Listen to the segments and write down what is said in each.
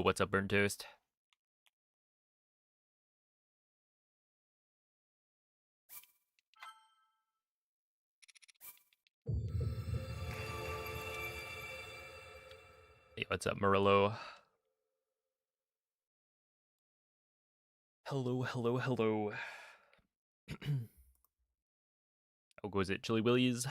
What's up, Burnt Toast? Hey, what's up, Murillo? Hello, hello, hello. How goes it, Chili Willies?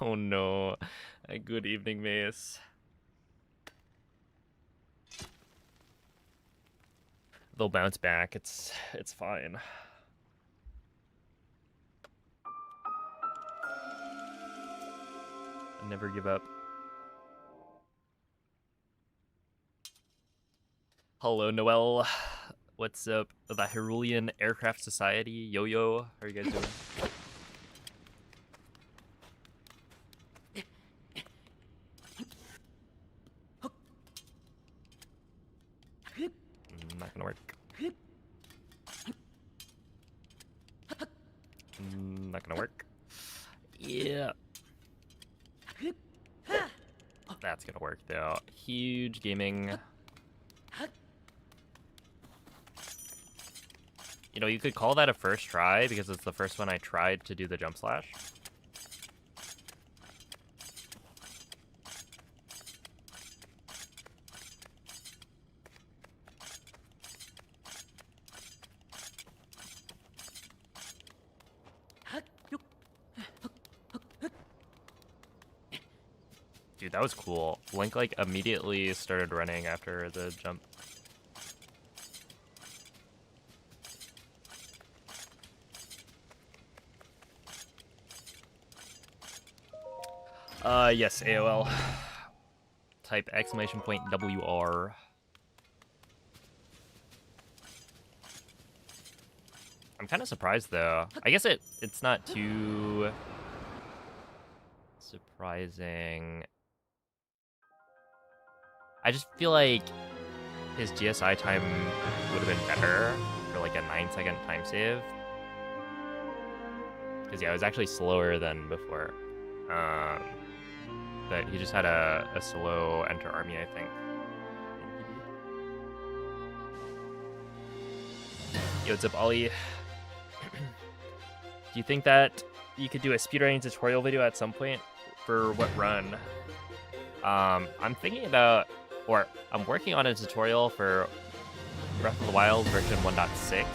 Oh no. Good evening, Mace. They'll bounce back. It's fine. Never give up. Hello, Noel. What's up, the Hyrulean Aircraft Society? Yo-yo, how are you guys doing? Not gonna work. Not gonna work. Yeah. That's gonna work though. Huge gaming. You know, you could call that a first try because it's the first one I tried to do the jump slash. Dude, that was cool. Link, like, immediately started running after the jump. Yes, AOL. Type exclamation point WR. I'm kind of surprised, though. I guess it's not too surprising. I just feel like his GSI time would have been better for like a 9-second time save. Because yeah, it was actually slower than before. But he just had a slow enter army, I think. Yo, what's up, Ollie? Do you think that you could do a speedrunning tutorial video at some point? For what run? I'm thinking about, or I'm working on a tutorial for Breath of the Wild version 1.6.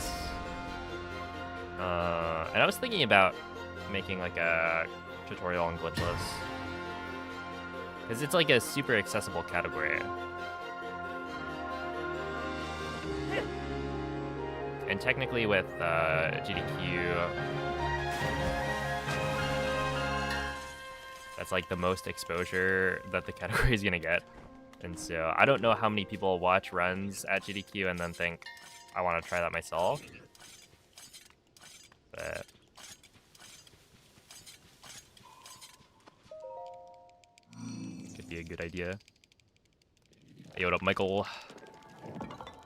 And I was thinking about making like a tutorial on glitchless. Because it's like a super accessible category. And technically with GDQ, that's like the most exposure that the category is gonna get. And so I don't know how many people watch runs at GDQ and then think, I want to try that myself. But could be a good idea. Hey, what up, Michael?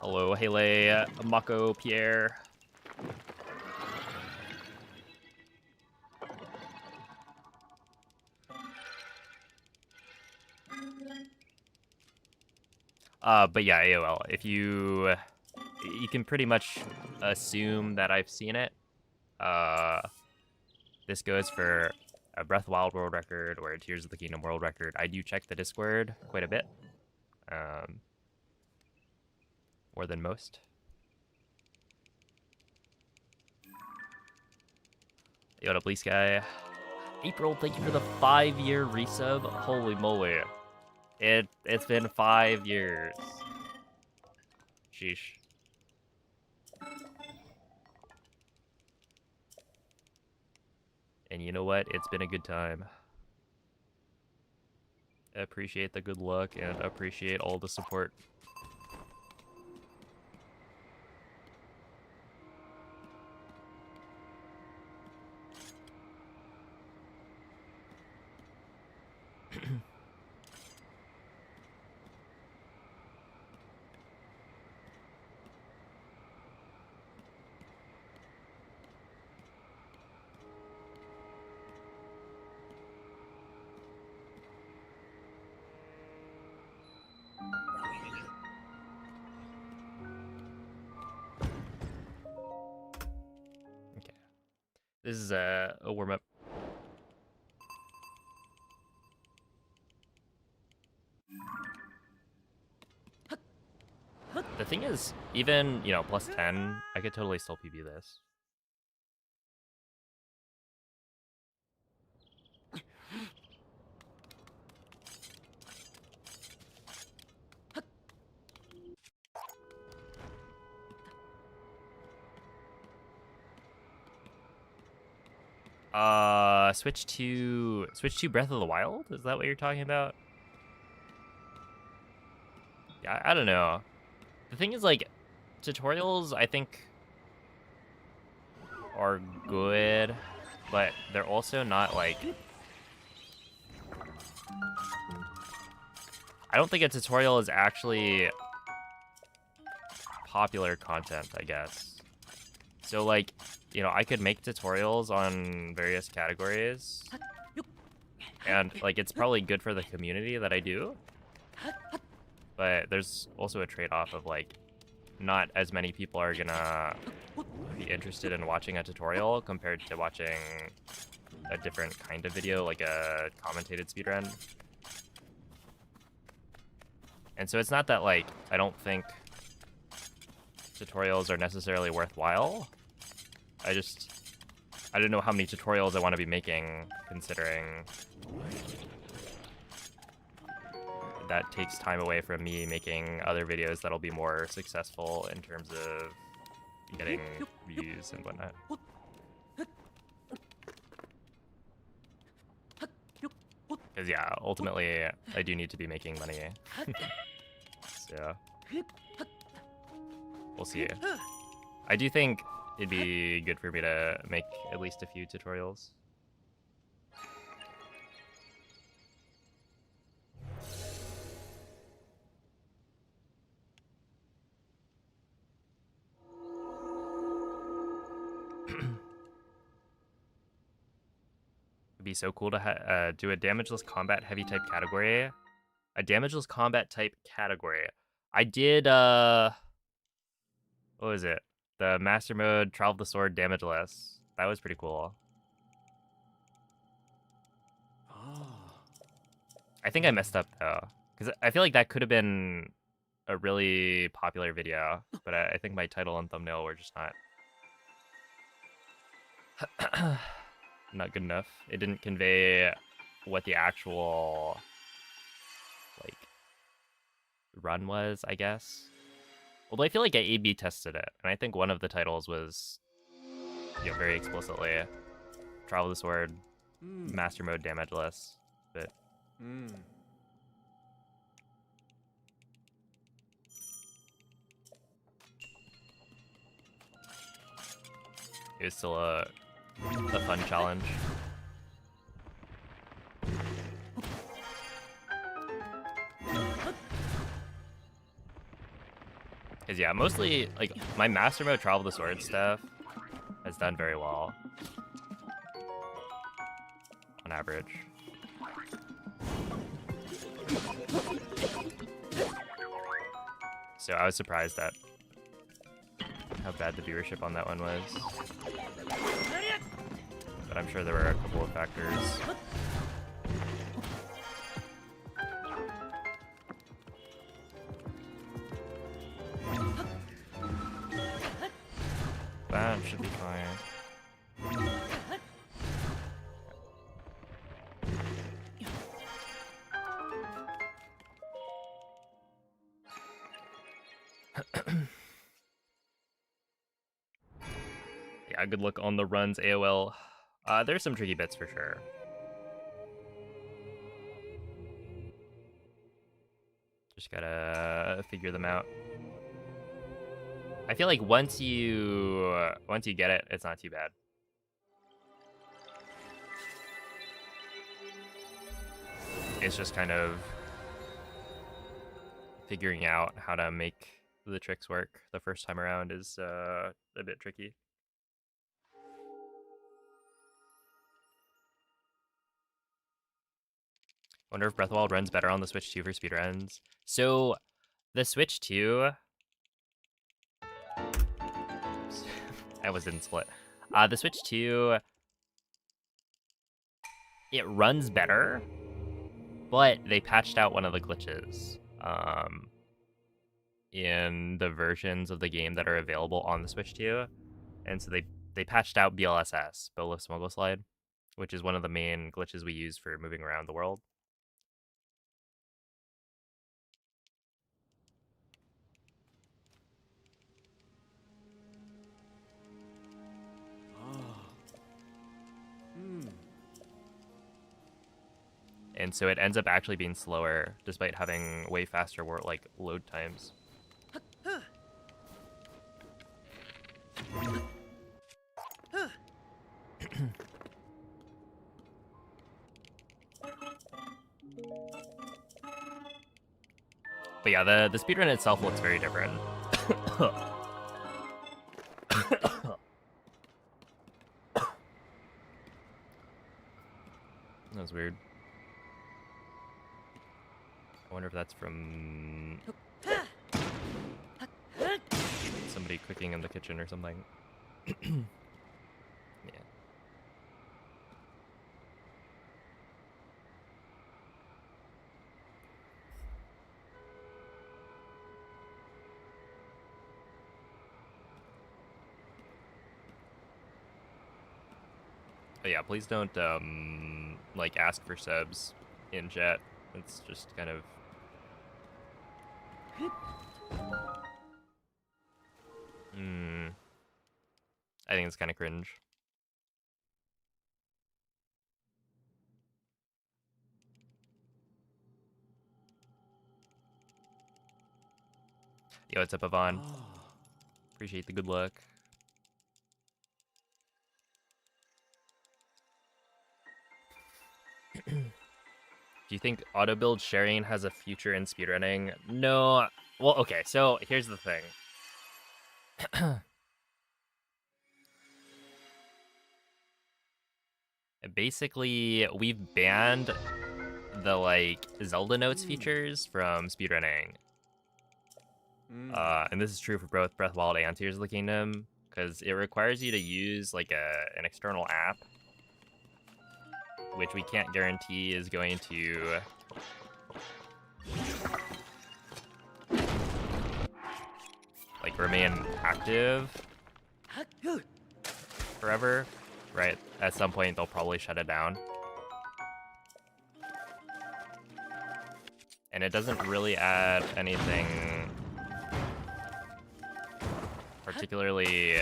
Hello, Hele, Mako, Pierre. But yeah, AOL. If you can pretty much assume that I've seen it. This goes for a Breath of the Wild world record or a Tears of the Kingdom world record. I do check the Discord quite a bit. More than most. Yo, what up, Bleak Sky? April, thank you for the 5-year resub. Holy moly. It's been 5 years. Sheesh. And you know what? It's been a good time. appreciate the good luck and appreciate all the support. This is a warm-up. The thing is, even, you know, plus 10, I could totally still PB this. Switch to Breath of the Wild? Is that what you're talking about? Yeah, I don't know. The thing is, like, tutorials, I think, are good, but they're also not, like... I don't think a tutorial is actually popular content, I guess. So, like, you know, I could make tutorials on various categories, and, like, it's probably good for the community that I do, but there's also a trade-off of, like, not as many people are gonna be interested in watching a tutorial compared to watching a different kind of video, like a commentated speedrun. And so it's not that, like, I don't think tutorials are necessarily worthwhile. I don't know how many tutorials I want to be making, considering that takes time away from me making other videos that'll be more successful in terms of getting views and whatnot. Because, yeah, ultimately, I do need to be making money. So, we'll see. I do think it'd be good for me to make at least a few tutorials. It'd be so cool to do a damageless combat heavy type category. A damageless combat type category. I did, what was it? The Master Mode, Trial of the Sword, damageless. That was pretty cool. I think I messed up, though. Because I feel like that could have been a really popular video, but I think my title and thumbnail were just not good enough. It didn't convey what the actual, like, run was, I guess. Although I feel like I A/B tested it, and I think one of the titles was, you know, very explicitly Trial of the Sword, Master Mode, damageless, but... It was still a fun challenge. Cause yeah, mostly like my Master Mode Trial of the Sword stuff has done very well on average. So I was surprised at how bad the viewership on that one was. But I'm sure there were a couple of factors. That should be fine. Yeah, good luck on the runs, AOL. There's some tricky bits for sure. Just gotta figure them out. I feel like once you get it, it's not too bad. It's just kind of figuring out how to make the tricks work the first time around is a bit tricky. Wonder if Breath of the Wild runs better on the Switch 2 for speedruns. So, the Switch 2... I didn't split. The Switch 2... It runs better, but they patched out one of the glitches in the versions of the game that are available on the Switch 2. And so they patched out BLSS, Bill Lift Smuggle Slide, which is one of the main glitches we use for moving around the world. And so it ends up actually being slower, despite having way faster load times. But yeah, the speedrun itself looks very different. That was weird. I wonder if that's from somebody cooking in the kitchen or something. Yeah. But yeah, please don't ask for subs in chat. It's just kind of I think it's kind of cringe. Yo, what's up, Yvonne? Appreciate the good luck. Do you think auto build sharing has a future in speedrunning? No. Well, okay, so here's the thing. Basically, we've banned the Zelda notes features from speedrunning. And this is true for both Breath of the Wild and Tears of the Kingdom, because it requires you to use an external app, which we can't guarantee is going to remain active forever, right? At some point, they'll probably shut it down. And it doesn't really add anything particularly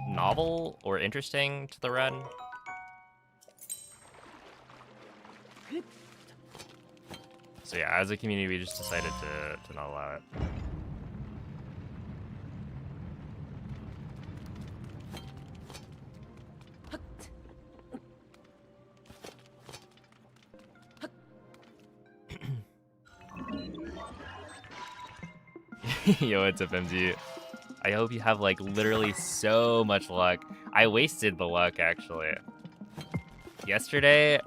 novel or interesting to the run. So yeah, as a community, we just decided to not allow it. Yo, what's up, MZ? I hope you have literally so much luck. I wasted the luck actually. Yesterday,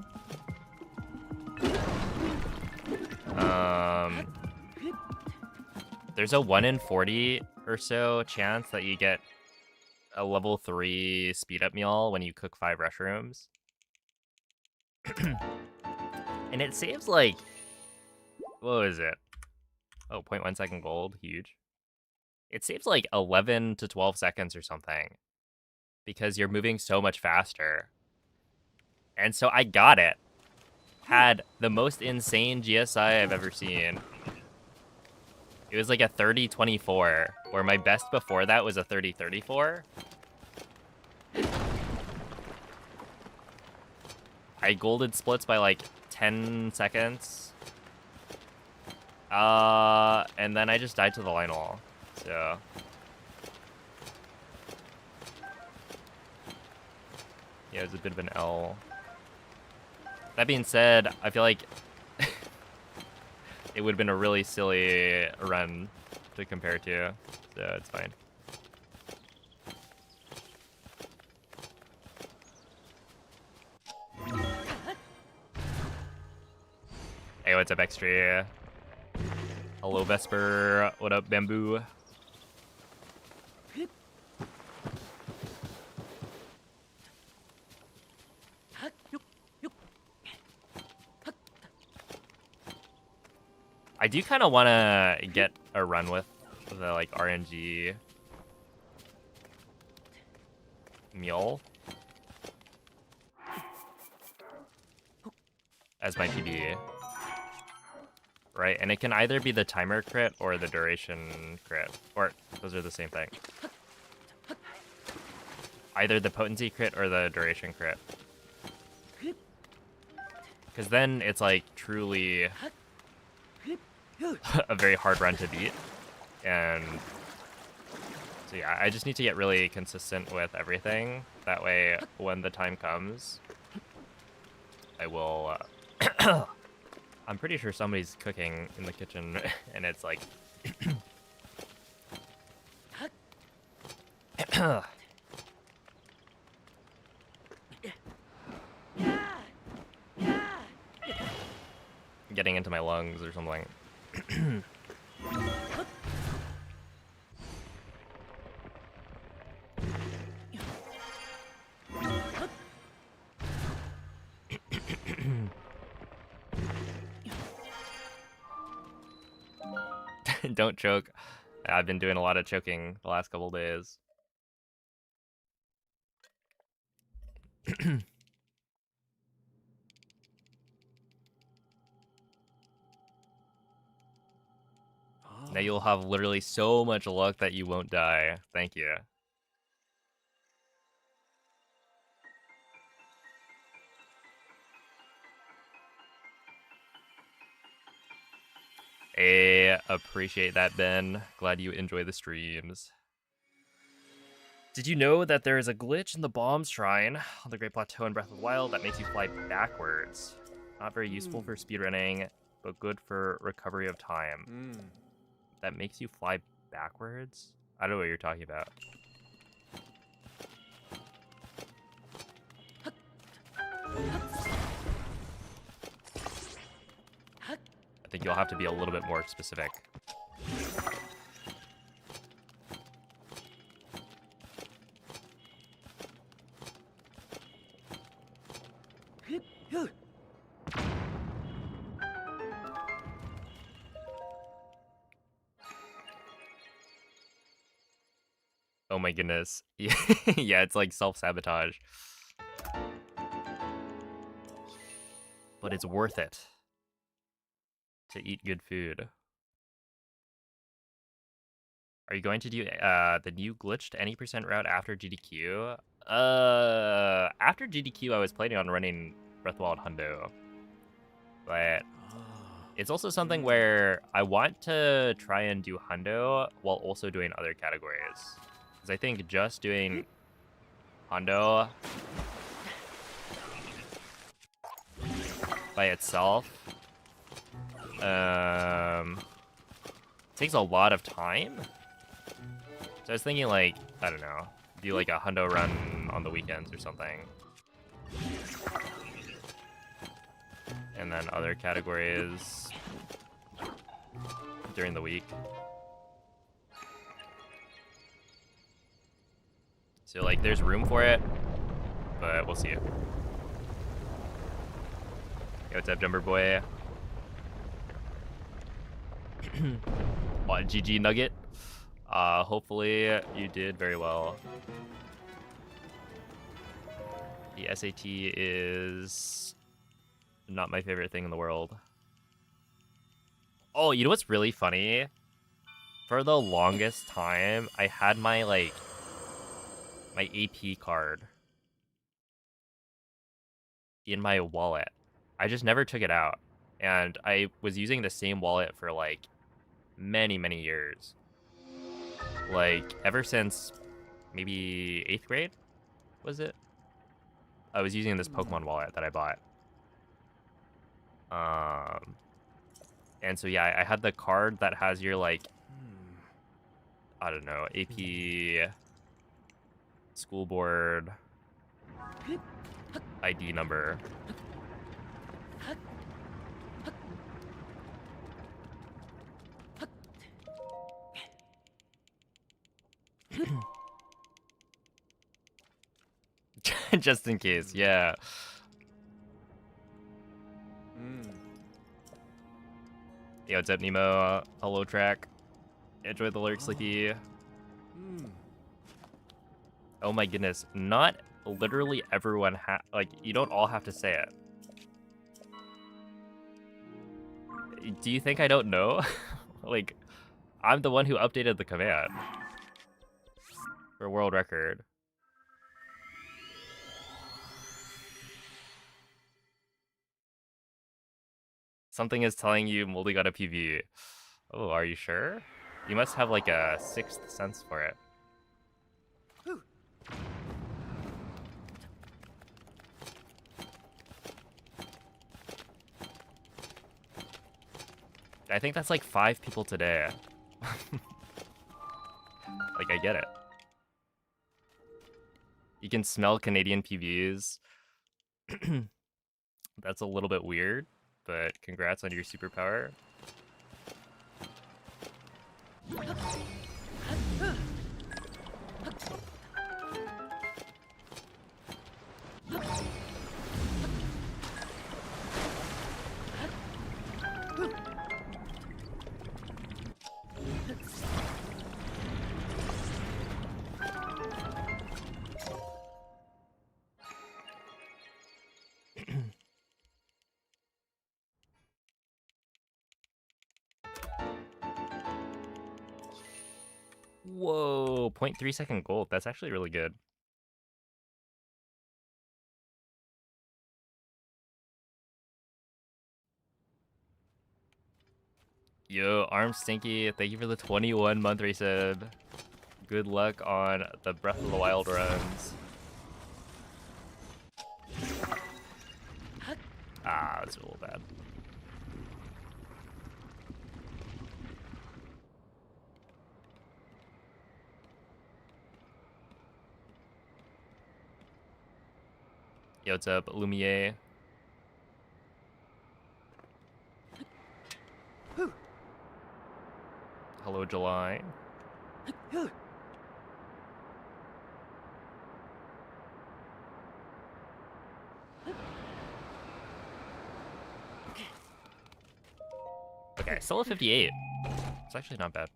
there's a 1 in 40 or so chance that you get a level 3 speed up meal when you cook 5 mushrooms. And it saves what was it? Oh, 0.1 second gold, huge. It saves 11 to 12 seconds or something because you're moving so much faster. And so I got it. Had the most insane GSI I've ever seen. It was a 30-24, where my best before that was a 30-34. I golded splits by 10 seconds. And then I just died to the line wall. So yeah, it was a bit of an L. That being said, I feel like it would have been a really silly run to compare to, so it's fine. Hey, what's up, Extra? Hello, Vesper. What up, Bamboo? I do kind of want to get a run with the like RNG mule as my PB, right? And it can either be the timer crit or the duration crit, or those are the same thing. Either the potency crit or the duration crit. Because then it's like truly a very hard run to beat. And so yeah, I just need to get really consistent with everything. That way, when the time comes, I will... I'm pretty sure somebody's cooking in the kitchen, and it's like... getting into my lungs or something. Don't choke. I've been doing a lot of choking the last couple days. Now you'll have literally so much luck that you won't die. Thank you. I appreciate that, Ben. Glad you enjoy the streams. Did you know that there is a glitch in the Bomb Shrine on the Great Plateau in Breath of the Wild that makes you fly backwards? Not very useful for speedrunning, but good for recovery of time. That makes you fly backwards? I don't know what you're talking about. I think you'll have to be a little bit more specific. Oh my goodness. Yeah, it's like self-sabotage. But it's worth it to eat good food. Are you going to do the new glitched any percent route after GDQ? After GDQ, I was planning on running Breath of the Wild Hundo. But it's also something where I want to try and do Hundo while also doing other categories. Because I think just doing Hundo by itself takes a lot of time. So I was thinking, like, I don't know, do like a Hundo run on the weekends or something. And then other categories during the week. So, like, there's room for it, but we'll see. Yo, what's up, Jumper Boy? What, GG Nugget? Hopefully you did very well. The SAT is not my favorite thing in the world. Oh, you know what's really funny? For the longest time, I had my, like, my AP card in my wallet. I just never took it out. And I was using the same wallet for like many, many years. Like ever since maybe 8th grade, was it? I was using this Pokemon wallet that I bought. And so yeah, I had the card that has your like, I don't know, AP, school board, ID number. Just in case, yeah. Yo, what's up, Nemo? Hello, track. Enjoy the lurk, Sleepy. Oh my goodness, not literally everyone like, you don't all have to say it. Do you think I don't know? Like, I'm the one who updated the command for world record. Something is telling you Moldy got a PV. Oh, are you sure? You must have like a sixth sense for it. I think that's like 5 people today. Like, I get it. You can smell Canadian PVs. That's a little bit weird, but congrats on your superpower. Whoa, 0.3 second gold. That's actually really good. Yo, Arm Stinky, thank you for the 21-month resub. Good luck on the Breath of the Wild runs. Ah, that's a little bad. Yo, what's up, Lumiere? Hello, July. Okay, still at 58. It's actually not bad.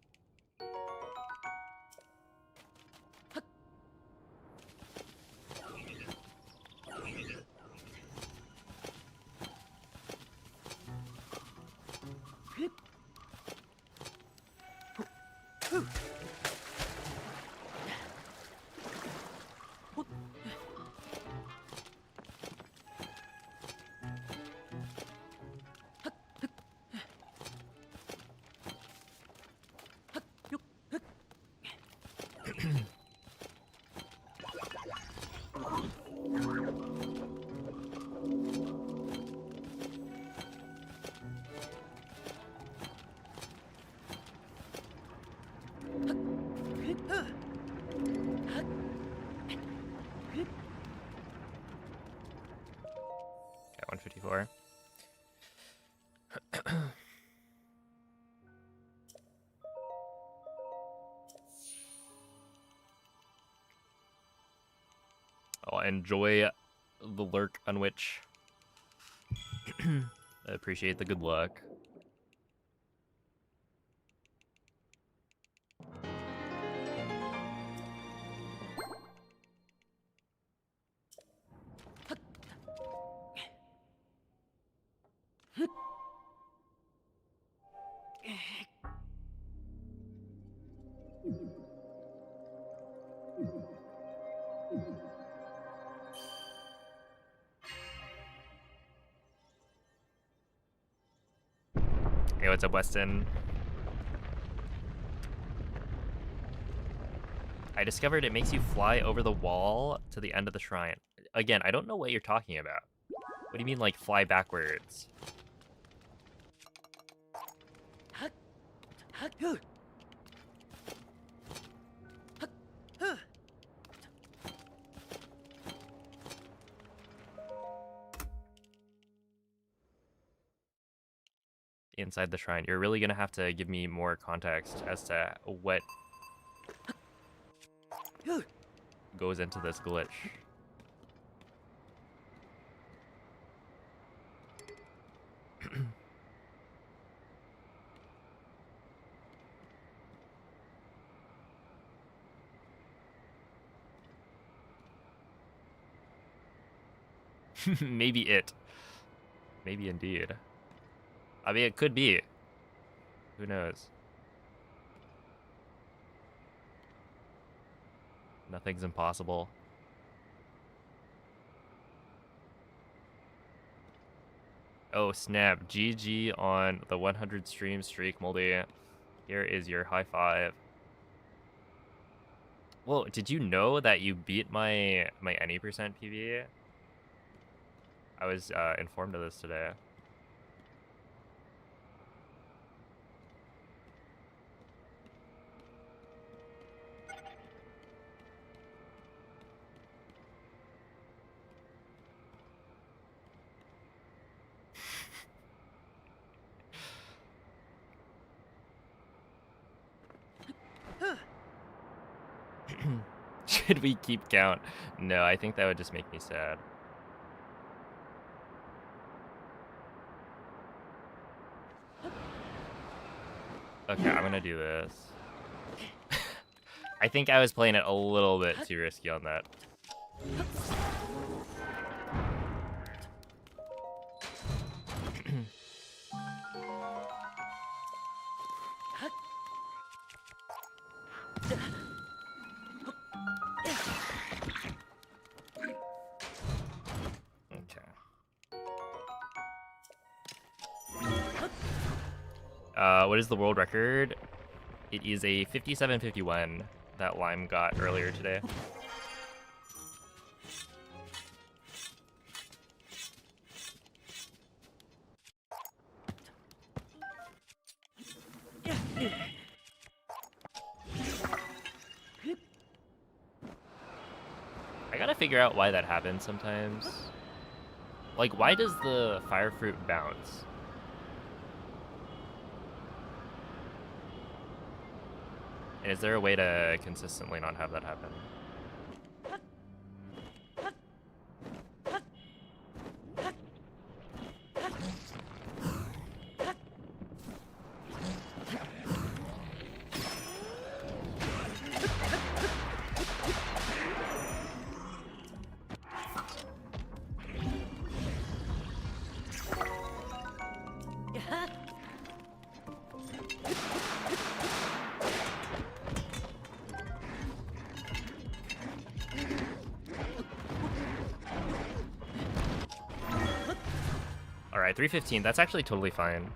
Got 154. I'll enjoy the lurk on which. I appreciate the good luck. Hey, what's up, Weston? I discovered it makes you fly over the wall to the end of the shrine. Again, I don't know what you're talking about. What do you mean, like, fly backwards? Inside the shrine. You're really gonna have to give me more context as to what goes into this glitch. Maybe it. Maybe indeed. I mean, it could be. Who knows? Nothing's impossible. Oh, snap. GG on the 100 stream streak, Moldy. Here is your high five. Whoa, did you know that you beat my any percent PB? I was informed of this today. Should we keep count? No, I think that would just make me sad. Okay, I'm gonna do this. I think I was playing it a little bit too risky on that. What is the world record? It is a 57:51 that Lime got earlier today. I gotta figure out why that happens sometimes. Like, why does the fire fruit bounce? And is there a way to consistently not have that happen? Alright, 315. That's actually totally fine.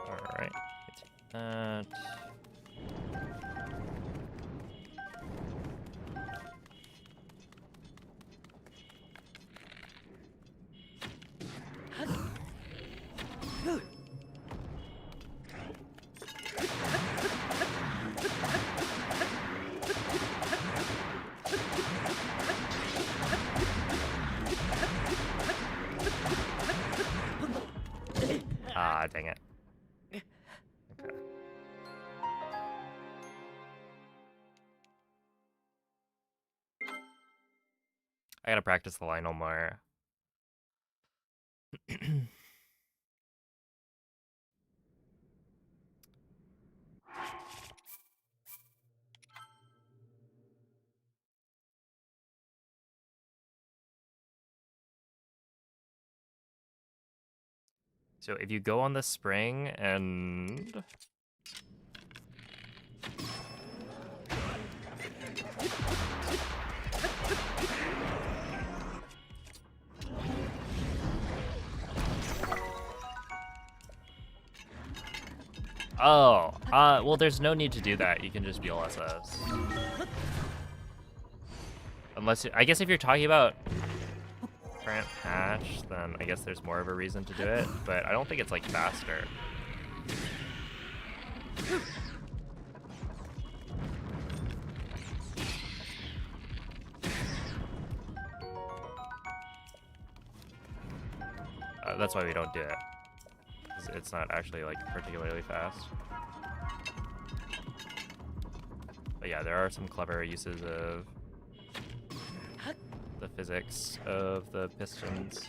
Alright, take that. Ah, dang it. Okay. I gotta practice the Lionel more. So if you go on the spring and... Oh, well, there's no need to do that. You can just BLSS. Unless, I guess if you're talking about current patch, then I guess there's more of a reason to do it, but I don't think it's, like, faster. That's why we don't do it. It's not actually, like, particularly fast. But yeah, there are some clever uses of the physics of the pistons.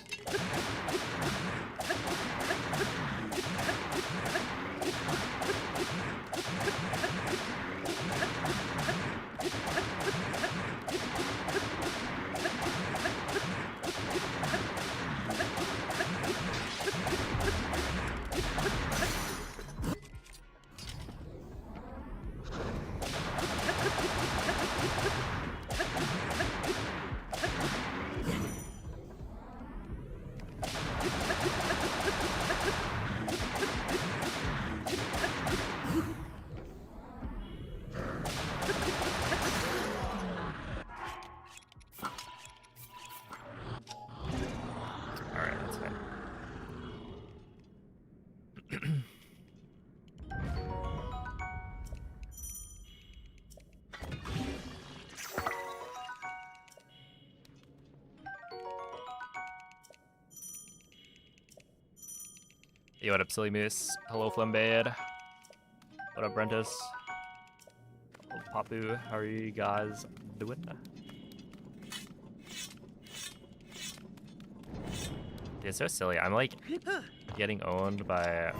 Yo, what up, Silly Moose? Hello, Flambade. What up, Brentus? Hello, Papu. How are you guys doing? It's so silly. I'm like getting owned by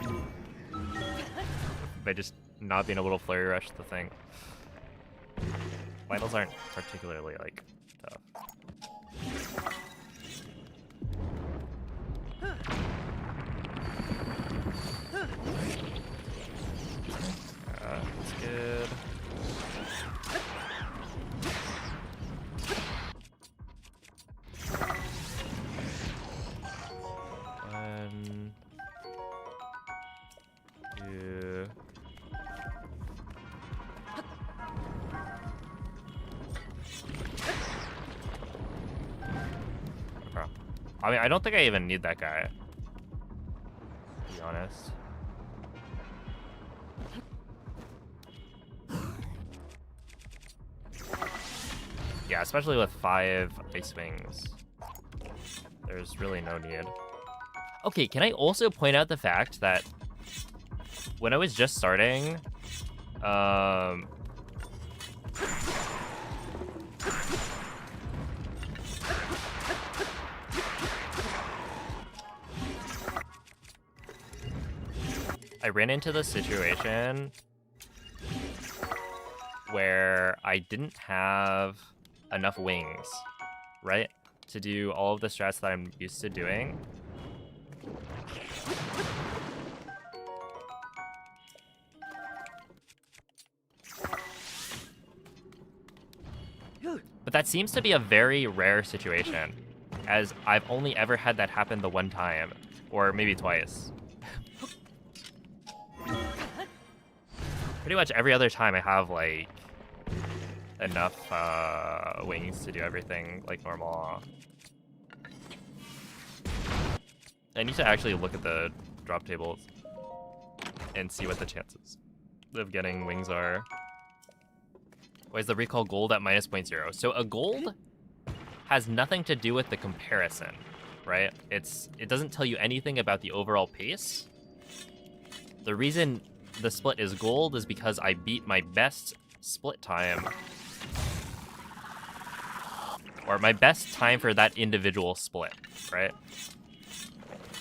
just not being able to flurry rush the thing. Vitals aren't particularly like tough. That's good. One, two. Okay. I mean, I don't think I even need that guy, to be honest. Yeah, especially with 5 ice wings. There's really no need. Okay, can I also point out the fact that when I was just starting, I ran into the situation where I didn't have enough wings, right, to do all of the strats that I'm used to doing. But that seems to be a very rare situation, as I've only ever had that happen the one time, or maybe twice. Pretty much every other time I have, like, enough wings to do everything like normal. I need to actually look at the drop tables and see what the chances of getting wings are. Why is the recall gold at -0.0? So a gold has nothing to do with the comparison, right? It doesn't tell you anything about the overall pace. The reason the split is gold is because I beat my best split time, or my best time for that individual split, right?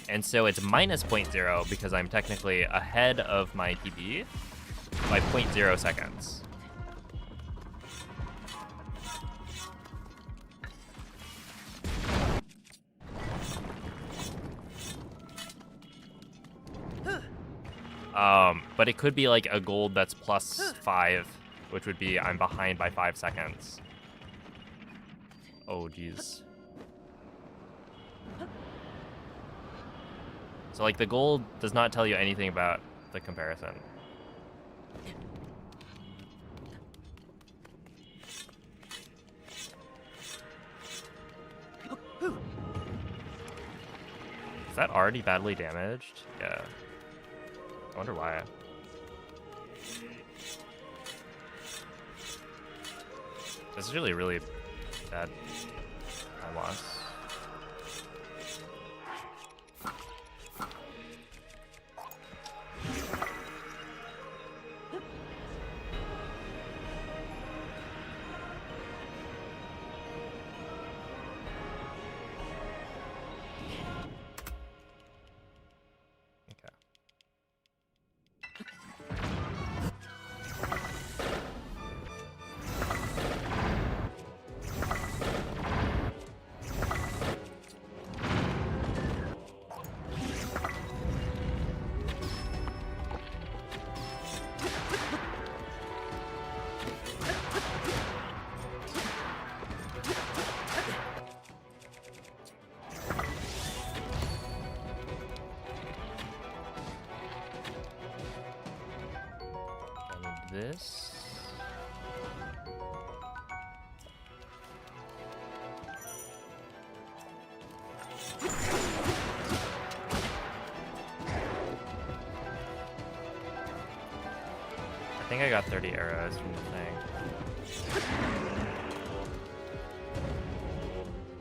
And so it's -0.0 because I'm technically ahead of my PB by 0.0 seconds. But it could be like a gold that's +5, which would be I'm behind by 5 seconds. Oh, geez. So like the gold does not tell you anything about the comparison. Is that already badly damaged? Yeah. I wonder why. This is really bad time loss. This. I think I got 30 arrows from the thing.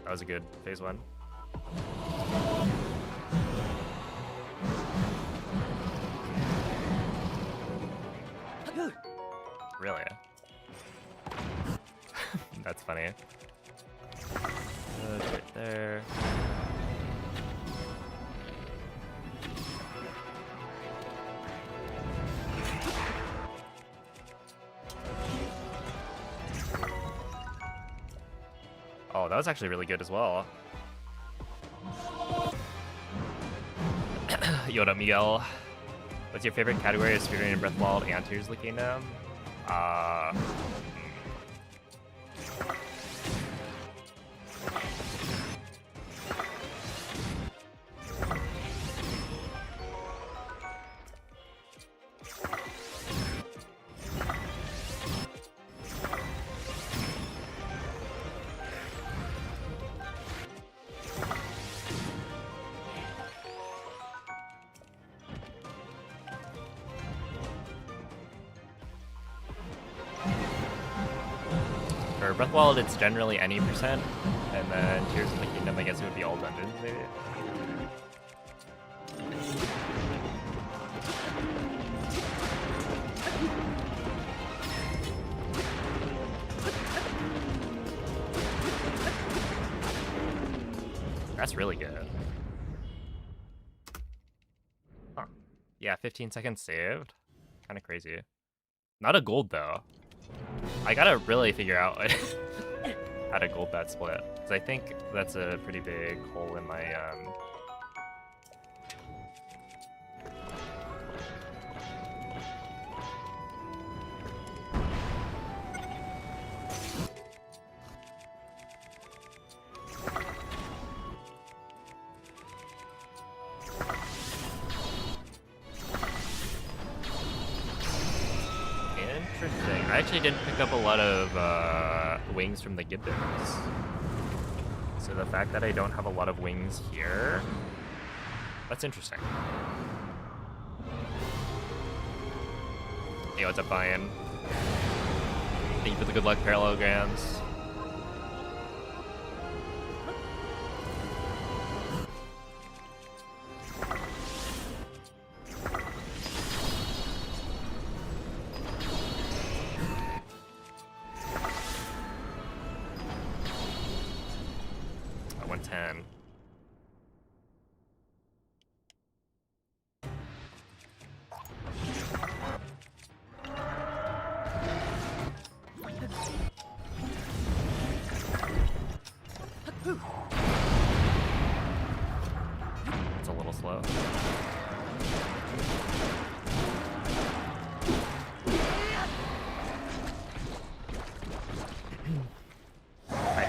That was a good phase 1. Really? That's funny. Right there. Oh, that was actually really good as well. Yo, what up, Miguel? What's your favorite category of speedrunning in Breath of the Wild and Tears of the Kingdom? For Breath of the Wild, it's generally any percent, and then Tears of the Kingdom, I guess it would be all dungeons, maybe. That's really good. Huh. Yeah, 15 seconds saved. Kind of crazy. Not a gold, though. I gotta really figure out how to gold that split, because I think that's a pretty big hole in my Interesting. I actually didn't pick up a lot of wings from the gibbons. So the fact that I don't have a lot of wings here, that's interesting. Hey, what's up, Brian? Thank you for the good luck parallelograms. It's a little slow.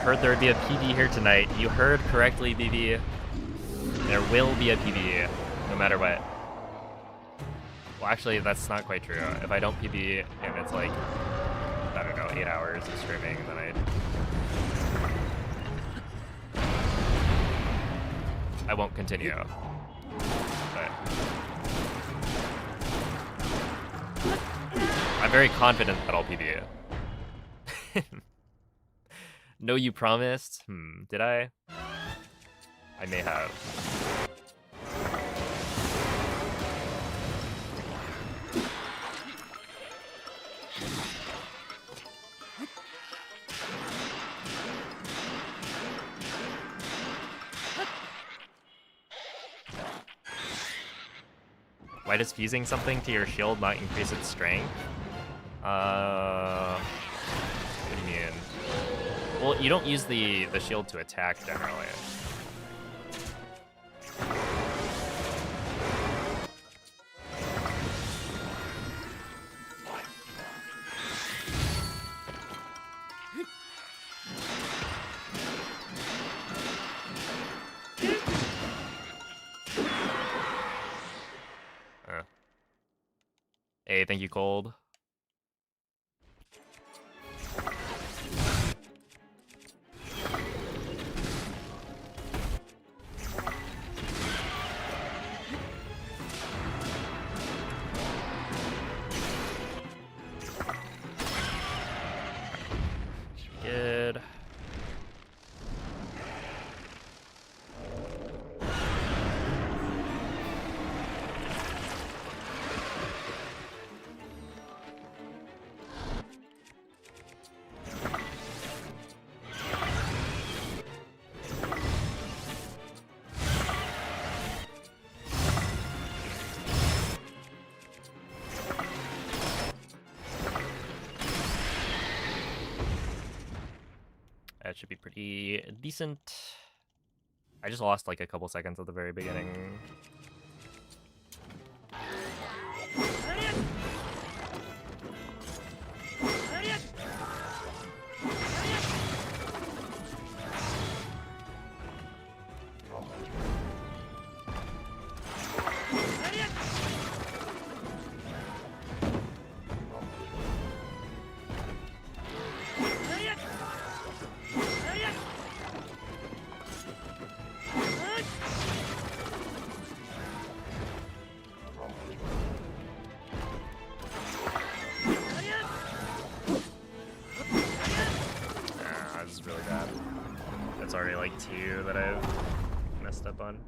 heard there would be a PB here tonight. You heard correctly, BB. There will be a PB, no matter what. Well, actually, that's not quite true. If I don't PB and it's like, I don't know, 8 hours of streaming, then I won't continue. But I'm very confident that I'll PB. No, you promised? Did I? I may have. Why does fusing something to your shield not increase its strength? What do you mean? Well, you don't use the shield to attack generally. Hey, thank you, Cold. Good. That should be pretty decent. I just lost like a couple seconds at the very beginning. Already like 2 that I've messed up on.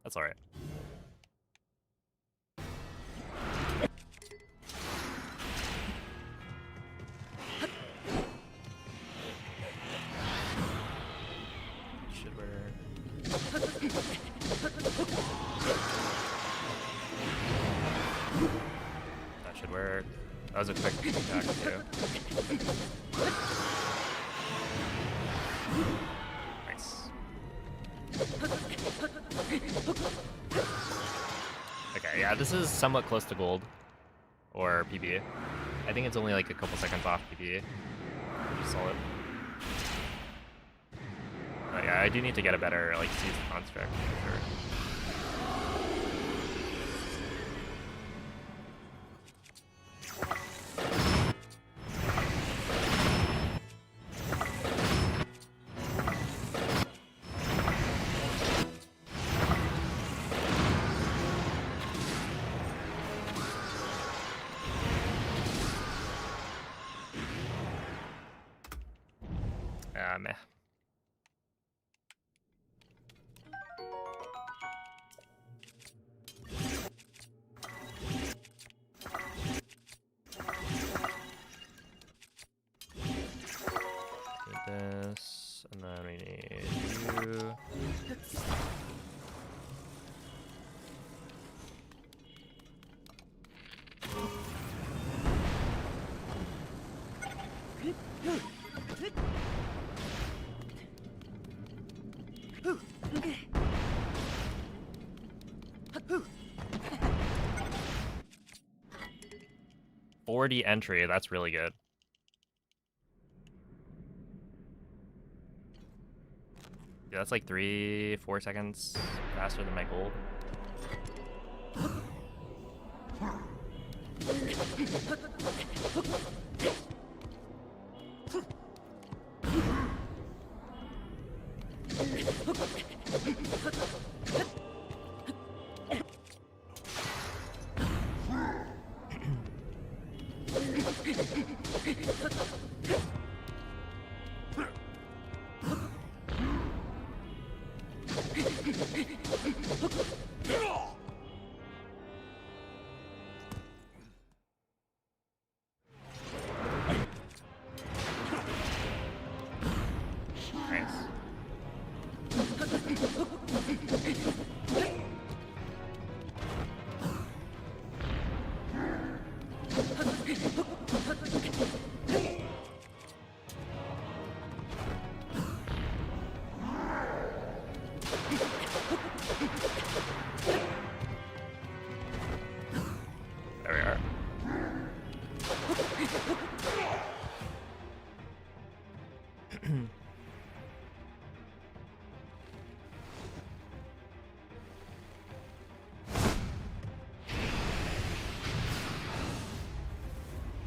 That's alright. Should that should work. That was a quick attack too. Nice. Okay, yeah, this is somewhat close to gold. Or PB. I think it's only like a couple seconds off PB. Which is solid. But yeah, I do need to get a better like season construct for sure. Meh. Need this, and then we need you. .40 entry, that's really good. Yeah, that's like 3-4 seconds faster than my gold. There we are.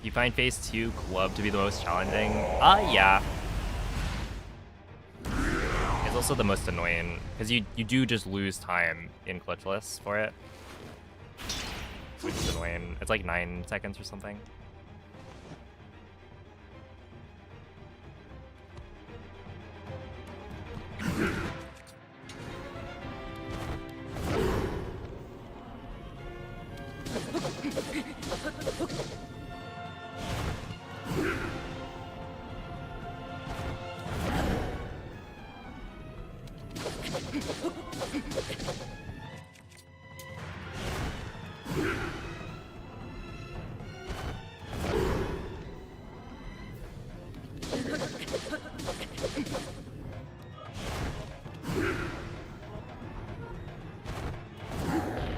You find phase 2 club to be the most challenging? Yeah. It's also the most annoying, because you do just lose time in glitchless for it. Which is annoying. It's like 9 seconds or something.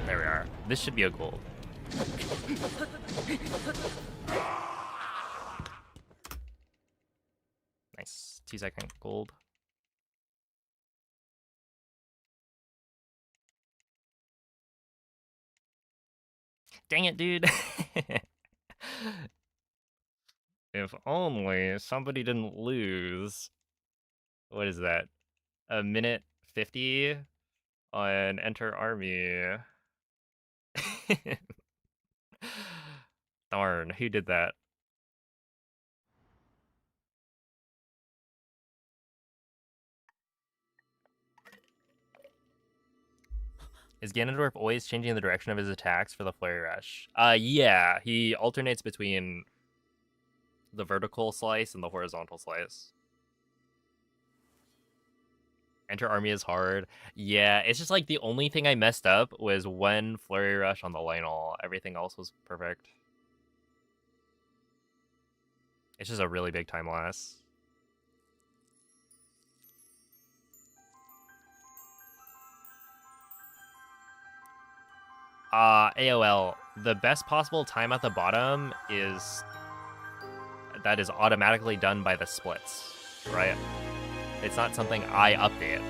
There we are. This should be a gold. Nice. 2-second gold. Dang it, dude. If only somebody didn't lose. What is that? A minute 50 on enter army. Darn, who did that? Is Ganondorf always changing the direction of his attacks for the Flurry Rush? Yeah, he alternates between the vertical slice and the horizontal slice. Enter army is hard. Yeah, it's just like the only thing I messed up was when Flurry Rush on the Lionel. Everything else was perfect. It's just a really big time loss. AOL, the best possible time at the bottom is that is automatically done by the splits, right? It's not something I update.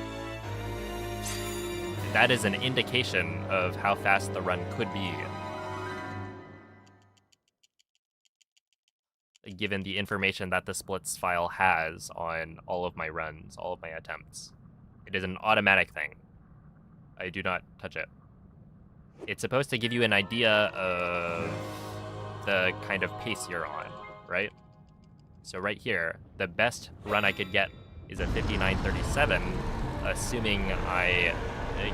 That is an indication of how fast the run could be, given the information that the splits file has on all of my runs, all of my attempts. It is an automatic thing. I do not touch it. It's supposed to give you an idea of the kind of pace you're on, right? So right here, the best run I could get is a 59:37, assuming I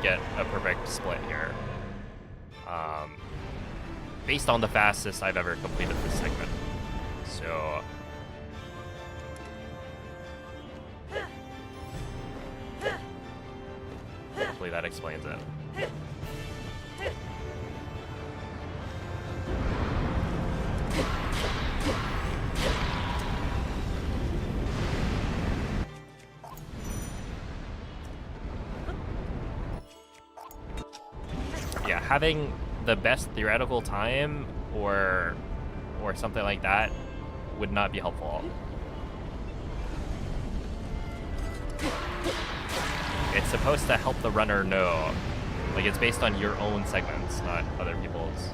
get a perfect split here. Based on the fastest I've ever completed this segment. So hopefully that explains it. Yeah, having the best theoretical time or something like that would not be helpful. It's supposed to help the runner know. Like, it's based on your own segments, not other people's.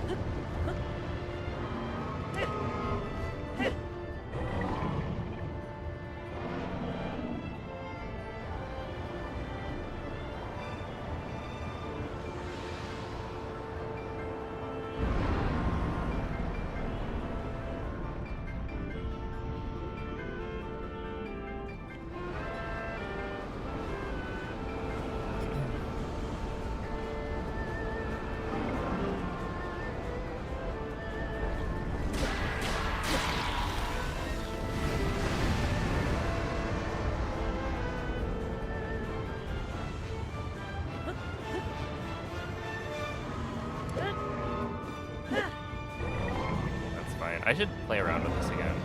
I should play around with this again.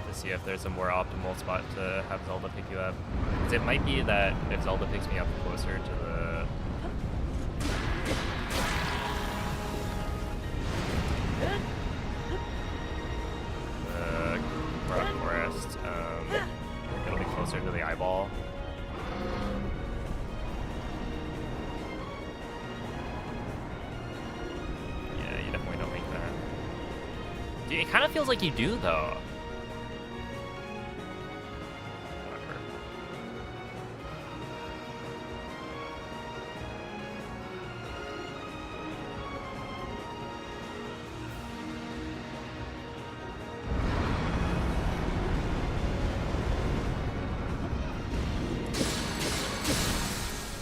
To see if there's a more optimal spot to have Zelda pick you up. Because it might be that if Zelda picks me up closer to the... rock forest, it'll be closer to the eyeball. It kind of feels like you do, though.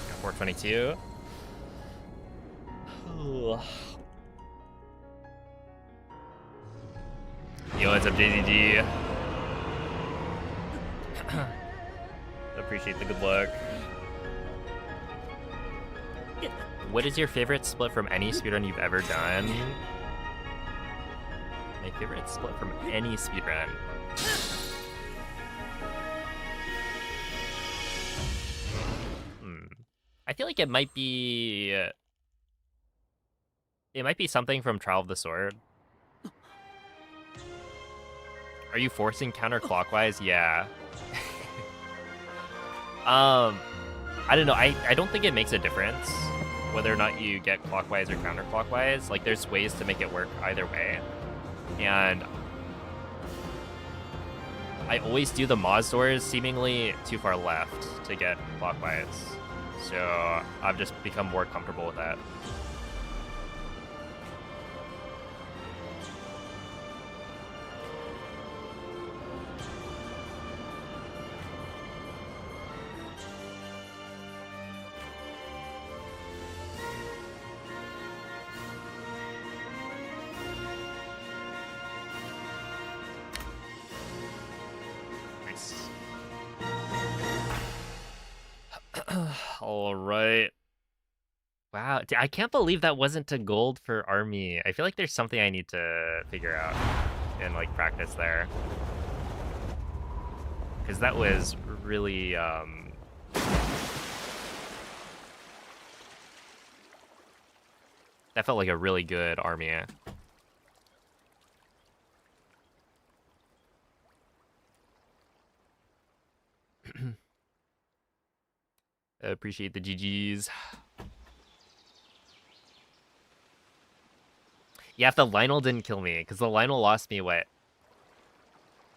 Got 422. Yo, what's up, JZG? Appreciate the good luck. What is your favorite split from any speedrun you've ever done? My favorite split from any speedrun. I feel like it might be something from Trial of the Sword. Are you forcing counterclockwise? Yeah. I don't know. I don't think it makes a difference whether or not you get clockwise or counterclockwise. Like, there's ways to make it work either way. And I always do the Moz doors seemingly too far left to get clockwise. So I've just become more comfortable with that. All right. Wow, I can't believe that wasn't to gold for army. I feel like there's something I need to figure out and like practice there. Because that was really that felt like a really good army. I appreciate the GGs. Yeah, if the Lionel didn't kill me, because the Lionel lost me, what?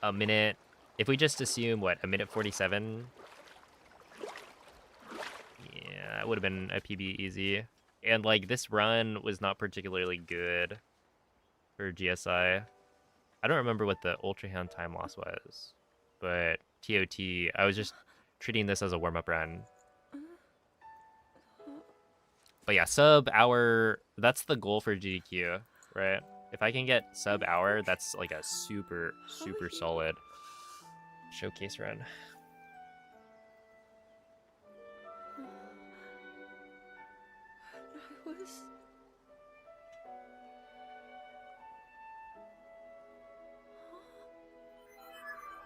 A minute. If we just assume, what, a minute 47? Yeah, it would have been a PB easy. And, like, this run was not particularly good for GSI. I don't remember what the Ultra Hand time loss was, but TOT, I was just treating this as a warm-up run. But yeah, sub-hour, that's the goal for GDQ, right? If I can get sub-hour, that's like a super, super solid showcase run.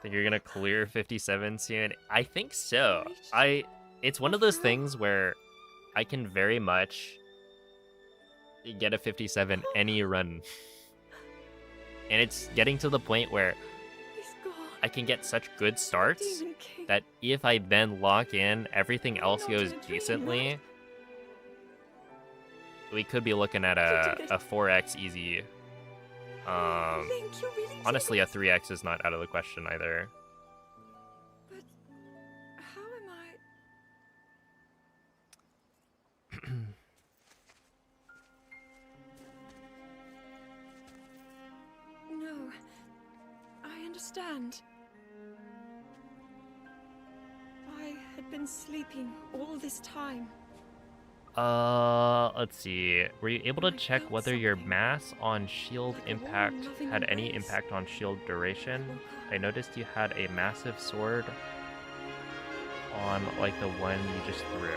Think you're gonna clear 57 soon? I think so. It's one of those things where I can very much get a 57 any run. And it's getting to the point where I can get such good starts that if I then lock in, everything else goes decently. We could be looking at a 4x easy. Honestly, a 3x is not out of the question either. But how am I? No, I understand. I had been sleeping all this time. Let's see. Were you able to check whether your mass on shield impact had any impact on shield duration? I noticed you had a massive sword on like the one you just threw.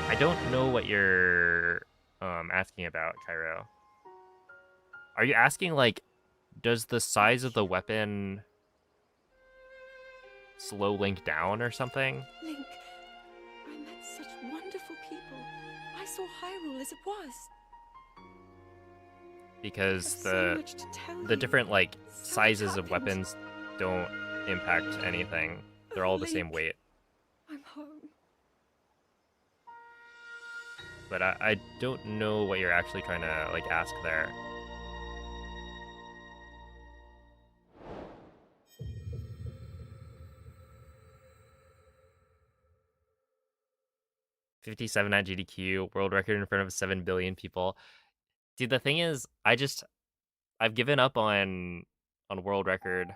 I don't know what you're asking about, Cairo. Are you asking like, does the size of the weapon slow Link down or something? Link, I met such wonderful people. I saw Hyrule as it was. Because the different like sizes of weapons don't impact anything. They're all the same weight. I'm home. But I don't know what you're actually trying to like ask there. $57 at GDQ, world record in front of 7 billion people. Dude, the thing is, I've given up on world record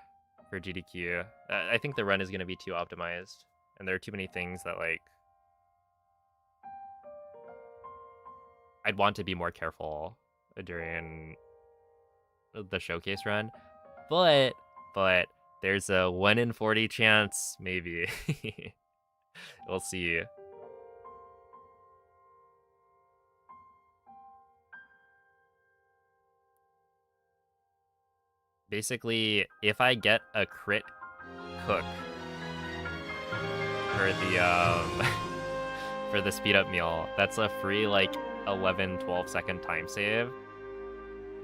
for GDQ. I think the run is gonna be too optimized, and there are too many things that like I'd want to be more careful during the showcase run. But there's a 1 in 40 chance, maybe. We'll see. Basically, if I get a crit cook for the for the speed up meal, that's a free like 11-12 second time save.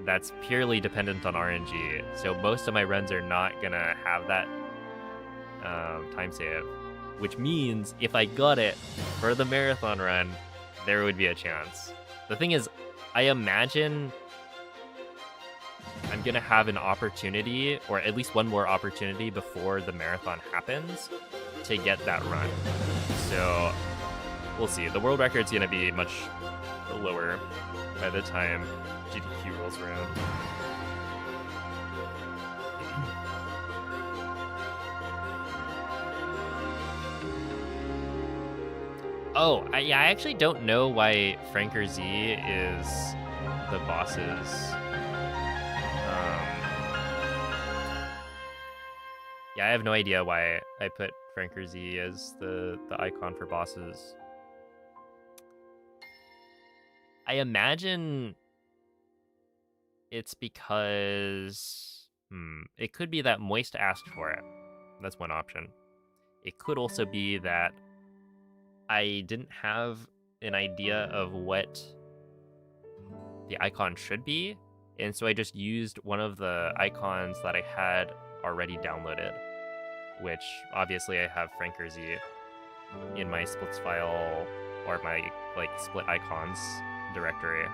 That's purely dependent on RNG. So most of my runs are not gonna have that time save, which means if I got it for the marathon run, there would be a chance. The thing is, I imagine I'm gonna have an opportunity, or at least one more opportunity before the marathon happens to get that run. So we'll see. The world record's gonna be much lower by the time GDQ rolls around. Oh, yeah, I actually don't know why Franker Z is the boss's. Yeah, I have no idea why I put Franker Z as the icon for bosses. I imagine it's because it could be that Moist asked for it. That's one option. It could also be that I didn't have an idea of what the icon should be, and so I just used one of the icons that I had already downloaded, which obviously I have Franker Z in my splits file or my like split icons directory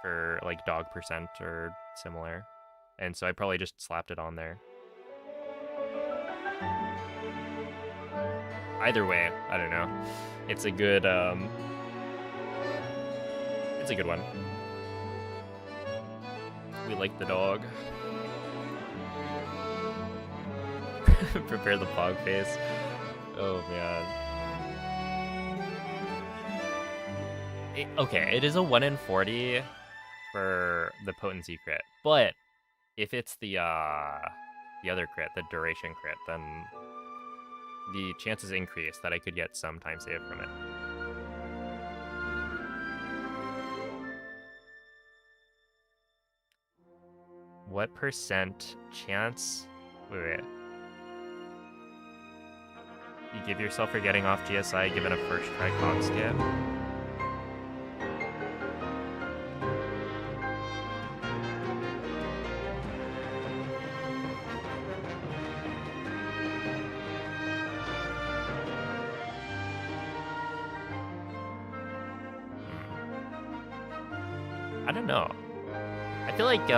for like dog percent or similar, and so I probably just slapped it on there. Either way, I don't know. It's a good one. We like the dog. Prepare the pog face. Oh man. Okay, it is a 1 in 40 for the potency crit, but if it's the other crit, the duration crit, then the chances increase that I could get some time save from it. What percent chance? Wait. You give yourself for getting off GSI given a first try cog skip? I don't know. I feel like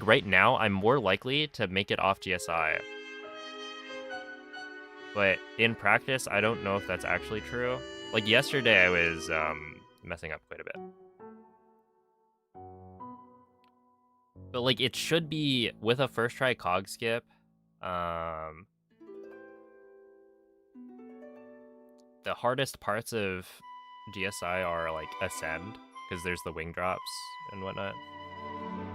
right now I'm more likely to make it off GSI. But in practice, I don't know if that's actually true. Like yesterday I was messing up quite a bit. But like it should be with a first try cog skip. The hardest parts of GSI are like ascend, because there's the wing drops and whatnot.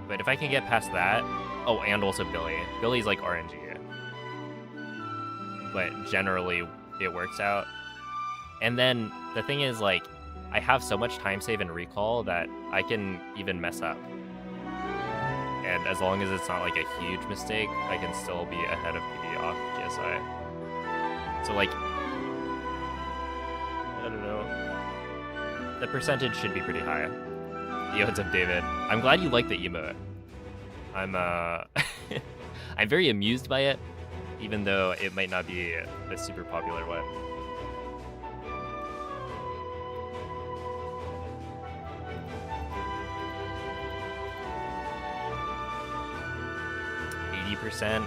But if I can get past that, oh, and also Billy. Billy's like RNG. But generally it works out. And then the thing is, like, I have so much time save and recall that I can even mess up. And as long as it's not like a huge mistake, I can still be ahead of PB off GSI. So like, I don't know. The percentage should be pretty high. Yo, what's up, David? I'm glad you like the emote. I'm I'm very amused by it, even though it might not be a super popular one. %.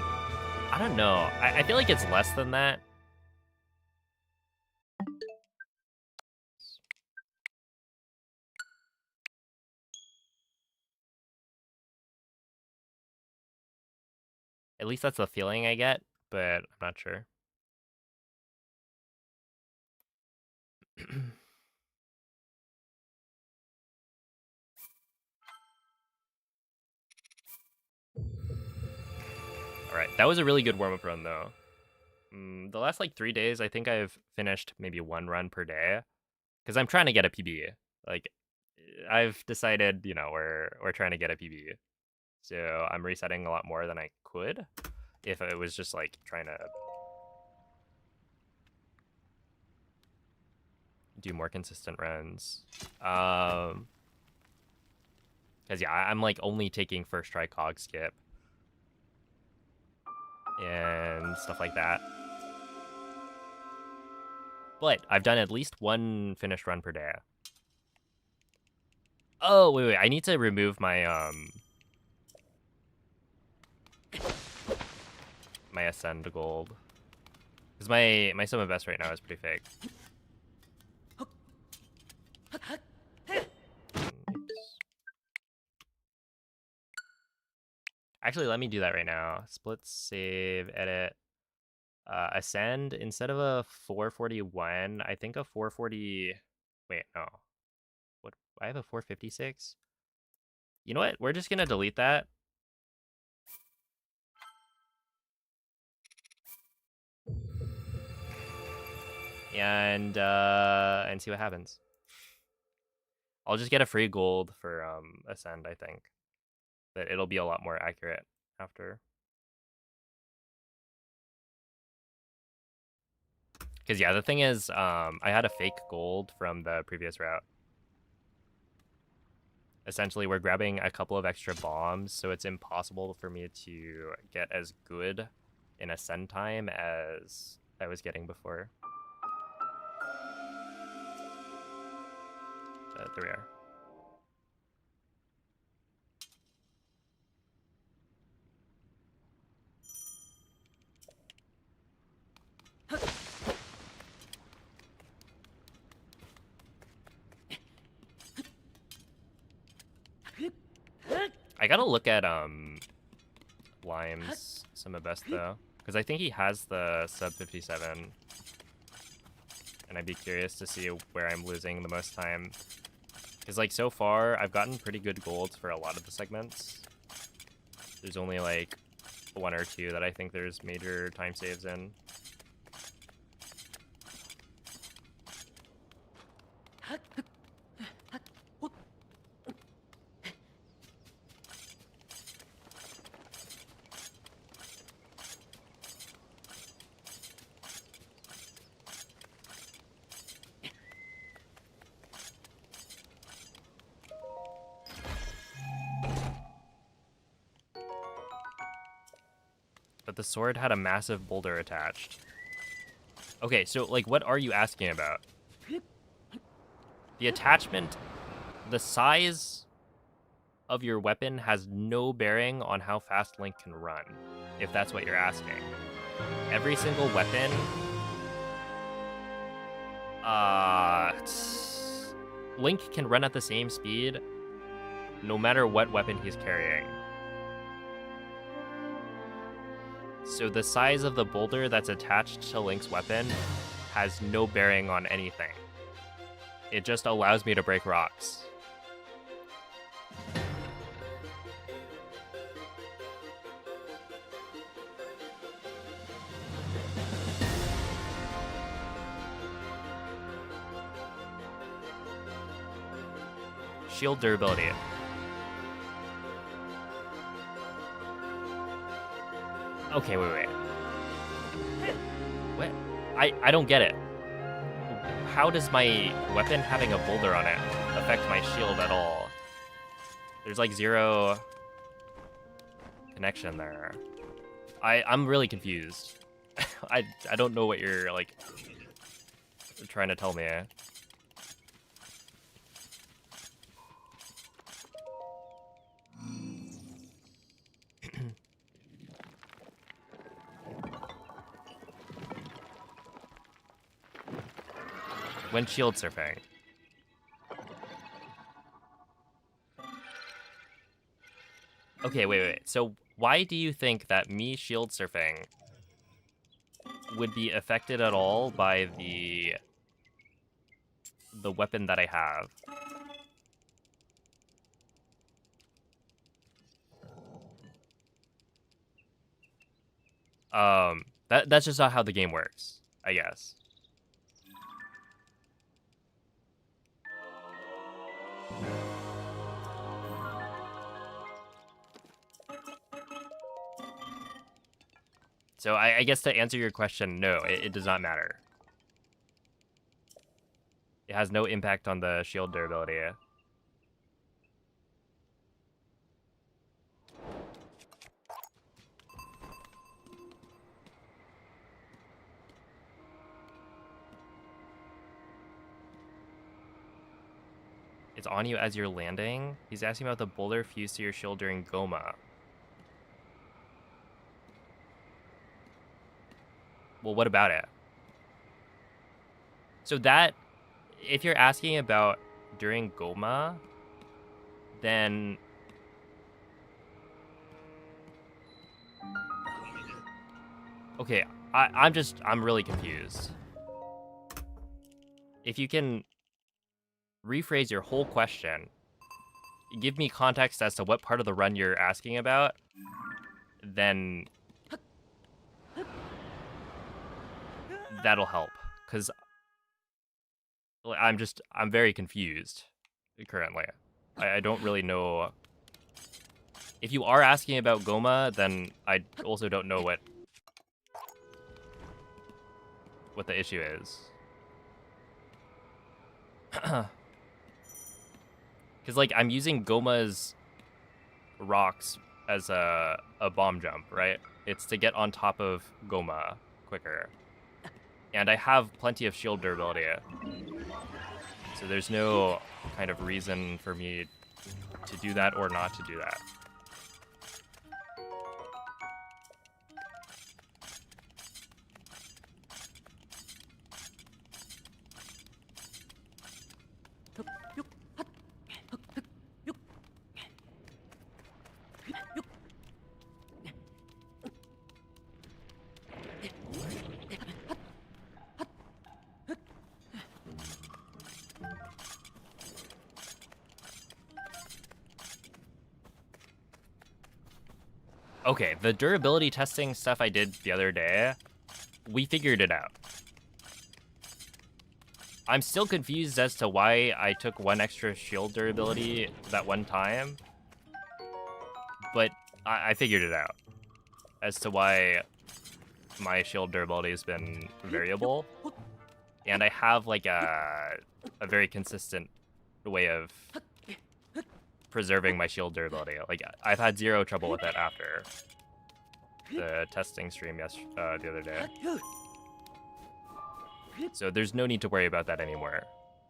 I don't know. I feel like it's less than that. At least that's the feeling I get, but I'm not sure. Alright, that was a really good warm-up run, though. The last, like, 3 days, I think I've finished maybe 1 run per day. Because I'm trying to get a PB. Like, I've decided, you know, we're trying to get a PB. So I'm resetting a lot more than I could if it was just, like, trying to do more consistent runs. Because, yeah, I'm, like, only taking first try cog skip. And stuff like that. But I've done at least 1 finished run per day. Oh, wait, I need to remove my, my Ascend gold. Because my sum of best right now is pretty fake. Actually, let me do that right now. Split, save, edit. Ascend, instead of a 441, I think a 440... Wait, no. What? I have a 456? You know what? We're just gonna delete that. And see what happens. I'll just get a free gold for Ascend, I think. But it'll be a lot more accurate after. Because, yeah, the thing is, I had a fake gold from the previous route. Essentially, we're grabbing a couple of extra bombs, so it's impossible for me to get as good in Ascend time as I was getting before. But there we are. gotta look at Lime's Summa Best though, because I think he has the sub 57, and I'd be curious to see where I'm losing the most time. Because like so far, I've gotten pretty good golds for a lot of the segments. There's only like 1 or 2 that I think there's major time saves in. But the sword had a massive boulder attached. Okay, so like what are you asking about? The attachment, the size of your weapon has no bearing on how fast Link can run, if that's what you're asking. Every single weapon, Link can run at the same speed no matter what weapon he's carrying. So the size of the boulder that's attached to Link's weapon has no bearing on anything. It just allows me to break rocks. Shield durability. Okay, wait. What? I don't get it. How does my weapon having a boulder on it affect my shield at all? There's like 0 connection there. I'm really confused. I don't know what you're like trying to tell me. When shield surfing. Okay, wait. So why do you think that me shield surfing would be affected at all by the weapon that I have? That's just not how the game works, I guess. So I guess to answer your question, no, it does not matter. It has no impact on the shield durability. It's on you as you're landing. He's asking about the boulder fused to your shield during Goma. Well, what about it? So that, if you're asking about during Goma, then okay, I'm really confused. If you can rephrase your whole question, give me context as to what part of the run you're asking about, then that'll help, because I'm very confused currently. I don't really know. If you are asking about Goma, then I also don't know what the issue is. Because like I'm using Goma's rocks as a bomb jump, right? It's to get on top of Goma quicker. And I have plenty of shield durability. So there's no kind of reason for me to do that or not to do that. Okay, the durability testing stuff I did the other day, we figured it out. I'm still confused as to why I took 1 extra shield durability that one time, but I figured it out as to why my shield durability has been variable, and I have like a very consistent way of preserving my shield durability. Like I've had 0 trouble with it after the testing stream the other day. So there's no need to worry about that anymore.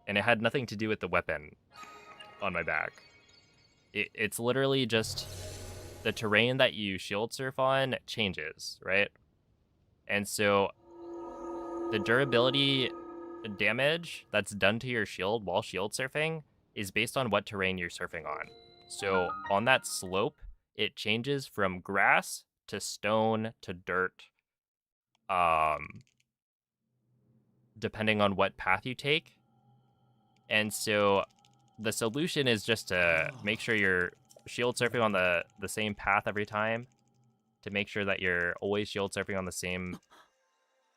And it had nothing to do with the weapon on my back. It's literally just the terrain that you shield surf on changes, right? And so the durability damage that's done to your shield while shield surfing is based on what terrain you're surfing on. So on that slope, it changes from grass to stone to dirt, depending on what path you take. And so the solution is just to make sure you're shield surfing on the same path every time, to make sure that you're always shield surfing on the same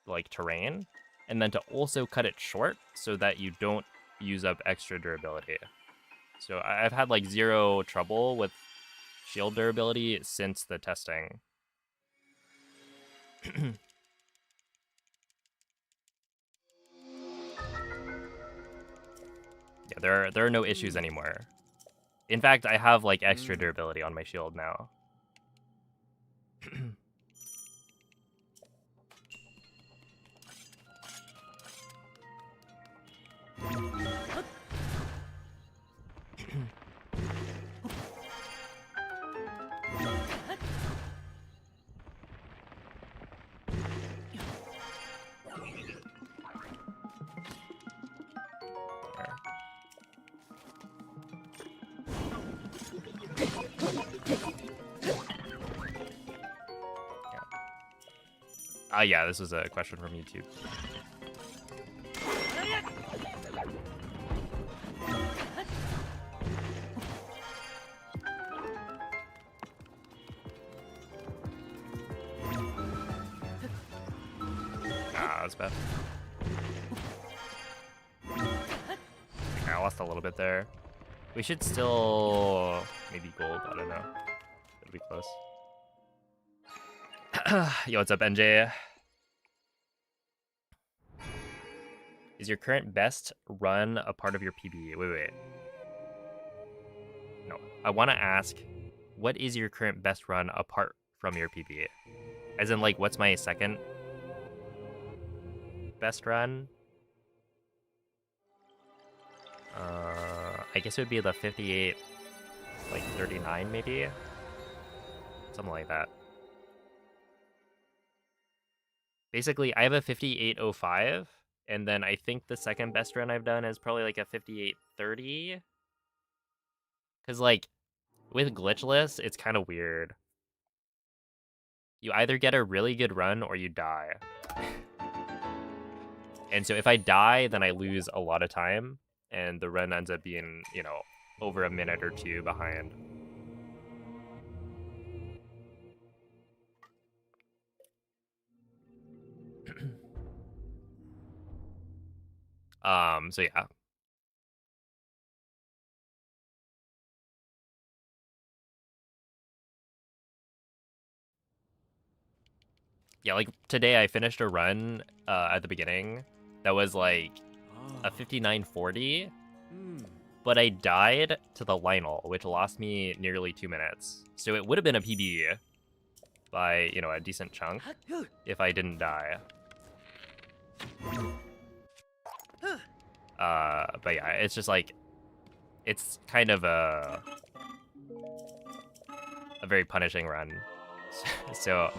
like terrain, and then to also cut it short so that you don't use up extra durability. So I've had like 0 trouble with shield durability since the testing. Yeah, there are no issues anymore. In fact, I have like extra durability on my shield now. Yeah, this was a question from YouTube. That's bad. I lost a little bit there. We should still maybe gold. I don't know. It'll be close. Yo, what's up, NJ? Is your current best run a part of your PB? Wait. No, I want to ask, what is your current best run apart from your PB? As in, like, what's my second best run? I guess it would be the 58, like 39 maybe? Something like that. Basically, I have a 58.05, and then I think the second best run I've done is probably like a 58.30. Because, like, with Glitchless, it's kind of weird. You either get a really good run or you die. And so if I die, then I lose a lot of time, and the run ends up being, you know, over a minute or 2 behind. So yeah. Yeah, like today I finished a run at the beginning that was like a 59.40, but I died to the Lionel, which lost me nearly 2 minutes. So it would have been a PB by, you know, a decent chunk if I didn't die. But yeah, it's just like, it's kind of a very punishing run. So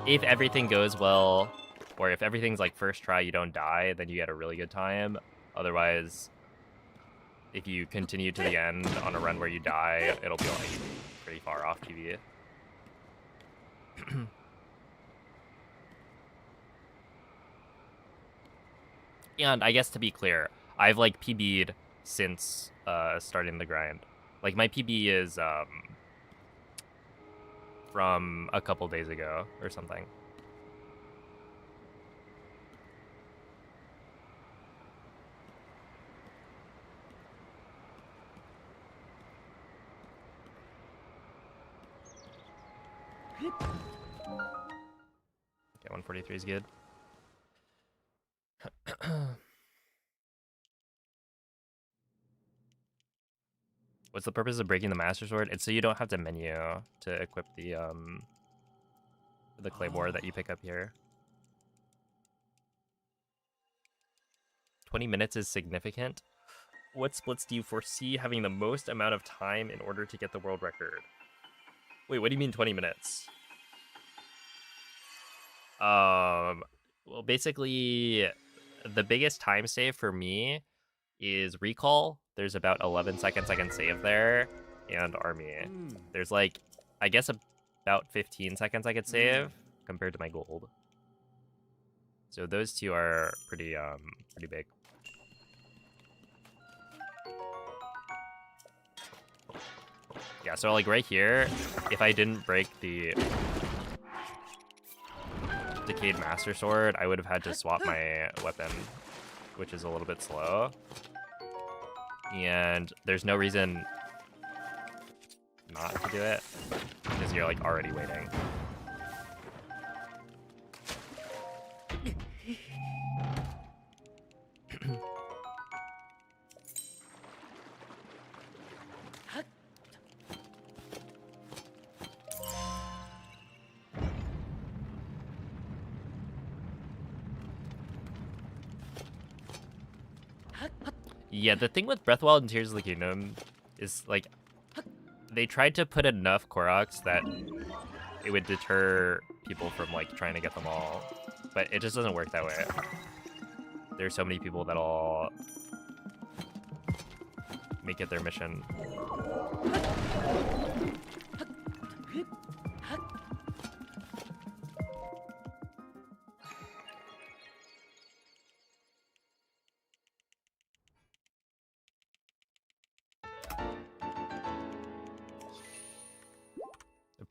if everything goes well, or if everything's like first try, you don't die, then you get a really good time. Otherwise, if you continue to the end on a run where you die, it'll be like pretty far off PB. And I guess to be clear, I've like PB'd since starting the grind. Like my PB is from a couple days ago or something. Okay, 143 is good. What's the purpose of breaking the Master Sword? It's so you don't have to menu to equip the claymore that you pick up here. 20 minutes is significant. What splits do you foresee having the most amount of time in order to get the world record? Wait, what do you mean 20 minutes? Well, basically, the biggest time save for me is recall. There's about 11 seconds I can save there, and army. There's like, I guess about 15 seconds I could save compared to my gold. So those two are pretty big. Yeah, so like right here, if I didn't break the Decayed Master Sword, I would have had to swap my weapon, which is a little bit slow. And there's no reason not to do it, because you're like already waiting. Yeah, the thing with Breath of the Wild and Tears of the Kingdom is, like, they tried to put enough Koroks that it would deter people from, like, trying to get them all. But it just doesn't work that way. There's so many people that'll make it their mission.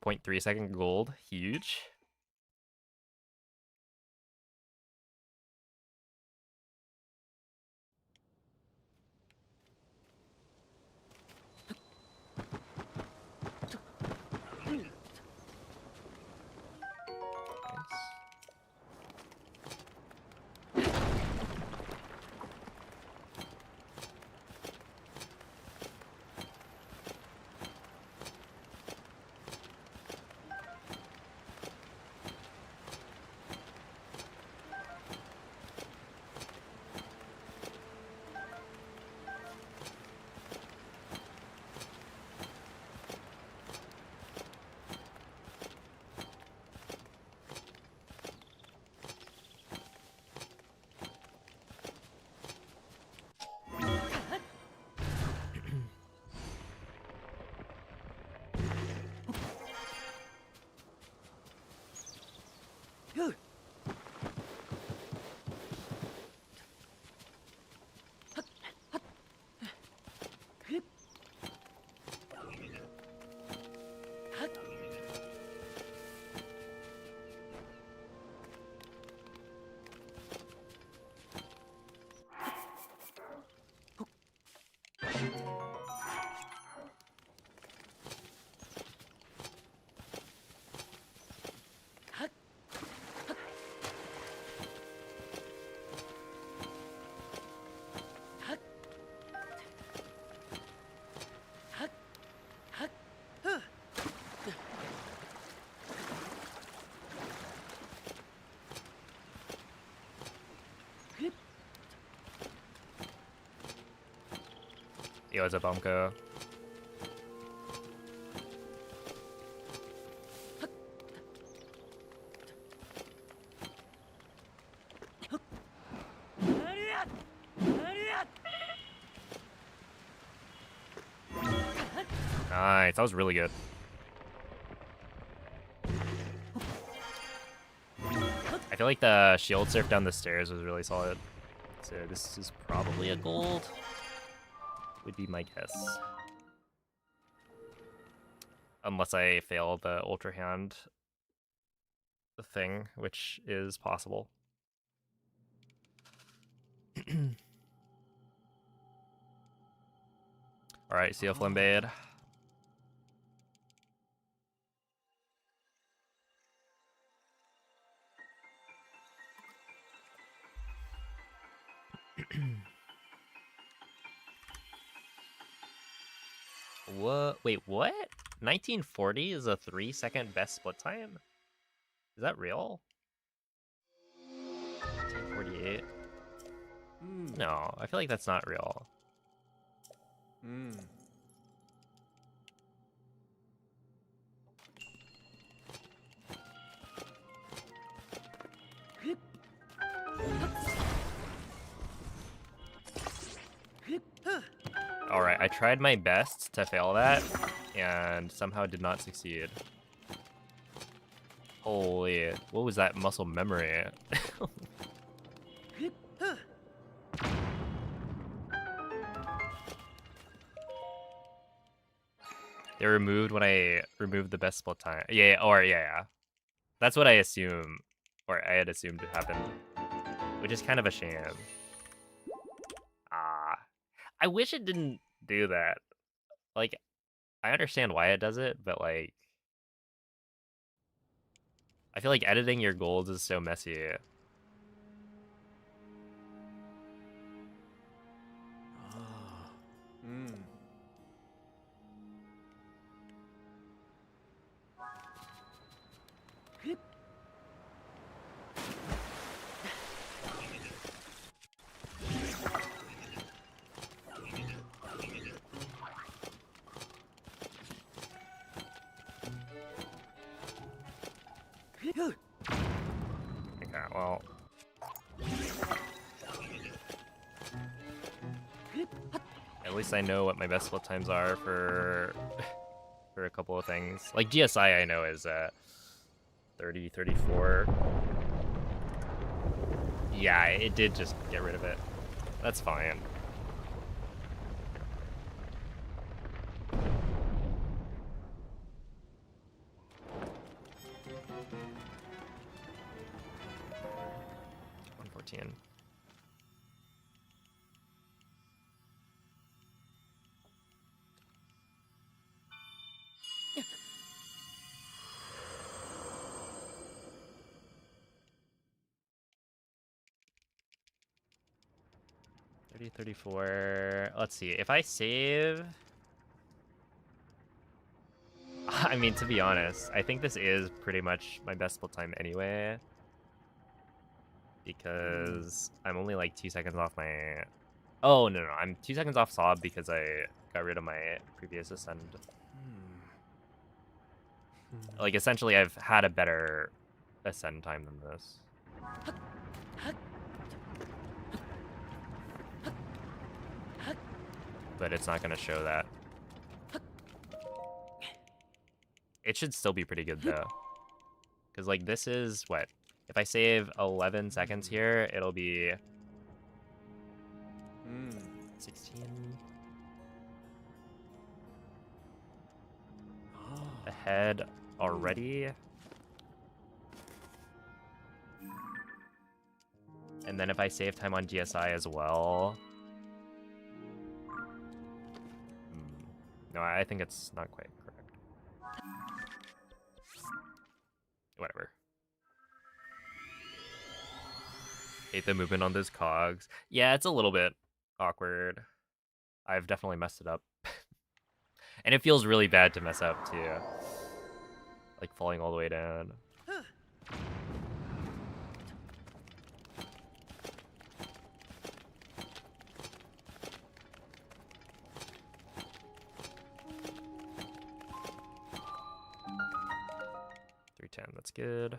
0.3 second gold, huge. Yo, it's a Bumko. Nice, that was really good. I feel like the shield surf down the stairs was really solid. So this is probably a gold, would be my guess. Unless I fail the Ultra Hand thing, which is possible. Alright, Seal Flambade. What? Wait, what? 1940 is a 3-second best split time? Is that real? 1948? No, I feel like that's not real. Alright, I tried my best to fail that, and somehow did not succeed. Holy, what was that muscle memory? They removed when I removed the best split time. Yeah. That's what I assume, or I had assumed would happen, which is kind of a shame. I wish it didn't do that. Like, I understand why it does it, but like, I feel like editing your golds is so messy. Okay, well. At least I know what my best split times are for a couple of things. Like GSI I know is 30, 34. Yeah, it did just get rid of it. That's fine. $114. $34. Let's see. If I save, I mean, to be honest, I think this is pretty much my best split time anyway, because I'm only like 2 seconds off my. Oh no, I'm 2 seconds off Sob because I got rid of my previous ascend. Like essentially, I've had a better ascend time than this. But it's not going to show that. It should still be pretty good, though. Because, like, this is, what? If I save 11 seconds here, it'll be... 16... ahead already. And then if I save time on GSI as well... No, I think it's not quite correct. Whatever. Hate the movement on those cogs. Yeah, it's a little bit awkward. I've definitely messed it up. And it feels really bad to mess up, too. Like, falling all the way down. That's good.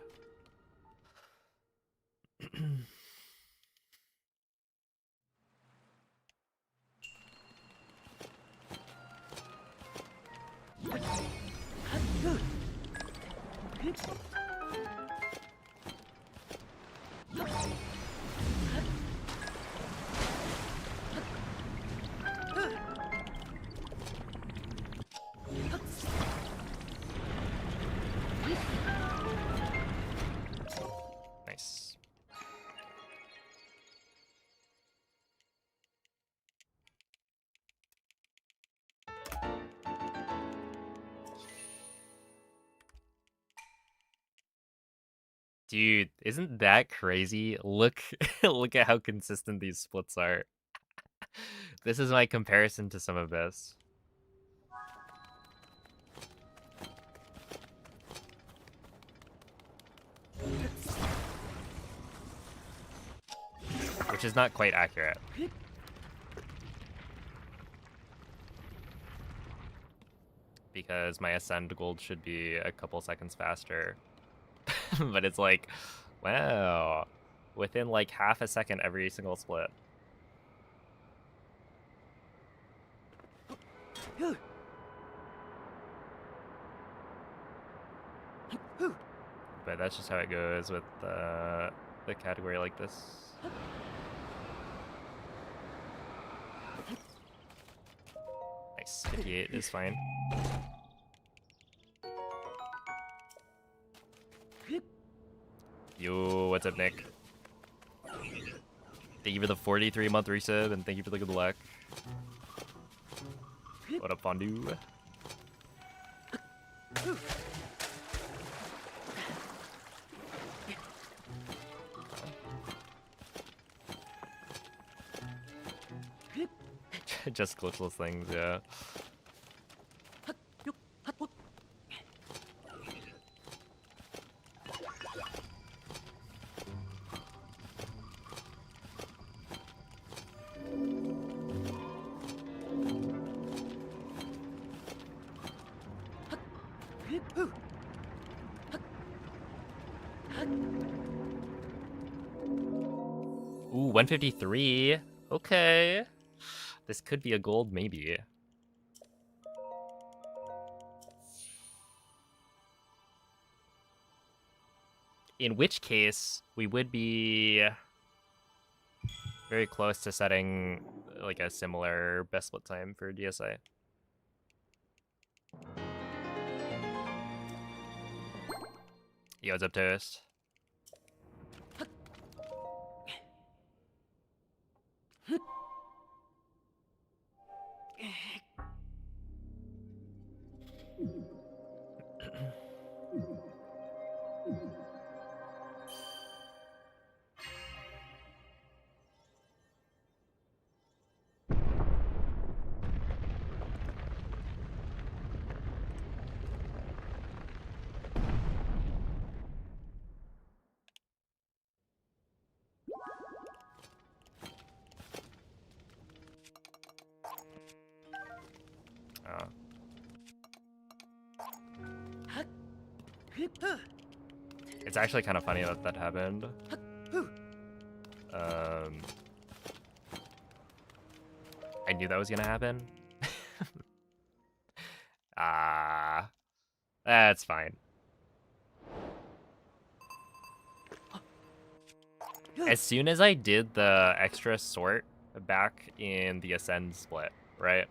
Dude, isn't that crazy? Look, look at how consistent these splits are. This is my comparison to some of this. Which is not quite accurate. Because my ascend gold should be a couple seconds faster. But it's like, wow. Within like half a second every single split. But that's just how it goes with the category like this. Nice, 58 is fine. Yo, what's up, Nick? Thank you for the 43-month resub, and thank you for the good luck. What up, Fondue? Just glitchless things, yeah. Ooh, 153. Okay. This could be a gold, maybe. In which case, we would be very close to setting like a similar best split time for DSI. Yo, what's up, Toast? It's actually kind of funny that that happened. I knew that was gonna happen. That's fine. As soon as I did the extra sort back in the Ascend split, right?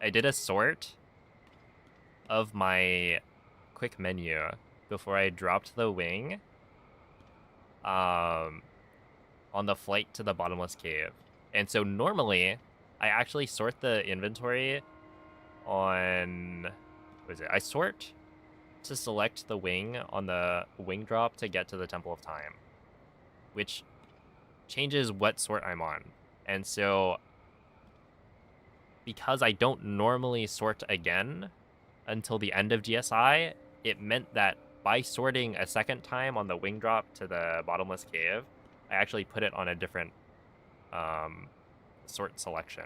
I did a sort of my quick menu before I dropped the wing on the flight to the bottomless cave. And so normally I actually sort the inventory on, what is it? I sort to select the wing on the wing drop to get to the Temple of Time, which changes what sort I'm on. And so because I don't normally sort again until the end of GSI, it meant that by sorting a second time on the wing drop to the bottomless cave, I actually put it on a different sort selection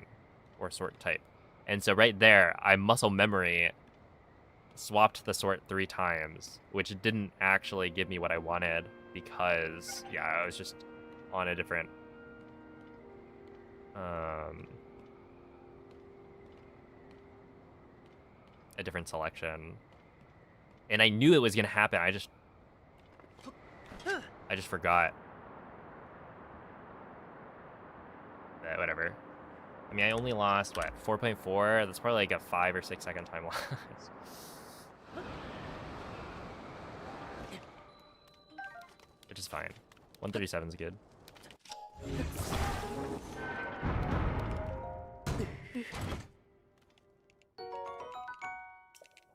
or sort type. And so right there, I muscle memory swapped the sort 3 times, which didn't actually give me what I wanted because, yeah, I was just on a different selection. And I knew it was gonna happen. I just forgot. Whatever. I mean, I only lost, what, 4.4? That's probably like a 5 or 6 second time loss. Which is fine. 137 is good.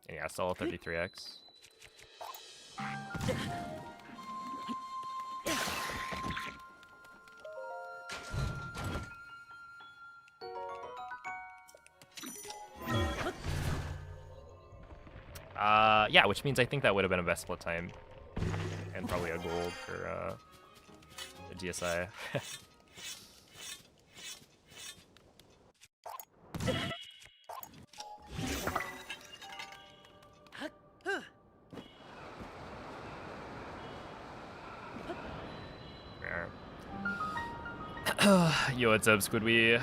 And yeah, still 33x. Yeah, which means I think that would have been a best split time. And probably a gold for the GSI. Yo, what's up, Squidwee?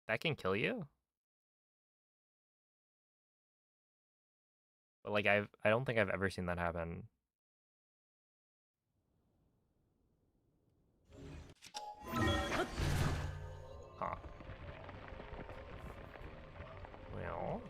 That can kill you? But like I don't think I've ever seen that happen. Huh. Well.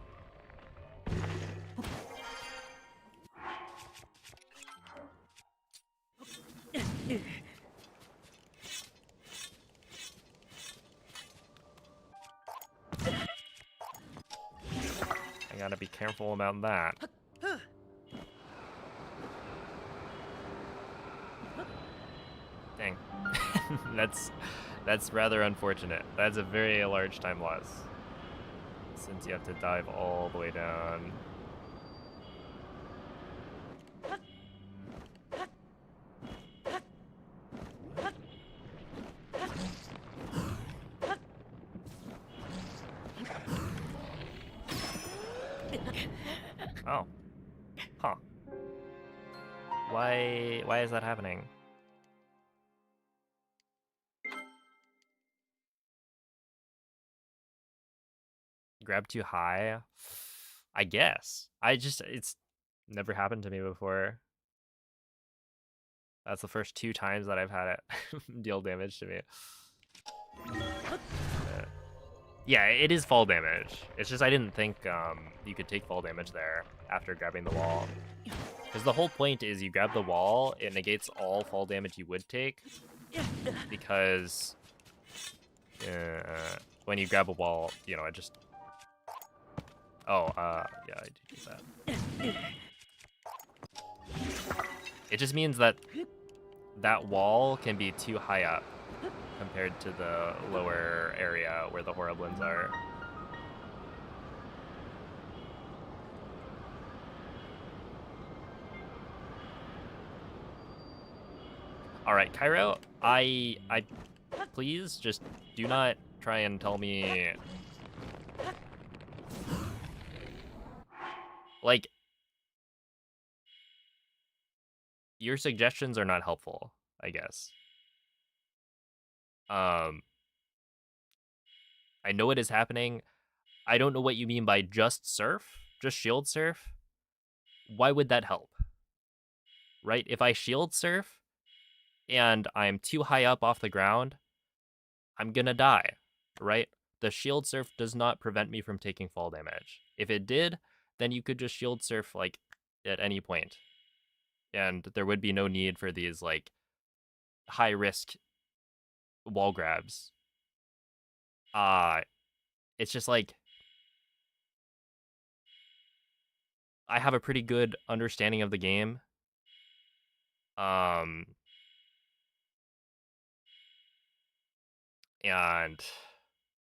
I gotta be careful about that. Dang. That's rather unfortunate. That's a very large time loss. Since you have to dive all the way down. Oh. Huh. Why is that happening? Grab too high? I guess. It's never happened to me before. That's the first 2 times that I've had it deal damage to me. Yeah, it is fall damage. It's just I didn't think you could take fall damage there after grabbing the wall. Because the whole point is you grab the wall, it negates all fall damage you would take. Because when you grab a wall, you know, it just... Oh, yeah, I do that. It just means that that wall can be too high up compared to the lower area where the Horriblins are. All right, Cairo, I please just do not try and tell me, like, your suggestions are not helpful, I guess. I know it is happening. I don't know what you mean by just surf, just shield surf. Why would that help? Right? If I shield surf and I'm too high up off the ground, I'm gonna die, right? The shield surf does not prevent me from taking fall damage. If it did, then you could just shield surf like at any point. And there would be no need for these like high risk wall grabs. It's just like I have a pretty good understanding of the game. And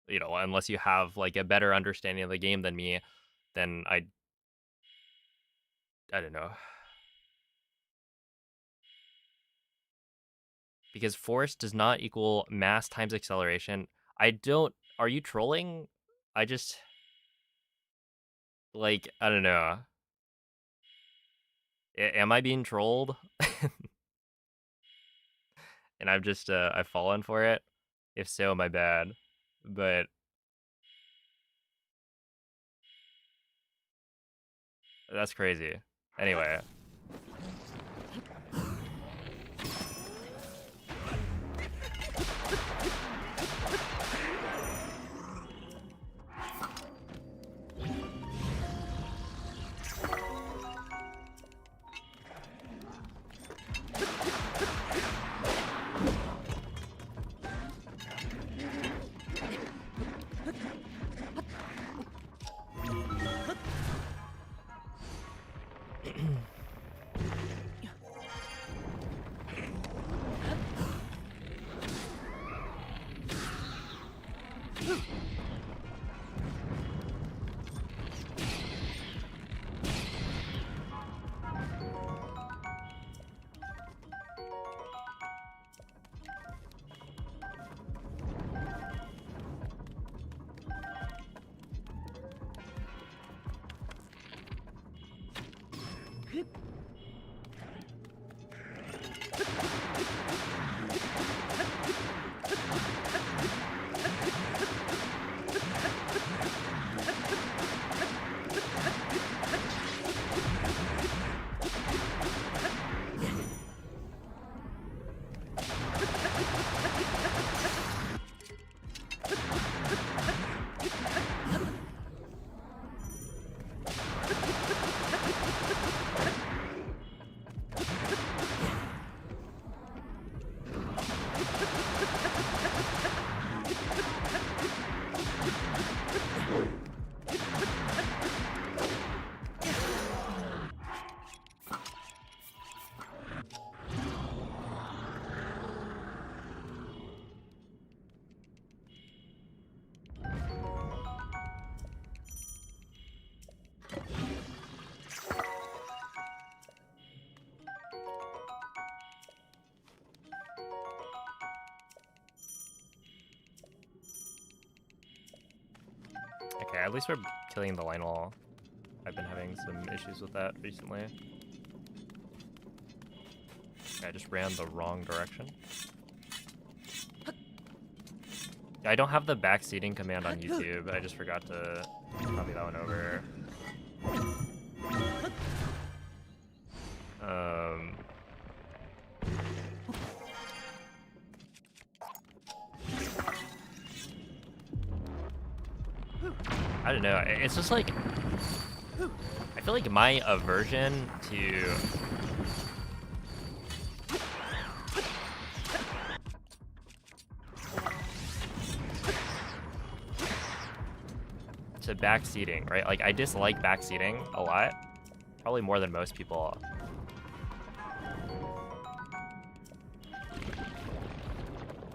you know, unless you have like a better understanding of the game than me, then I don't know. Because force does not equal mass times acceleration. I don't... Are you trolling? I just... Like, I don't know. Am I being trolled? And I've just, I've fallen for it? If so, my bad. But... That's crazy. Anyway. Okay, at least we're killing the line wall. I've been having some issues with that recently. Okay, I just ran the wrong direction. Yeah, I don't have the backseating command on YouTube. I just forgot to copy that one over. I don't know. It's just like, I feel like my aversion to backseating, right? Like, I dislike backseating a lot, probably more than most people.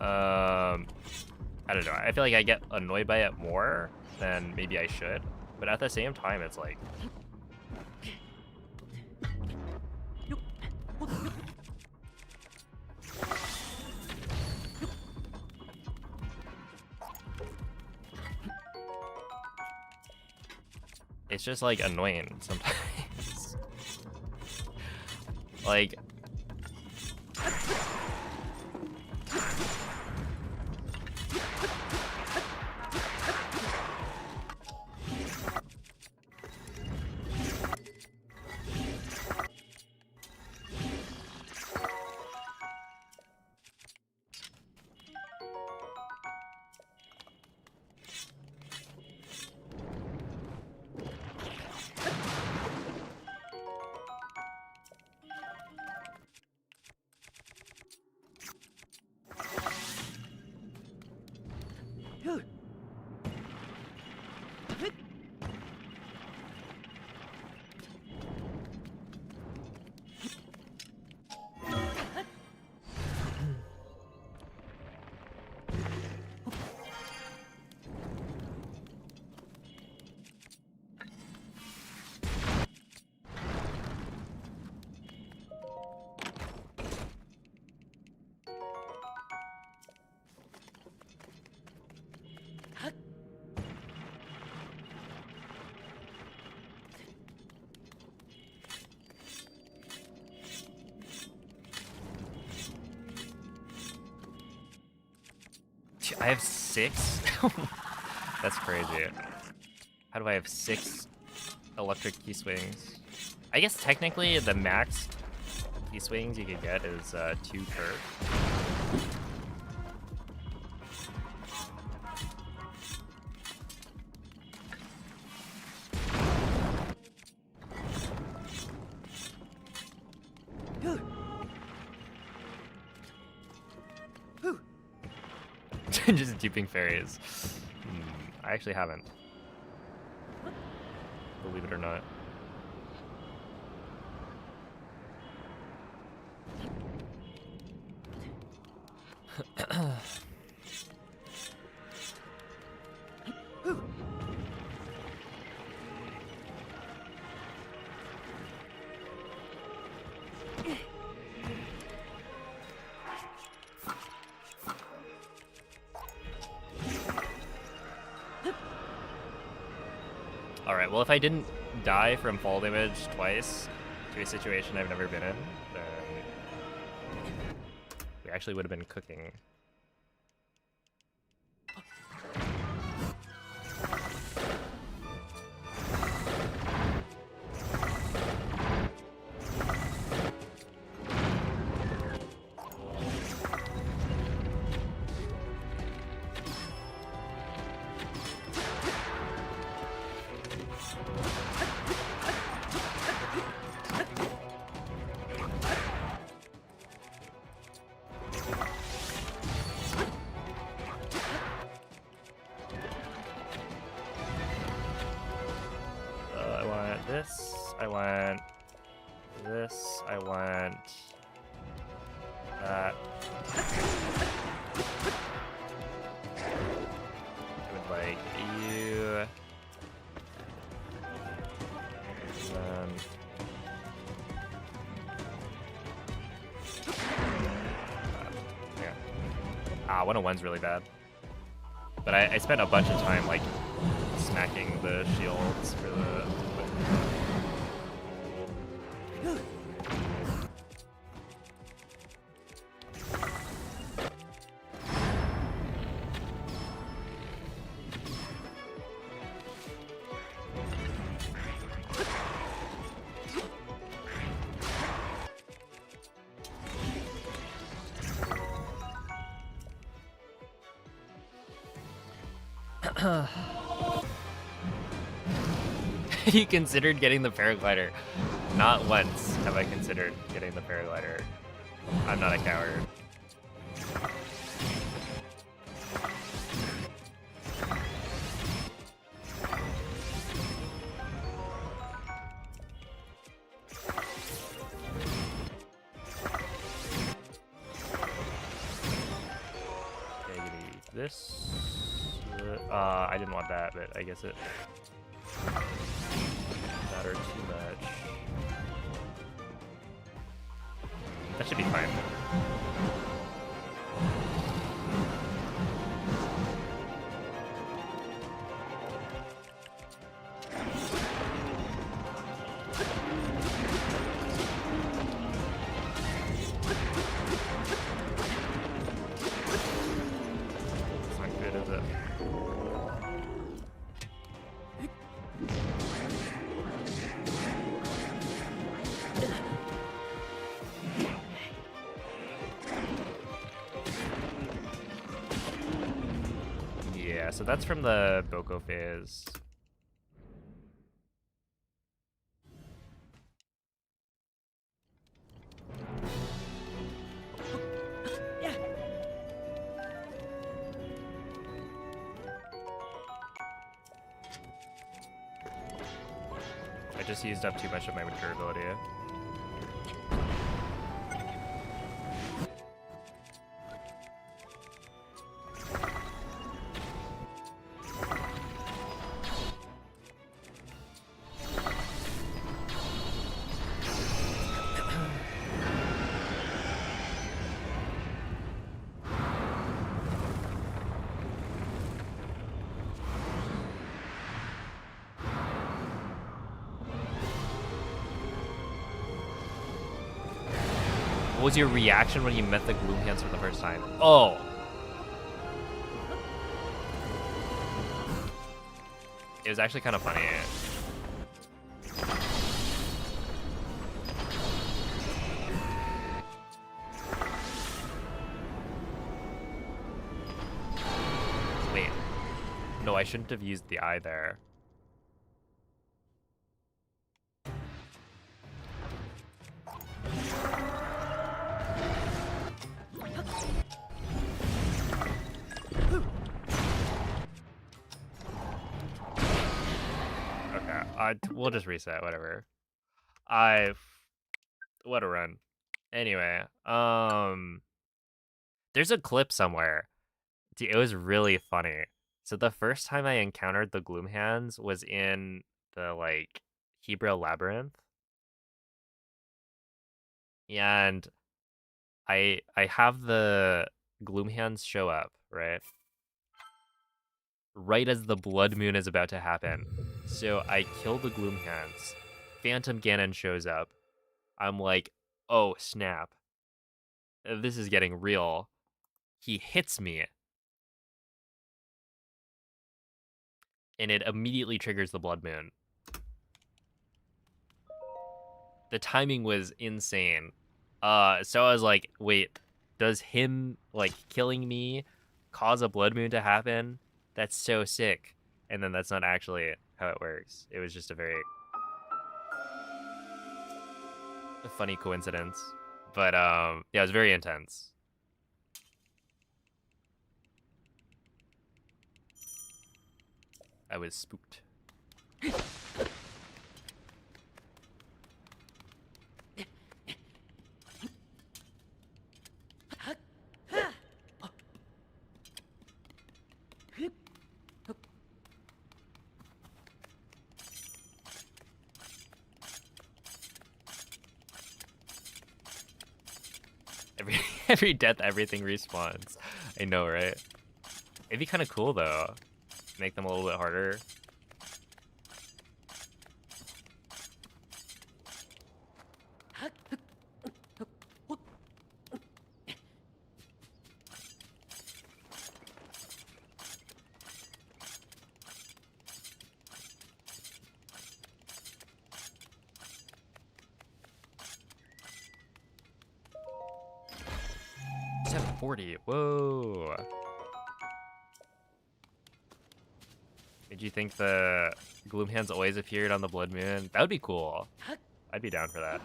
I don't know. I feel like I get annoyed by it more than maybe I should, but at the same time, it's like, it's just like annoying sometimes. Like, I have 6? That's crazy. How do I have 6 electric key swings? I guess technically the max key swings you could get is 2 per. Just duping fairies. I actually haven't. Believe it or not. Alright, well if I didn't die from fall damage twice to a situation I've never been in, then we actually would have been cooking. This, I want this, I want that. I would like you. And then yeah. 101's really bad. But I spent a bunch of time like smacking the shields for the. You considered getting the paraglider? Not once have I considered getting the paraglider. I'm not a coward. Okay, give me this. I didn't want that, but I guess it mattered too much. That should be fine. It's not good, is it? Yeah, so that's from the Boko phase. I just used up too much of my mature ability. What was your reaction when you met the Gloom Hands for the first time? Oh! It was actually kind of funny. Wait. No, I shouldn't have used the eye there. We'll just reset, whatever. What a run. Anyway, there's a clip somewhere. Dude, it was really funny. So the first time I encountered the Gloom Hands was in the, like, Hebrew Labyrinth. And I have the Gloom Hands show up, right? Right as the Blood Moon is about to happen. So I kill the Gloom Hands. Phantom Ganon shows up. I'm like, oh, snap. This is getting real. He hits me. And it immediately triggers the Blood Moon. The timing was insane. So I was like, wait, does him, like, killing me cause a Blood Moon to happen? That's so sick. And then that's not actually how it works. It was just a very funny coincidence. But, yeah, it was very intense. I was spooked. Every death, everything respawns. I know, right? It'd be kind of cool, though. Make them a little bit harder. 740. Whoa. Did you think the Gloom Hands always appeared on the Blood Moon? That would be cool. I'd be down for that.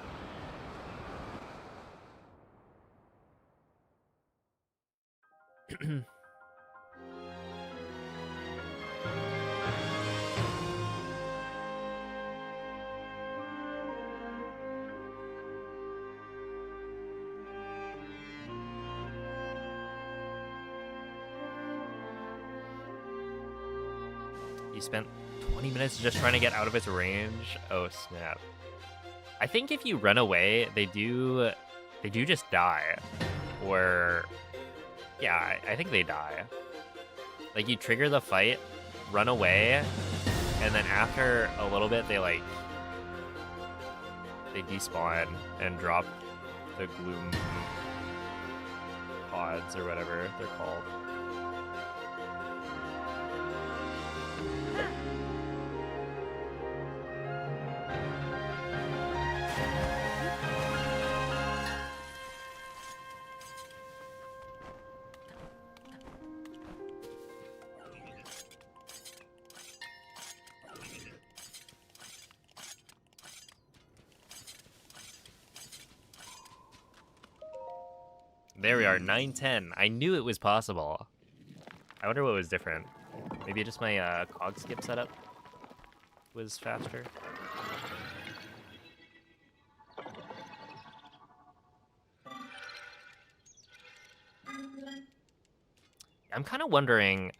You spent 20 minutes just trying to get out of its range? Oh, snap. I think if you run away, they do just die. Or, yeah, I think they die. Like, you trigger the fight, run away, and then after a little bit, they despawn and drop the gloom pods or whatever they're called. There we are, 9:10. I knew it was possible. I wonder what was different. Maybe just my cog skip setup was faster. I'm kind of wondering,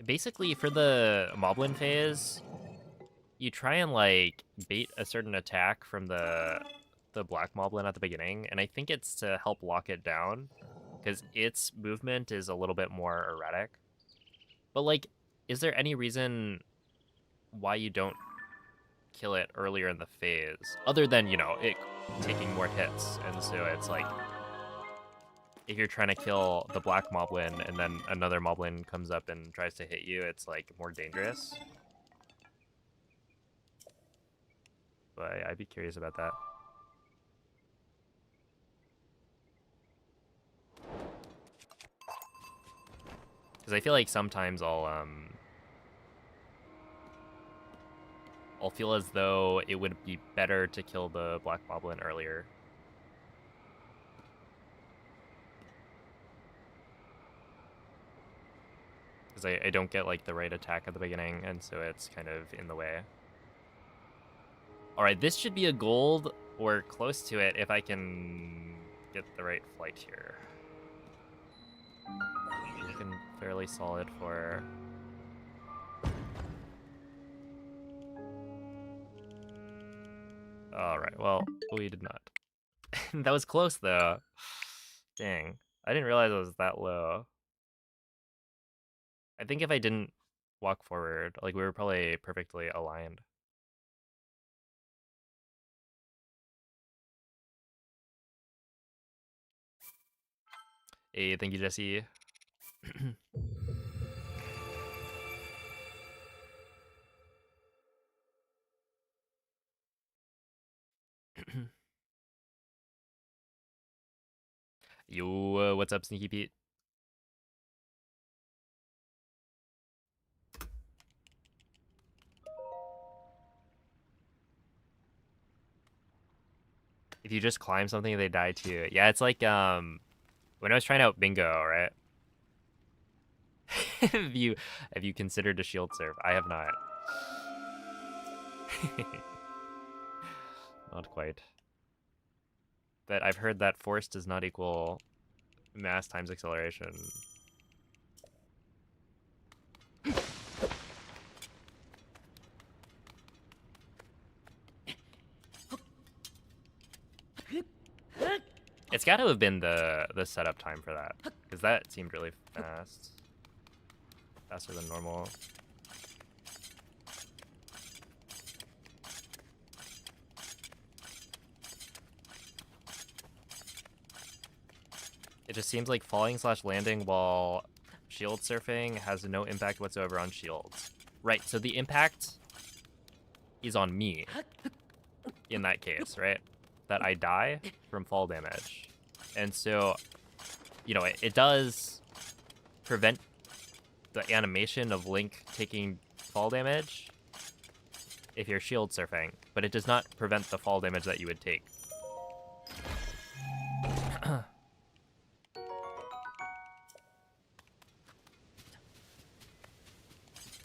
basically for the Moblin phase, you try and like bait a certain attack from the Black Moblin at the beginning, and I think it's to help lock it down, because its movement is a little bit more erratic. But like, is there any reason why you don't kill it earlier in the phase, other than, you know, it taking more hits? And so it's like, if you're trying to kill the Black Moblin and then another Moblin comes up and tries to hit you, it's like more dangerous. But I'd be curious about that. Because I feel like sometimes I'll feel as though it would be better to kill the Black Moblin earlier. Because I don't get like the right attack at the beginning, and so it's kind of in the way. Alright, this should be a gold, or close to it, if I can get the right flight here. Looking fairly solid for... Alright, well, we did not. That was close, though. Dang. I didn't realize it was that low. I think if I didn't walk forward, like, we were probably perfectly aligned. Hey, thank you, Jesse. Yo, what's up, Sneaky Pete? If you just climb something, they die too. Yeah, it's like when I was trying out bingo, right? Have you considered a shield serve? I have not. Not quite. But I've heard that force does not equal mass times acceleration. It's got to have been the setup time for that, because that seemed really fast. Faster than normal. It just seems like falling / landing while shield surfing has no impact whatsoever on shields. Right, so the impact is on me in that case, right? That I die from fall damage. And so you know, it does prevent the animation of Link taking fall damage if you're shield surfing, but it does not prevent the fall damage that you would take.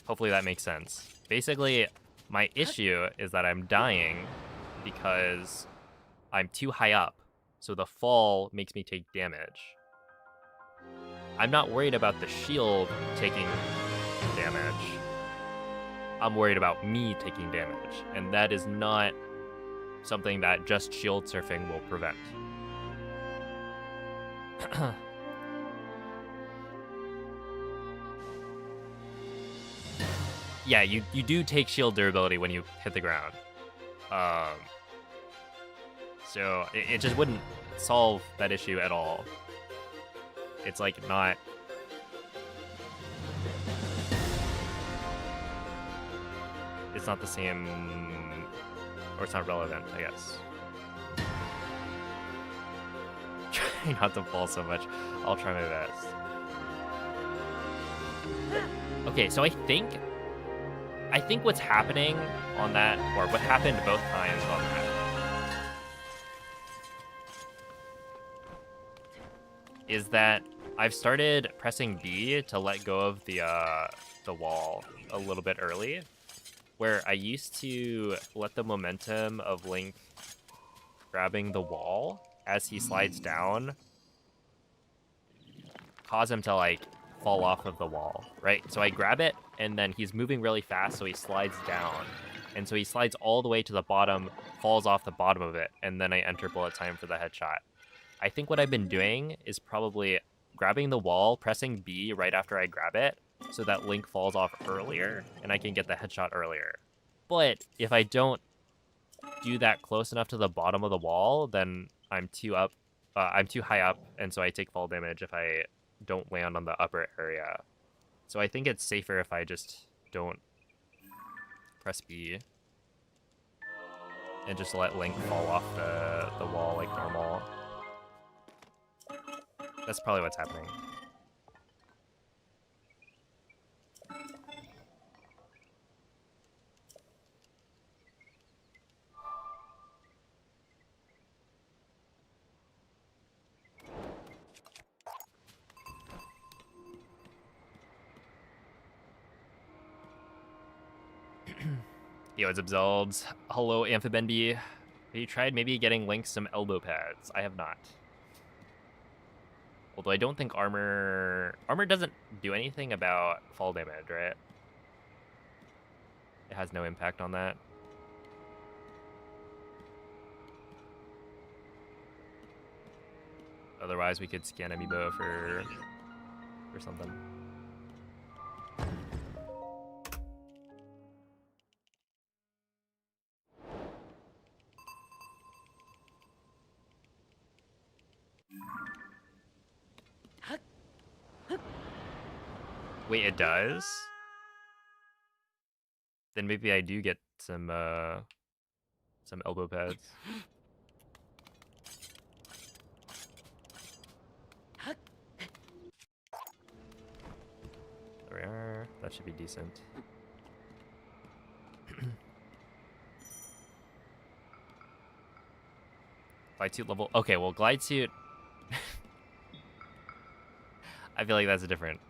Hopefully that makes sense. Basically, my issue is that I'm dying because I'm too high up, so the fall makes me take damage. I'm not worried about the shield taking damage. I'm worried about me taking damage, and that is not something that just shield surfing will prevent. Yeah, you do take shield durability when you hit the ground. So it just wouldn't solve that issue at all. It's like not... It's not the same... Or it's not relevant, I guess. Try not to fall so much. I'll try my best. Okay, so I think what's happening on that, or what happened both times on that, is that I've started pressing B to let go of the wall a little bit early, where I used to let the momentum of Link grabbing the wall as he slides down cause him to, like, fall off of the wall, right? So I grab it, and then he's moving really fast, so he slides down. And so he slides all the way to the bottom, falls off the bottom of it, and then I enter bullet time for the headshot. I think what I've been doing is probably grabbing the wall, pressing B right after I grab it, so that Link falls off earlier, and I can get the headshot earlier. But if I don't do that close enough to the bottom of the wall, then I'm too high up, and so I take fall damage if I don't land on the upper area. So I think it's safer if I just don't press B and just let Link fall off the wall like normal. That's probably what's happening. Yo, it's Absolved. Hello, Amphibenby. Have you tried maybe getting Link some elbow pads? I have not. Although I don't think armor doesn't do anything about fall damage, right? It has no impact on that. Otherwise, we could scan Amiibo for something. Wait, it does? Then maybe I do get some elbow pads. There we are. That should be decent. Glide suit level. Okay, well, glide suit. I feel like that's a different.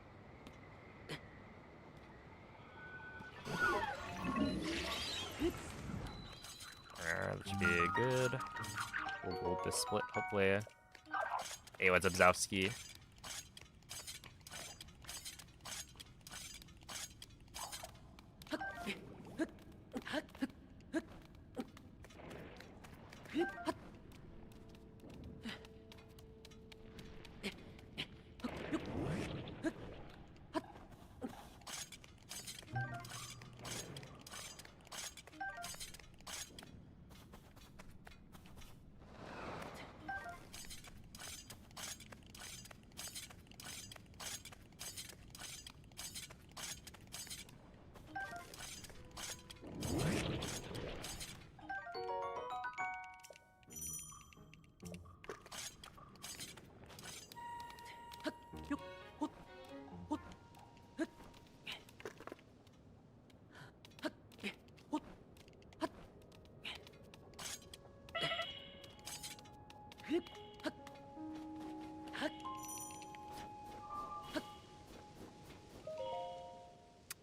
That should be good. We'll hold this split, hopefully. Hey, what's up, Zowski?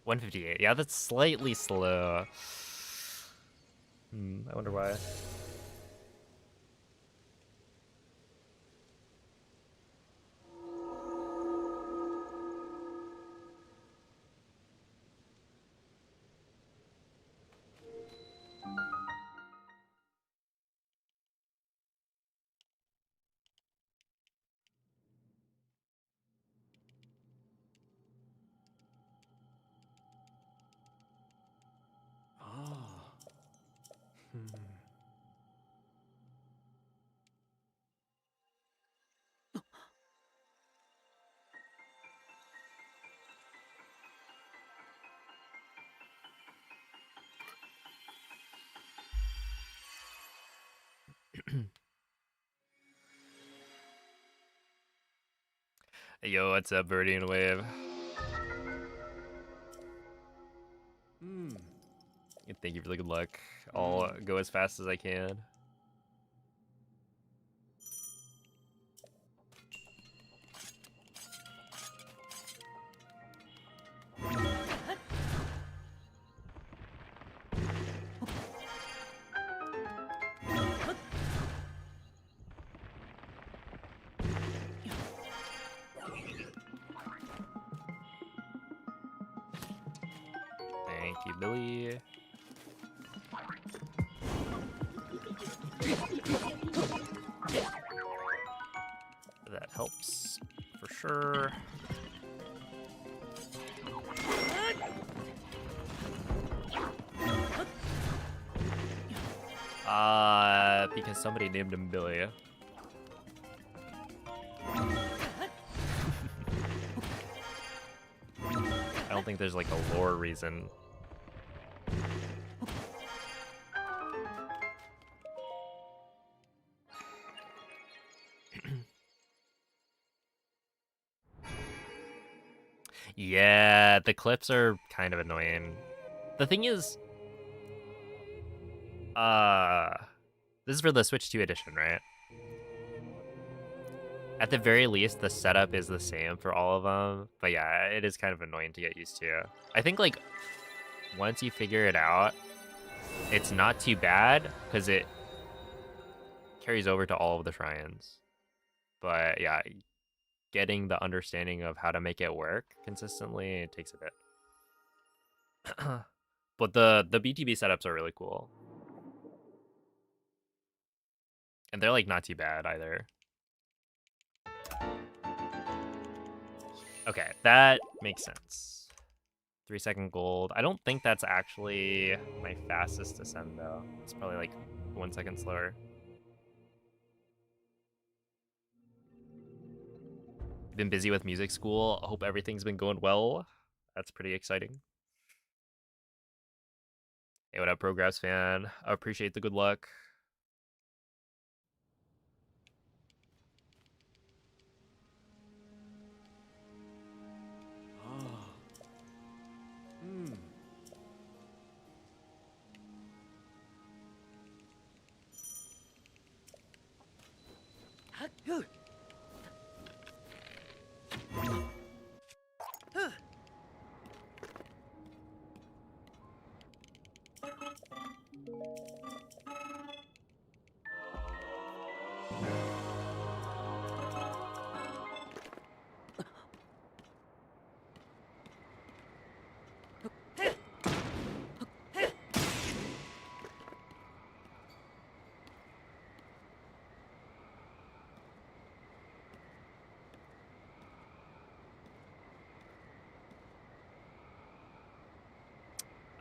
158. Yeah, that's slightly slow. I wonder why. Yo, what's up, Birdie and Wave? Thank you for the good luck. I'll go as fast as I can. Thank you, Billy. That helps for sure. Because somebody named him Billy. I don't think there's like a lore reason. Yeah, the clips are kind of annoying. The thing is, this is for the Switch 2 edition, right? At the very least, the setup is the same for all of them. But yeah, it is kind of annoying to get used to. I think, like, once you figure it out, it's not too bad, because it carries over to all of the shrines. But yeah, getting the understanding of how to make it work consistently, it takes a bit. But the BTB setups are really cool. And they're, like, not too bad either. Okay, that makes sense. 3-second gold. I don't think that's actually my fastest ascend, though. It's probably, like, 1 second slower. Been busy with music school. I hope everything's been going well. That's pretty exciting. Hey, what up, Progress fan? I appreciate the good luck.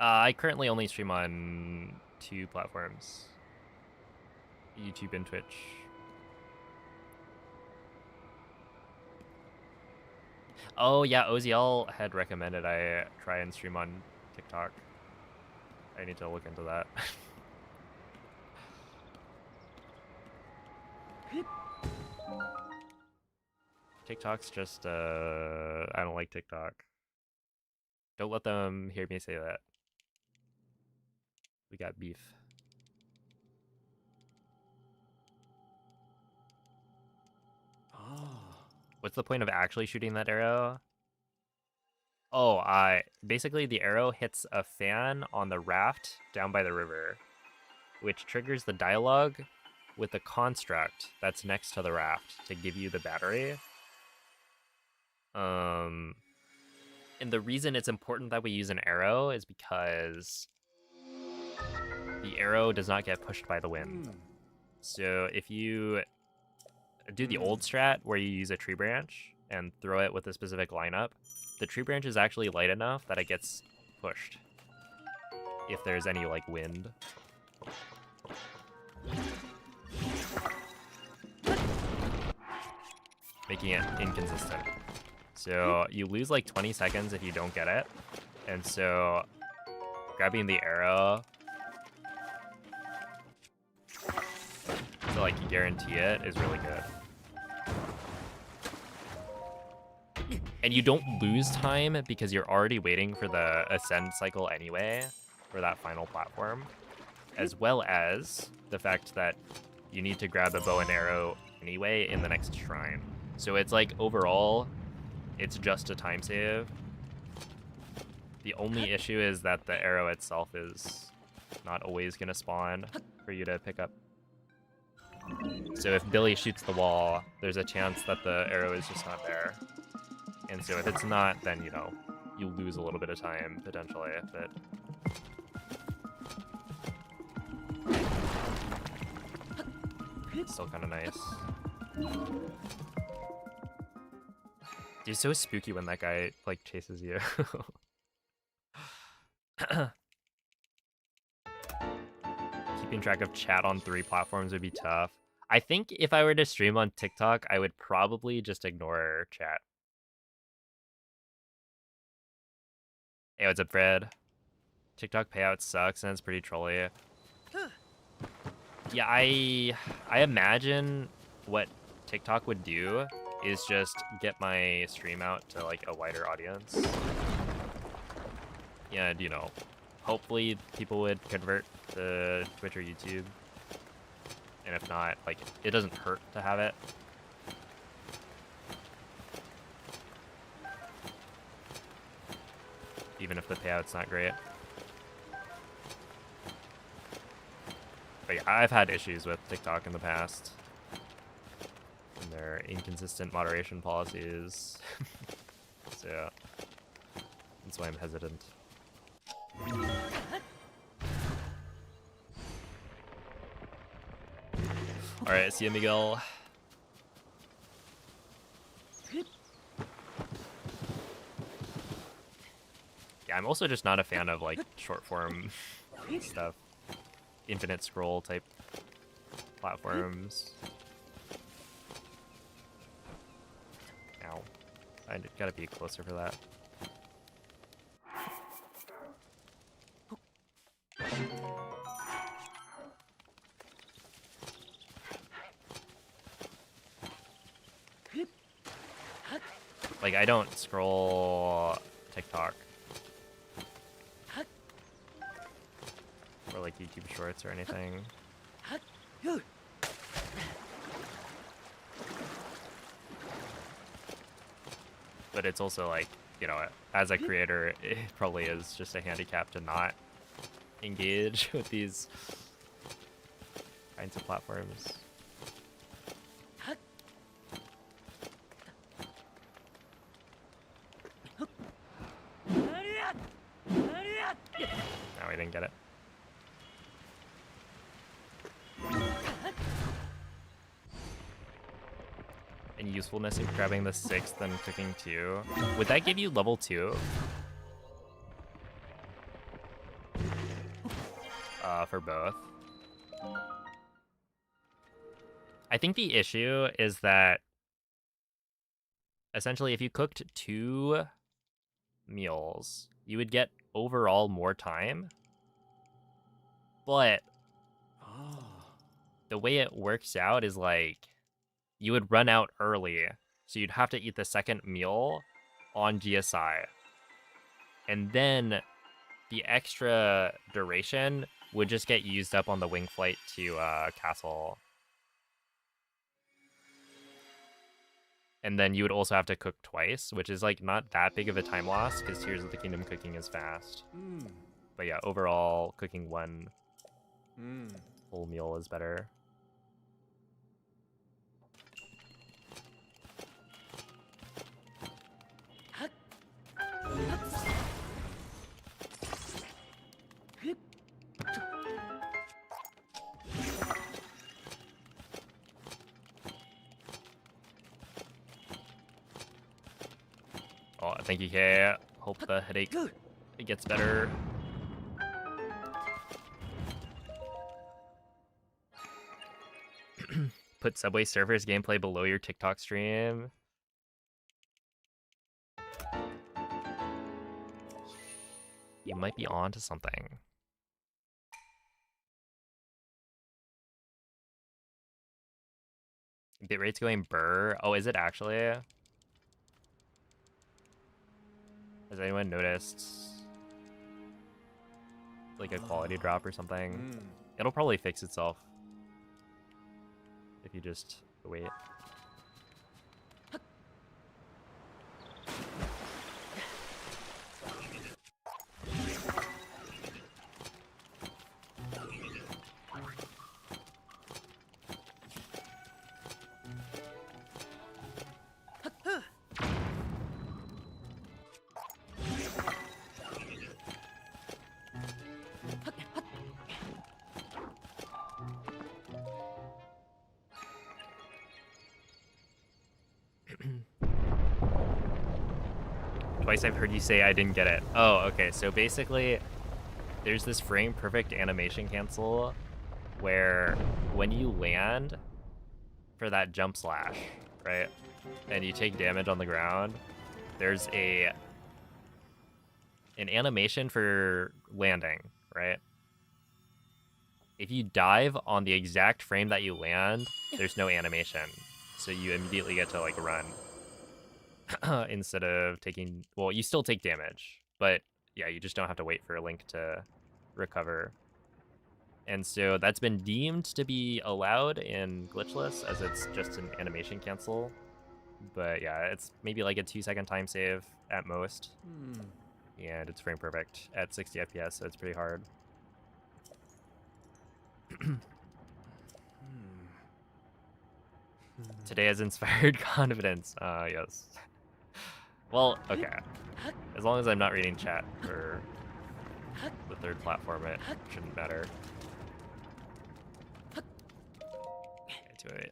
I currently only stream on 2 platforms, YouTube and Twitch. Oh yeah, Oziel had recommended I try and stream on TikTok. I need to look into that. TikTok's just, I don't like TikTok. Don't let them hear me say that. We got beef. What's the point of actually shooting that arrow? Oh, basically the arrow hits a fan on the raft down by the river, which triggers the dialogue with the construct that's next to the raft to give you the battery. And the reason it's important that we use an arrow is because the arrow does not get pushed by the wind. So if you do the old strat where you use a tree branch and throw it with a specific lineup, the tree branch is actually light enough that it gets pushed if there's any like wind. Making it inconsistent. So you lose like 20 seconds if you don't get it. And so grabbing the arrow to like guarantee it is really good. And you don't lose time because you're already waiting for the ascend cycle anyway for that final platform, as well as the fact that you need to grab a bow and arrow anyway in the next shrine. So it's like overall, it's just a time save. The only issue is that the arrow itself is not always gonna spawn for you to pick up. So if Billy shoots the wall, there's a chance that the arrow is just not there. And so if it's not, then, you know, you lose a little bit of time, potentially, but... It's still kind of nice. Dude, it's so spooky when that guy, like, chases you. Keeping track of chat on 3 platforms would be tough. I think if I were to stream on TikTok, I would probably just ignore chat. Hey, what's up, Fred? TikTok payout sucks and it's pretty trolly. Yeah, I imagine what TikTok would do is just get my stream out to like a wider audience. Yeah, and, you know, hopefully people would convert to Twitch or YouTube. And if not, like, it doesn't hurt to have it. Even if the payout's not great. But yeah, I've had issues with TikTok in the past. And their inconsistent moderation policies. So yeah, that's why I'm hesitant. Alright, see you, Miguel. Yeah, I'm also just not a fan of like short form stuff. Infinite scroll type platforms. Ow. I gotta be closer for that. Like, I don't scroll TikTok. Or like YouTube Shorts or anything. But it's also like, you know, as a creator, it probably is just a handicap to not engage with these kinds of platforms. No, we didn't get it. And usefulness of grabbing the 6th and clicking 2. Would that give you level 2? For both. I think the issue is that essentially if you cooked 2 meals, you would get overall more time. But the way it works out is like you would run out early, so you'd have to eat the 2nd meal on GSI. And then the extra duration would just get used up on the wing flight to Castle. And then you would also have to cook twice, which is like not that big of a time loss because Tears of the Kingdom cooking is fast. But yeah, overall, cooking one full meal is better. Oh, thank you, Kay. Hope the headache it gets better. Put Subway Surfers gameplay below your TikTok stream. You might be on to something. Bitrate's going burr. Oh, is it actually? Has anyone noticed like a quality drop or something? It'll probably fix itself if you just wait. Twice I've heard you say I didn't get it. Oh, okay. So basically, there's this frame perfect animation cancel where when you land for that jump slash, right, and you take damage on the ground, there's an animation for landing, right? If you dive on the exact frame that you land, there's no animation. So you immediately get to like run. Instead of taking, well, you still take damage, but yeah, you just don't have to wait for a Link to recover. And so that's been deemed to be allowed in Glitchless as it's just an animation cancel. But yeah, it's maybe like a 2-second time save at most. And it's frame perfect at 60 FPS, so it's pretty hard. Today has inspired confidence. Yes. Well, okay. As long as I'm not reading chat for the third platform, it shouldn't matter. Okay, 208.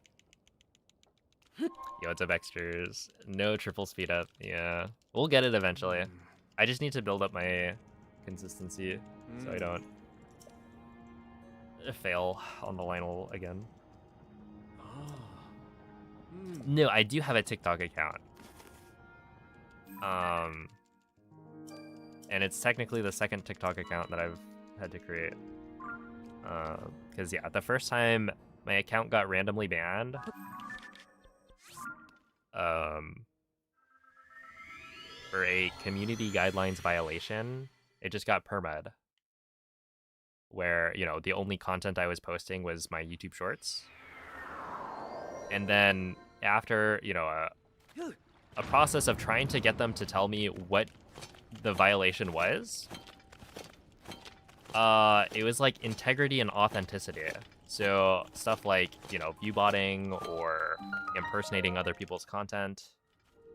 Yo, what's up, extras? No triple speed up. Yeah. We'll get it eventually. I just need to build up my consistency so I don't fail on the Lionel again. No, I do have a TikTok account. And it's technically the second TikTok account that I've had to create. Because yeah, the first time my account got randomly banned, for a community guidelines violation, it just got permed. Where, you know, the only content I was posting was my YouTube shorts. And then after, you know, a process of trying to get them to tell me what the violation was, it was like integrity and authenticity. So stuff like, you know, view botting or impersonating other people's content,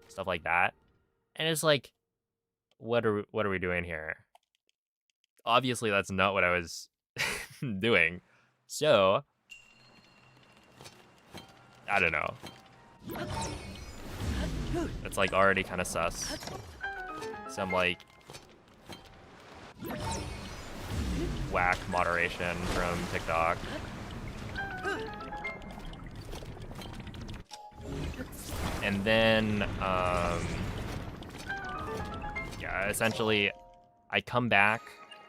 stuff like that. And it's like, what are we doing here? Obviously, that's not what I was doing. So, I don't know. It's like already kind of sus. Some like whack moderation from TikTok. And then, yeah, essentially, I come back.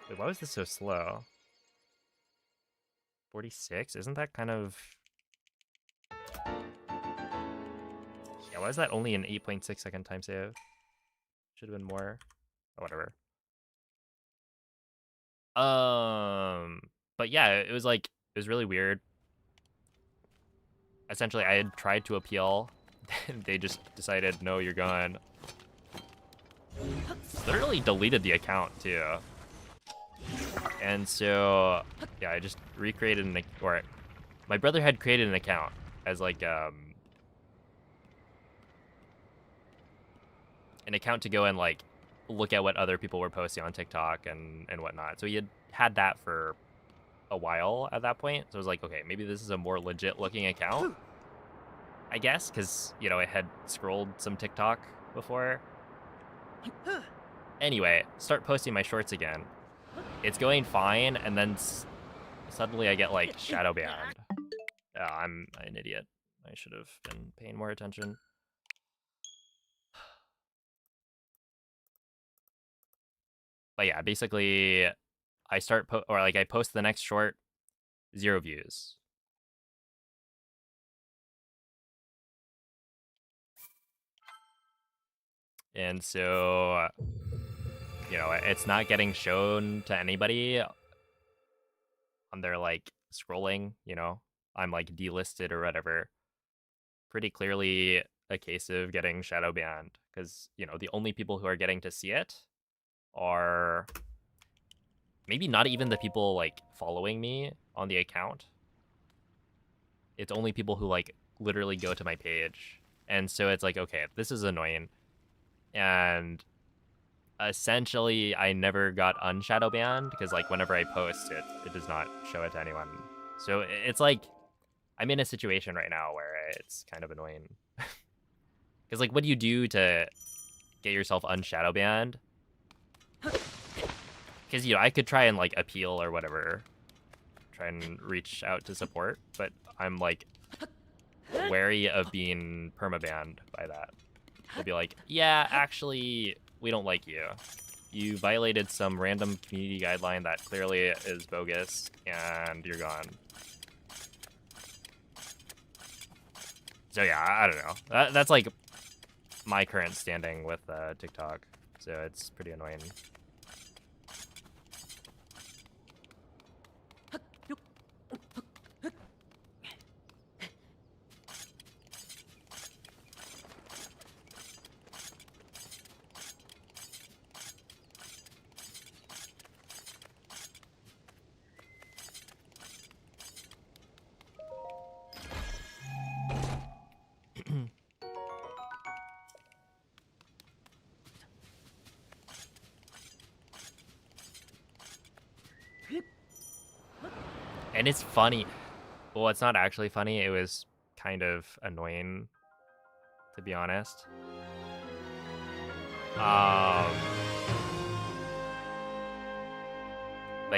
Wait, why was this so slow? 46? Isn't that kind of... Yeah, why is that only an 8.6 second time save? Should have been more. Oh, whatever. But yeah, it was really weird. Essentially, I had tried to appeal they just decided, no, you're gone. Literally deleted the account too. And so, yeah, I just recreated or my brother had created an account as like an account to go and like look at what other people were posting on TikTok and whatnot. So he had that for a while at that point. So I was like, okay, maybe this is a more legit looking account, I guess, because, you know, it had scrolled some TikTok before. Anyway, start posting my shorts again. It's going fine, and then suddenly I get like shadow banned. I'm an idiot. I should have been paying more attention. But yeah, basically, I I post the next short, 0 views. And so, you know, it's not getting shown to anybody on their like scrolling, you know. I'm like delisted or whatever. Pretty clearly a case of getting shadow banned because, you know, the only people who are getting to see it are maybe not even the people like following me on the account. It's only people who like literally go to my page. And so it's like, okay, this is annoying. And essentially I never got unshadow banned because like whenever I post it, it does not show it to anyone. So it's like I'm in a situation right now where it's kind of annoying. Because like what do you do to get yourself unshadow banned? Because, you know, I could try and like appeal or whatever, try and reach out to support, but I'm like wary of being permabanned by that. They'll be like, yeah, actually, we don't like you. You violated some random community guideline that clearly is bogus, and you're gone. So yeah, I don't know. That's like my current standing with TikTok, so it's pretty annoying. And it's funny. Well, it's not actually funny. It was kind of annoying, to be honest. But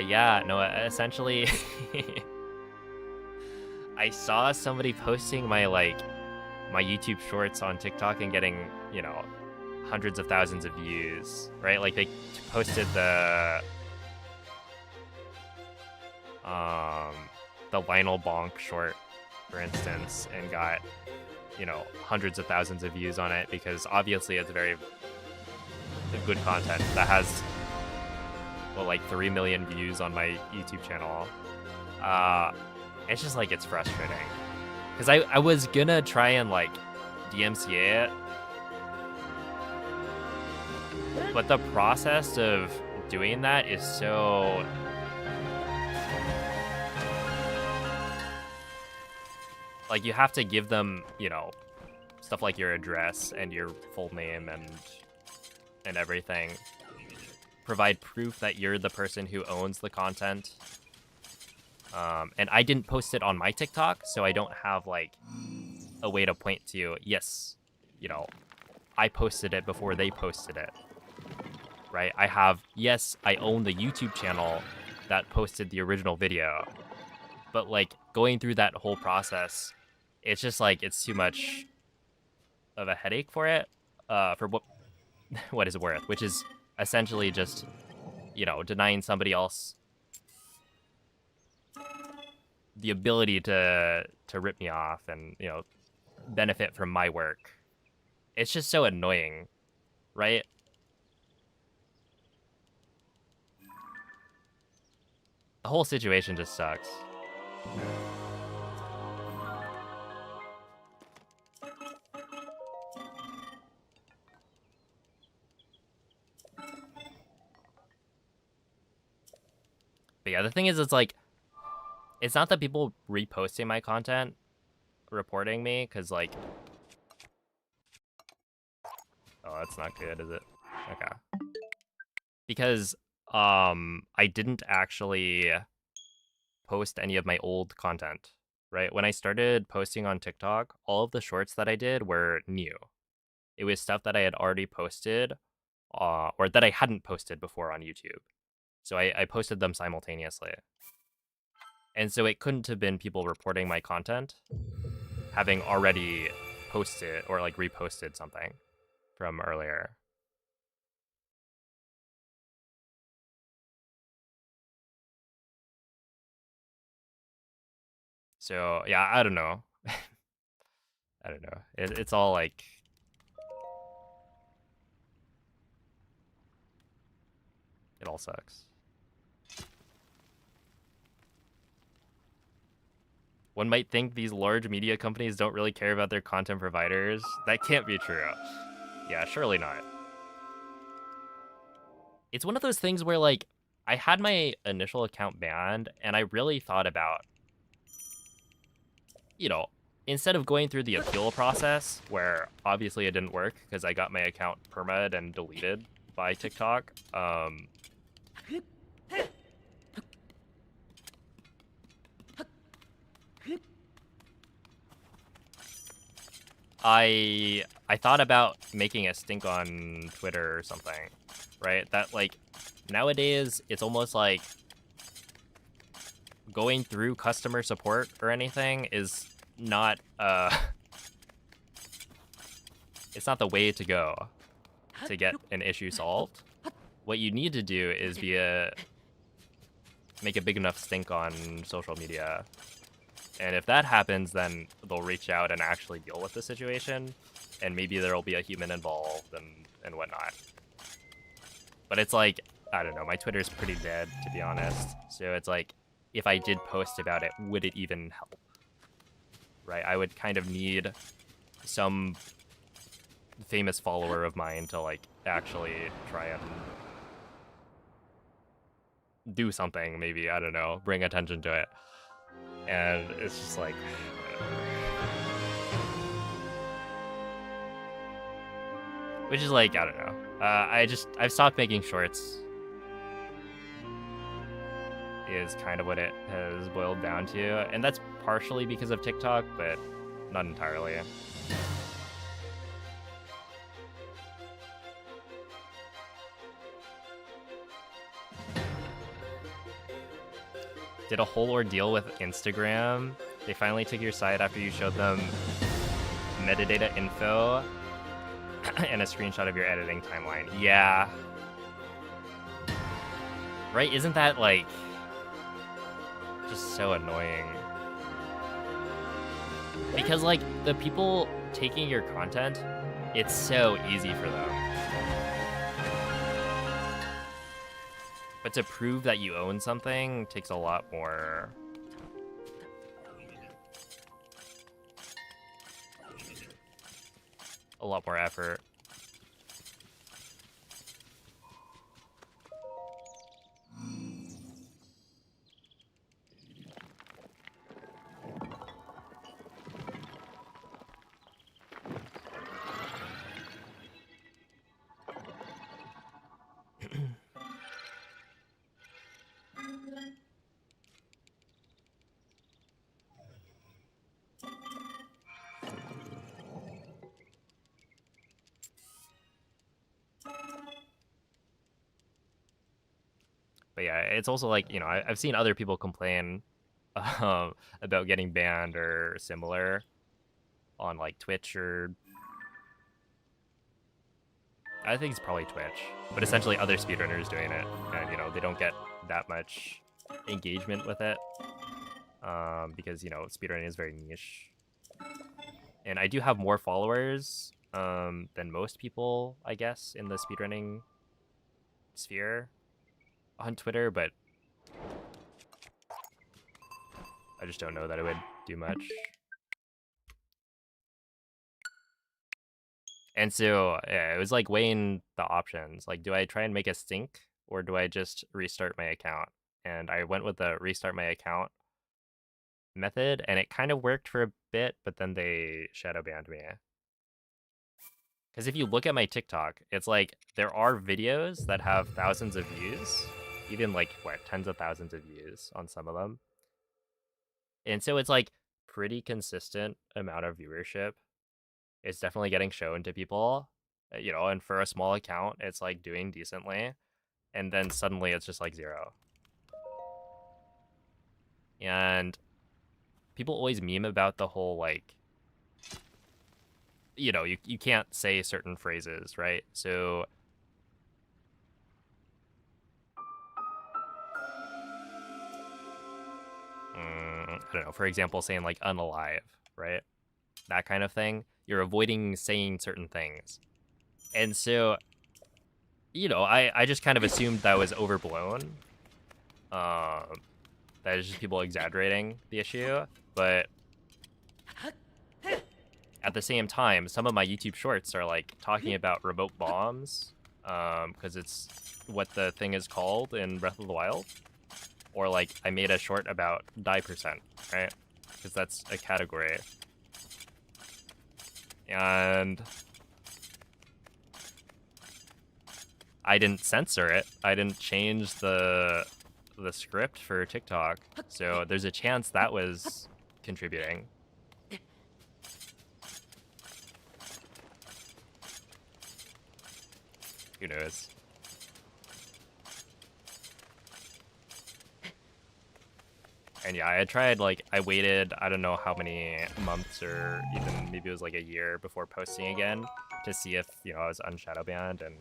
yeah, no, essentially, I saw somebody posting my YouTube shorts on TikTok and getting, you know, hundreds of thousands of views, right? Like they posted the Lionel Bonk short, for instance, and got, you know, hundreds of thousands of views on it because obviously it's very good content that has, well, like 3 million views on my YouTube channel. It's just like, it's frustrating because I was gonna try and like DMCA it, but the process of doing that is so like, you have to give them, you know, stuff like your address and your full name and everything. Provide proof that you're the person who owns the content. And I didn't post it on my TikTok, so I don't have like a way to point to, yes, you know, I posted it before they posted it, right? I have, yes, I own the YouTube channel that posted the original video, but like going through that whole process, it's just like, it's too much of a headache for it, for what is worth, which is essentially just, you know, denying somebody else the ability to rip me off and, you know, benefit from my work. It's just so annoying, right? The whole situation just sucks. But yeah, the thing is, it's like, it's not that people reposting my content reporting me, because like, oh, that's not good, is it? Okay. Because I didn't actually post any of my old content, right? When I started posting on TikTok, all of the shorts that I did were new. It was stuff that I had already posted, or that I hadn't posted before on YouTube. So I posted them simultaneously. And so it couldn't have been people reporting my content having already posted or like reposted something from earlier. So yeah, I don't know. I don't know. It's all like, it all sucks. One might think these large media companies don't really care about their content providers. That can't be true. Yeah, surely not. It's one of those things where, like, I had my initial account banned, and I really thought about, you know, instead of going through the appeal process, where obviously it didn't work because I got my account perma'd and deleted by TikTok, I thought about making a stink on Twitter or something, right? That, like, nowadays it's almost like going through customer support or anything is not it's not the way to go to get an issue solved. What you need to do is make a big enough stink on social media. And if that happens, then they'll reach out and actually deal with the situation, and maybe there'll be a human involved and whatnot. But it's like, I don't know, my Twitter's pretty dead, to be honest. So it's like, if I did post about it, would it even help? Right? I would kind of need some famous follower of mine to, like, actually try and do something, maybe, I don't know, bring attention to it. And it's just like, which is like, I don't know. I've stopped making shorts is kind of what it has boiled down to. And that's partially because of TikTok, but not entirely. Did a whole ordeal with Instagram. They finally took your site after you showed them metadata info and a screenshot of your editing timeline. Yeah. Right? Isn't that, like, just so annoying? Because, like, the people taking your content, it's so easy for them. But to prove that you own something takes a lot more effort. But yeah, it's also like, you know, I've seen other people complain about getting banned or similar on, like, Twitch, or I think it's probably Twitch, but essentially other speedrunners doing it, and, you know, they don't get that much engagement with it, because, you know, speedrunning is very niche. And I do have more followers than most people, I guess, in the speedrunning sphere on Twitter, but I just don't know that it would do much. And so, yeah, it was like weighing the options. Like, do I try and make a stink, or do I just restart my account? and I went with the restart my account method, and it kind of worked for a bit, but then they shadow banned me. Because if you look at my TikTok, it's like there are videos that have thousands of views, even like what, tens of thousands of views on some of them. And so it's like pretty consistent amount of viewership. It's definitely getting shown to people, you know, and for a small account, it's like doing decently. And then suddenly it's just like 0. And people always meme about the whole like, you know, you can't say certain phrases, right? So I don't know, for example, saying like unalive, right? That kind of thing. You're avoiding saying certain things. And so, you know, I just kind of assumed that was overblown. That is just people exaggerating the issue. But at the same time, some of my YouTube shorts are like talking about remote bombs, because it's what the thing is called in Breath of the Wild. Or like I made a short about die percent, right? Because that's a category. And I didn't censor it. I didn't change the script for TikTok. So there's a chance that was contributing. Who knows? And yeah, I tried, like, I waited, I don't know how many months or even maybe it was like a year before posting again to see if, you know, I was unshadow banned, and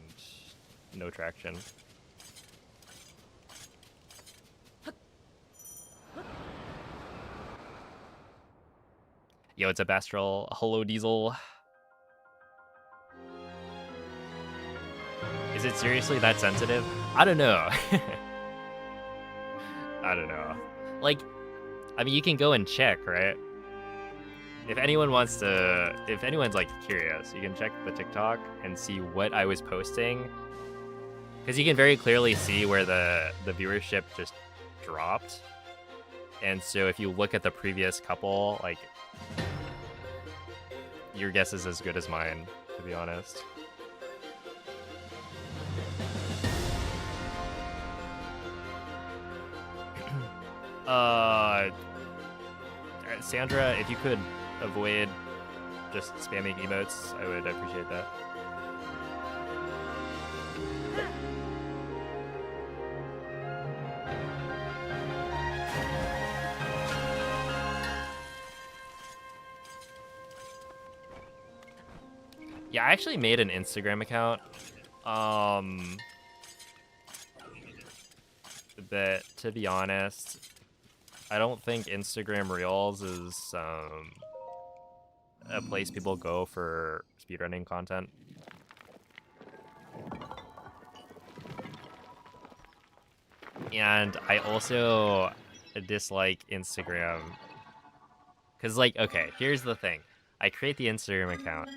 no traction. Yo, it's a Bastral. Hello, Diesel. Is it seriously that sensitive? I don't know. I don't know. Like, I mean, you can go and check, right? If anyone wants to, if anyone's like curious, you can check the TikTok and see what I was posting. Because you can very clearly see where the viewership just dropped. And so if you look at the previous couple, like, your guess is as good as mine, to be honest. Sandra, if you could avoid just spamming emotes, I would appreciate that. Yeah, I actually made an Instagram account. But to be honest, I don't think Instagram Reels is a place people go for speedrunning content. And I also dislike Instagram. Because, like, okay, here's the thing. I create the Instagram account.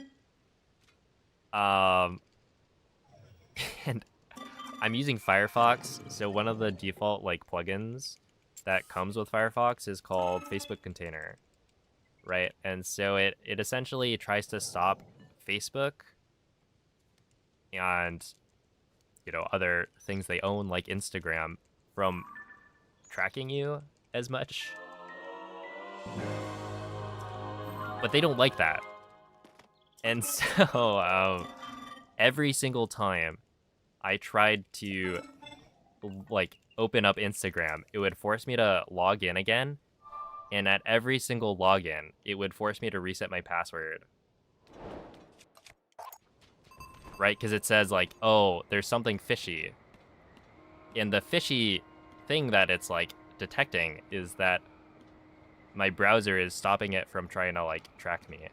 And I'm using Firefox, so one of the default, like, plugins that comes with Firefox is called Facebook Container, right? And so it essentially tries to stop Facebook and, you know, other things they own, like Instagram, from tracking you as much. But they don't like that. And so every single time I tried to, like, open up Instagram, it would force me to log in again. And at every single login, it would force me to reset my password. Right? Because it says, like, oh, there's something fishy. And the fishy thing that it's, like, detecting is that my browser is stopping it from trying to, like, track me.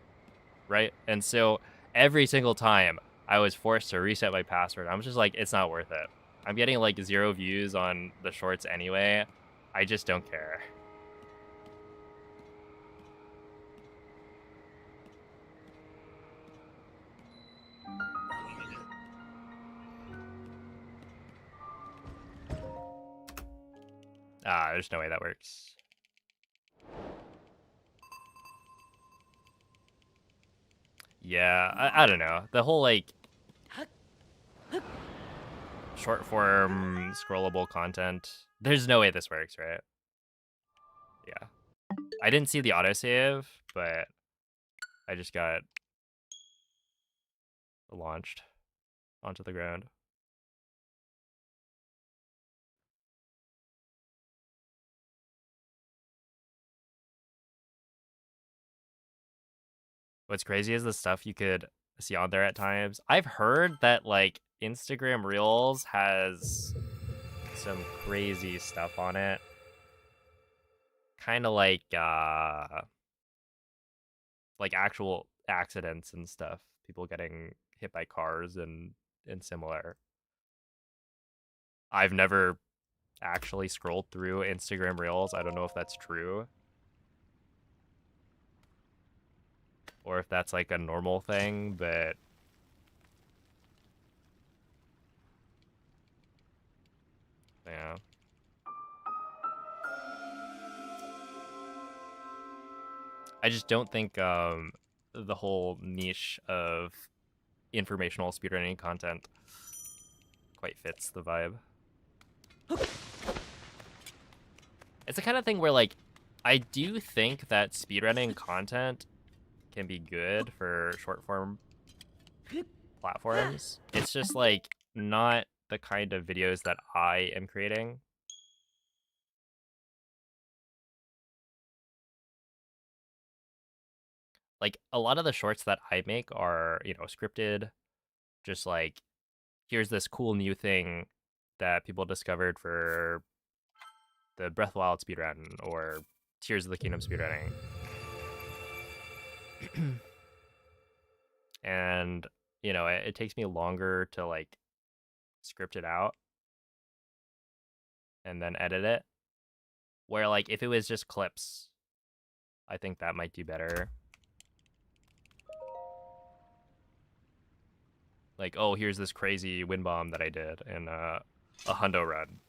Right? And so every single time I was forced to reset my password, I'm just like, it's not worth it. I'm getting, like, 0 views on the shorts anyway. I just don't care. Ah, there's no way that works. Yeah, I don't know. The whole, like, short form scrollable content. There's no way this works, right? Yeah. I didn't see the autosave, but I just got launched onto the ground. What's crazy is the stuff you could see on there at times. I've heard that, like, Instagram Reels has some crazy stuff on it. Kind of like actual accidents and stuff. People getting hit by cars and similar. I've never actually scrolled through Instagram Reels. I don't know if that's true. Or if that's like a normal thing, but yeah. I just don't think the whole niche of informational speedrunning content quite fits the vibe. It's the kind of thing where, like, I do think that speedrunning content can be good for short form platforms. It's just, like, not the kind of videos that I am creating. Like, a lot of the shorts that I make are, you know, scripted. Just like, here's this cool new thing that people discovered for the Breath of the Wild speedrun, or Tears of the Kingdom speedrunning. And, you know, it takes me longer to, like, script it out and then edit it. Where, like, if it was just clips, I think that might do better. Like, oh, here's this crazy wind bomb that I did in a hundo run.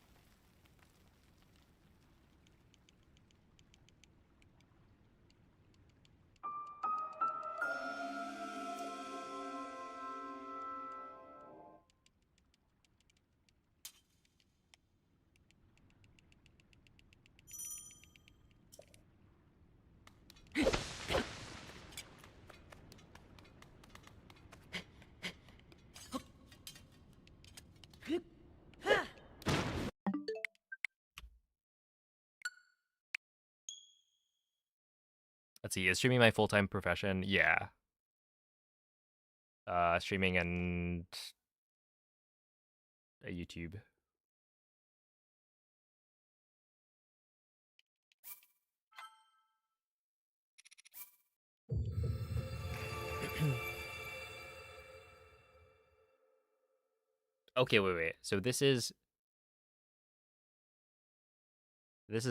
Let's see, is streaming my full-time profession? Yeah. Streaming and YouTube. Okay, wait. So this is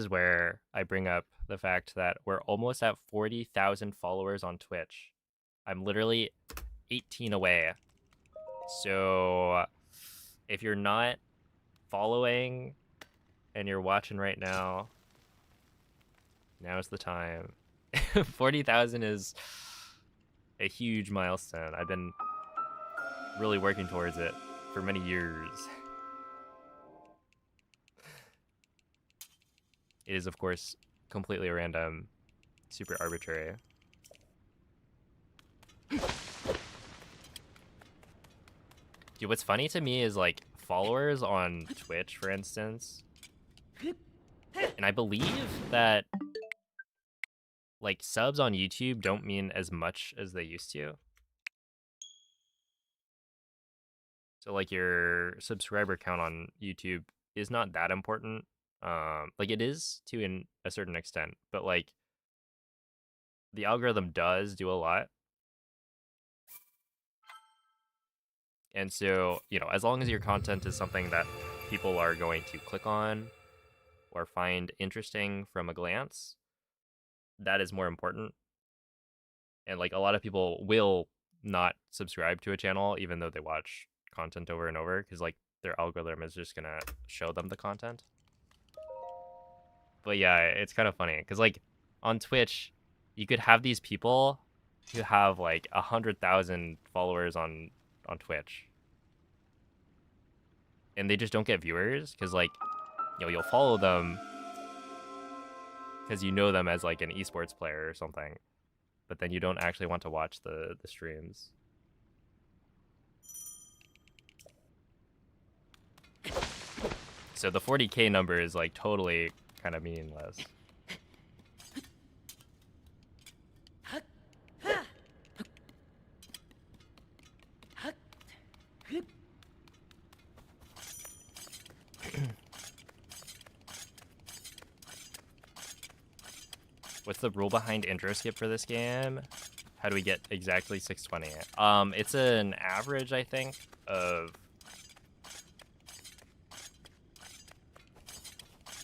where I bring up the fact that we're almost at 40,000 followers on Twitch. I'm literally 18 away. So if you're not following and you're watching right now, now's the time. 40,000 is a huge milestone. I've been really working towards it for many years. It is, of course, completely random, super arbitrary. Dude, what's funny to me is, like, followers on Twitch, for instance, and I believe that, like, subs on YouTube don't mean as much as they used to. So, like, your subscriber count on YouTube is not that important. Like, it is to a certain extent, but, like, the algorithm does do a lot. And so, you know, as long as your content is something that people are going to click on or find interesting from a glance, that is more important. And, like, a lot of people will not subscribe to a channel even though they watch content over and over, because, like, their algorithm is just gonna show them the content. But yeah, it's kind of funny because like on Twitch, you could have these people who have like 100,000 followers on Twitch, and they just don't get viewers because like you'll follow them because you know them as like an esports player or something, but then you don't actually want to watch the streams. So the 40K number is like totally kind of meaningless. What's the rule behind intro skip for this game? How do we get exactly 620? It's an average, I think, of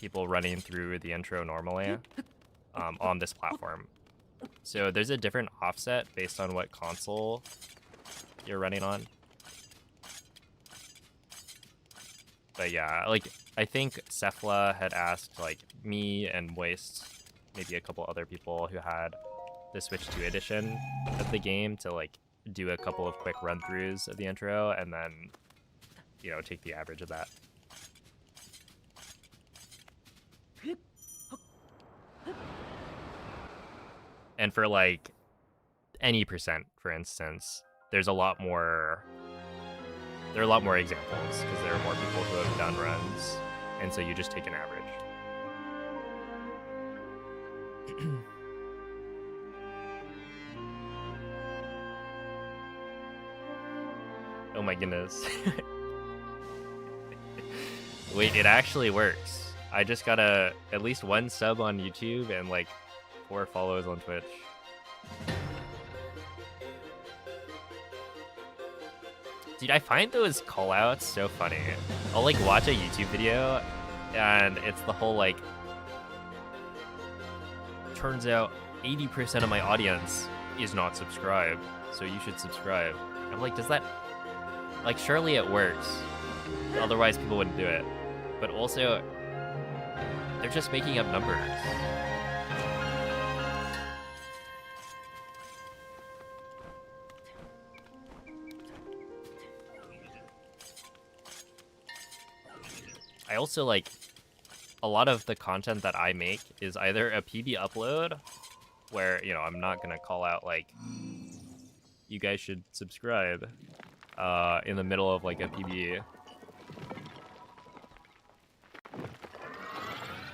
people running through the intro normally on this platform. So there's a different offset based on what console you're running on. But yeah, like I think Cephla had asked like me and Waste, maybe a couple other people who had the Switch 2 edition of the game to like do a couple of quick run-throughs of the intro and then, you know, take the average of that. And for like any percent, for instance, there's a lot more. There are a lot more examples because there are more people who have done runs, and so you just take an average. Oh my goodness. Wait, it actually works. I just got at least 1 sub on YouTube and like 4 follows on Twitch. Dude, I find those callouts so funny. I'll like watch a YouTube video and it's the whole like, turns out 80% of my audience is not subscribed, so you should subscribe. I'm like, does that, like, surely it works. Otherwise people wouldn't do it. But also, they're just making up numbers. I also like a lot of the content that I make is either a PB upload where, you know, I'm not gonna call out like you guys should subscribe in the middle of like a PB,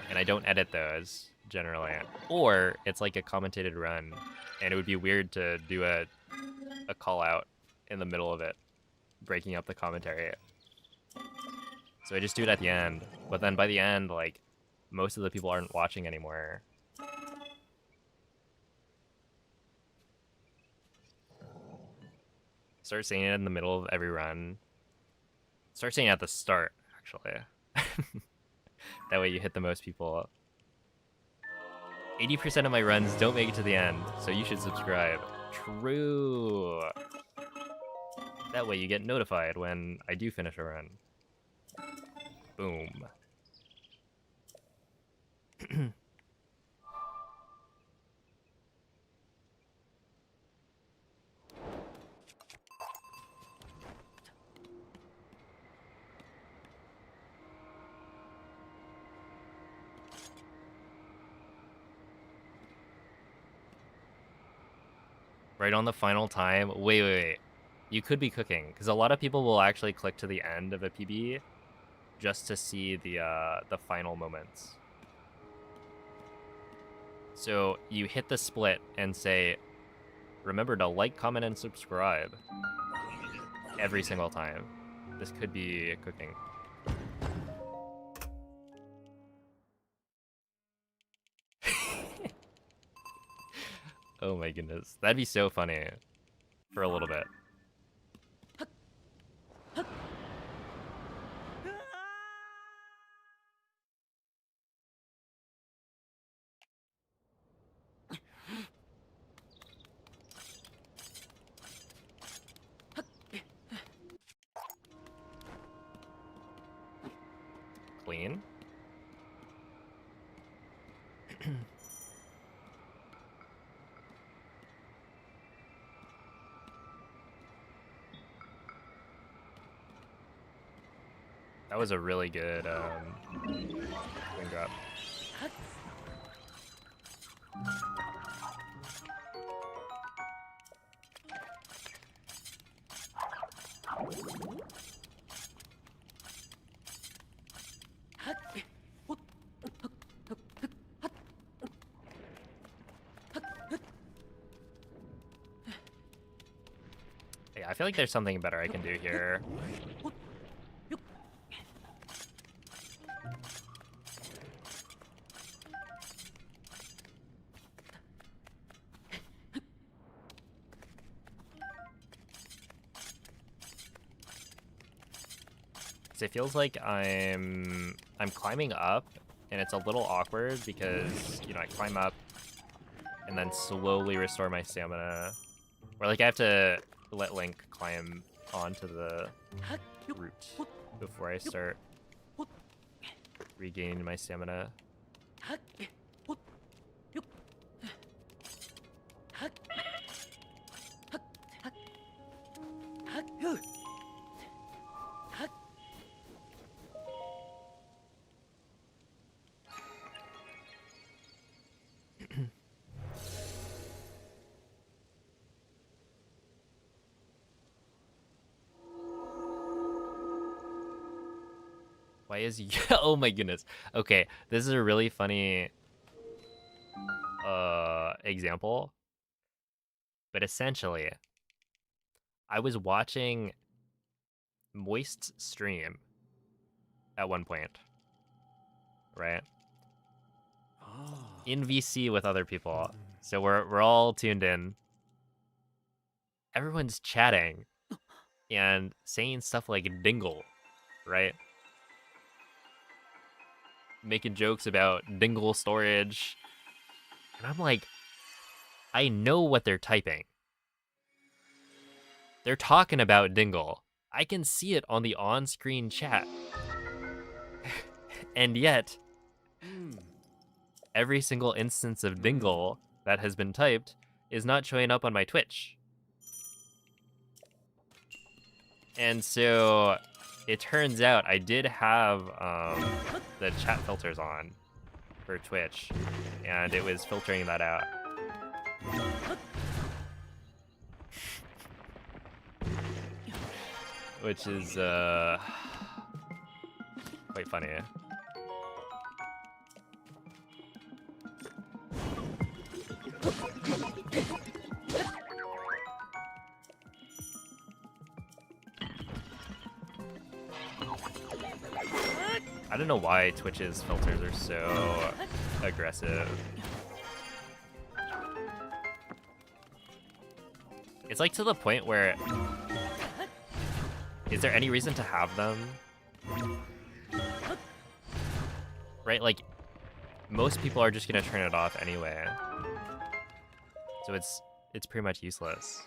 and I don't edit those generally, or it's like a commentated run and it would be weird to do a call out in the middle of it, breaking up the commentary. So I just do it at the end, but then by the end, like, most of the people aren't watching anymore. Start saying it in the middle of every run. Start saying it at the start, actually. That way you hit the most people. 80% of my runs don't make it to the end, so you should subscribe. True. That way you get notified when I do finish a run. Boom. Right on the final time. Wait. You could be cooking, because a lot of people will actually click to the end of a PB just to see the final moments. So you hit the split and say, remember to like, comment, and subscribe every single time. This could be cooking. Oh my goodness. That'd be so funny for a little bit. Clean. That was a really good wing drop. Yeah, I feel like there's something better I can do here. It feels like I'm climbing up, and it's a little awkward because, you know, I climb up and then slowly restore my stamina. Or like I have to let Link climb onto the root before I start regaining my stamina. Why is oh my goodness. Okay, this is a really funny example. But essentially, I was watching Moist's stream at one point, right? In VC with other people. So we're all tuned in. Everyone's chatting and saying stuff like dingle, right? Making jokes about dingle storage. And I'm like, I know what they're typing. They're talking about dingle. I can see it on the on-screen chat. And yet, every single instance of dingle that has been typed is not showing up on my Twitch. And so it turns out I did have the chat filters on for Twitch, and it was filtering that out. Which is quite funny. I don't know why Twitch's filters are so aggressive. It's like to the point where, is there any reason to have them? Right, like, most people are just gonna turn it off anyway. So it's pretty much useless.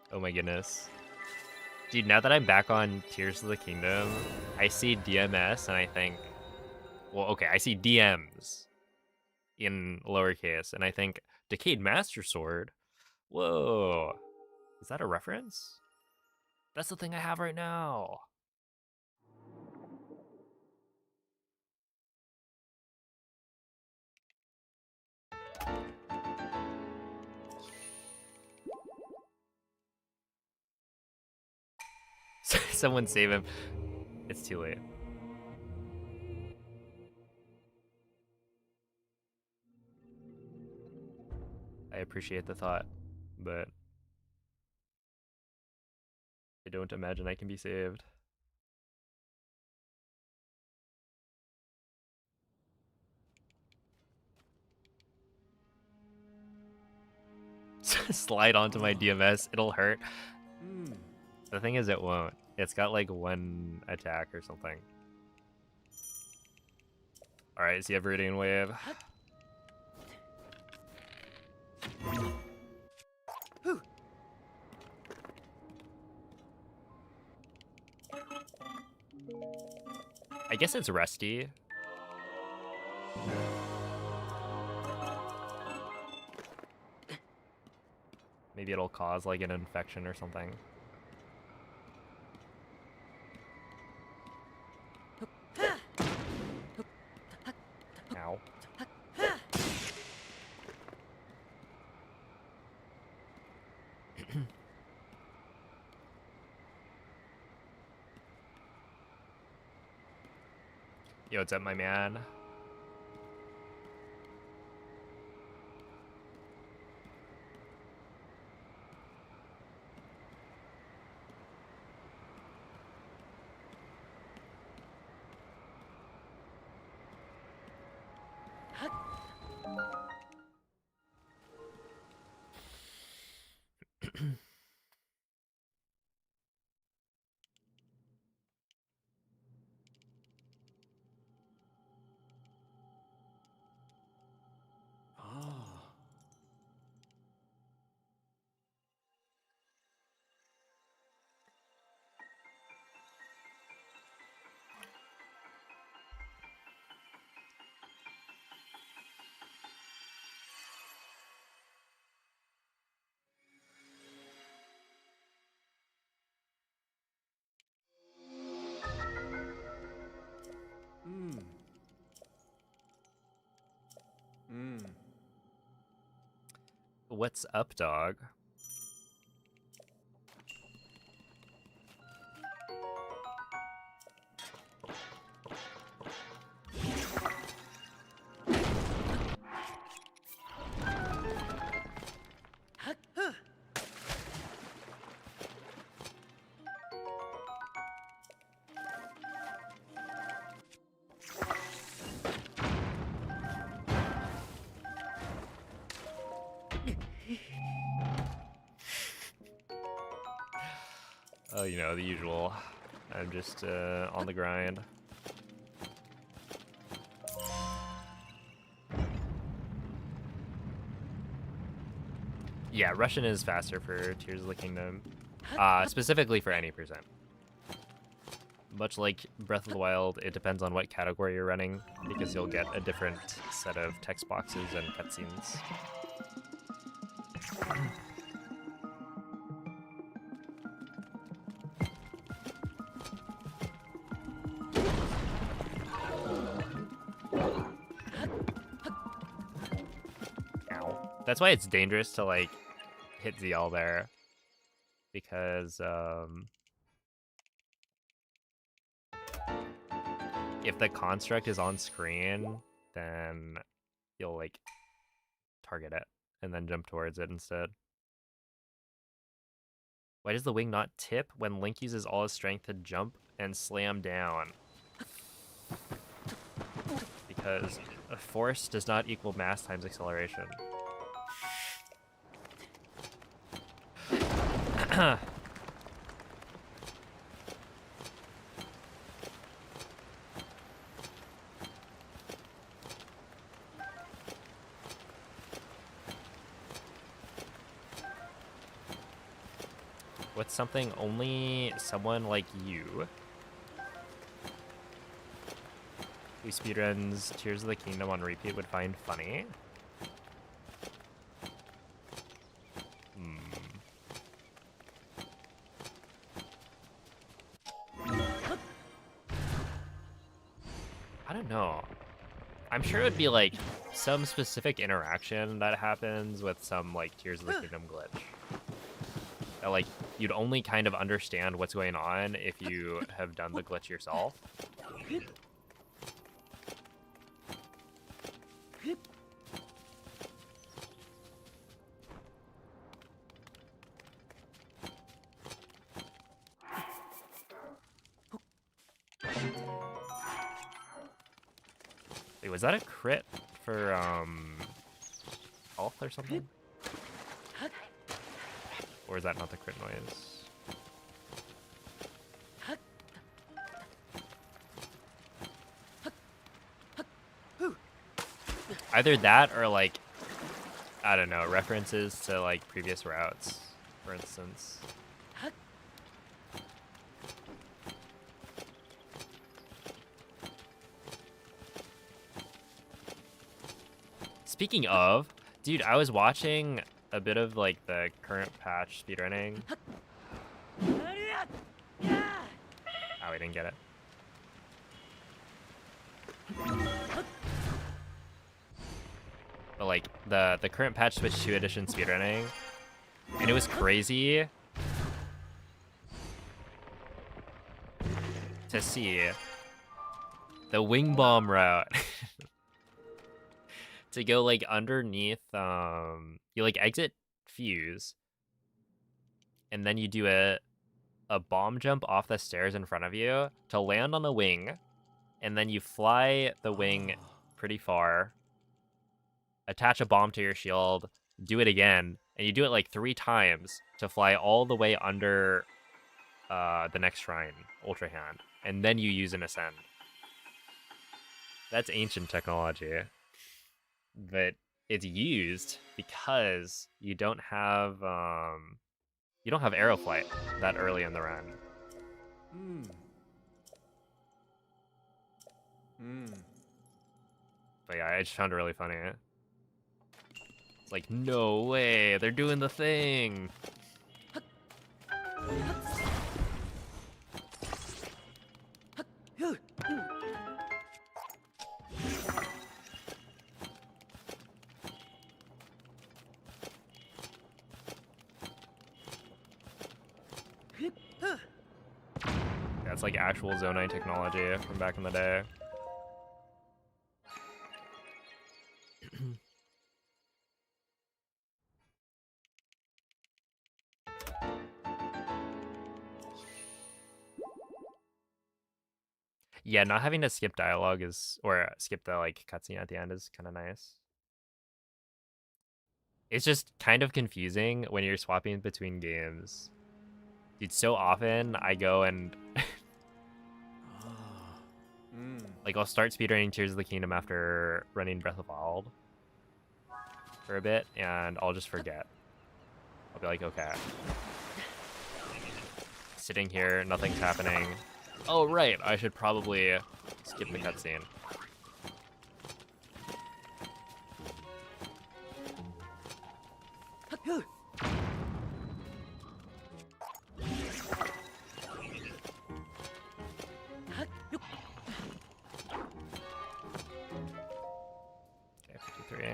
Oh my goodness. Dude, now that I'm back on Tears of the Kingdom, I see DMS and I think, well, okay, I see DMs in lowercase, and I think, Decayed Master Sword? Whoa. Is that a reference? That's the thing I have right now. Someone save him. It's too late. I appreciate the thought, but I don't imagine I can be saved. Slide onto my DMS, it'll hurt. The thing is, it won't. It's got like one attack or something. Alright, is he ever Viridian Wave? guess it's rusty. Maybe it'll cause like an infection or something. Ow. Yo, what's up, my man? What's up, dog? Oh, you know, the usual. I'm just on the grind. Yeah, Russian is faster for Tears of the Kingdom. Specifically for any percent. Much like Breath of the Wild, it depends on what category you're running, because you'll get a different set of text boxes and cutscenes. Ow. That's why it's dangerous to, like, hit ZL there. Because, if the construct is on screen, then you'll, like, target it and then jump towards it instead. Why does the wing not tip when Link uses all his strength to jump and slam down? Because a force does not equal mass times acceleration. What's something only someone like you who speedruns Tears of the Kingdom on repeat would find funny? I don't know. I'm sure it would be like some specific interaction that happens with some like Tears of the Kingdom glitch. That, like, you'd only kind of understand what's going on if you have done the glitch yourself. Wait, was that a crit for health or something? Or is that not the crit noise? Either that or, like, I don't know, references to, like, previous routes, for instance. Speaking of, dude, I was watching a bit of like the current patch speedrunning. Oh, we didn't get it. But like the current patch Switch 2 edition speedrunning, and it was crazy to see the wing bomb route. To go like underneath, you like exit fuse, and then you do a bomb jump off the stairs in front of you to land on the wing, and then you fly the wing pretty far, attach a bomb to your shield, do it again, and you do it like 3 times to fly all the way under the next shrine, Ultra Hand, and then you use an ascend. That's ancient technology, but it's used because you don't have arrow flight that early in the run. But yeah, I just found it really funny. It's like, no way, they're doing the thing. That's like actual Zonai technology from back in the day. Yeah, not having to skip dialogue is, or skip the like cutscene at the end is kind of nice. It's just kind of confusing when you're swapping between games. Dude, so often I go and like I'll start speedrunning Tears of the Kingdom after running Breath of the Wild for a bit, and I'll just forget. I'll be like, okay. Sitting here, nothing's happening. Oh, right, I should probably skip the cutscene. Okay, 53.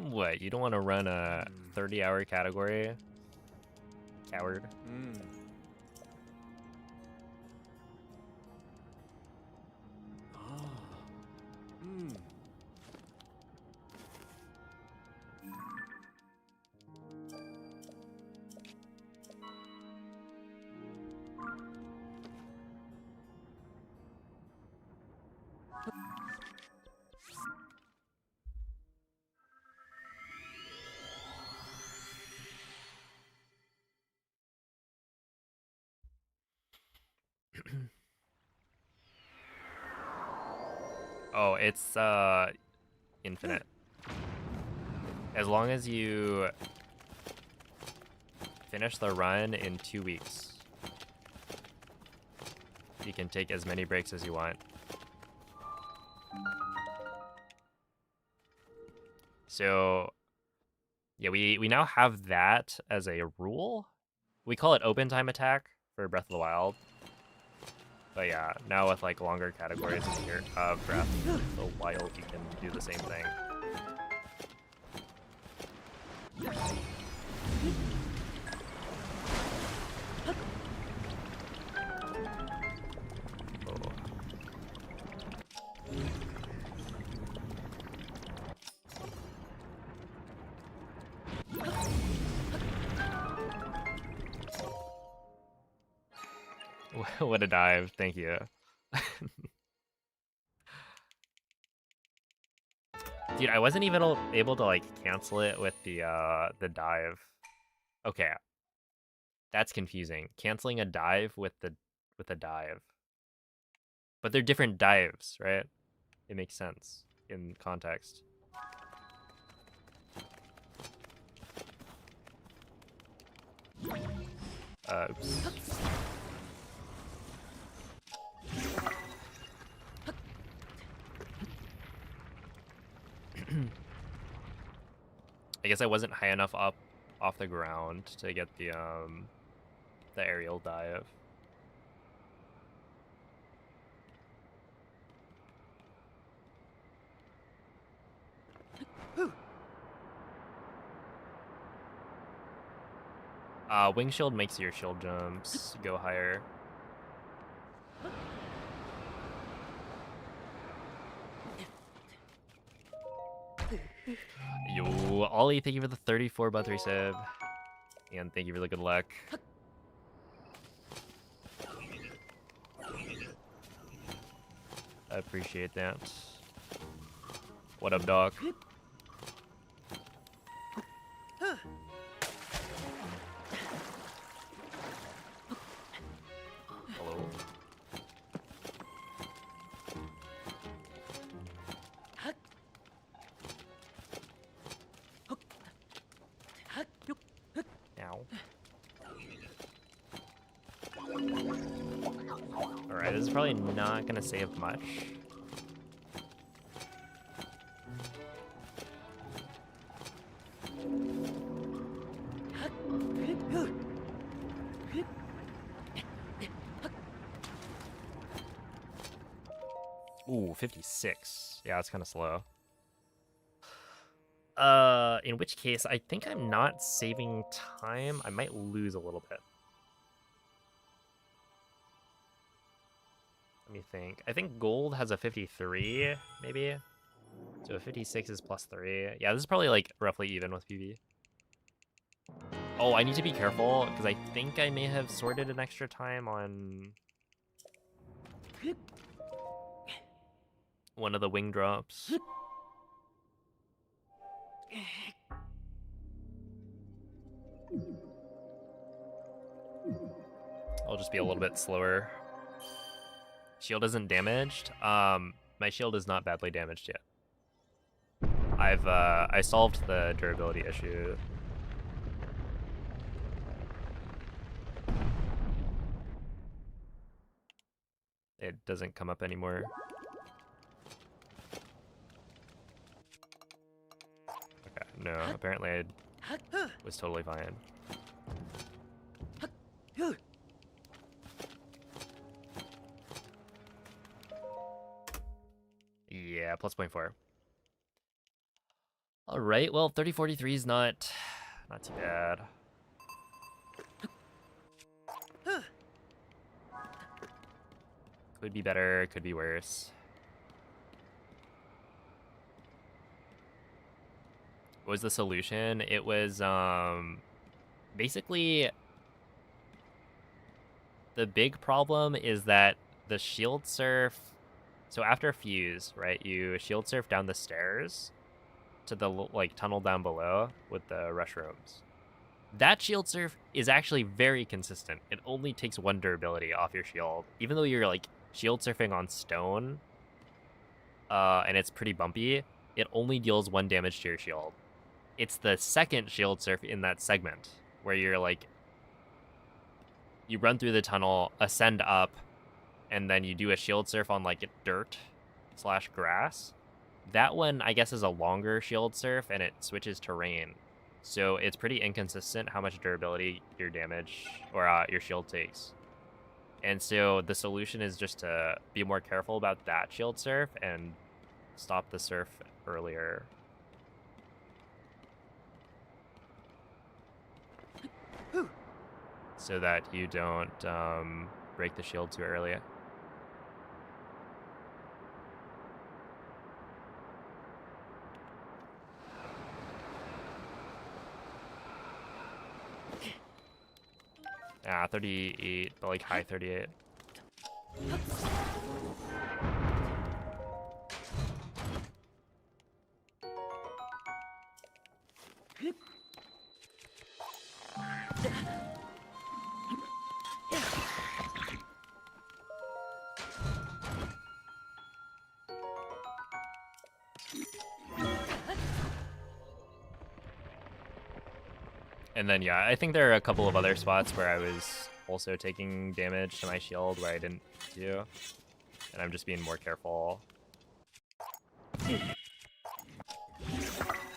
What, you don't want to run a 30-hour category? Coward. Oh, it's infinite. As long as you finish the run in 2 weeks, you can take as many breaks as you want. So yeah, we now have that as a rule. We call it open time attack for Breath of the Wild. But yeah, now with like longer categories of Breath of the Wild, you can do the same thing. Oh. What a dive, thank you. Dude, I wasn't even able to like cancel it with the dive. Okay. That's confusing. Canceling a dive with a dive. But they're different dives, right? It makes sense in context. Oops. I guess I wasn't high enough up off the ground to get the aerial dive. Wing shield makes your shield jumps go higher. Yo, Ollie, thank you for the 34 month resub. And thank you for the good luck. I appreciate that. What up, dog? Hello. Ow. Alright, this is probably not gonna save much. Ooh, 56. Yeah, it's kind of slow. In which case, I think I'm not saving time. I might lose a little bit. Let me think. I think gold has a 53, maybe? So 56 is plus 3. Yeah, this is probably like roughly even with PB. Oh, I need to be careful because I think I may have sorted an extra time on one of the wing drops. I'll just be a little bit slower. Shield isn't damaged. My shield is not badly damaged yet. I solved the durability issue. It doesn't come up anymore. Okay, no, apparently I was totally fine. Yeah, plus 0.4. All right, well, 3043 is not too bad. Could be better, could be worse. What was the solution? It was basically the big problem is that the shield surf. So after fuse, right, you shield surf down the stairs to the like tunnel down below with the rush rooms. That shield surf is actually very consistent. It only takes 1 durability off your shield, even though you're like shield surfing on stone, and it's pretty bumpy. It only deals 1 damage to your shield. It's the second shield surf in that segment where you're like, you run through the tunnel, ascend up, and then you do a shield surf on like dirt / grass. That one, I guess, is a longer shield surf, and it switches terrain. So it's pretty inconsistent how much durability your damage or your shield takes. And so the solution is just to be more careful about that shield surf and stop the surf earlier. So that you don't break the shield too early. Ah, 38, but like high 38. And then, yeah, I think there are a couple of other spots where I was also taking damage to my shield where I didn't do. And I'm just being more careful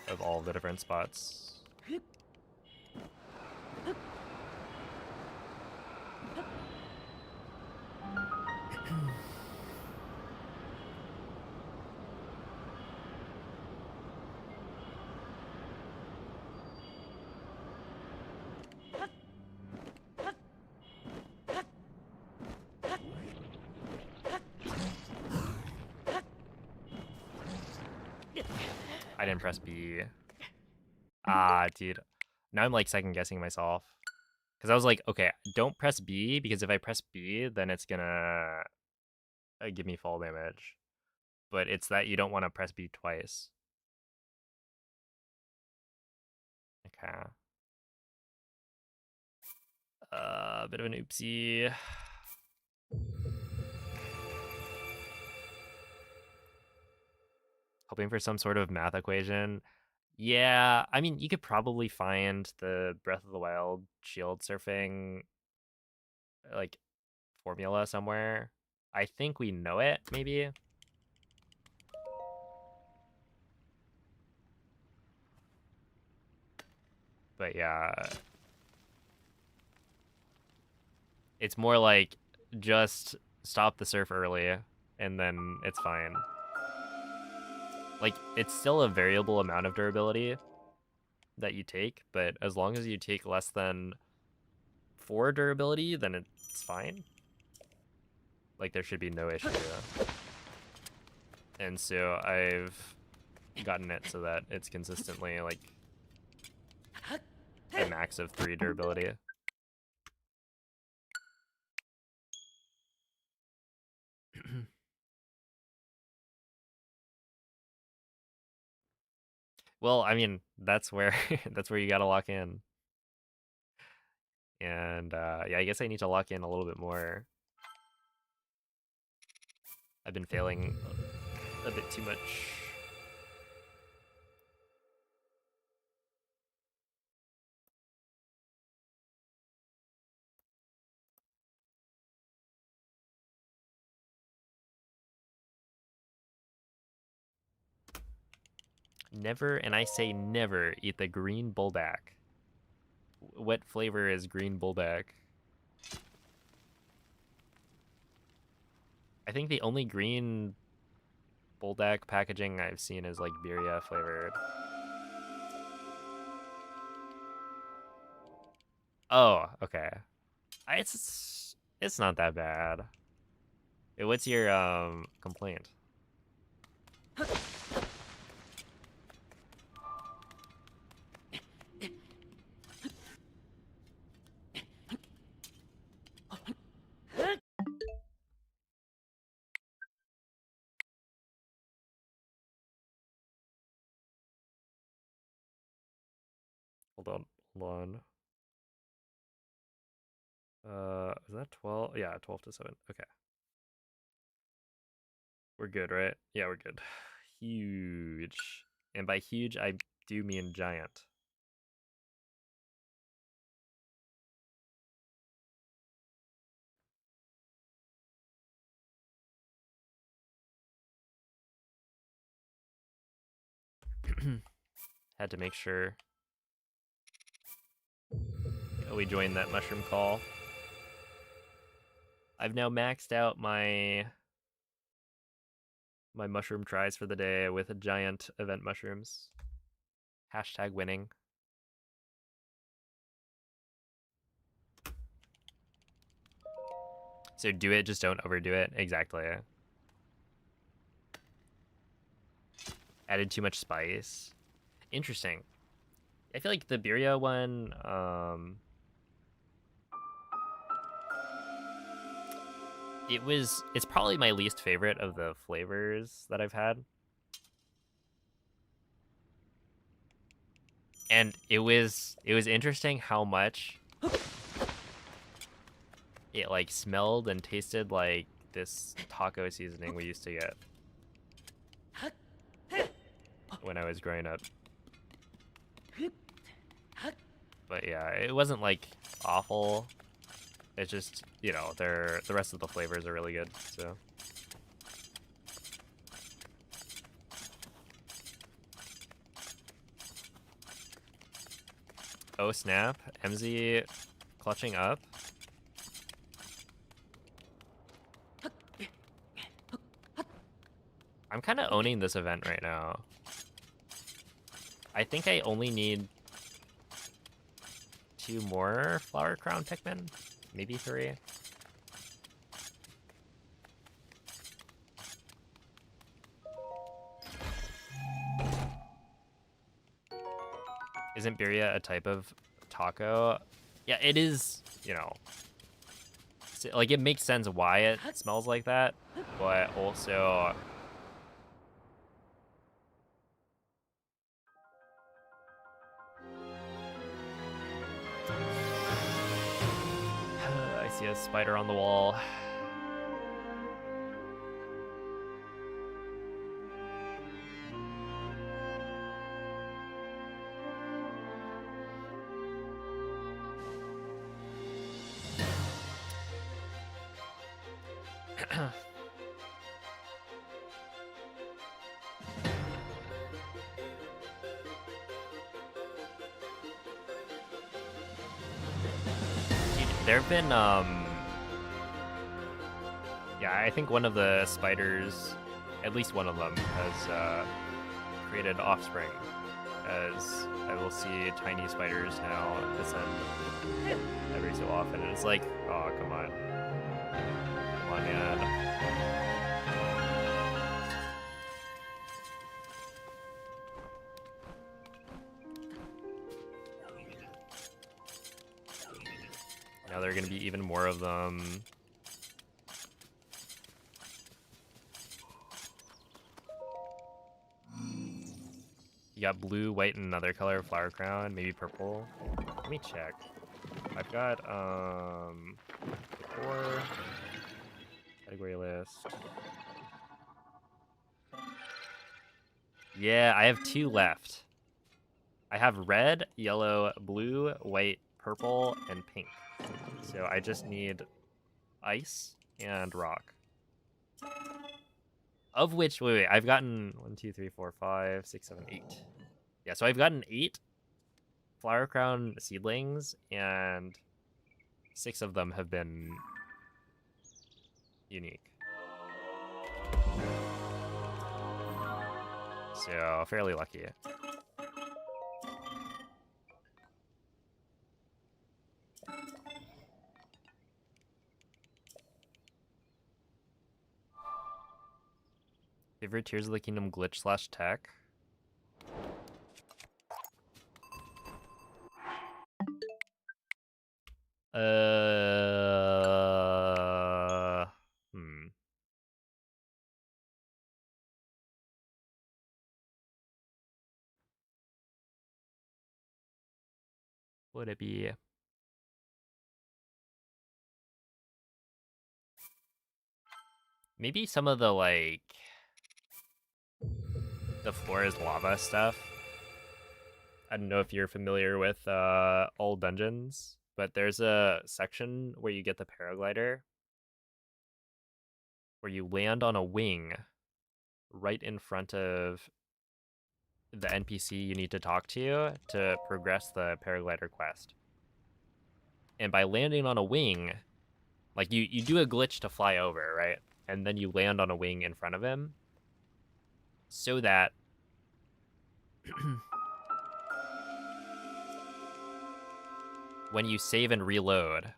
of all the different spots. I didn't press B. Ah, dude. Now I'm like second guessing myself. Because I was like, okay, don't press B, because if I press B, then it's gonna give me fall damage. But it's that you don't want to press B twice. Okay. A bit of an oopsie. Hoping for some sort of math equation. Yeah, I mean, you could probably find the Breath of the Wild shield surfing like formula somewhere. I think we know it, maybe. But yeah, it's more like just stop the surf early and then it's fine. Like, it's still a variable amount of durability that you take, but as long as you take less than 4 durability, then it's fine. Like, there should be no issue. And so I've gotten it so that it's consistently like a max of 3 durability. Well, I mean, that's where that's where you gotta lock in. And yeah, I guess I need to lock in a little bit more. I've been failing a bit too much. Never, and I say never, eat the green bullback. What flavor is green bullback? I think the only green bullback packaging I've seen is like birria flavored. Oh, okay. It's not that bad. What's your complaint? Hold on. Is that 12? Yeah, 12 to 7. Okay. We're good, right? Yeah, we're good. Huge. And by huge, I do mean giant. Had to make sure we joined that mushroom call. I've now maxed out my mushroom tries for the day with a giant event mushrooms. Hashtag winning. So do it, just don't overdo it. Exactly. Added too much spice. Interesting. I feel like the birria one, it's probably my least favorite of the flavors that I've had. And it was interesting how much it like smelled and tasted like this taco seasoning we used to get when I was growing up. But yeah, it wasn't like awful. It's just, you know, the rest of the flavors are really good, so. Oh snap, MZ clutching up. I'm kind of owning this event right now. I think I only need 2 more Flower Crown Pikmin, maybe 3. Isn't birria a type of taco? Yeah, it is, you know. Like, it makes sense why it smells like that, but also... I see a spider on the wall. There have been, yeah, I think one of the spiders, at least one of them, has created offspring, as I will see tiny spiders now descend every so often, and it's like, oh, come on. Come on, man. Now there are going to be even more of them. You got blue, white, and another color of flower crown, maybe purple. Let me check. I've got 4 category list. Yeah, I have 2 left. I have red, yellow, blue, white, purple, and pink. So I just need ice and rock. Of which, wait, I've gotten 1, 2, 3, 4, 5, 6, 7, 8. Yeah, so I've gotten 8 flower crown seedlings, and 6 of them have been unique. So fairly lucky. Favorite Tears of the Kingdom glitch / tech? Hmm. Would it be? Maybe some of the, like, the floor is lava stuff. I don't know if you're familiar with old dungeons, but there's a section where you get the paraglider, where you land on a wing right in front of the NPC you need to talk to progress the paraglider quest. And by landing on a wing, like you do a glitch to fly over, right? And then you land on a wing in front of him so that when you save and reload,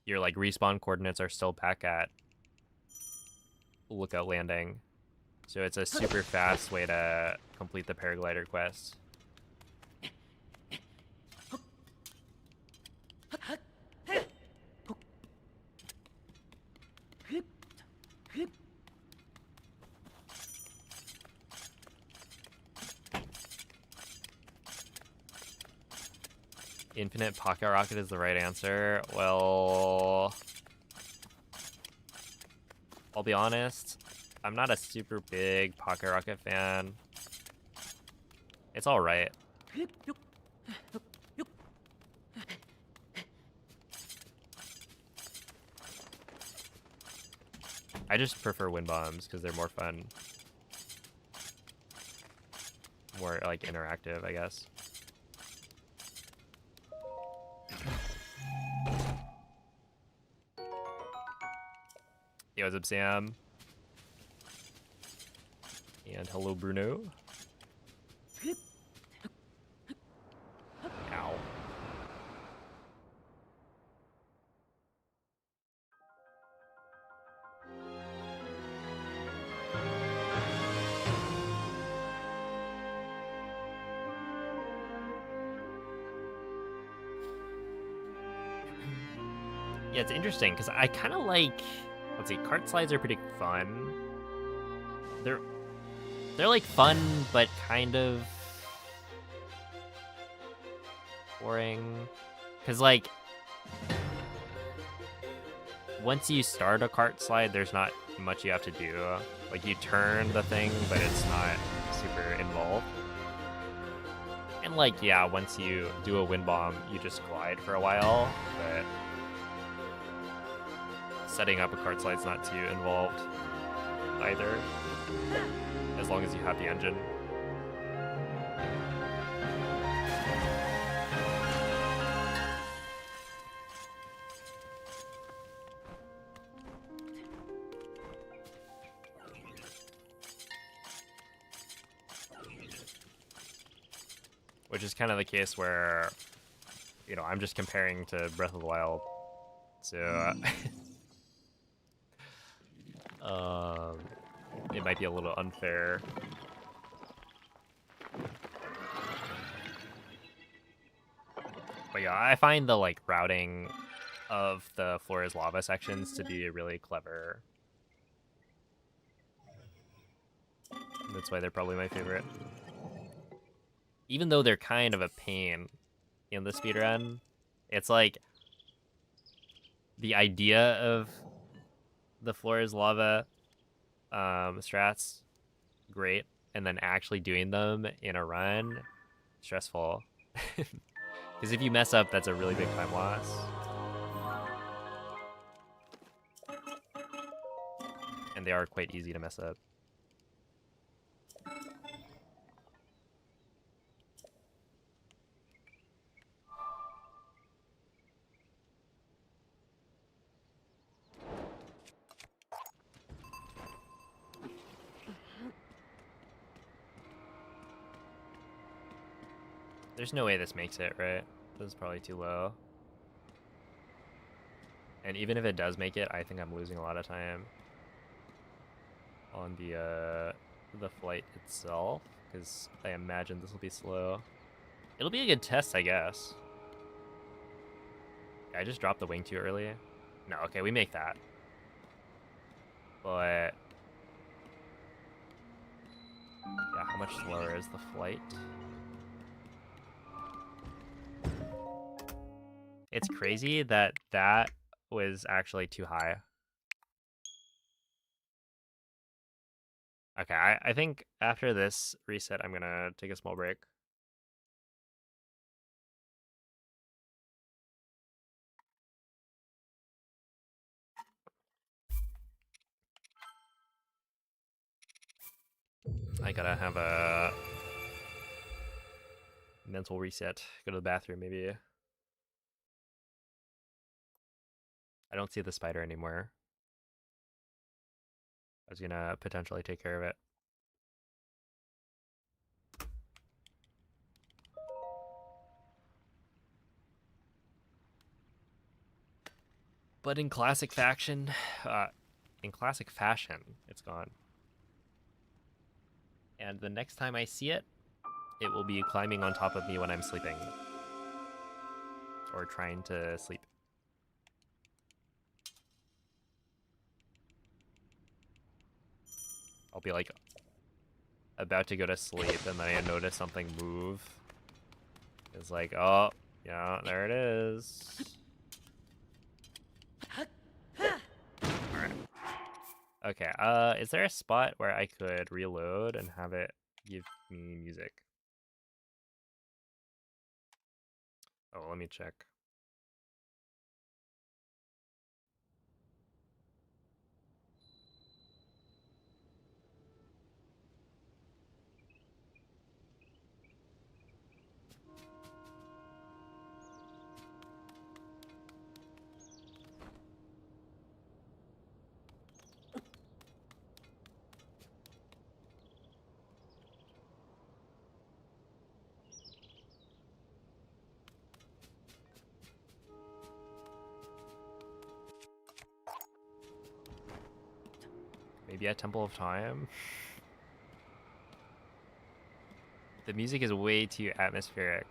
your like respawn coordinates are still back at Lookout Landing. So it's a super fast way to complete the paraglider quest. Infinite pocket rocket is the right answer. Well, I'll be honest, I'm not a super big pocket rocket fan. It's all right. I just prefer wind bombs because they're more fun. More like interactive, I guess. Yo, what's up, Sam? And hello, Bruno. Ow. Yeah, it's interesting because I kind of like. Let's see, cart slides are pretty fun. They're like fun, but kind of boring. Cause like once you start a cart slide, there's not much you have to do. Like you turn the thing, but it's not super involved. And like, yeah, once you do a wind bomb, you just glide for a while, but setting up a cart slide's not too involved either, as long as you have the engine. Which is kind of the case where, you know, I'm just comparing to Breath of the Wild, so it might be a little unfair. But yeah, I find the like routing of the floor is lava sections to be really clever. That's why they're probably my favorite. Even though they're kind of a pain in the speedrun, it's like the idea of the floor is lava strats, great, and then actually doing them in a run, stressful. Because if you mess up, that's a really big time loss. And they are quite easy to mess up. There's no way this makes it, right? This is probably too low. And even if it does make it, I think I'm losing a lot of time on the flight itself, because I imagine this will be slow. It'll be a good test, I guess. I just dropped the wing too early. No, okay, we make that. But yeah, how much slower is the flight? It's crazy that that was actually too high. Okay, I think after this reset, I'm gonna take a small break. I gotta have a mental reset. Go to the bathroom, maybe. I don't see the spider anymore. I was gonna potentially take care of it. But in classic fashion, it's gone. And the next time I see it, it will be climbing on top of me when I'm sleeping. Or trying to sleep. I'll be like about to go to sleep and then I notice something move. It's like, oh, yeah, there it is. Alright. Okay, is there a spot where I could reload and have it give me music? Oh, let me check. Maybe at Temple of Time? The music is way too atmospheric.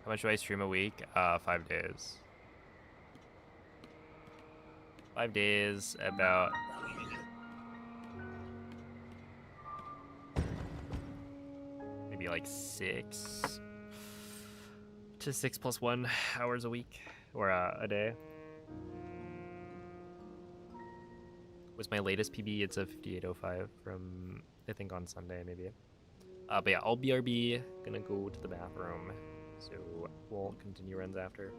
How much do I stream a week? 5 days. 5 days, about... maybe like 6 to 6 plus 1 hours a week. Or a day. Was my latest PB, it's a 5805 from, I think on Sunday maybe. But yeah, I'll BRB, gonna go to the bathroom. So we'll continue runs after.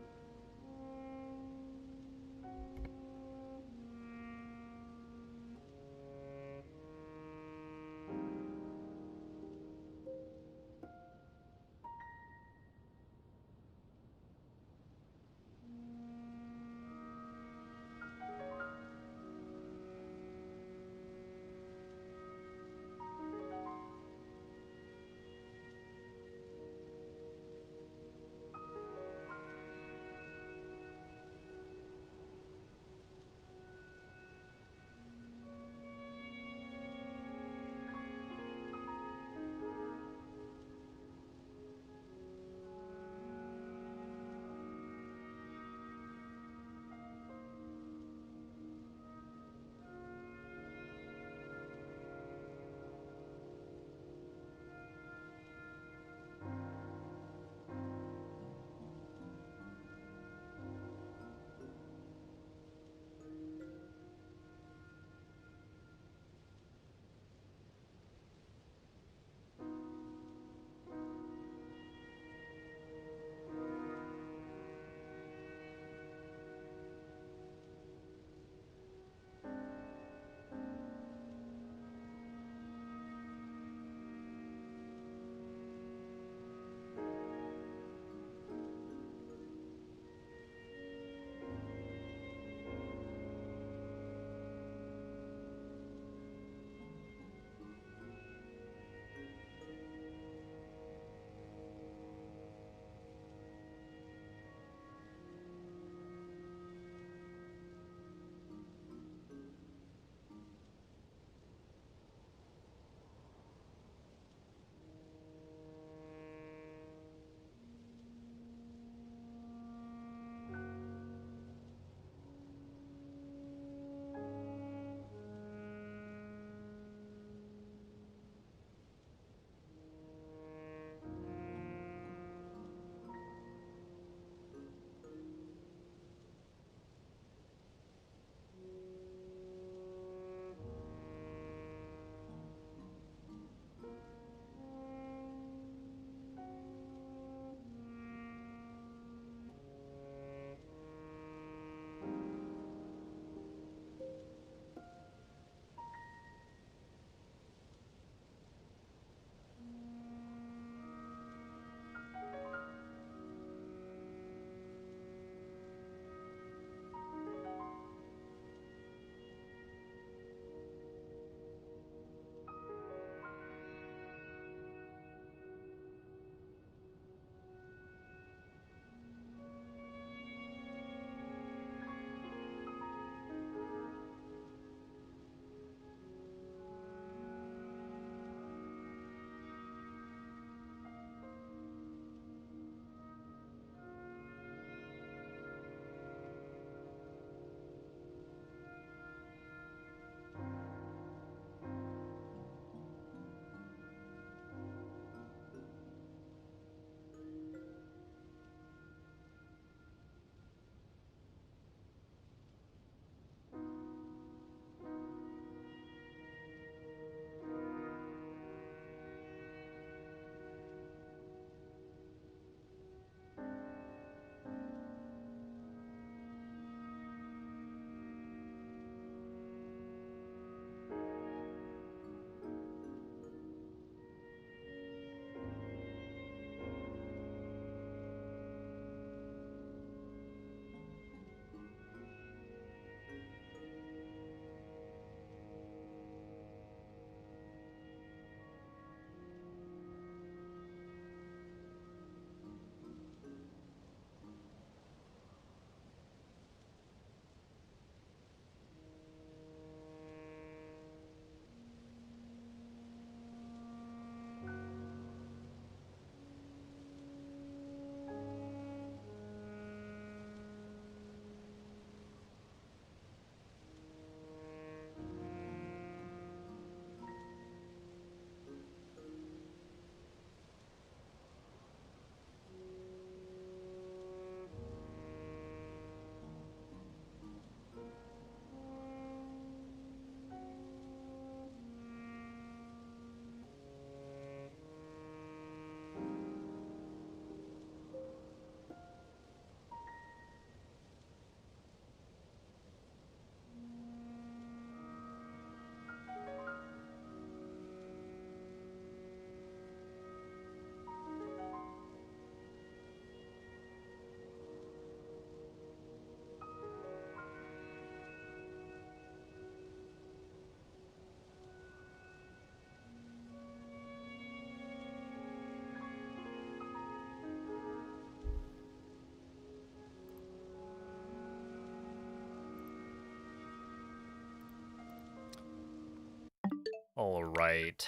All right.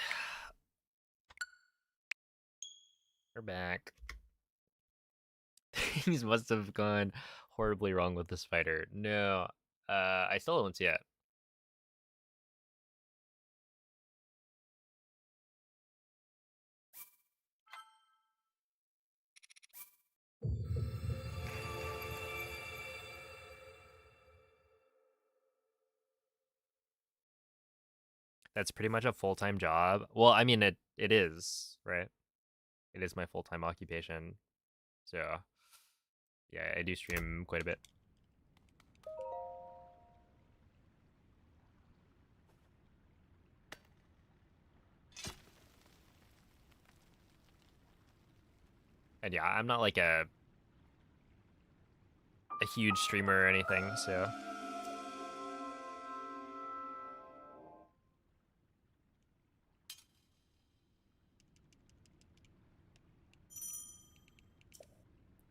We're back. Things must have gone horribly wrong with this fighter. No, I still don't see it. That's pretty much a full-time job. Well, I mean, it is, right? It is my full-time occupation. So, yeah, I do stream quite a bit. And yeah, I'm not like a huge streamer or anything, so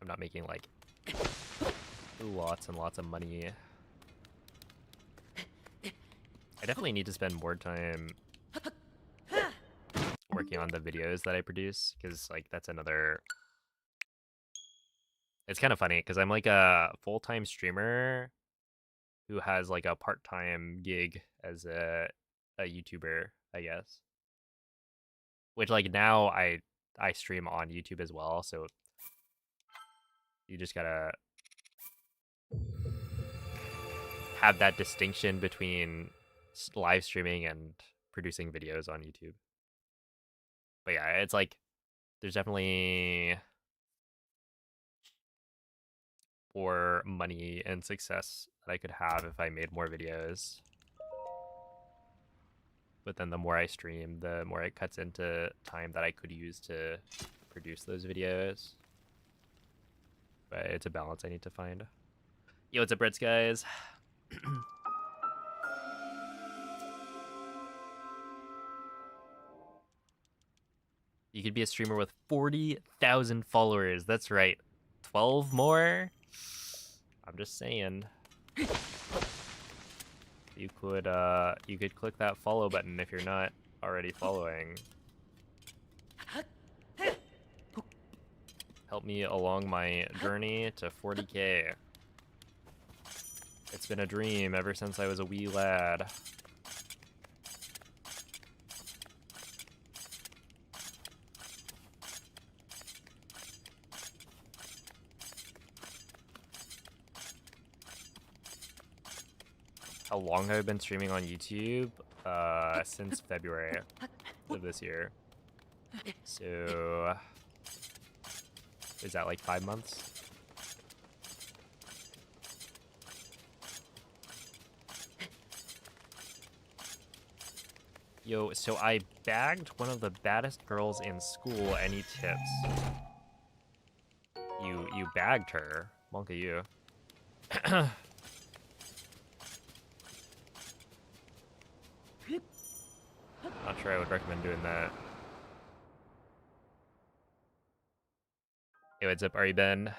I'm not making like lots and lots of money. I definitely need to spend more time working on the videos that I produce, because like that's another. It's kind of funny because I'm like a full-time streamer who has like a part-time gig as a YouTuber, I guess. Which like now I stream on YouTube as well, so you just gotta have that distinction between live streaming and producing videos on YouTube. But yeah, it's like there's definitely more money and success that I could have if I made more videos. But then the more I stream, the more it cuts into time that I could use to produce those videos. But it's a balance I need to find. Yo, what's up, Brits, guys? You could be a streamer with 40,000 followers. That's right. 12 more? I'm just saying. You could click that follow button if you're not already following. Help me along my journey to 40K. It's been a dream ever since I was a wee lad. How long have I been streaming on YouTube? Since February of this year. So, is that like 5 months? Yo, so I bagged one of the baddest girls in school. Any tips? You bagged her? Monka you. Not sure I would recommend doing that. Hey, what's up, Ari Ben?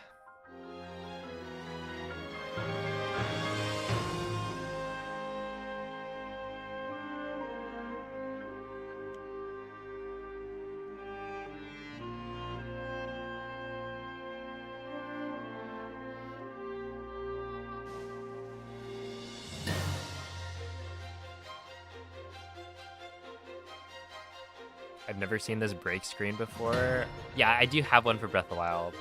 I've never seen this break screen before. Yeah, I do have one for Breath of the Wild.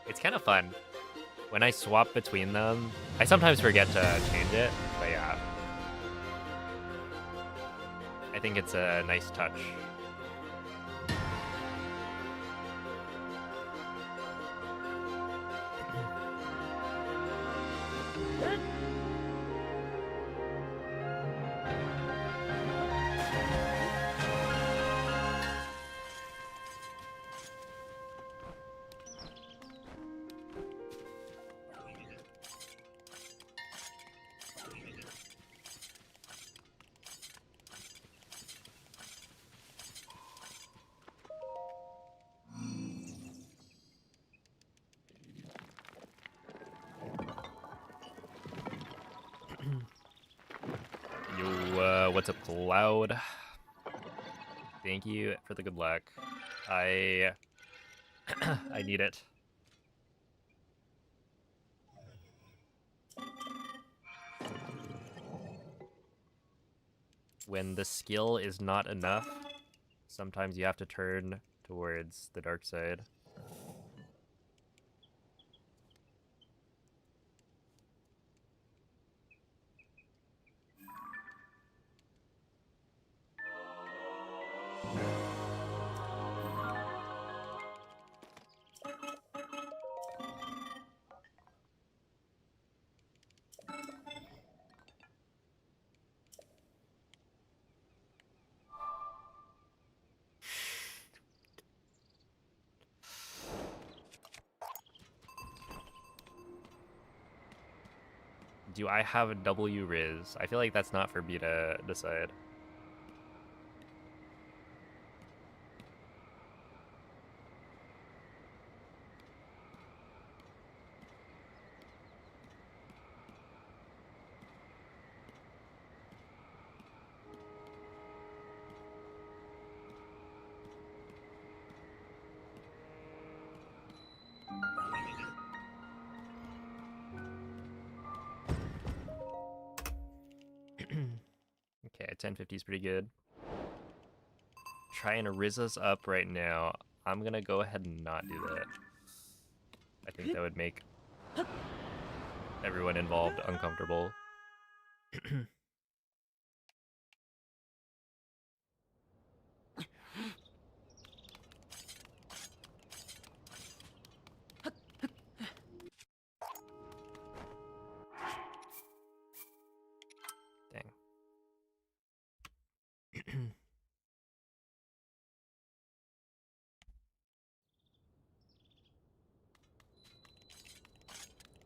It's kind of fun. When I swap between them, I sometimes forget to change it, but yeah. I think it's a nice touch. Yo, what's up, Cloud? Thank you for the good luck. I I need it. When the skill is not enough, sometimes you have to turn towards the dark side. Do I have a W Riz? I feel like that's not for me to decide. Okay, 1050 is pretty good. Trying to Riz us up right now. I'm gonna go ahead and not do that. I think that would make everyone involved uncomfortable. Dang.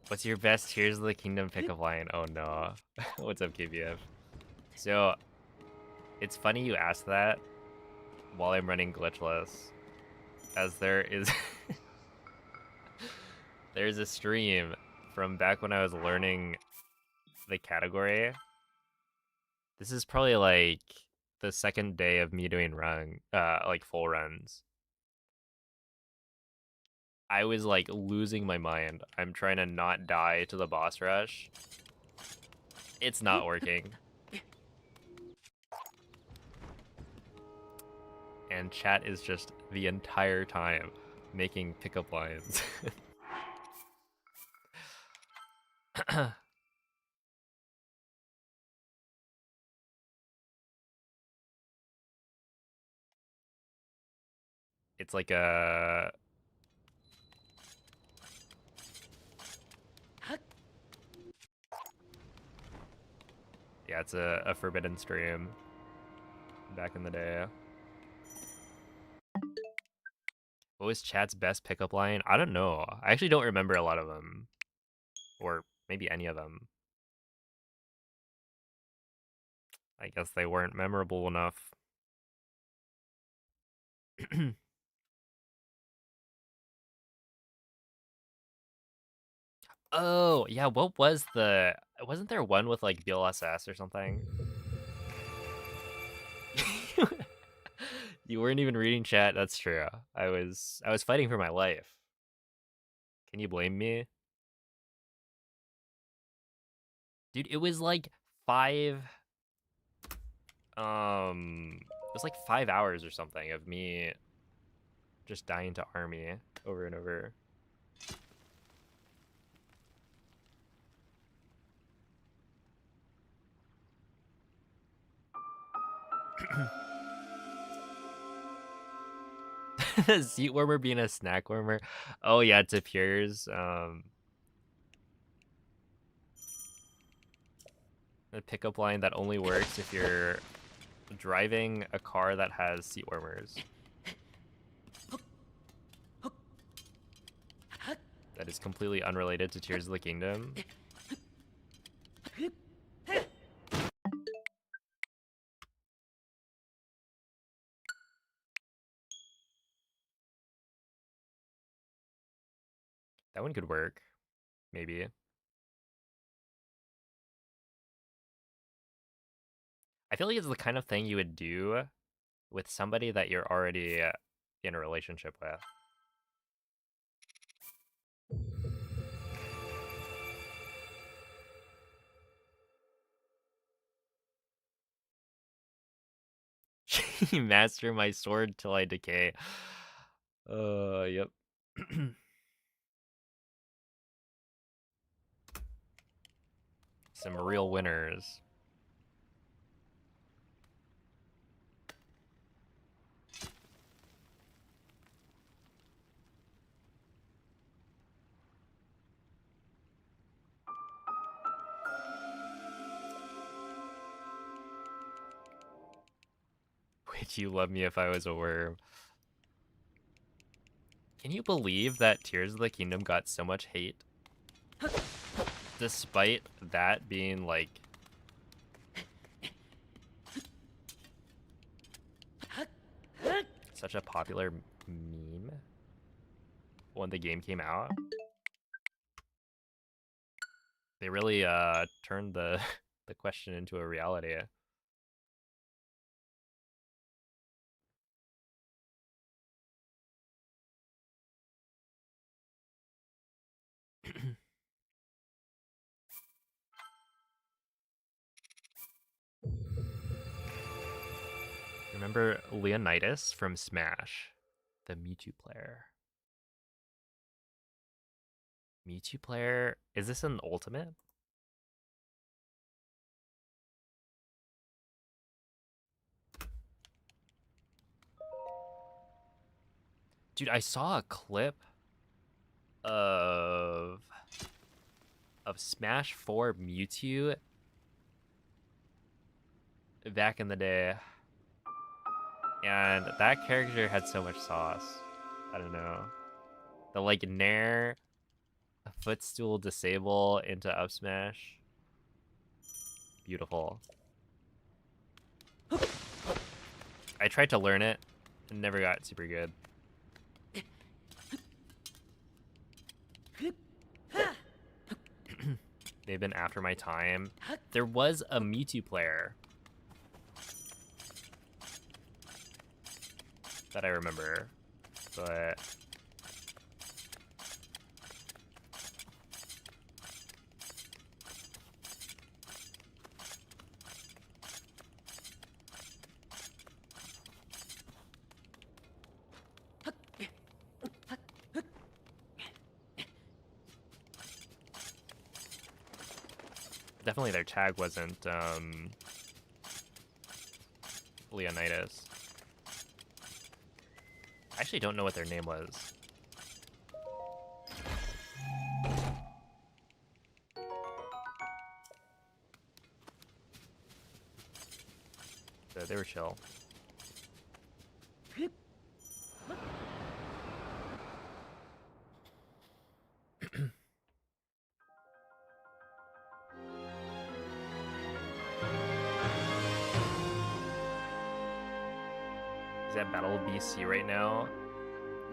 What's your best Tears of the Kingdom pickup line? Oh no. What's up, KBF? So, it's funny you asked that while I'm running Glitchless, as there is there's a stream from back when I was learning the category. This is probably like the second day of me doing like full runs. I was like losing my mind. I'm trying to not die to the boss rush. It's not working. And chat is just the entire time making pickup lines. It's like a... Yeah, it's a forbidden stream back in the day. What was chat's best pickup line? I don't know. I actually don't remember a lot of them. Or maybe any of them. I guess they weren't memorable enough. Oh, yeah, what was the... Wasn't there one with, like, BLSS or something? You weren't even reading chat, that's true. I was fighting for my life. Can you blame me? Dude, it was like 5... It was like 5 hours or something of me just dying to army over and over. Seat warmer being a snack warmer. Oh yeah, it appears. A pickup line that only works if you're driving a car that has seat warmers. That is completely unrelated to Tears of the Kingdom. That one could work, maybe. I feel like it's the kind of thing you would do with somebody that you're already in a relationship with. Master my sword till I decay. Yep. Some real winners. Would you love me if I was a worm? Can you believe that Tears of the Kingdom got so much hate? Despite that being like such a popular meme when the game came out. They really turned the the question into a reality. Remember Leonidas from Smash, the Mewtwo player. Mewtwo player? Is this an ultimate? Dude, I saw a clip of Smash 4 Mewtwo back in the day. And that character had so much sauce. I don't know. The like Nair footstool disable into up smash. Beautiful. I tried to learn it and never got super good. They've been after my time. There was a Mewtwo player that I remember, but definitely their tag wasn't Leonidas. I actually don't know what their name was. So they were chill. He's at Battle BC right now.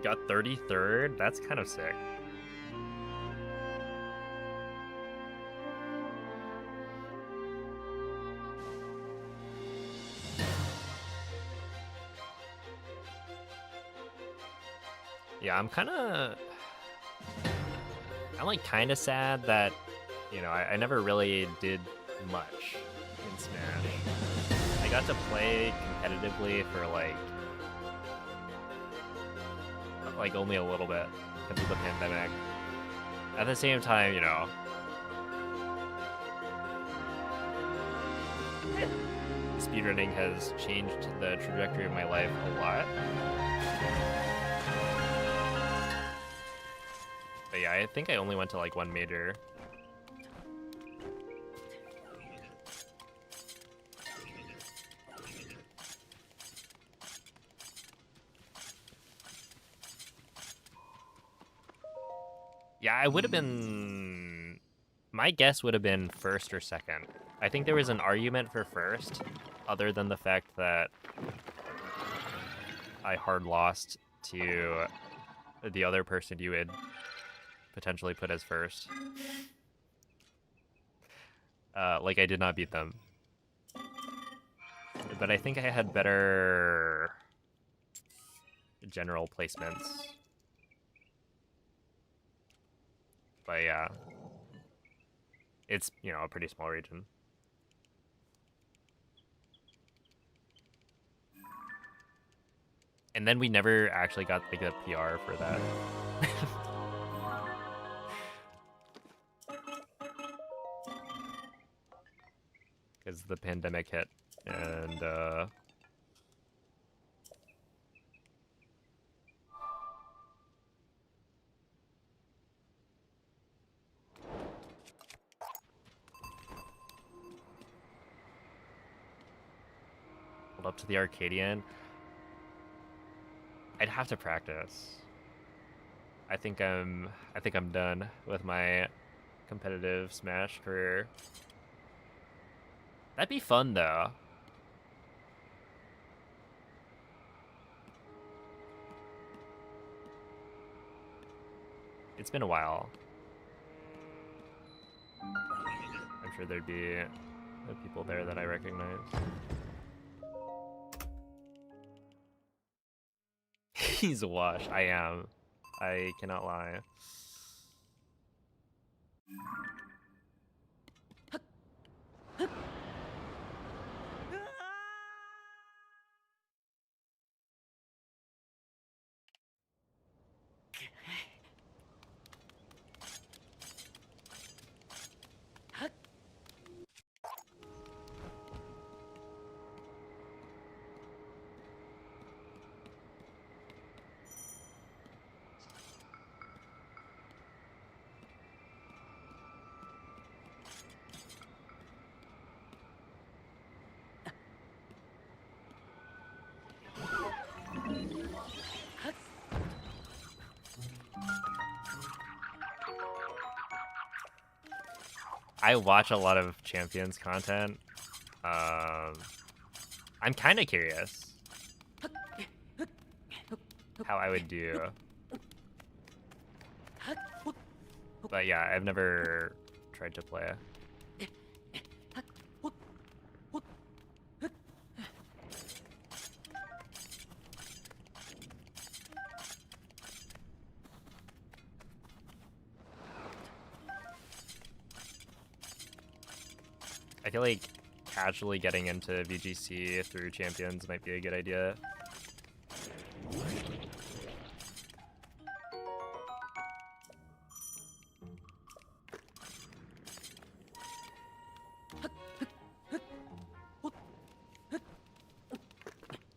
Got 33rd. That's kind of sick. Yeah, I'm like kind of sad that, you know, I never really did much in Smash. I got to play competitively for like only a little bit because of the pandemic. At the same time, you know, speedrunning has changed the trajectory of my life a lot. But yeah, I think I only went to like one major. Yeah, I would have been... My guess would have been first or second. I think there was an argument for first, other than the fact that I hard lost to the other person you would potentially put as first. Like, I did not beat them. but I think I had better general placements. But yeah, it's, you know, a pretty small region. And then we never actually got like a PR for that. Because the pandemic hit, and hold up to the Arcadian. I'd have to practice. I think I'm done with my competitive Smash career. That'd be fun though. It's been a while. I'm sure there'd be people there that I recognize. He's a wash. I am. I cannot lie. I watch a lot of Champions content. I'm kind of curious how I would do. But yeah, I've never tried to play. I feel like casually getting into VGC through Champions might be a good idea.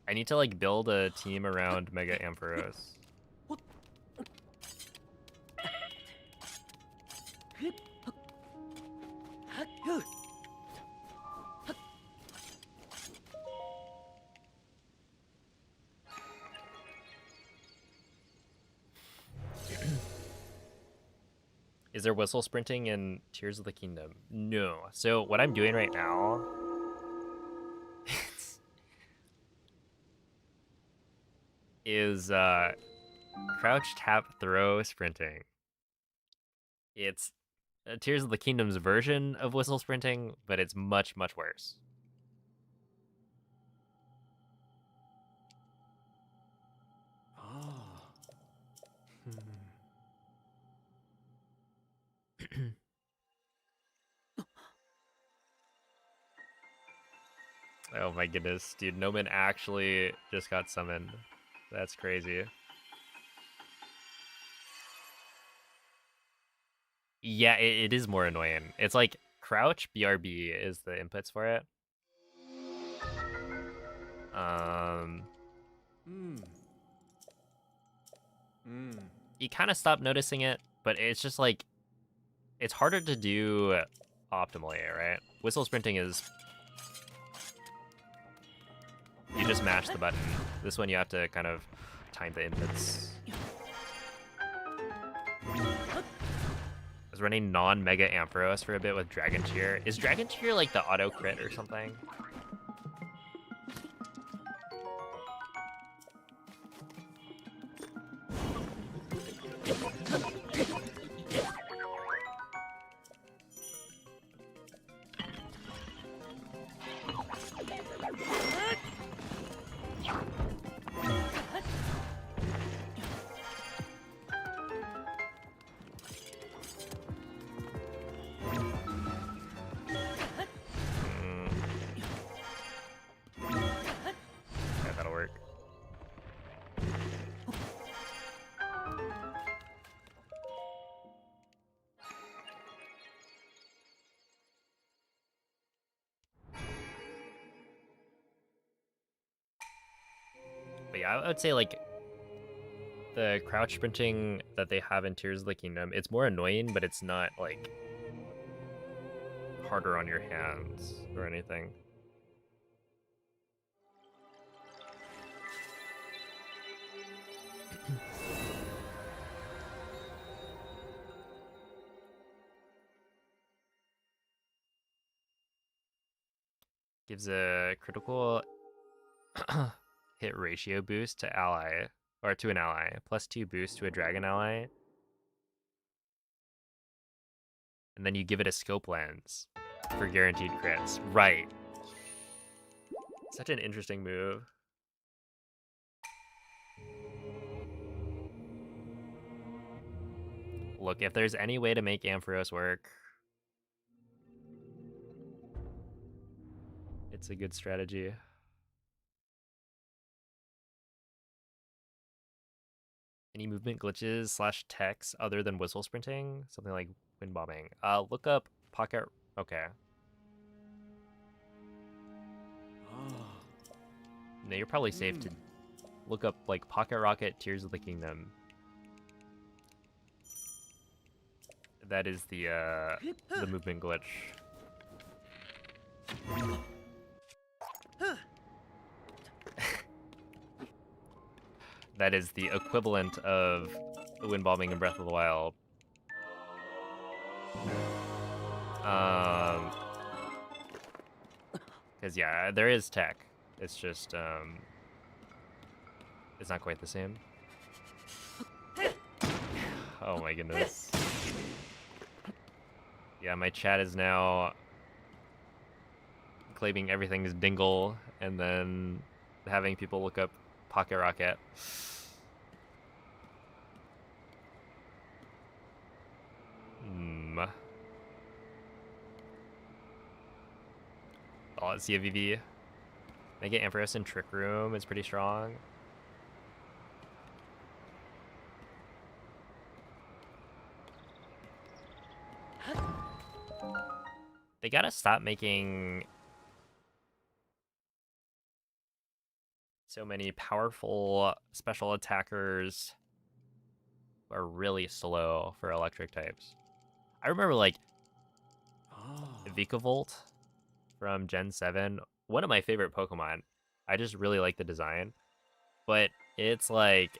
I need to like build a team around Mega Ampharos. Is there whistle sprinting in Tears of the Kingdom? No. So what I'm doing right now is crouch, tap, throw, sprinting. It's Tears of the Kingdom's version of whistle sprinting, but it's much, much worse. Oh my goodness, dude, Noman actually just got summoned. That's crazy. Yeah, it is more annoying. It's like crouch, BRB is the inputs for it. You kind of stop noticing it, but it's just like, it's harder to do optimally, right? Whistle sprinting is, you just mash the button. This one you have to kind of time the inputs. I was running non-Mega Ampharos for a bit with Dragon Cheer. Is Dragon Cheer like the auto crit or something? Yeah, I would say like the crouch sprinting that they have in Tears of the Kingdom, it's more annoying, but it's not like harder on your hands or anything. Gives a critical hit ratio boost to ally, or to an ally, +2 boost to a dragon ally. And then you give it a scope lens for guaranteed crits. Right. Such an interesting move. Look, if there's any way to make Ampharos work, it's a good strategy. Any movement glitches / techs other than whistle sprinting? Something like wind bombing. Look up pocket. Okay. No, you're probably safe to look up like Pocket Rocket Tears of the Kingdom. That is the movement glitch. That is the equivalent of wind bombing in Breath of the Wild. Because yeah, there is tech. It's just it's not quite the same. Oh my goodness. Yeah, my chat is now claiming everything is dingle and then having people look up Pocket Rocket. Oh, let's see a VV. Mega Ampharos in Trick Room is pretty strong. They gotta stop making so many powerful special attackers who are really slow for electric types. I remember like Vikavolt from Gen 7, one of my favorite Pokemon. I just really like the design. But it's like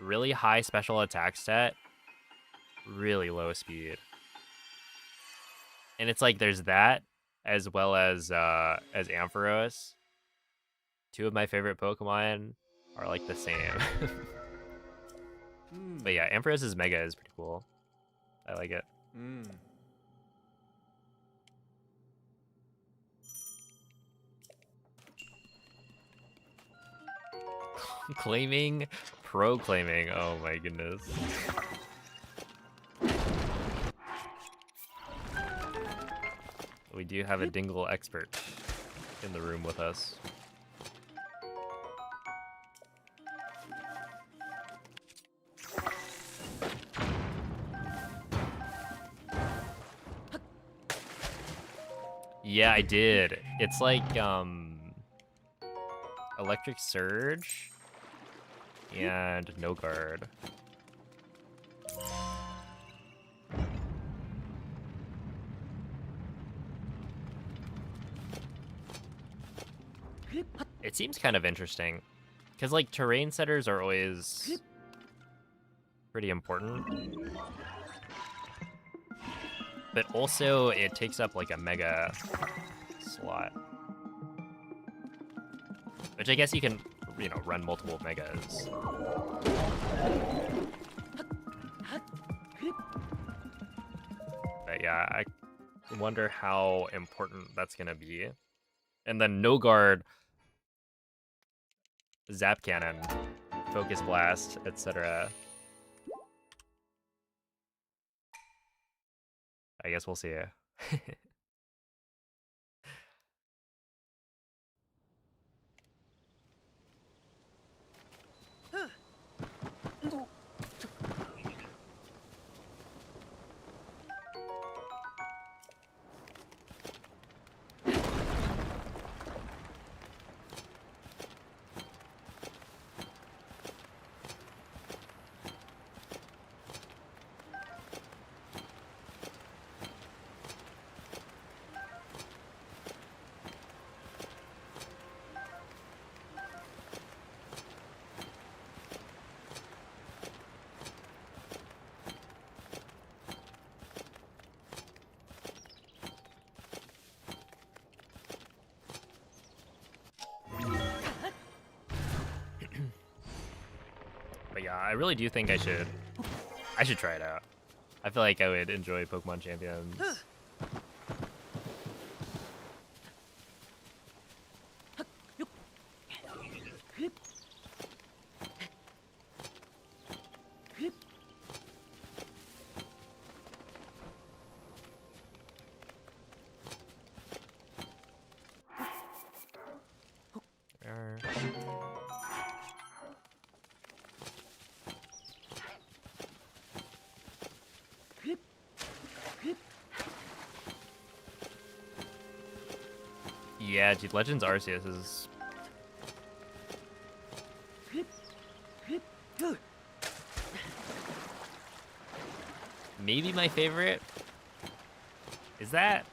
really high special attack stat, really low speed. And it's like there's that as well as Ampharos. Two of my favorite Pokemon are like the same. But yeah, Ampharos' Mega is pretty cool. I like it. Claiming, proclaiming. Oh my goodness. We do have a Dingle expert in the room with us. Yeah, I did. It's like Electric Surge and No Guard. It seems kind of interesting because like terrain setters are always pretty important, but also it takes up like a mega slot, which I guess you can, you know, run multiple megas. But yeah, I wonder how important that's gonna be. And then No Guard, Zap Cannon, Focus Blast, etc. I guess we'll see. But yeah, I really do think I should try it out. I feel like I would enjoy Pokemon Champions. Yeah, dude, Legends Arceus is... maybe my favorite? Is that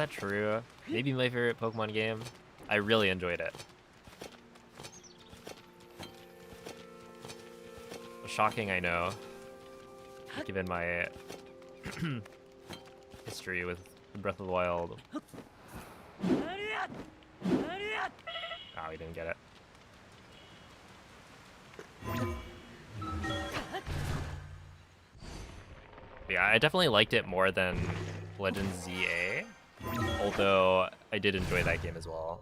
true? Maybe my favorite Pokemon game? I really enjoyed it. Shocking, I know, given my history with Breath of the Wild. Oh, we didn't get it. Yeah, I definitely liked it more than Legends ZA, although I did enjoy that game as well.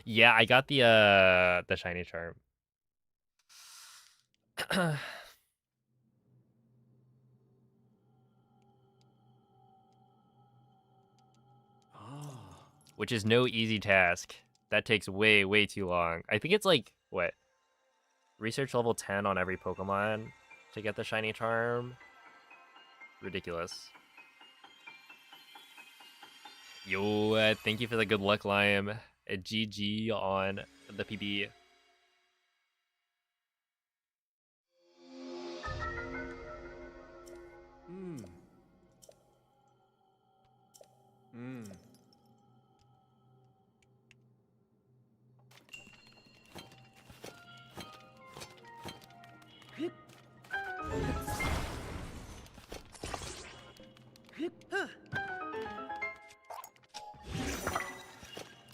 Yeah, I got the shiny charm. Which is no easy task. That takes way, way too long. I think it's like, what? Research level 10 on every Pokemon to get the shiny charm? Ridiculous. Yo, thank you for the good luck, Lime. A GG on the PB.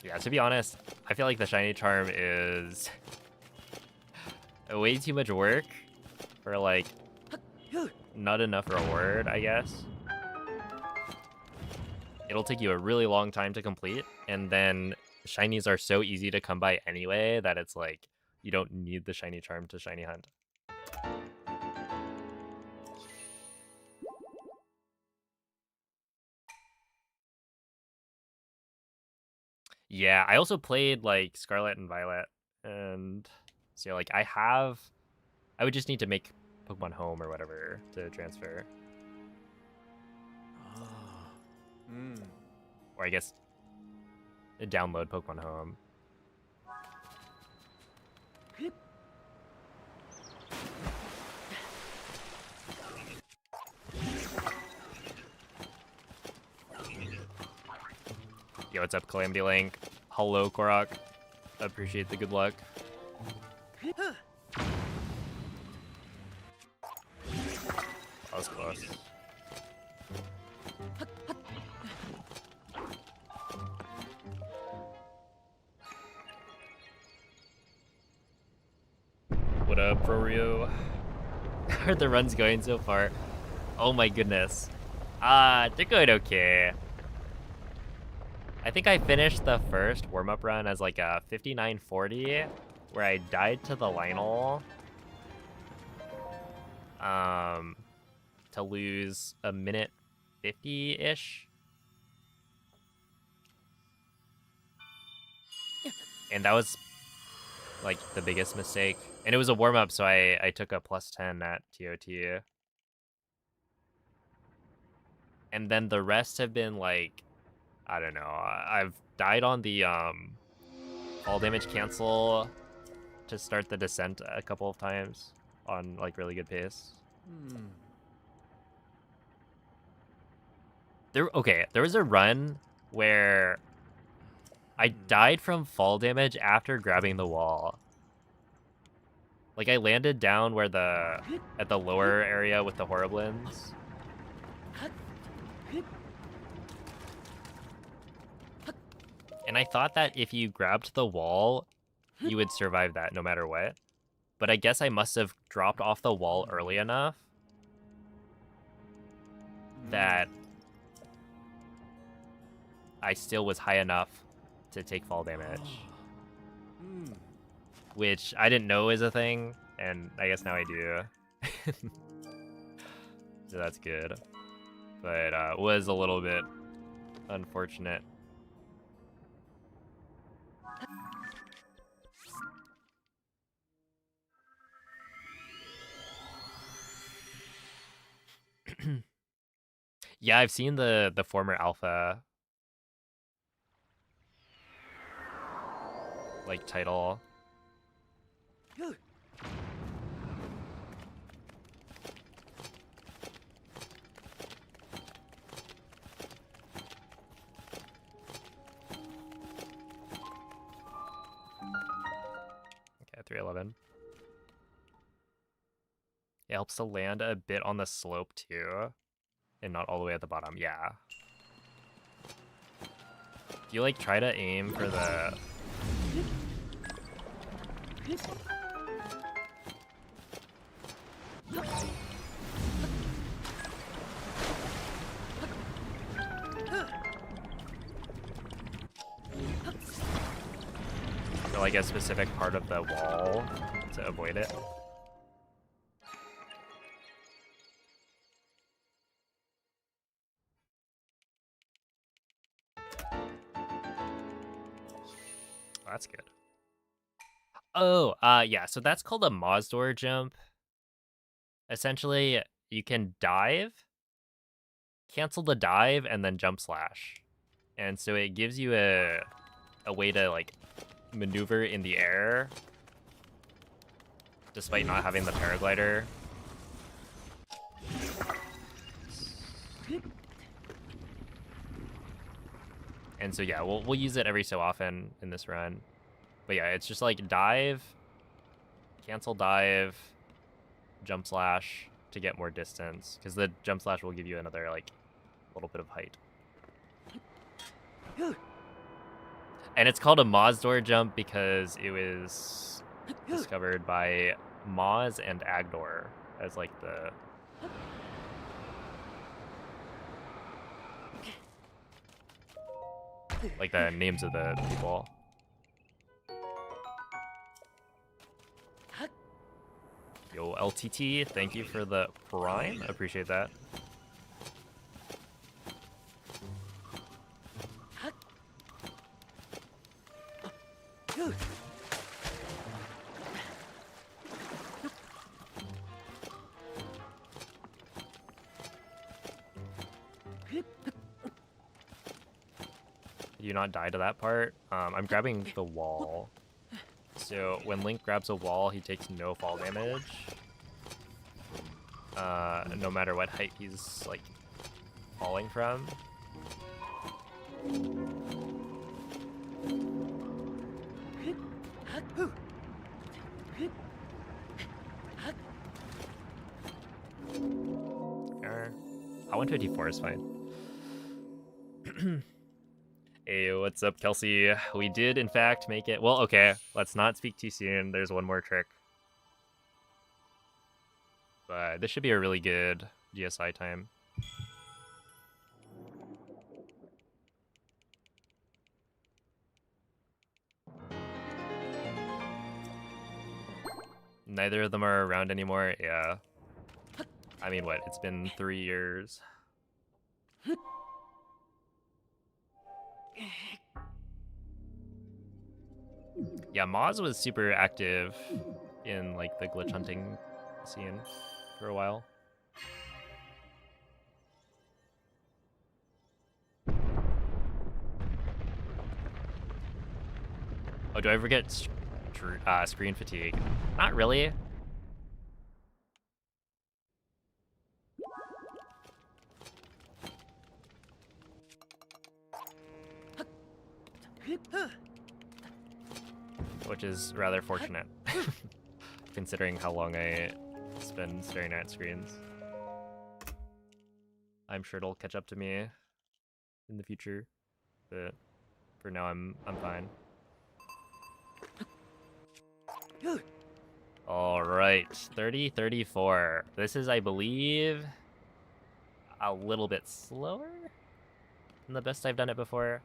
Yeah, to be honest, I feel like the shiny charm is way too much work for like not enough reward, I guess. It'll take you a really long time to complete, and then shinies are so easy to come by anyway that it's like you don't need the shiny charm to shiny hunt. Yeah, I also played like Scarlet and Violet, and so like I would just need to make Pokemon Home or whatever to transfer. Or I guess download Pokemon Home. Yo, what's up, Calamity Link? Hello, Korok. Appreciate the good luck. That was close. What up, Prorio? How are the runs going so far? Oh my goodness. They're going okay. I think I finished the first warm-up run as like a 59:40, where I died to the Lionel. To lose a minute 50-ish. And that was like the biggest mistake. And it was a warm-up, so I took a +10 at TOT. And then the rest have been like, I don't know. I've died on the fall damage cancel to start the descent a couple of times on like really good pace. There was a run where I died from fall damage after grabbing the wall. Like I landed down where at the lower area with the Horriblins. And I thought that if you grabbed the wall, you would survive that no matter what. But I guess I must have dropped off the wall early enough that I still was high enough to take fall damage. Which I didn't know is a thing, and I guess now I do. So that's good. But was a little bit unfortunate. Yeah, I've seen the former alpha like title. Okay, 311. It helps to land a bit on the slope too, and not all the way at the bottom. Yeah. Do you like try to aim for the? For like a specific part of the wall to avoid it? That's good. Oh, yeah, so that's called a Mazdoor jump. Essentially, you can dive, cancel the dive, and then jump slash. And so it gives you a way to, like, maneuver in the air despite not having the paraglider. And so, yeah, we'll use it every so often in this run. But yeah, it's just like dive, cancel dive, jump slash to get more distance, because the jump slash will give you another like little bit of height. And it's called a Mazdoor jump because it was discovered by Maz and Agdor as like the names of the people. Yo, LTT, thank you for the prime. Appreciate that. Did you not die to that part? I'm grabbing the wall. So when Link grabs a wall, he takes no fall damage. No matter what height he's like falling from. I 154 is fine. Hey, what's up, Kelsey? We did, in fact, make it. Well, okay, let's not speak too soon. There's one more trick. But this should be a really good GSI time. Neither of them are around anymore. Yeah. I mean, what? It's been 3 years. Yeah, Maz was super active in like the glitch hunting scene for a while. Oh, do I ever get screen fatigue? Not really. Which is rather fortunate, considering how long I spend staring at screens. I'm sure it'll catch up to me in the future, but for now, I'm fine. All right, 30-34. This is, I believe, a little bit slower than the best I've done it before.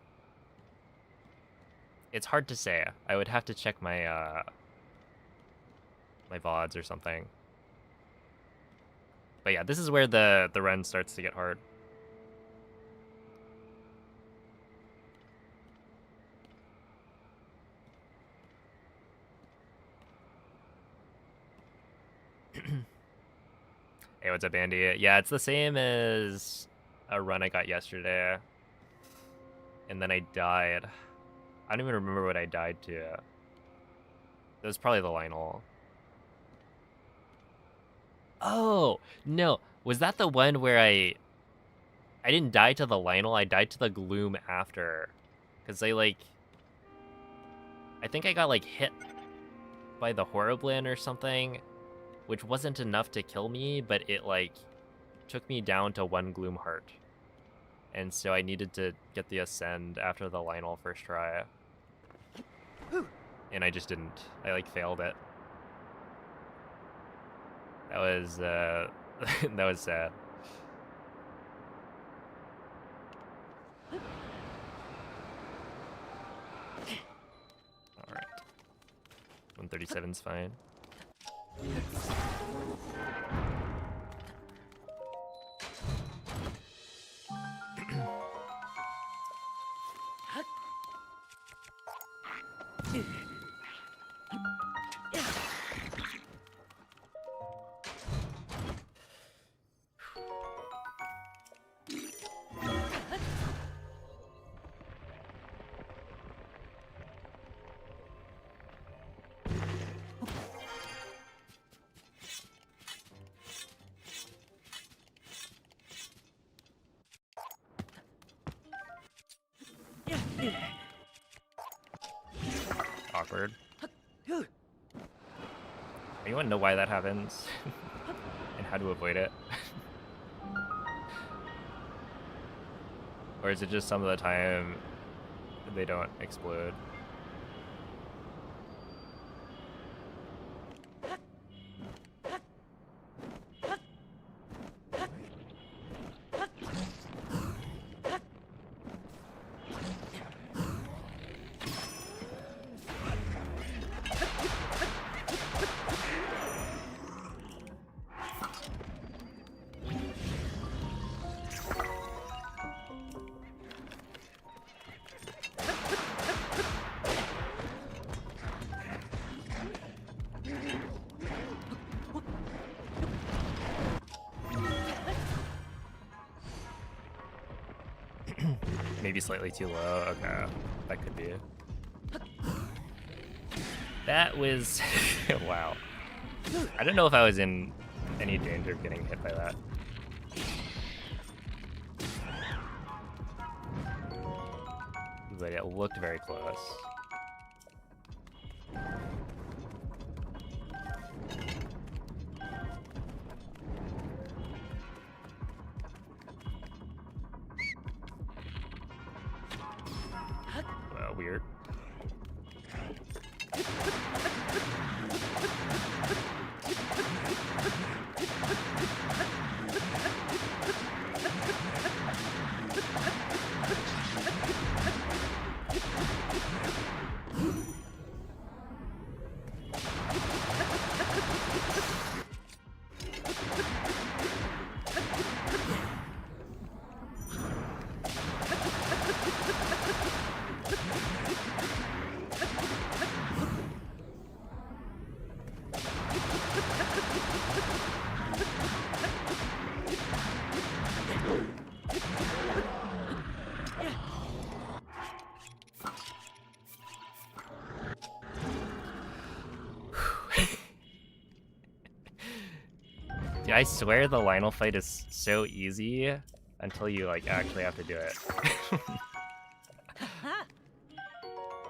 It's hard to say. I would have to check my my VODs or something. But yeah, this is where the run starts to get hard. Hey, what's up, Andy? Yeah, it's the same as a run I got yesterday. And then I died. I don't even remember what I died to. It was probably the Lionel. Oh, no. Was that the one where I didn't die to the Lionel, I died to the Gloom after. Because I think I got, like, hit by the Horriblin or something, which wasn't enough to kill me, but it, like, took me down to 1 Gloom Heart. And so I needed to get the Ascend after the Lionel first try. And I just didn't. I, like, failed it. That was, that was sad. Alright. 137's fine. Awkward. Anyone know why that happens? And how to avoid it? Or is it just some of the time they don't explode? Maybe slightly too low. Okay, that could be. That was wow. I don't know if I was in any danger of getting hit by that. But it looked very close. Weird. Dude, I swear the Lionel fight is so easy until you like actually have to do it.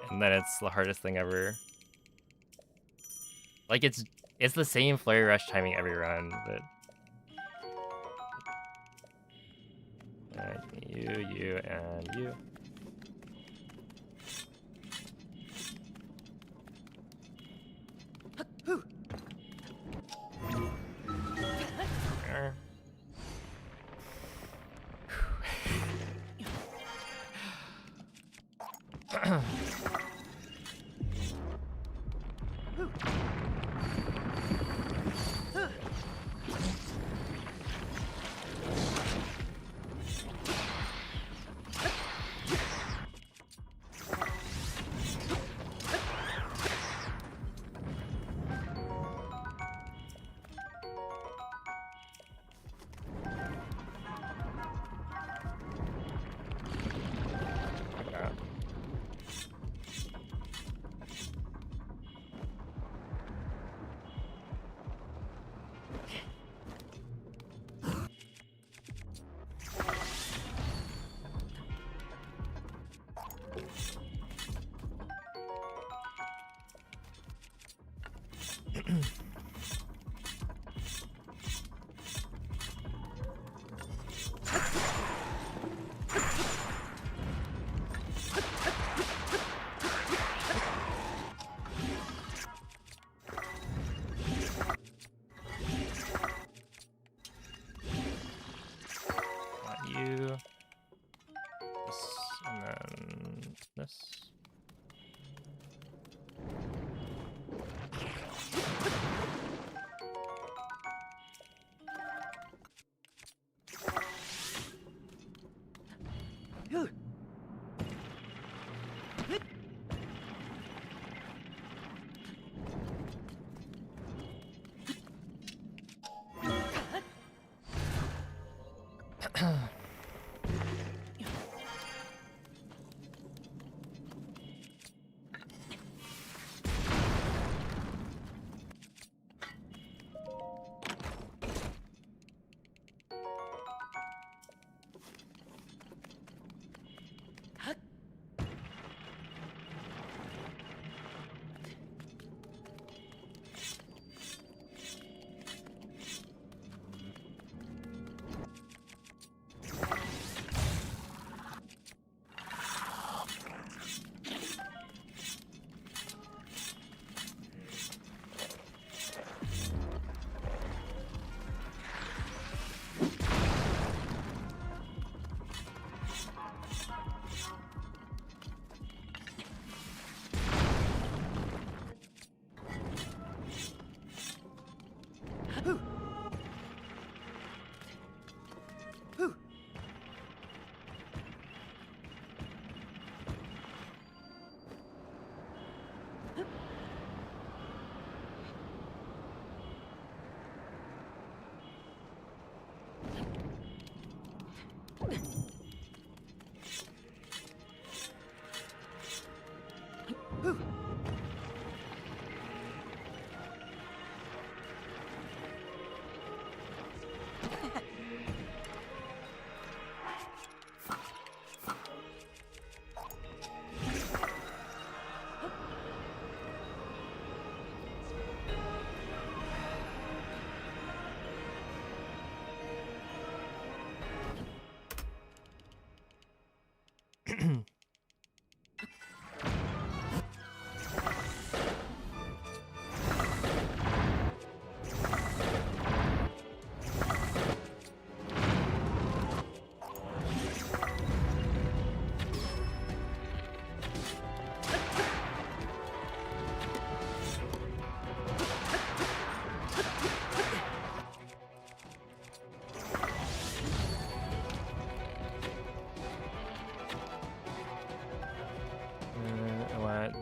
And then it's the hardest thing ever. Like it's the same flurry rush timing every run, but alright, you, and you. You. This, and then this.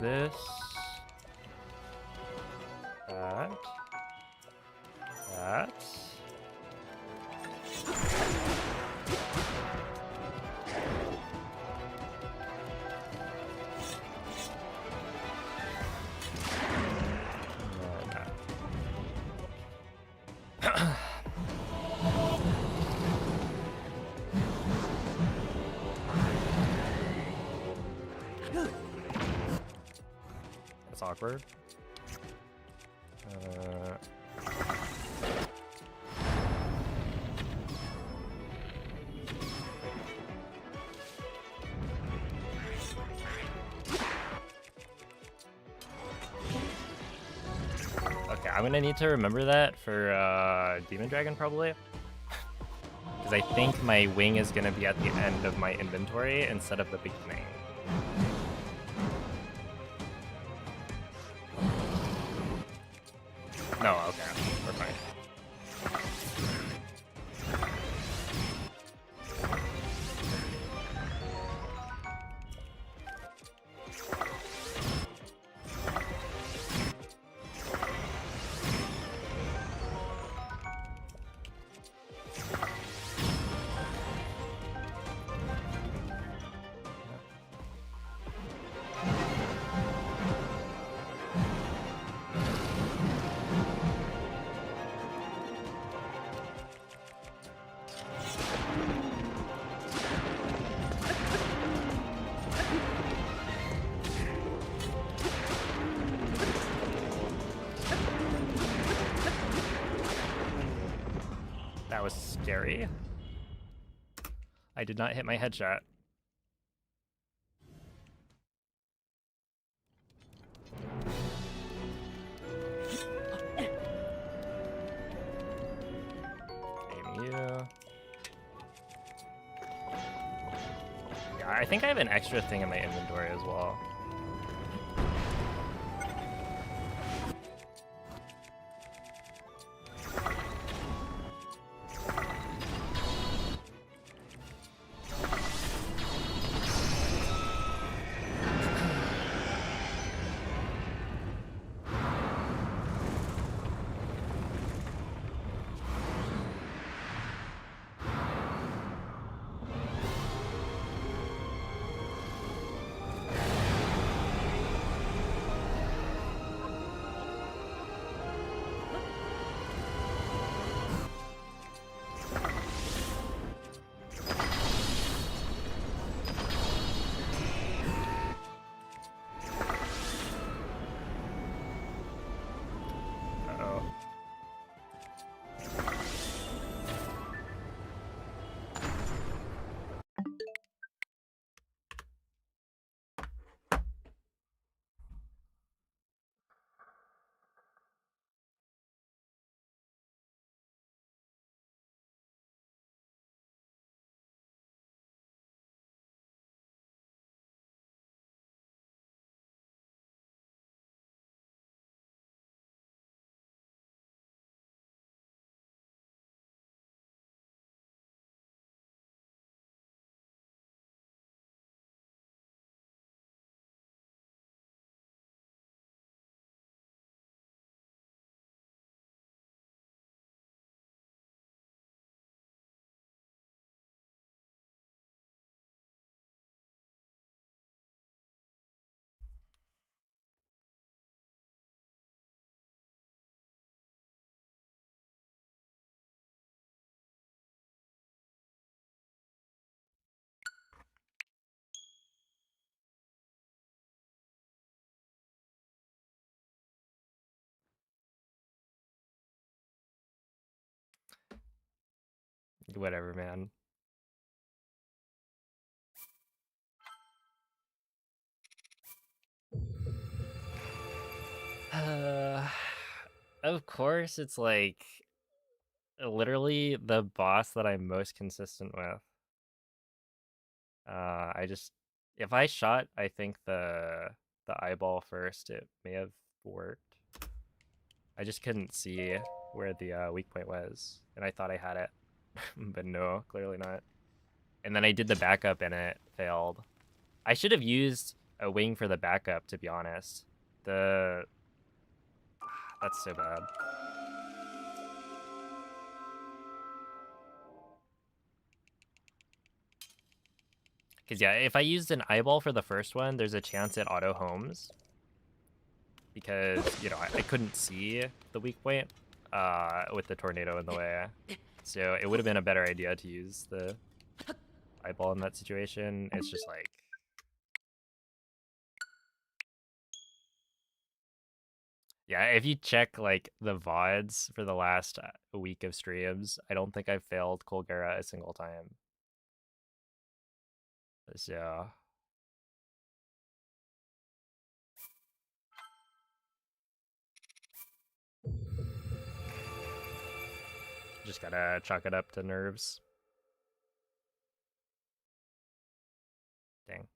This, that, that's awkward. Okay, I'm gonna need to remember that for Demon Dragon probably. Because I think my wing is gonna be at the end of my inventory instead of the beginning. No, okay, we're fine. That was scary. I did not hit my headshot. Aim you. Yeah, I think I have an extra thing in my inventory as well. Uh-oh. Whatever, man. Of course, it's like literally the boss that I'm most consistent with. I just if I shot, I think the eyeball first, it may have worked. I just couldn't see where the weak point was, and I thought I had it, but no, clearly not. And then I did the backup, and it failed. I should have used a wing for the backup, to be honest. That's so bad. Because, yeah, if I used an eyeball for the first one, there's a chance it auto-homes. Because, you know, I couldn't see the weak point with the tornado in the way. So it would have been a better idea to use the eyeball in that situation. It's just like... Yeah, if you check, like, the VODs for the last week of streams, I don't think I've failed Colgera a single time. So... Just gotta chalk it up to nerves. Dang.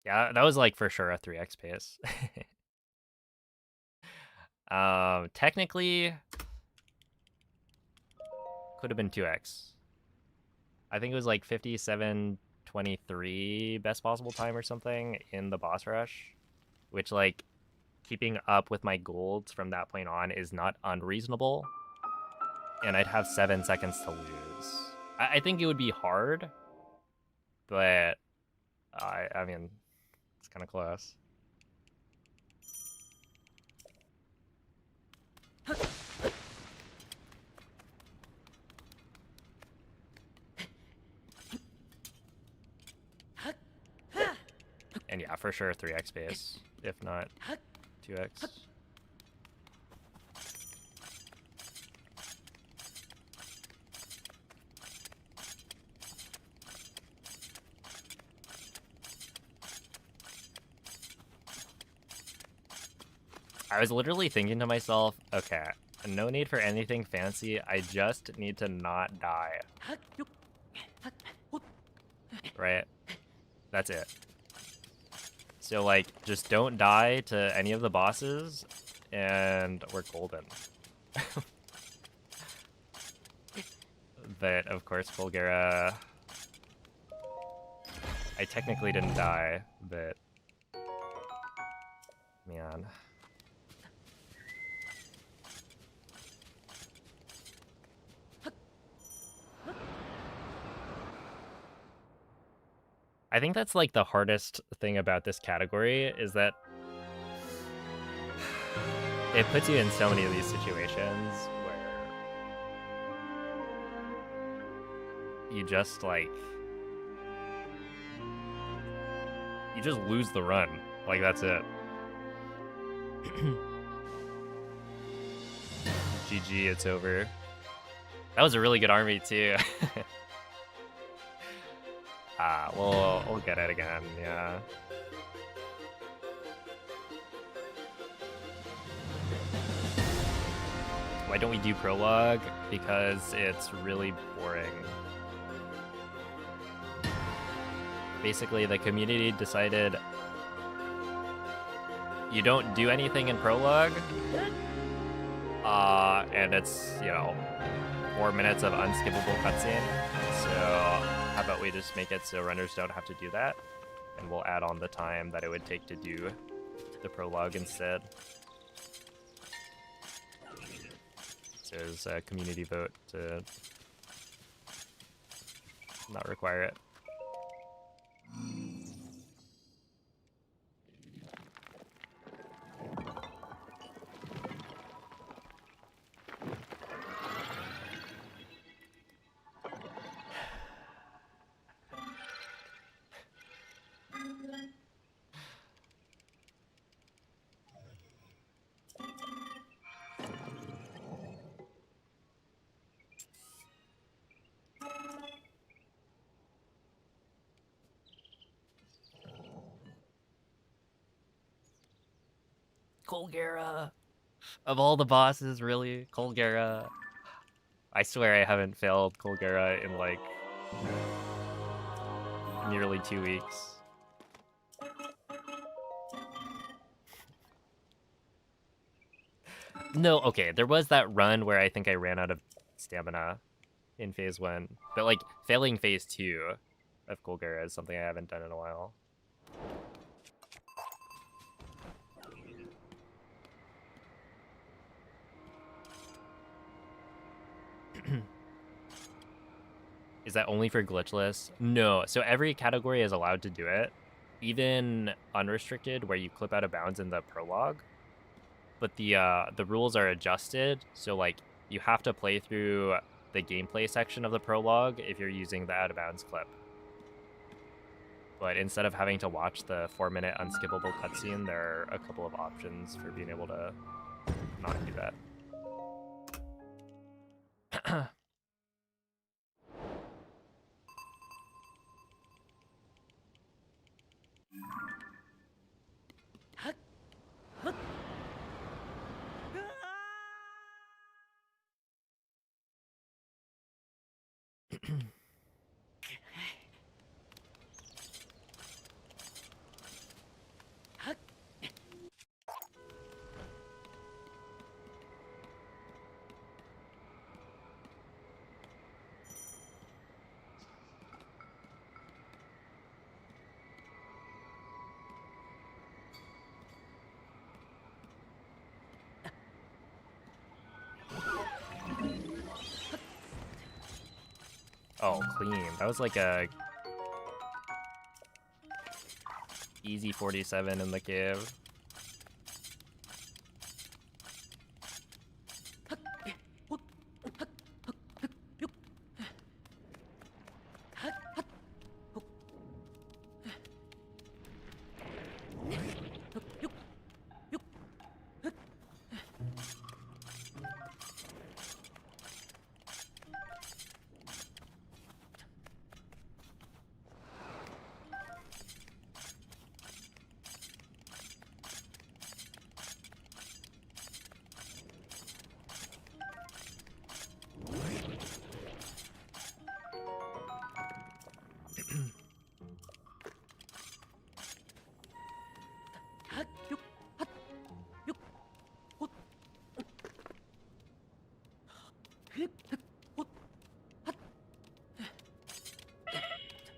Yeah, that was like for sure a 3x pace. Technically, could have been 2x. I think it was like 57:23 best possible time or something in the boss rush, which like keeping up with my golds from that point on is not unreasonable. And I'd have 7 seconds to lose. I think it would be hard, but I mean, it's kind of close. And yeah, for sure 3x base, if not 2x. I was literally thinking to myself, okay, no need for anything fancy, I just need to not die. Right? That's it. So, like, just don't die to any of the bosses, and we're golden. But, of course, Colgera... I technically didn't die, but... Man. I think that's, like, the hardest thing about this category, is that it puts you in so many of these situations where you just, like... You just lose the run. Like, that's it. GG, it's over. That was a really good army, too. We'll get it again, yeah. Why don't we do prologue? Because it's really boring. Basically, the community decided you don't do anything in prologue, and it's, you know, 4 minutes of unskippable cutscene. So how about we just make it so runners don't have to do that, and we'll add on the time that it would take to do the prologue instead. So there's a community vote to not require it. Colgera! Of all the bosses, really? Colgera. I swear I haven't failed Colgera in like nearly 2 weeks. No, okay, there was that run where I think I ran out of stamina in phase 1. But like failing phase 2 of Colgera is something I haven't done in a while. Is that only for glitchless? No. So every category is allowed to do it, even unrestricted, where you clip out of bounds in the prologue. But the rules are adjusted, so like you have to play through the gameplay section of the prologue if you're using the out of bounds clip. But instead of having to watch the 4-minute unskippable cutscene, there are a couple of options for being able to not do that. Oh, clean. That was like a easy 47 in the cave.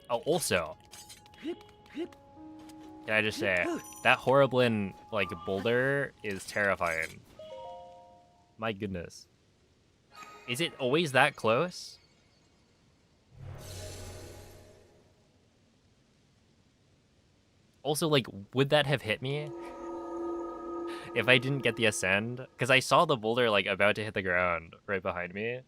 Oh, also, can I just say, that Horriblin, like, boulder is terrifying. My goodness. Is it always that close? Also, like, would that have hit me if I didn't get the ascend? Because I saw the boulder, like, about to hit the ground right behind me.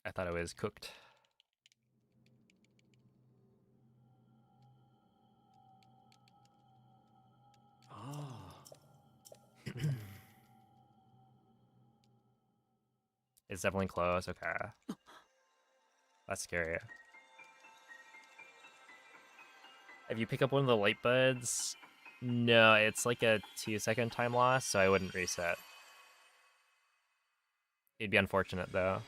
I thought I was cooked. It's definitely close. Okay. That's scary. If you pick up one of the light buds, no, it's like a 2-second time loss, so I wouldn't reset. It'd be unfortunate, though.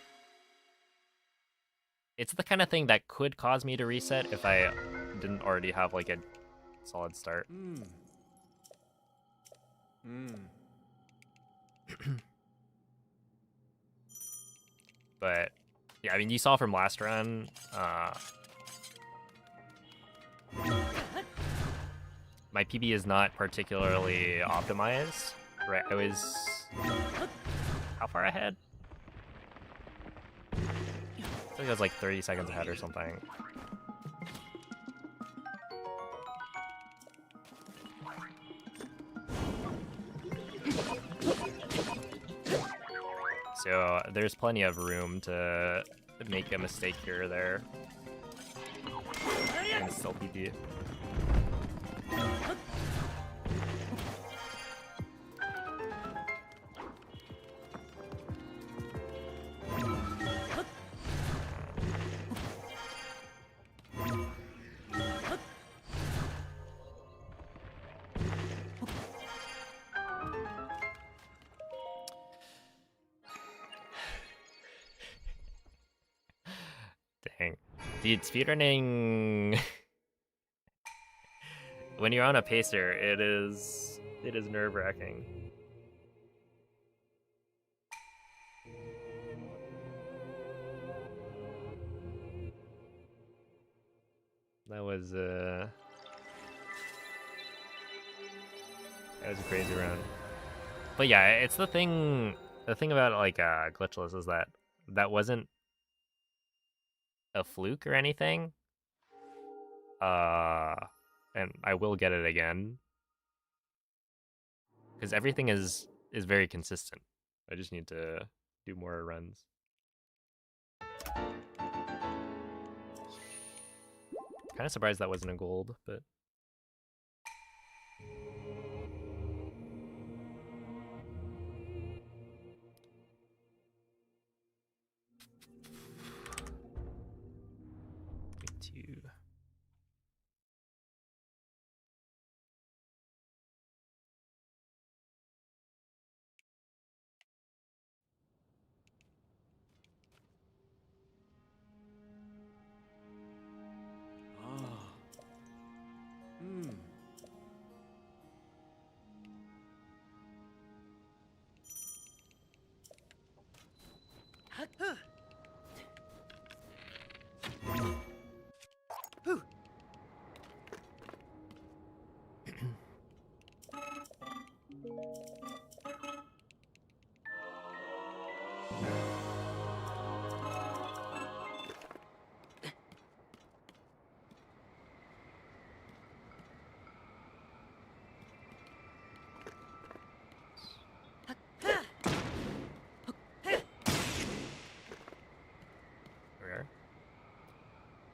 It's the kind of thing that could cause me to reset if I didn't already have, like, a solid start. But, yeah, I mean, you saw from last run, my PB is not particularly optimized, right? I was... how far ahead? I think I was like 30 seconds ahead or something. So there's plenty of room to make a mistake here or there and still PB. Dang. Dude, speedrunning... when you're on a pacer, it is nerve-wracking. That was a crazy run. But yeah, it's the thing about like glitchless is that wasn't a fluke or anything. And I will get it again. Because everything is very consistent. I just need to do more runs. Kind of surprised that wasn't a gold, but... Two.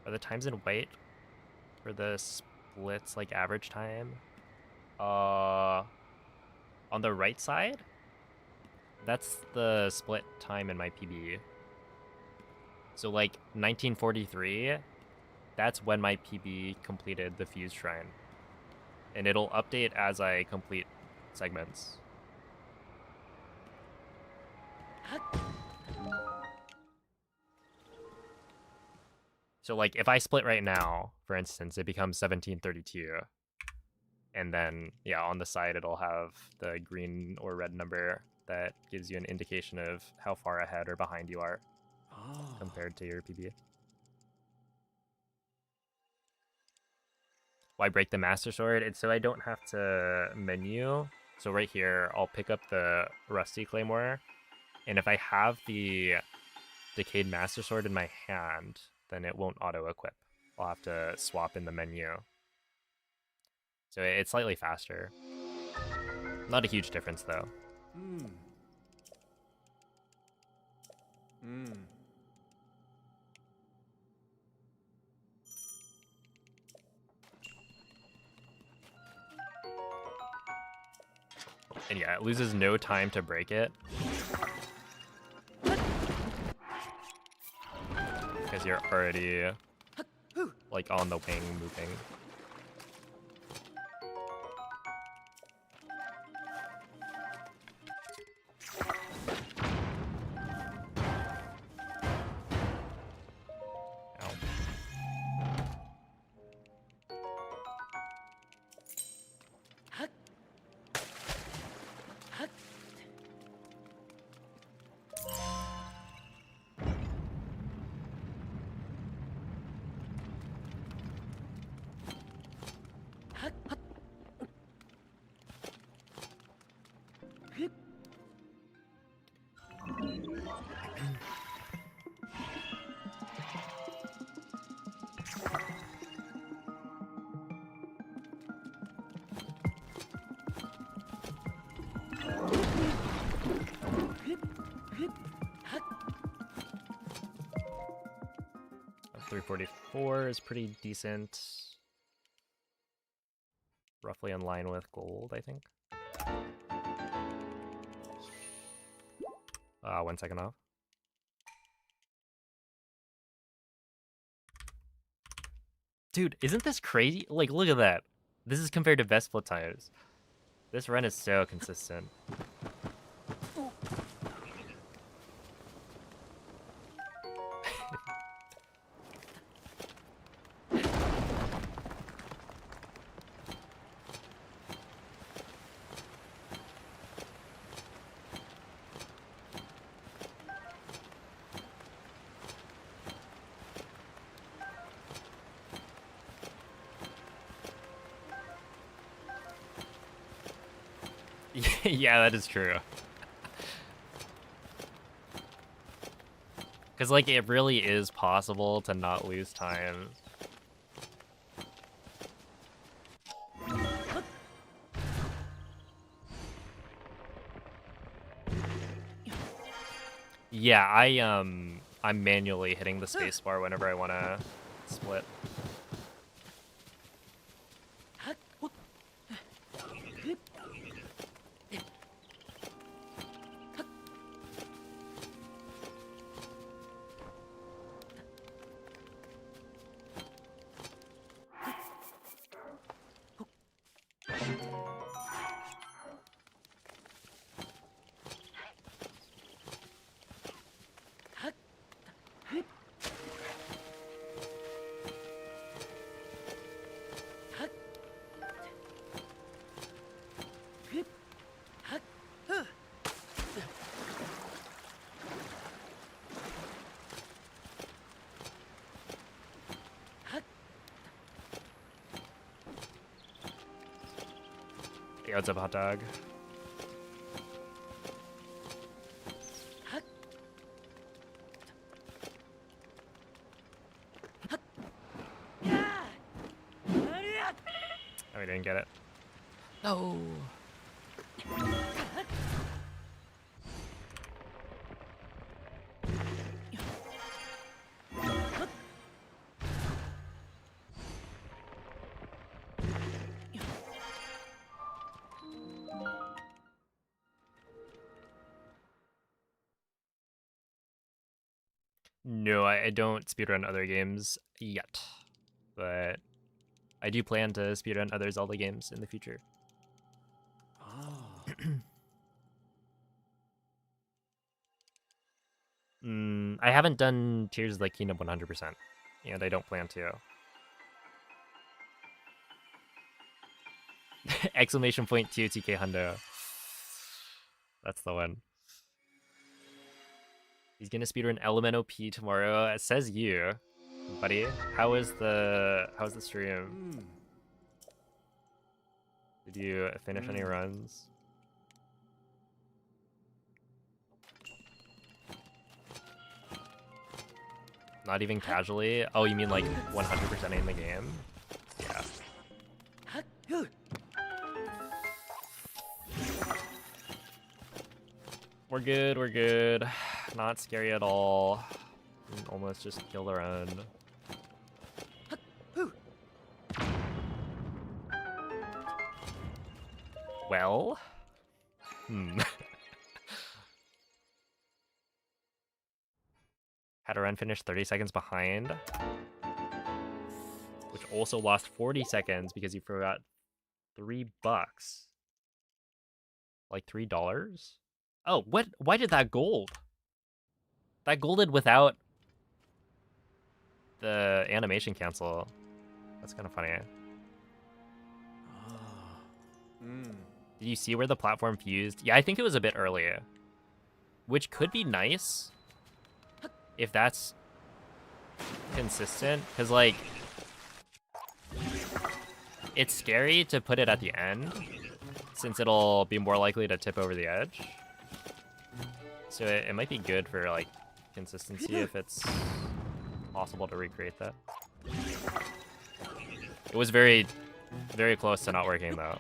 Are the times in white for the splits like average time? On the right side, that's the split time in my PB. So like 1943, that's when my PB completed the Fuse Shrine. And it'll update as I complete segments. So like if I split right now, for instance, it becomes 1732. And then, yeah, on the side, it'll have the green or red number that gives you an indication of how far ahead or behind you are compared to your PB. Why break the Master Sword? It's so I don't have to menu. So right here, I'll pick up the Rusty Claymore. And if I have the Decayed Master Sword in my hand, then it won't auto-equip. I'll have to swap in the menu. So it's slightly faster. Not a huge difference, though. And yeah, it loses no time to break it. Because you're already like on the wing moving. Ow. 344 is pretty decent. Roughly in line with gold, I think. 1 second off. Dude, isn't this crazy? Like, look at that. This is compared to best split times. This run is so consistent. Yeah, that is true. Because, like, it really is possible to not lose time. Yeah, I'm manually hitting the spacebar whenever I want to split. Hey, what's up, hot dog? Oh, we didn't get it. No. No, I don't speedrun other games yet, but I do plan to speedrun other Zelda games in the future. I haven't done Tears of the Kingdom 100%, and I don't plan to. Exclamation point 2 TK Hundo. That's the one. He's gonna speedrun Elemental P tomorrow. It says you, buddy. How's the stream? Did you finish any runs? Not even casually? Oh, you mean like 100% in the game? Yeah. We're good, we're good. Not scary at all. Almost just kill the run. Well? Had a run finish 30 seconds behind. Which also lost 40 seconds because you forgot $3. Like $3? Oh, what? Why did that gold? That golded without the animation cancel. That's kind of funny. Did you see where the platform fused? Yeah, I think it was a bit earlier. Which could be nice if that's consistent. Because, like, it's scary to put it at the end since it'll be more likely to tip over the edge. So it might be good for, like, consistency if it's possible to recreate that. It was very, very close to not working, though.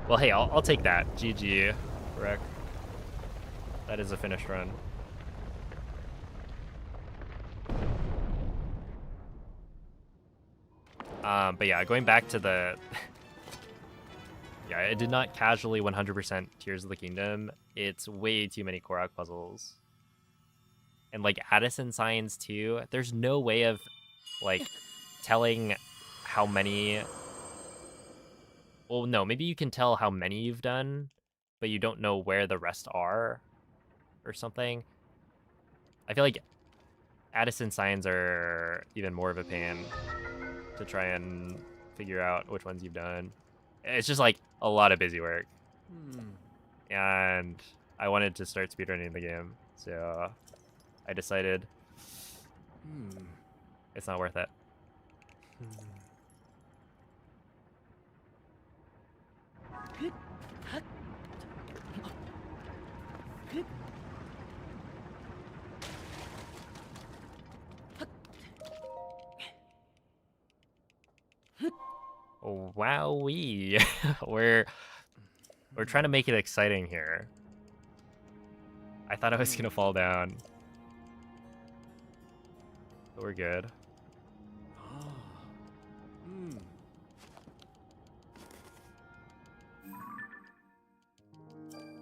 Well, hey, I'll take that. GG, Rec. That is a finished run. But yeah, going back to the... yeah, I did not casually 100% Tears of the Kingdom. It's way too many Korok puzzles. And, like, Addison signs, too. There's no way of, like, telling how many... Well, no, maybe you can tell how many you've done, but you don't know where the rest are, or something. I feel like Addison signs are even more of a pain to try and figure out which ones you've done. It's just like a lot of busy work. And I wanted to start speedrunning the game, so I decided it's not worth it. Wowee. We're trying to make it exciting here. I thought I was gonna fall down. But we're good.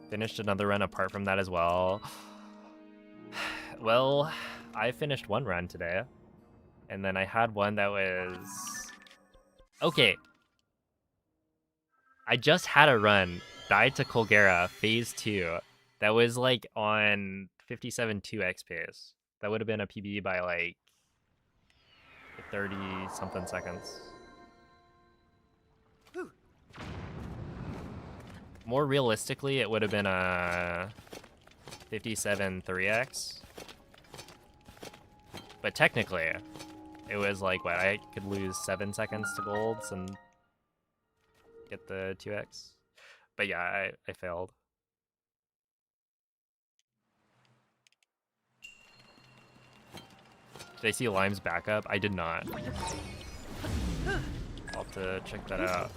Finished another run apart from that as well. Well, I finished one run today. And then I had one that was... Okay. I just had a run, died to Colgera, phase 2. That was like on 57.2x pace. That would have been a PB by like 30 something seconds. More realistically, it would have been a 57.3x. But technically, it was like, what, I could lose 7 seconds to golds and get the 2x. But yeah, I failed. Did I see Lime's backup? I did not. I'll have to check that out.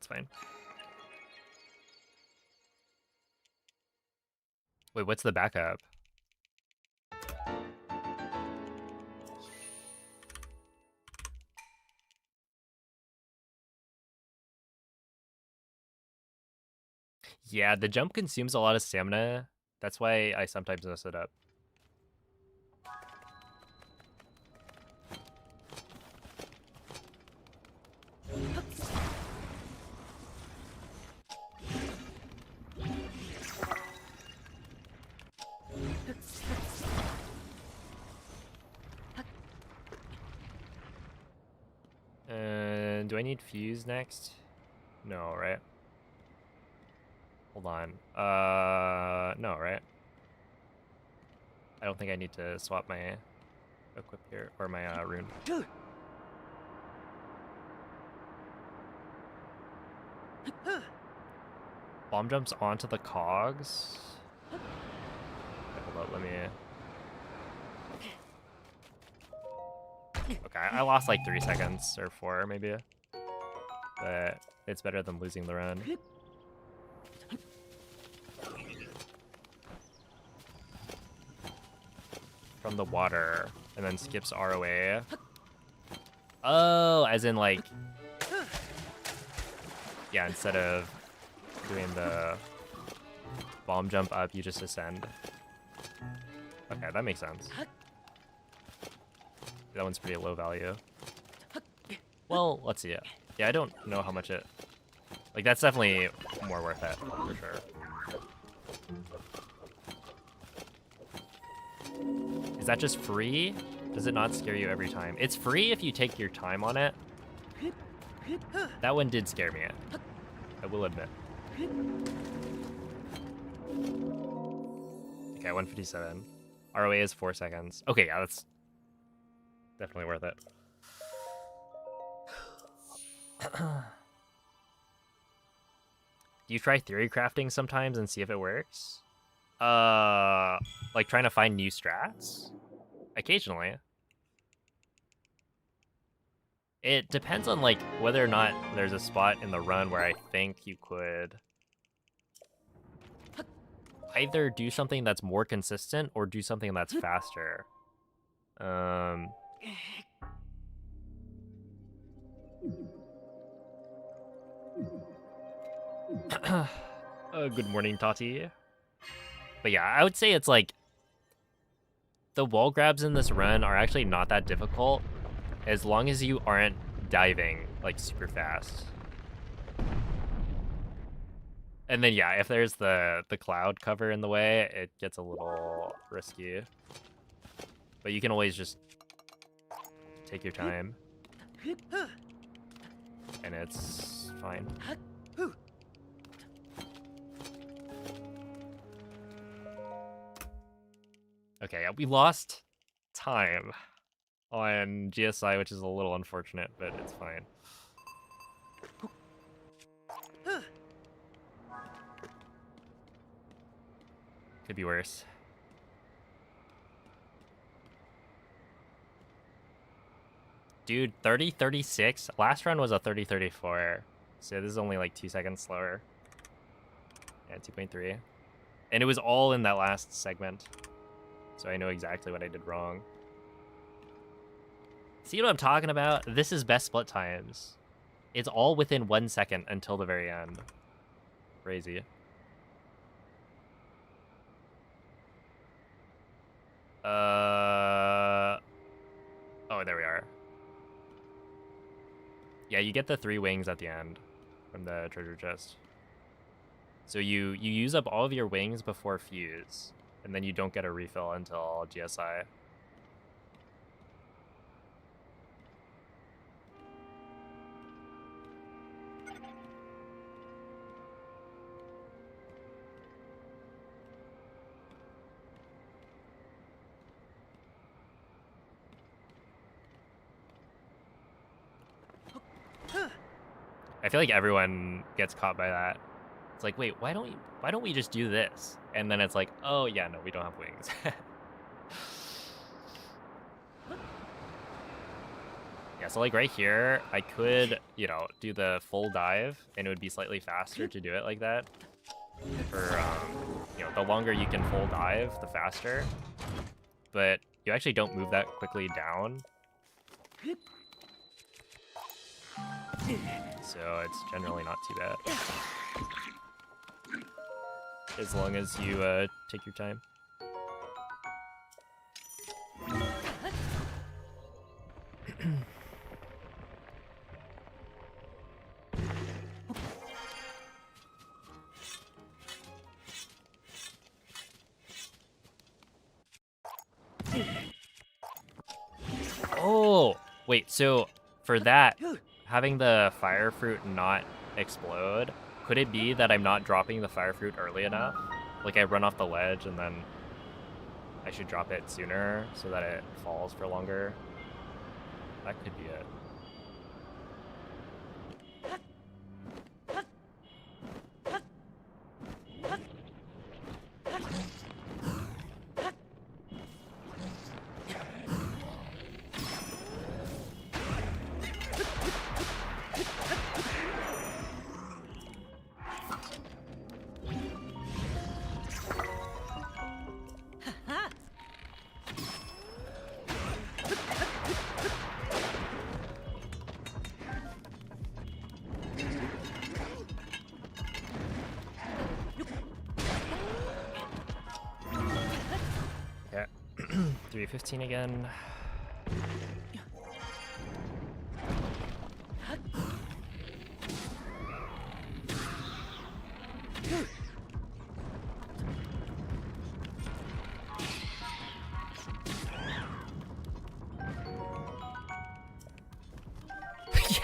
It's fine. Wait, what's the backup? Yeah, the jump consumes a lot of stamina. That's why I sometimes mess it up. Do I need fuse next? No, right? Hold on. No, right? I don't think I need to swap my equip here, or my rune. Bomb jumps onto the cogs. Okay, hold up, let me... Okay, I lost like 3 seconds, or 4 maybe. But it's better than losing the run. From the water, and then skips ROA. Oh, as in like... Yeah, instead of doing the bomb jump up, you just ascend. Okay, that makes sense. That one's pretty low value. Well, let's see it. Yeah, I don't know how much it... Like, that's definitely more worth it, for sure. Is that just free? Does it not scare you every time? It's free if you take your time on it. That one did scare me, I will admit. Okay, 157. ROA is 4 seconds. Okay, yeah, that's definitely worth it. Do you try theory crafting sometimes and see if it works? Like trying to find new strats? Occasionally. It depends on like whether or not there's a spot in the run where I think you could either do something that's more consistent or do something that's faster. Good morning, Tati. But yeah, I would say it's like the wall grabs in this run are actually not that difficult as long as you aren't diving like super fast. And then yeah, if there's the cloud cover in the way, it gets a little risky. But you can always just take your time. And it's fine. Okay, yeah, we lost time on GSI, which is a little unfortunate, but it's fine. Could be worse. Dude, 30-36. Last run was a 30-34. So this is only like 2 seconds slower. Yeah, 2.3. And it was all in that last segment. So I know exactly what I did wrong. See what I'm talking about? This is best split times. It's all within 1 second until the very end. Crazy. Oh, there we are. Yeah, you get the 3 wings at the end from the treasure chest. So you use up all of your wings before fuse, and then you don't get a refill until GSI. I feel like everyone gets caught by that. It's like, wait, why don't we just do this? And then it's like, oh yeah, no, we don't have wings. Yeah, so like right here, I could you know, do the full dive, and it would be slightly faster to do it like that. For, you know, the longer you can full dive, the faster. But you actually don't move that quickly down. So it's generally not too bad. As long as you take your time. Oh, wait, so for that, having the fire fruit not explode, could it be that I'm not dropping the fire fruit early enough? Like I run off the ledge and then I should drop it sooner so that it falls for longer? That could be it. Okay, 3:15 again.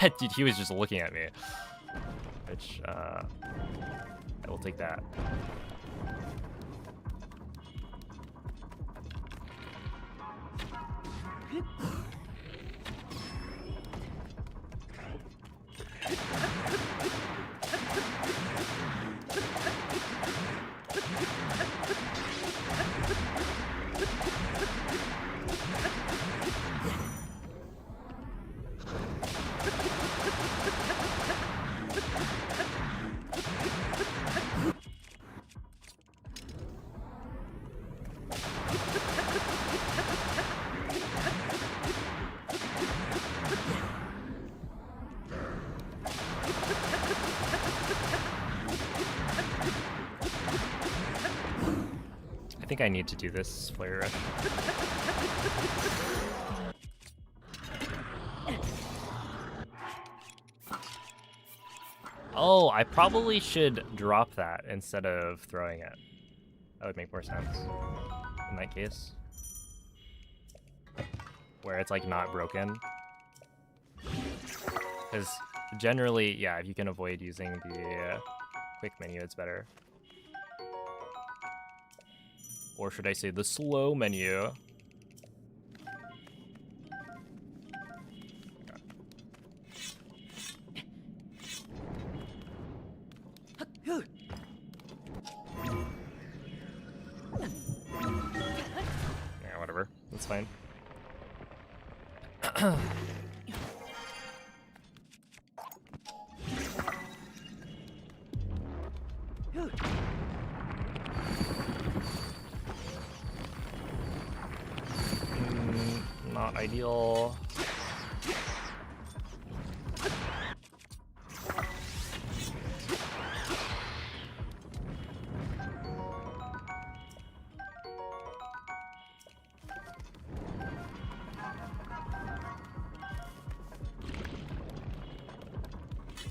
Yeah, dude, he was just looking at me. Which, I will take that. I think I need to do this flare rush. Oh, I probably should drop that instead of throwing it. That would make more sense in that case. Where it's like not broken. Because generally, yeah, if you can avoid using the quick menu, it's better. Or should I say the slow menu? Yeah, whatever. That's fine. Not ideal.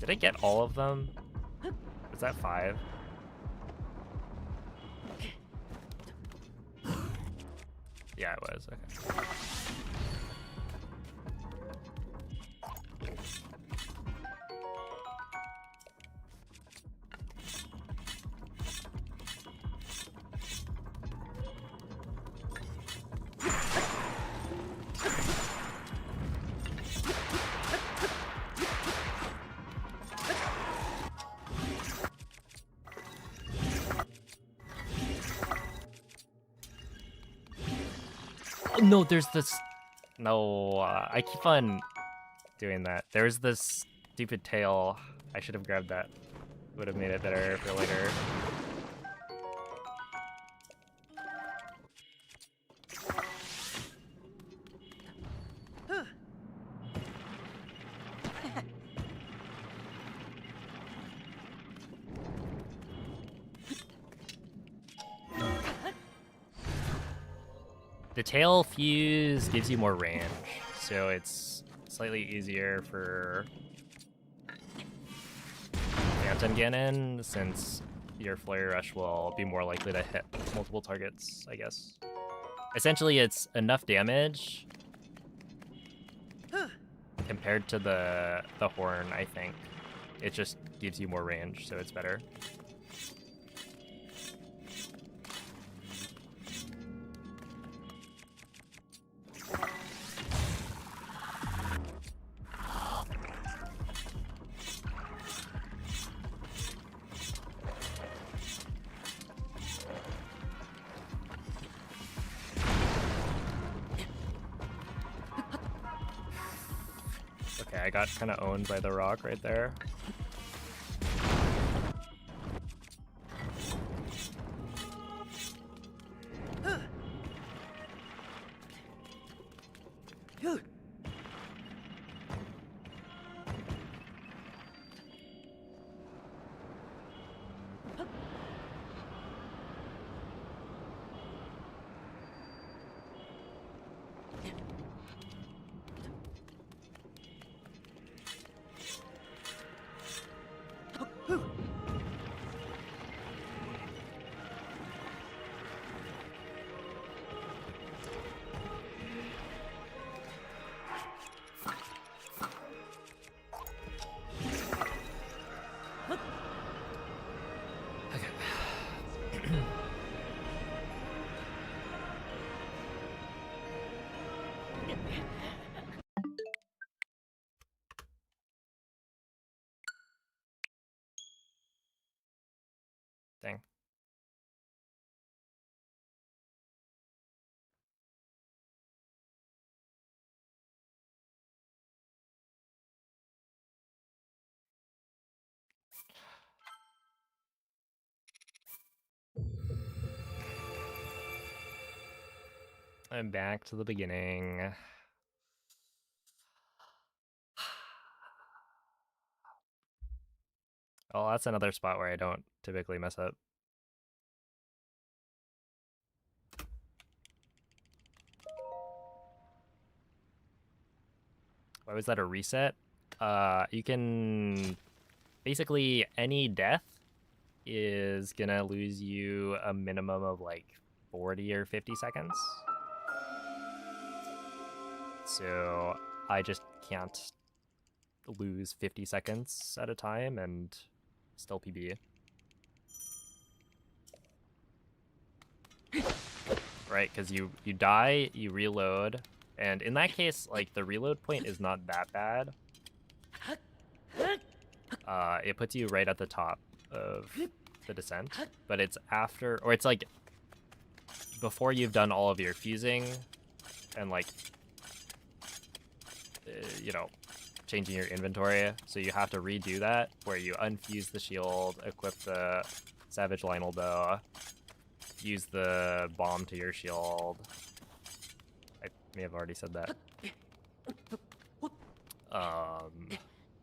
Did I get all of them? Was that 5? Yeah, it was. Okay. No, there's this. No, I keep on doing that. There's this Stupid tail. I should have grabbed that. Would have made it better for later. The tail fuse gives you more range, so it's slightly easier for Phantom Ganon, since your Flurry Rush will be more likely to hit multiple targets, I guess. Essentially, it's enough damage compared to the horn, I think. It just gives you more range, so it's better. Okay, I got kind of owned by the rock right there. Dang. I'm back to the beginning. Oh, that's another spot where I don't typically mess up. Why was that a reset? You can... Basically, any death is gonna lose you a minimum of like 40 or 50 seconds. So I just can't lose 50 seconds at a time and still PB. Right, because you die, you reload, and in that case, like, the reload point is not that bad. It puts you right at the top of the descent, but it's after, or it's like before you've done all of your fusing and like, you know, changing your inventory. So you have to redo that, where you unfuse the shield, equip the Savage Lionel Bow, use the bomb to your shield. I may have already said that.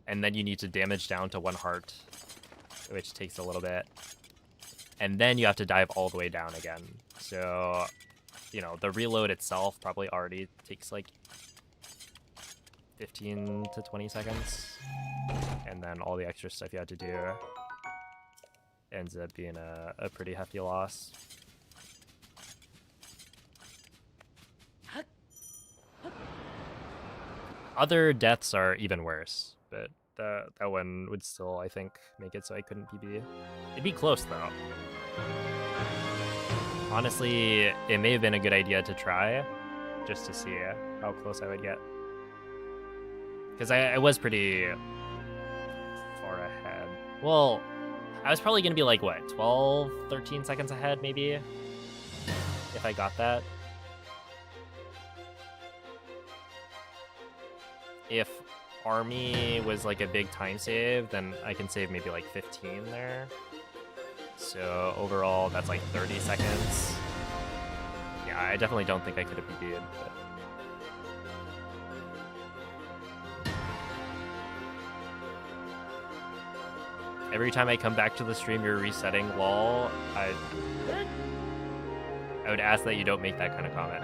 And then you need to damage down to 1 heart, which takes a little bit. And then you have to dive all the way down again. So, you know, the reload itself probably already takes like 15 to 20 seconds. And then all the extra stuff you have to do ends up being a pretty hefty loss. Other deaths are even worse, but that one would still, I think, make it so I couldn't PB. It'd be close, though. Honestly, it may have been a good idea to try, just to see how close I would get. Because I was pretty far ahead. Well, I was probably going to be like, what, 12, 13 seconds ahead, maybe? If I got that. army was like a big time save, then I can save maybe like 15 there. So overall, that's like 30 seconds. Yeah, I definitely don't think I could have PB'd, but... Every time I come back to the stream, you're resetting, lol. I would ask that you don't make that kind of comment.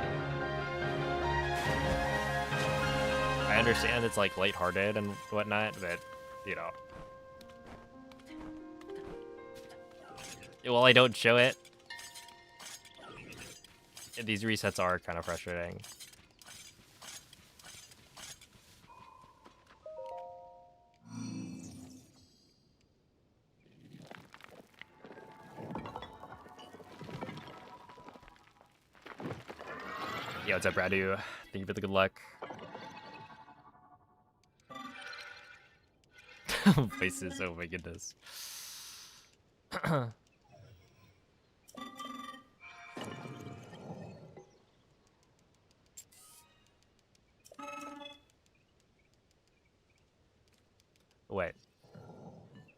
I understand it's like lighthearted and whatnot, but you know. Well, I don't show it. These resets are kind of frustrating. Yo, what's up, Radu? Thank you for the good luck. Voices, oh my goodness. Wait.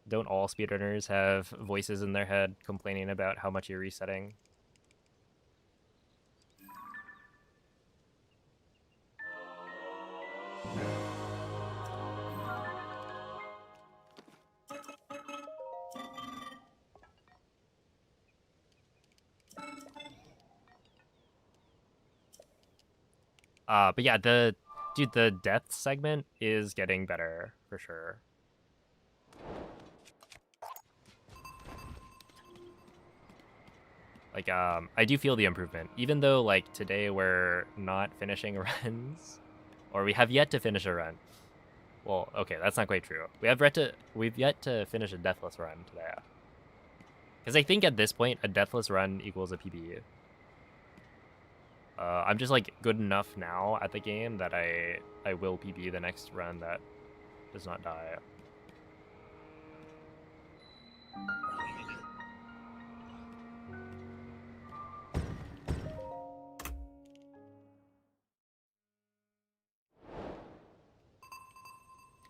Don't all speedrunners have voices in their head complaining about how much you're resetting? But yeah, the death segment is getting better for sure. Like, I do feel the improvement, even though like today we're not finishing runs, or we have yet to finish a run. Well, okay, that's not quite true. We've yet to finish a deathless run today. Because I think at this point, a deathless run equals a PB. I'm just like good enough now at the game that I will PB the next run that does not die.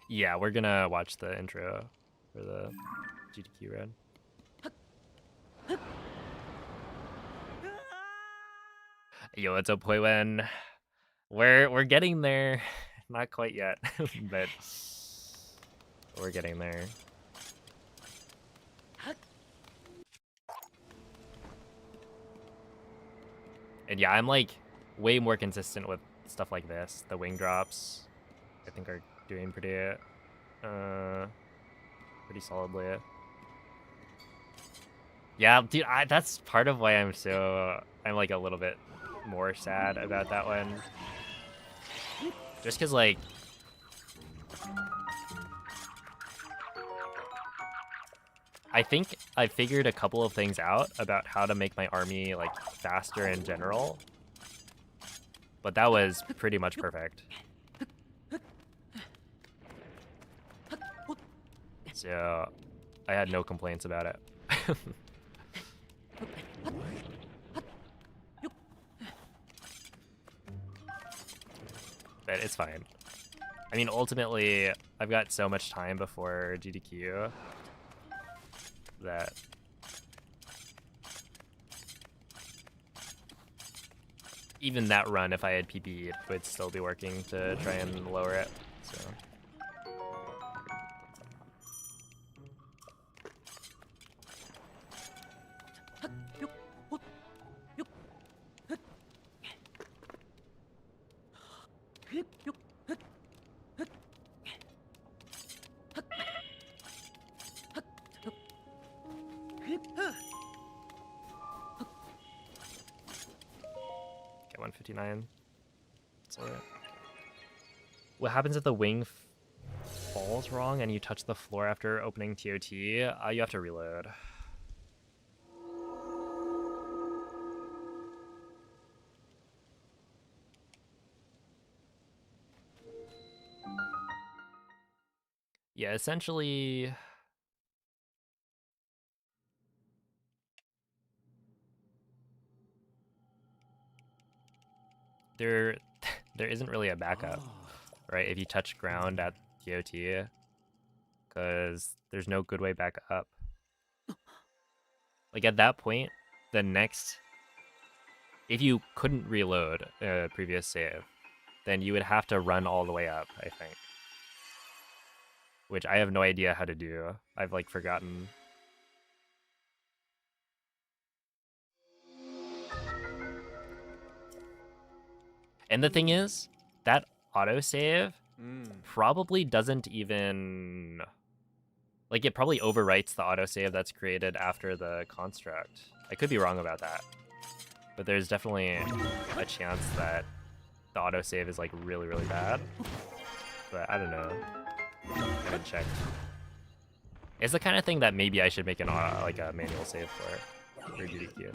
Yeah, we're gonna watch the intro for the GTQ run. Yo, what's up, Poiwen? We're getting there. Not quite yet, but we're getting there. And yeah, I'm like way more consistent with stuff like this. The wing drops, I think, are doing pretty solidly. Yeah, dude, that's part of why I'm like a little bit more sad about that one. Just because, like, I think I figured a couple of things out about how to make my army, like, faster in general. But that was pretty much perfect. So, I had no complaints about it. But it's fine. I mean, ultimately, I've got so much time before GDQ that even that run, if I had PP, it would still be working to try and lower it. So. Get 159. That's alright. What happens if the wing falls wrong and you touch the floor after opening TOT? You have to reload. Yeah, essentially... There isn't really a backup, right? If you touch ground at TOT, because there's no good way back up. Like at that point, the next, if you couldn't reload a previous save, then you would have to run all the way up, I think. Which I have no idea how to do. I've like forgotten. And the thing is, that autosave probably doesn't even... Like, it probably overwrites the autosave that's created after the construct. I could be wrong about that. But there's definitely a chance that the autosave is, like, really, really bad. But I don't know. I haven't checked. It's the kind of thing that maybe I should make an like a manual save for GDQ.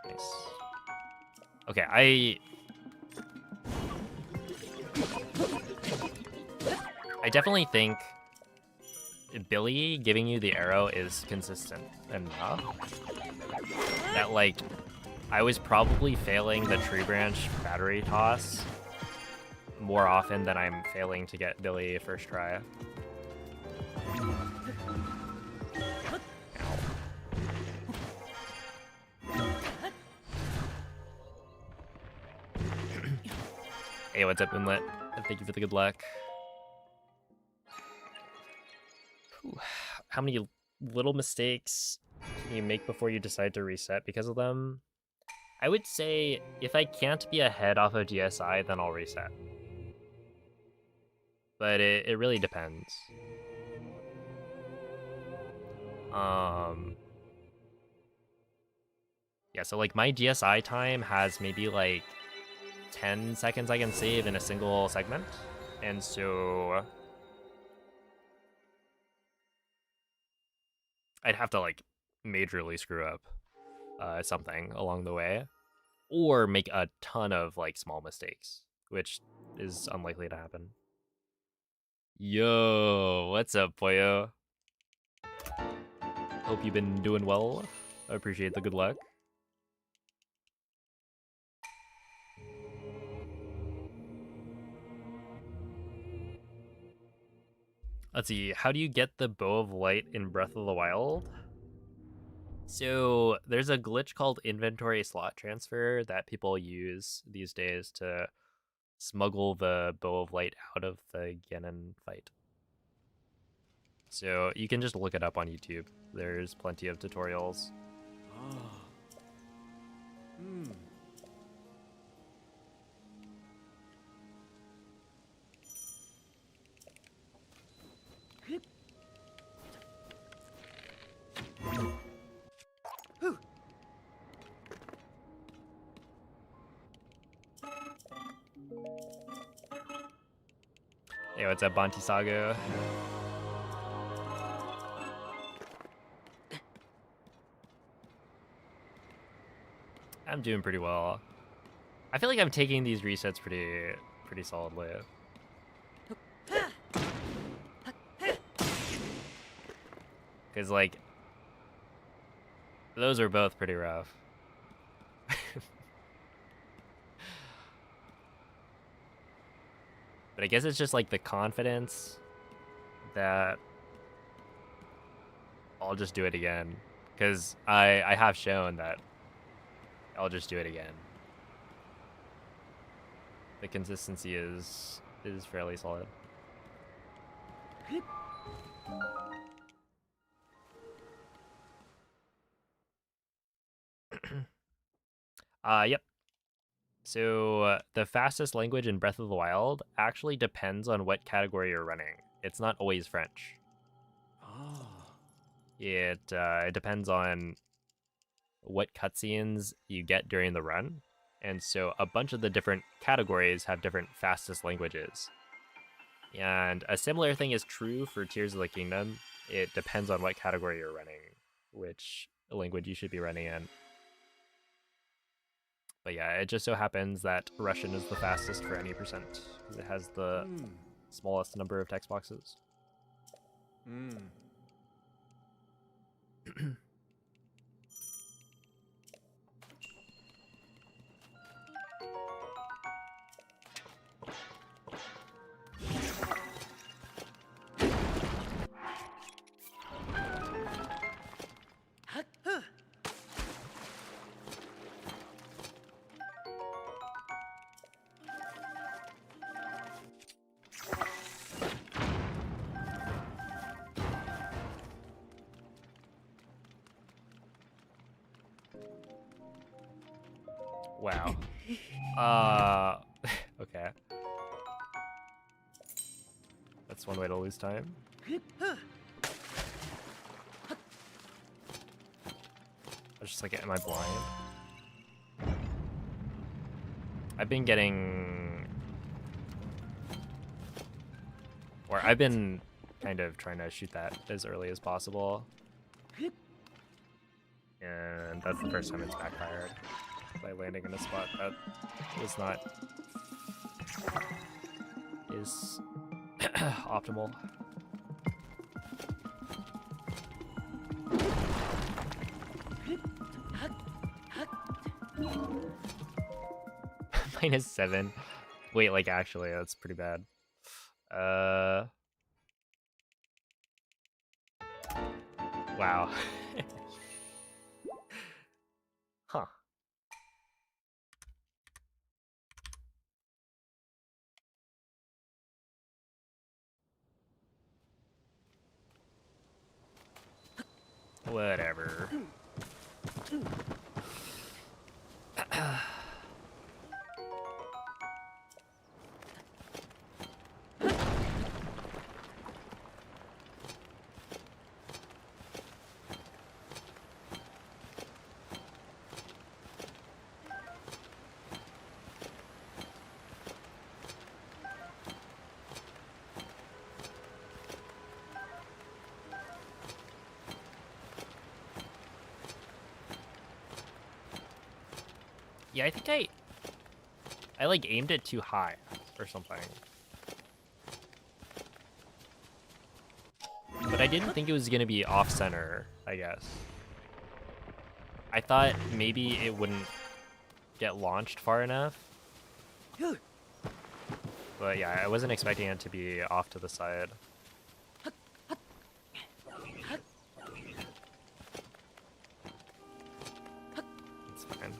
Nice. Okay, I definitely think Billy giving you the arrow is consistent enough that, like, I was probably failing the tree branch battery toss more often than I'm failing to get Billy first try. Hey, what's up, Inlet? Thank you for the good luck. Whew. How many little mistakes can you make before you decide to reset because of them? I would say if I can't be ahead off of GSI, then I'll reset. But it really depends. Yeah, so like my GSI time has maybe like 10 seconds I can save in a single segment. And so I'd have to like majorly screw up something along the way, or make a ton of like small mistakes, which is unlikely to happen. Yo, what's up, Poyo? Hope you've been doing well. I appreciate the good luck. Let's see, how do you get the Bow of Light in Breath of the Wild? So there's a glitch called inventory slot transfer that people use these days to smuggle the Bow of Light out of the Ganon fight. So you can just look it up on YouTube. There's plenty of tutorials. Hey, what's up, Bonti Sago? I'm doing pretty well. I feel like I'm taking these resets pretty solidly. Because, like, those are both pretty rough. But I guess it's just, like, the confidence that I'll just do it again. Because I have shown that I'll just do it again. The consistency is fairly solid. Yep. So the fastest language in Breath of the Wild actually depends on what category you're running. It's not always French. It depends on what cutscenes you get during the run. And so a bunch of the different categories have different fastest languages. And a similar thing is true for Tears of the Kingdom. It depends on what category you're running, which language you should be running in. But yeah, it just so happens that Russian is the fastest for any percent, because it has the smallest number of text boxes. Wow. Okay. That's one way to lose time. I was just like, am I blind? I've been getting... Or I've been kind of trying to shoot that as early as possible. And that's the first time it's backfired by landing in a spot that was not is optimal. -7. Wait, like actually, that's pretty bad. Wow. Huh. Whatever. Yeah, I think I like aimed it too high or something. But I didn't think it was gonna be off center, I guess. I thought maybe it wouldn't get launched far enough. But yeah, I wasn't expecting it to be off to the side. It's fine.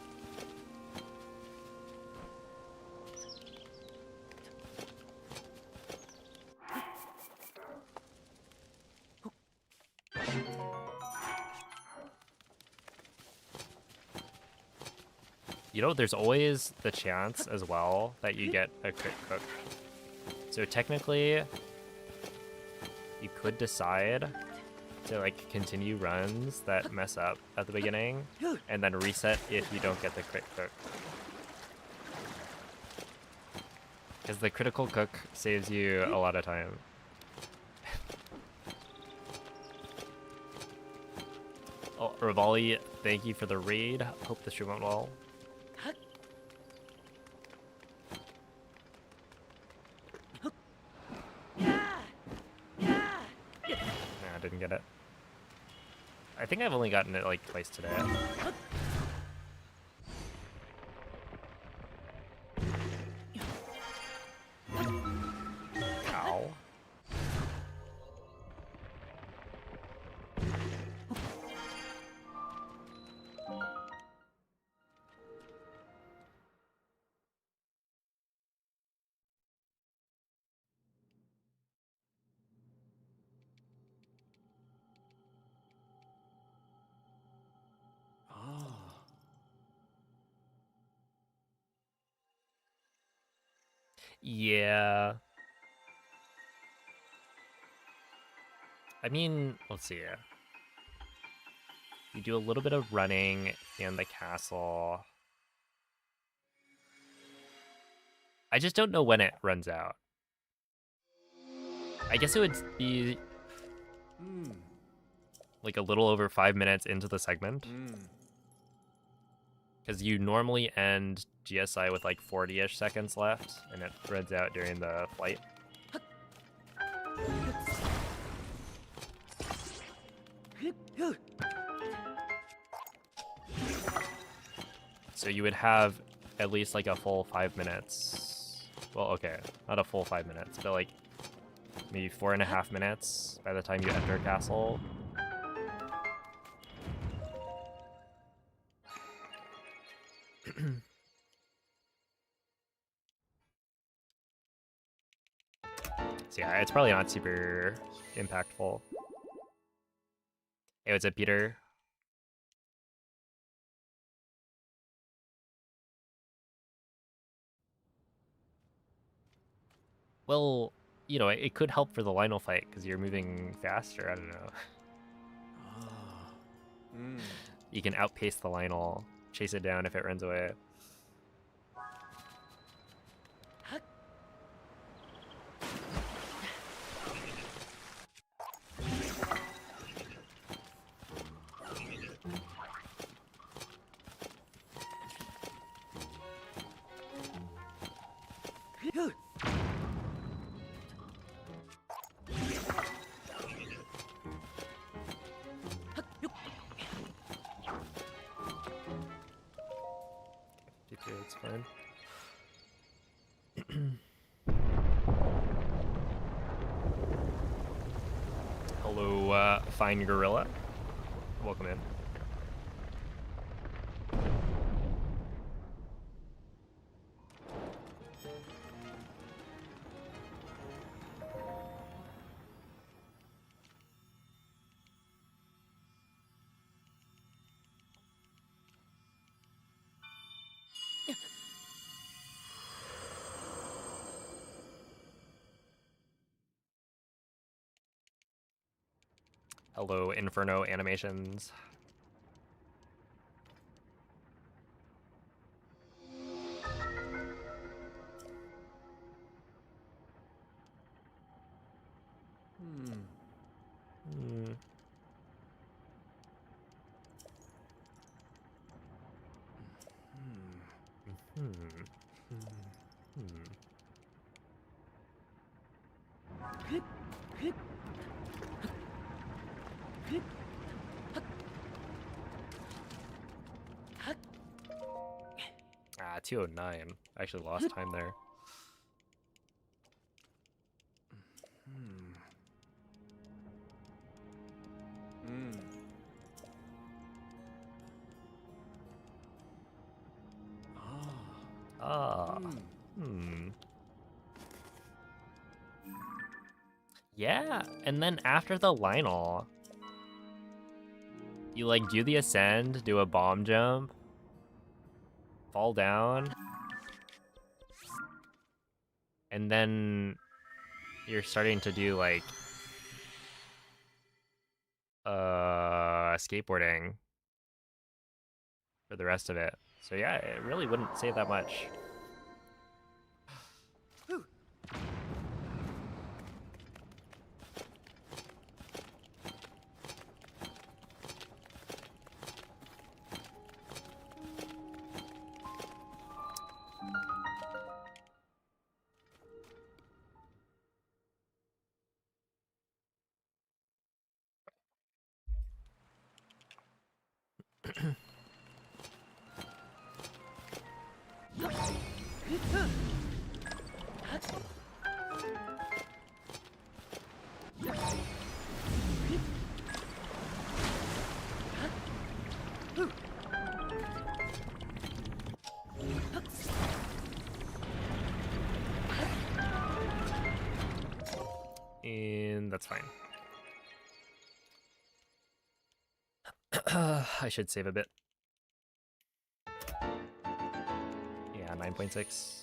You know, there's always the chance as well that you get a crit cook. So technically, you could decide to like continue runs that mess up at the beginning and then reset if you don't get the crit cook. Because the critical cook saves you a lot of time. Oh, Rivali, thank you for the raid. Hope the stream went well. Nah, I didn't get it. I think I've only gotten it like twice today. Ow. Yeah. I mean, let's see. You do a little bit of running in the castle. I just don't know when it runs out. I guess it would be like a little over 5 minutes into the segment. Because you normally end GSI with like 40-ish seconds left, and it runs out during the flight. So you would have at least like a full 5 minutes. Well, okay, not a full 5 minutes, but like maybe 4.5 minutes by the time you enter castle. So yeah, it's probably not super impactful. Hey, what's up, Peter? Well, you know, it could help for the Lionel fight because you're moving faster. I don't know. You can outpace the Lionel, chase it down if it runs away. It's fine. Hello, fine gorilla. Welcome in. Hello, Inferno Animations. Ah, 209. I actually lost time there. Yeah, and then after the Lionel, you like do the ascend, do a bomb jump, fall down, and then you're starting to do like skateboarding for the rest of it. So yeah, it really wouldn't say that much. And that's fine. I should save a bit. Yeah, 9.6.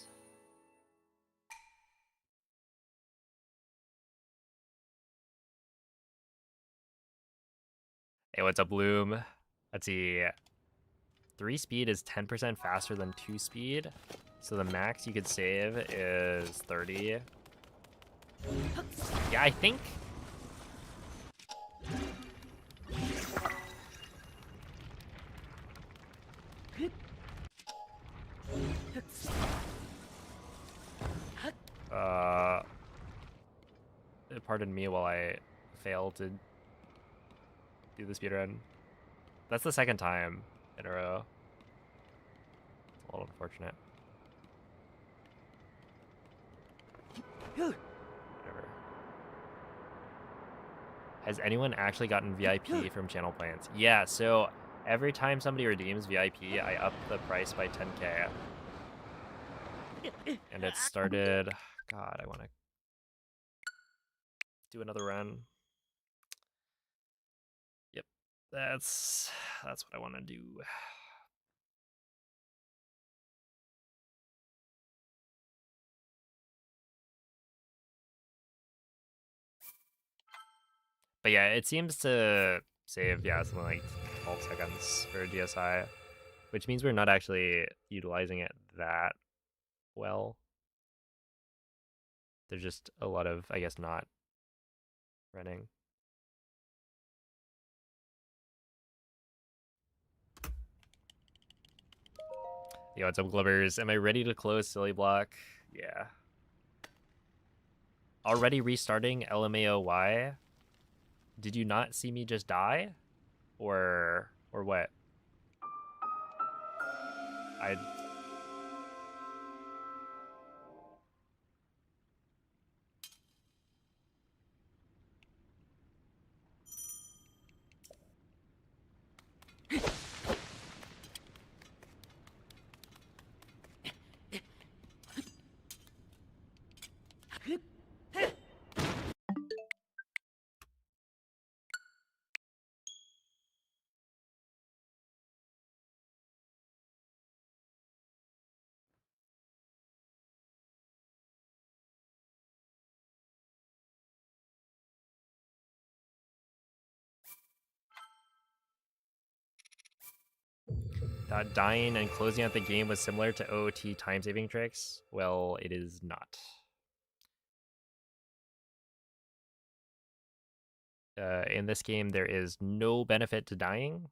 Hey, what's up, Bloom? Let's see. 3 speed is 10% faster than 2 speed. So the max you could save is 30. Yeah, I think... Pardon me while I fail to do the speedrun. That's the second time in a row. It's a little unfortunate. Whatever. Has anyone actually gotten VIP from channel plans? Yeah, so every time somebody redeems VIP, I up the price by 10k. And it started... God, I want to do another run. Yep, that's what I want to do. But yeah, it seems to save, yeah, something like 12 seconds for DSI, which means we're not actually utilizing it that well. There's just a lot of, I guess, not running. Yo, what's up, Glibbers? Am I ready to close Silly Block? Yeah. Already restarting LMAOY? Did you not see me just die? Or what? I... Thought dying and closing out the game was similar to OOT time-saving tricks. Well, it is not. In this game, there is no benefit to dying,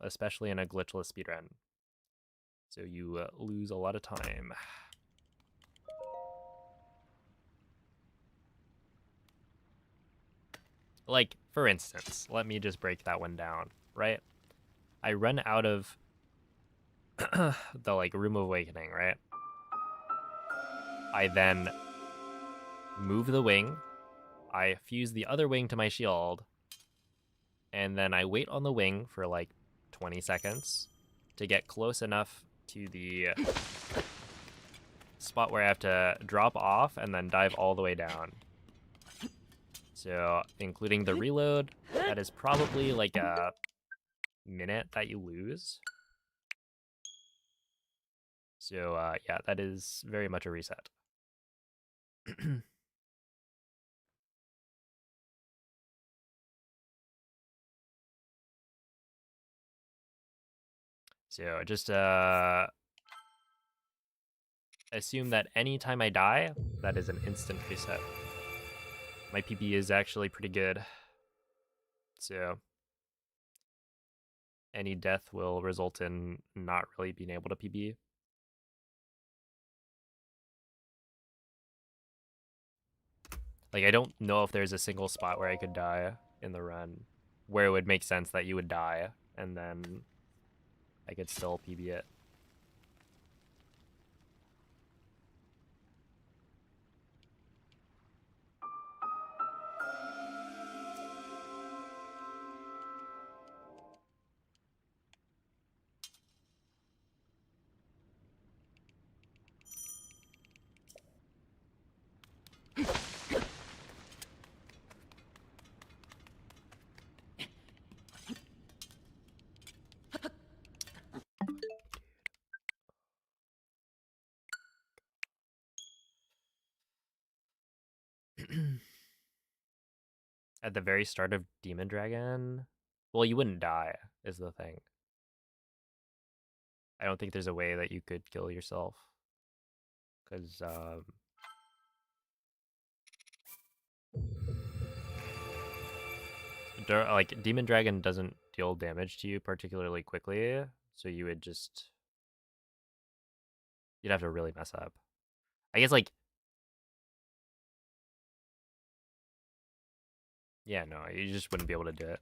especially in a glitchless speedrun. So you lose a lot of time. Like, for instance, let me just break that one down, right? I run out of the, like, Room of Awakening, right? I then move the wing, I fuse the other wing to my shield, and then I wait on the wing for, like, 20 seconds to get close enough to the spot where I have to drop off and then dive all the way down. So, including the reload, that is probably like a minute that you lose. So, yeah, that is very much a reset. So, just assume that anytime I die, that is an instant reset. My PB is actually pretty good. So, any death will result in not really being able to PB. Like, I don't know if there's a single spot where I could die in the run where it would make sense that you would die and then I could still PB it. At the very start of Demon Dragon, well, you wouldn't die, is the thing. I don't think there's a way that you could kill yourself. Because, like, Demon Dragon doesn't deal damage to you particularly quickly, so you would just... You'd have to really mess up. I guess, like... Yeah, no, you just wouldn't be able to do it.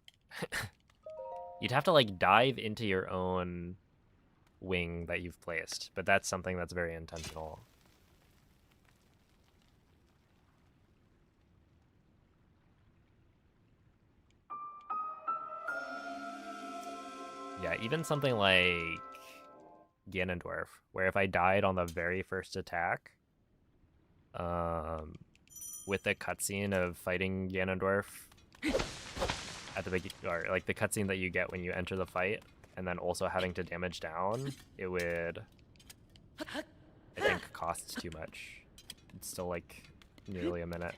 You'd have to, like, dive into your own wing that you've placed, but that's something that's very intentional. Yeah, even something like Ganondorf, where if I died on the very first attack, with the cutscene of fighting Ganondorf at the beginning, or like the cutscene that you get when you enter the fight, and then also having to damage down, it would, I think, cost too much. It's still like nearly a minute.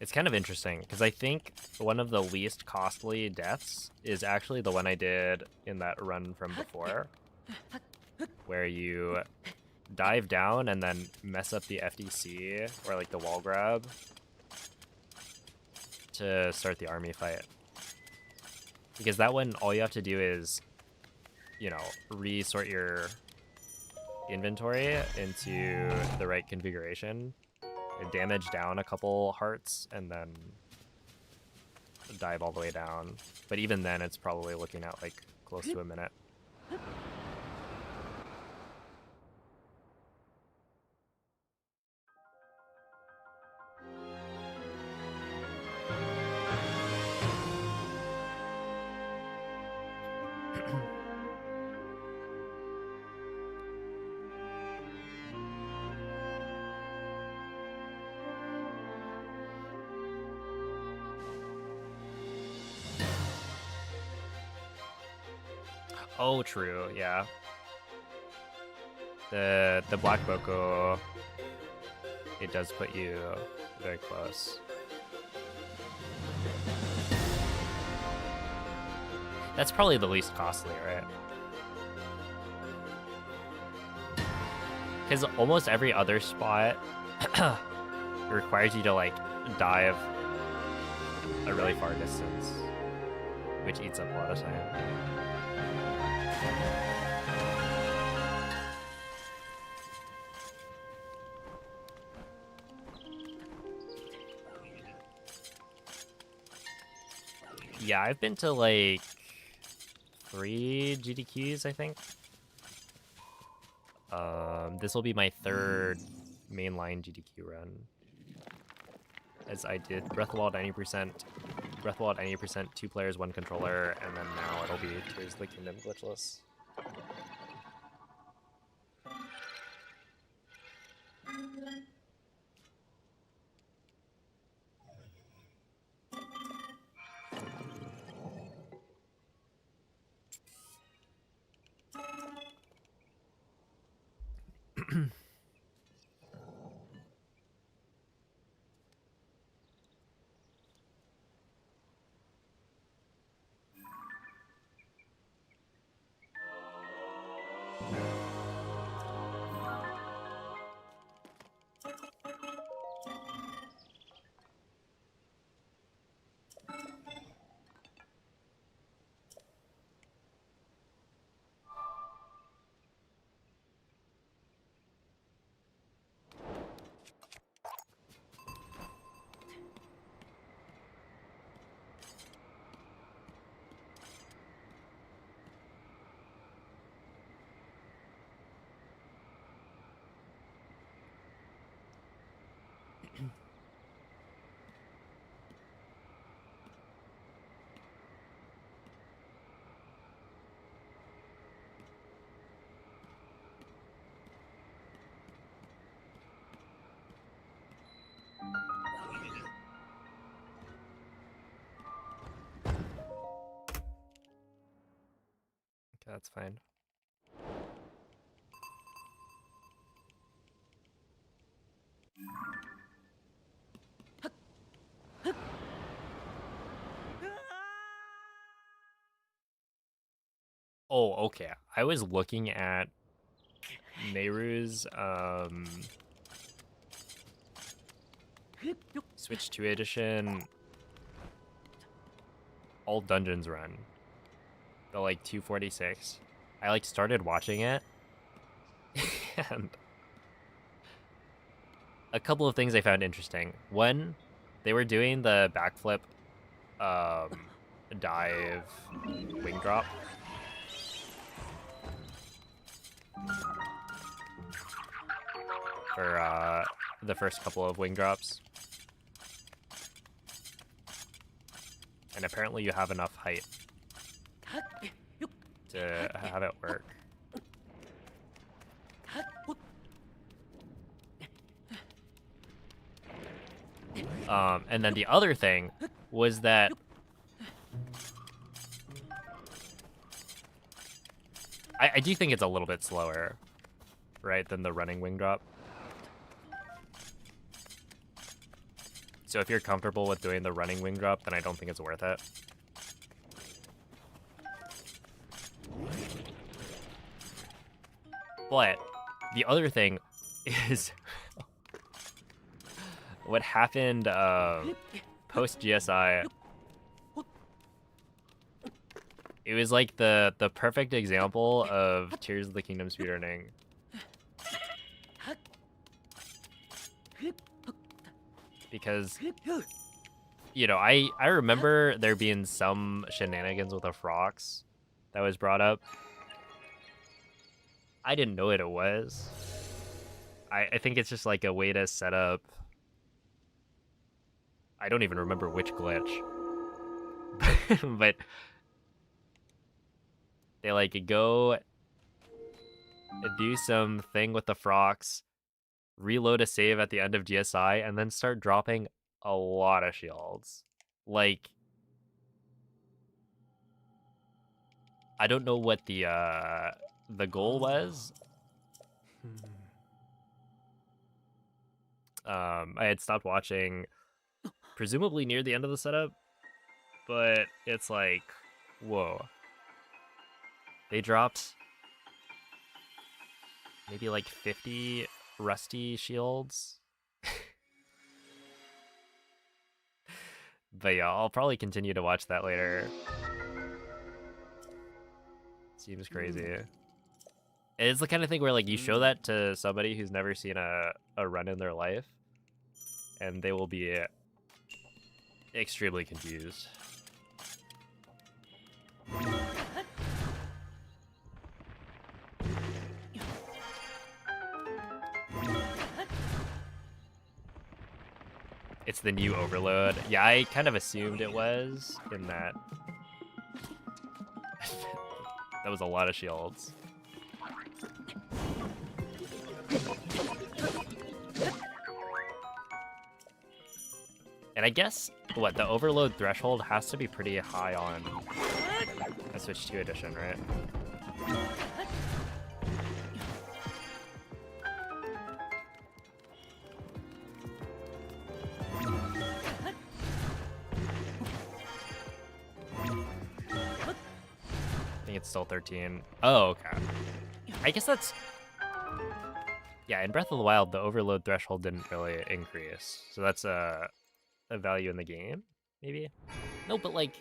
It's kind of interesting because I think one of the least costly deaths is actually the one I did in that run from before, where you dive down and then mess up the FDC or like the wall grab to start the army fight. Because that one, all you have to do is, you know, resort your inventory into the right configuration, damage down a couple hearts, and then dive all the way down. But even then, it's probably looking at like close to a minute. Oh, true, yeah. The Black Boko, it does put you very close. That's probably the least costly, right? Because almost every other spot requires you to like dive a really far distance, which eats up a lot of time. Yeah, I've been to like 3 GDQs, I think. This will be my 3rd mainline GDQ run, as I did Breath of the Wild 90%, Breath of the Wild 90%, 2 players, 1 controller, and then now it'll be Tears of the Kingdom glitchless. Okay, that's fine. Oh, okay. I was looking at Nehru's Switch 2 edition all dungeons run. The like 246. I like started watching it and a couple of things I found interesting. One, they were doing the backflip dive wing drop. For the first couple of wing drops. And apparently you have enough height to have it work. And then the other thing was that I do think it's a little bit slower, right, than the running wing drop. So if you're comfortable with doing the running wing drop, then I don't think it's worth it. But the other thing is what happened post GSI. It was like the perfect example of Tears of the Kingdom speedrunning. Because, you know, I remember there being some shenanigans with the frogs that was brought up. I didn't know what it was. I think it's just like a way to set up... I don't even remember which glitch. But they like go do something with the frogs, reload a save at the end of GSI, and then start dropping a lot of shields. Like, I don't know what the goal was. I had stopped watching, presumably near the end of the setup, but it's like, whoa. They dropped maybe like 50 rusty shields. But yeah, I'll probably continue to watch that later. Seems crazy. It's the kind of thing where like you show that to somebody who's never seen a run in their life, and they will be extremely confused. It's the new overload. Yeah, I kind of assumed it was in that. That was a lot of shields. And I guess, what, the overload threshold has to be pretty high on a Switch 2 edition, right? I think it's still 13. Oh, okay. I guess that's... Yeah, in Breath of the Wild, the overload threshold didn't really increase. So that's a value in the game, maybe? No, but like...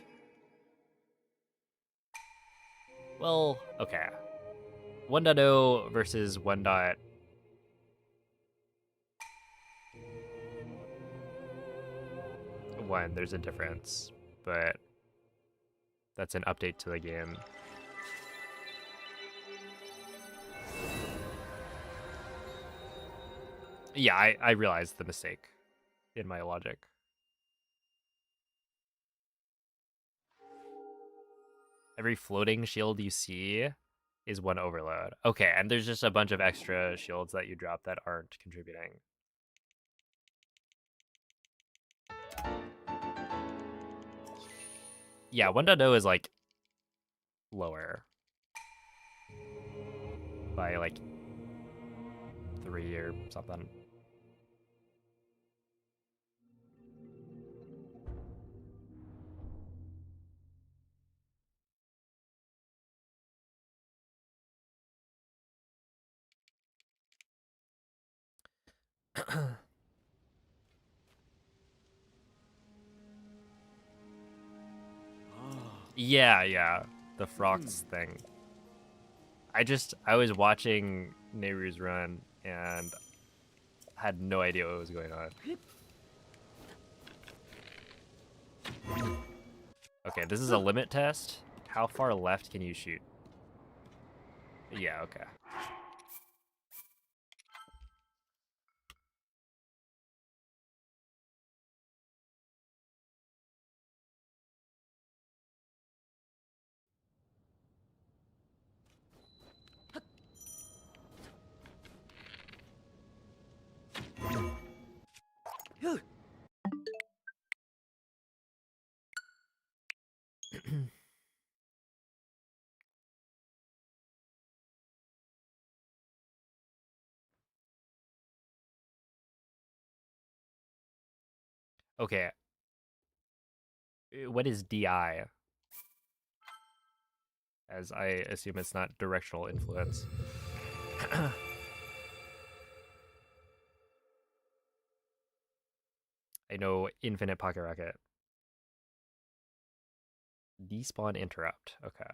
Well, okay. 1.0 versus 1.1, there's a difference, but that's an update to the game. Yeah, I realized the mistake in my logic. Every floating shield you see is one overload. Okay, and there's just a bunch of extra shields that you drop that aren't contributing. Yeah, 1.0 is like lower by like 3 or something. Yeah, the frogs thing. I was watching Nehru's run and had no idea what was going on. Okay, this is a limit test. How far left can you shoot? Yeah, okay. Okay. What is DI? As I assume it's not directional influence. I know infinite pocket rocket. Despawn interrupt. Okay.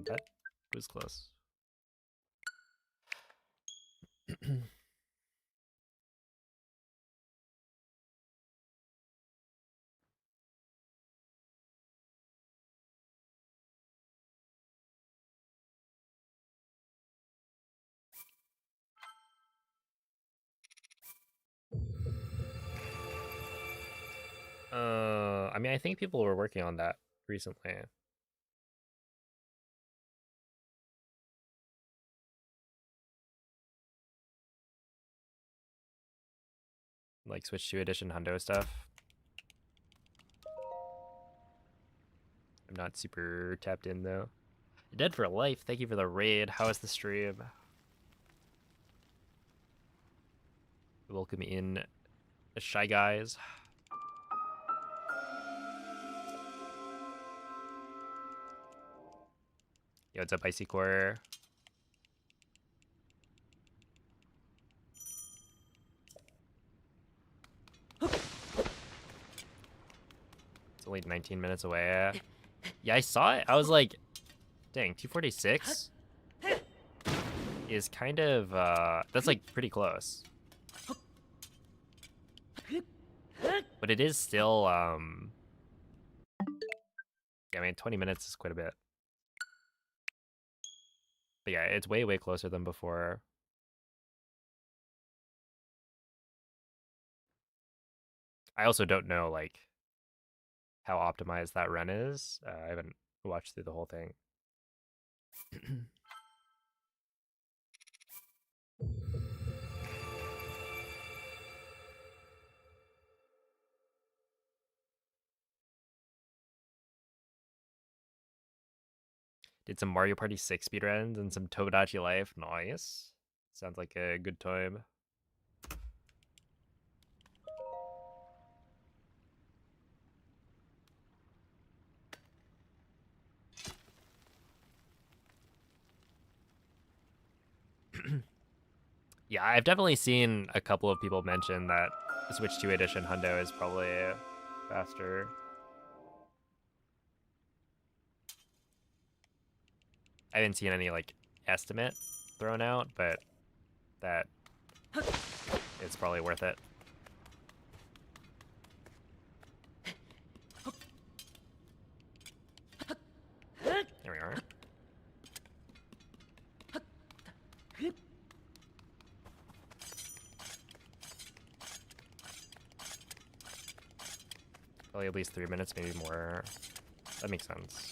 That was close. I mean, I think people were working on that recently. Like Switch 2 edition hundo stuff. I'm not super tapped in though. Dead for Life, thank you for the raid. How is the stream? Welcome in, Shy Guys. Yo, what's up, Icy Core? It's only 19 minutes away. Yeah, I saw it. I was like, dang, 246 is kind of, that's like pretty close. But it is still, yeah, I mean, 20 minutes is quite a bit. But yeah, it's way, way closer than before. I also don't know, like, how optimized that run is. I haven't watched through the whole thing. Did some Mario Party 6 speedruns and some Tomodachi Life. Nice. Sounds like a good time. Yeah, I've definitely seen a couple of people mention that the Switch 2 edition hundo is probably faster. I haven't seen any like estimate thrown out, but that it's probably worth it. There we are. Probably at least 3 minutes, maybe more. That makes sense.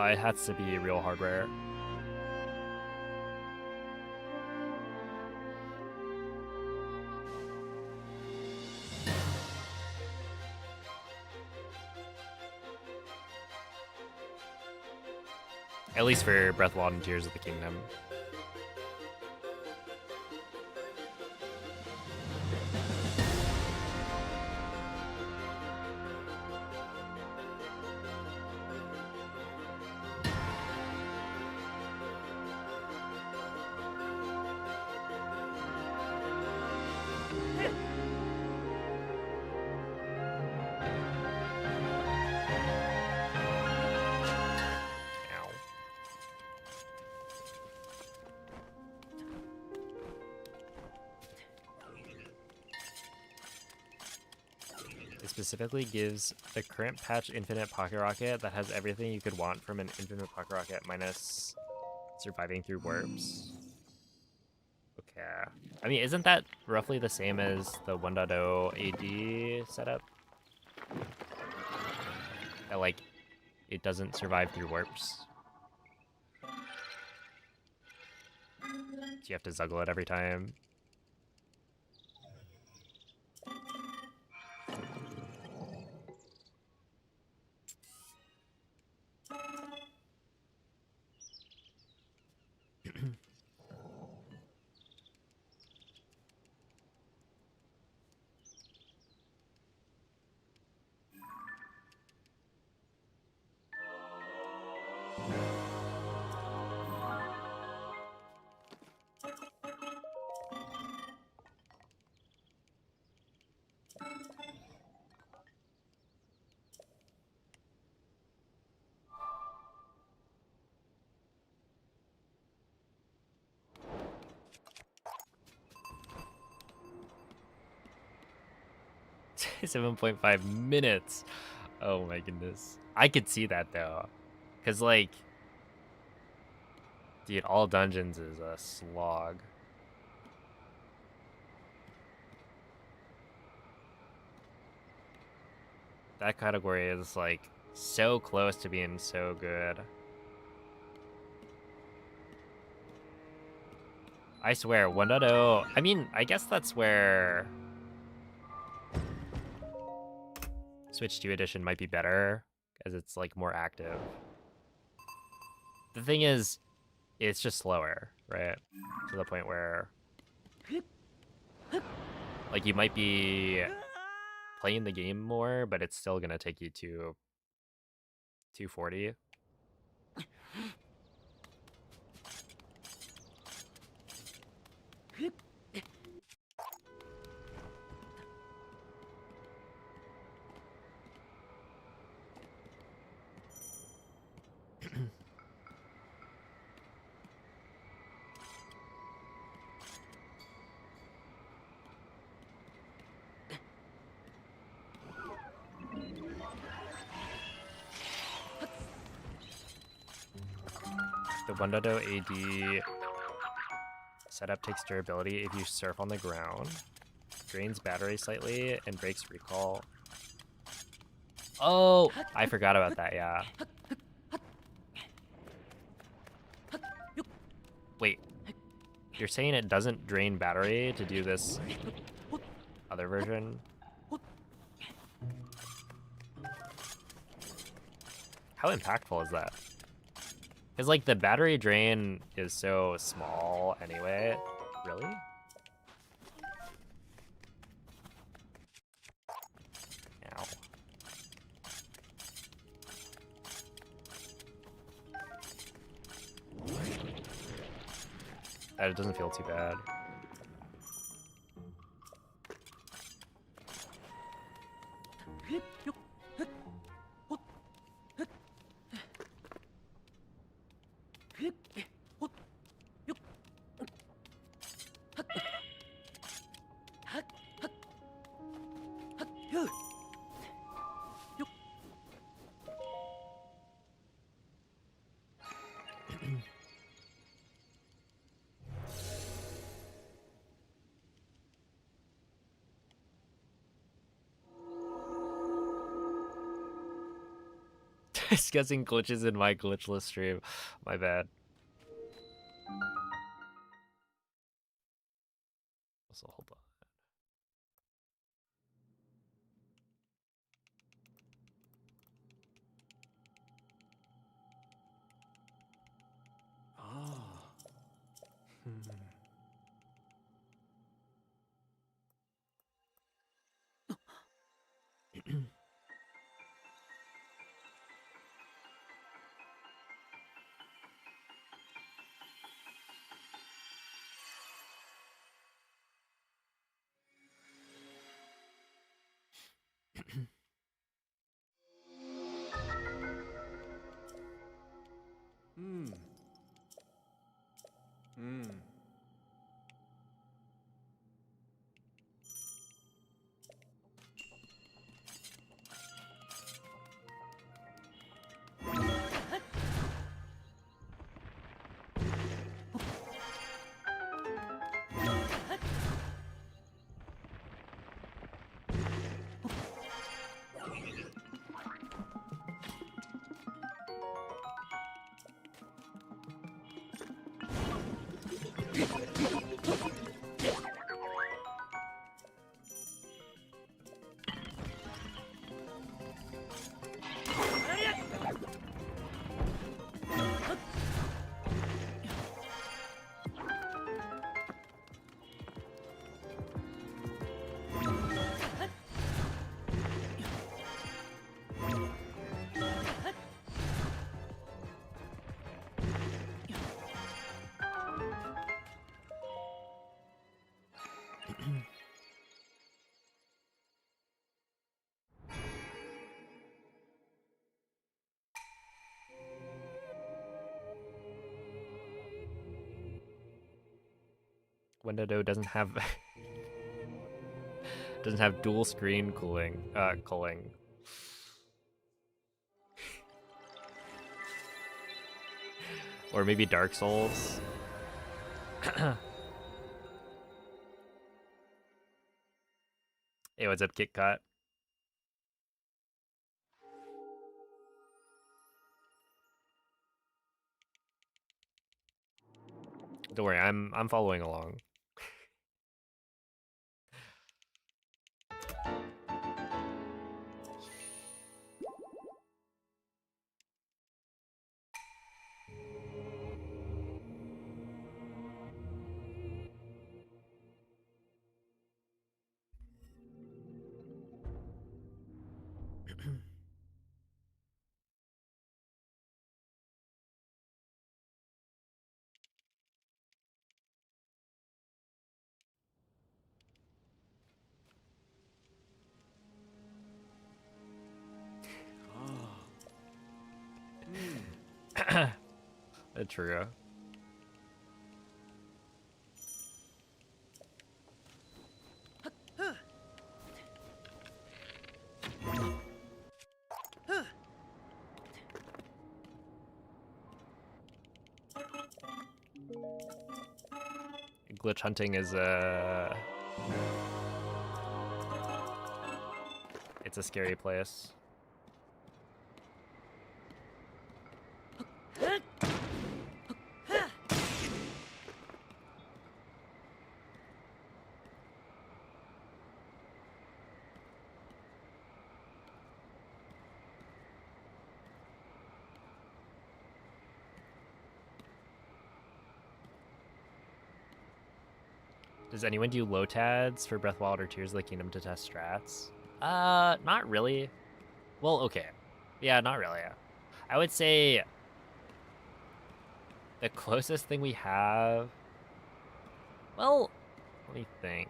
It has to be real hardware. At least for Breath of the Wild and Tears of the Kingdom. Specifically gives the current patch Infinite Pocket Rocket that has everything you could want from an Infinite Pocket Rocket minus surviving through warps. Okay. I mean, isn't that roughly the same as the 1.0 AD setup? That, like, it doesn't survive through warps. So you have to zuggle it every time. $7.5 minutes. Oh my goodness. I could see that though. Cause like, dude, all dungeons is a slog. That category is like so close to being so good. I swear, 1.0, I mean, I guess that's where Switch 2 edition might be better, as it's like more active. The thing is, it's just slower, right? To the point where like you might be playing the game more, but it's still gonna take you to 240. The 1.0 AD setup takes durability if you surf on the ground, drains battery slightly, and breaks recall. Oh, I forgot about that, yeah. Wait, you're saying it doesn't drain battery to do this other version? How impactful is that? Because, like, the battery drain is so small anyway. Really? Ow. That doesn't feel too bad. discussing glitches in my glitchless stream. My bad. So hold on. Window doesn't have doesn't have dual screen culling. Or maybe Dark Souls. Hey, what's up, Kit Kat? Don't worry, I'm following along. That's true. Glitch hunting is it's a scary place. Does anyone do low-tads for Breath of the Wild or Tears of the Kingdom to test strats? Not really. Well, okay. Yeah, not really. I would say the closest thing we have... Well, let me think.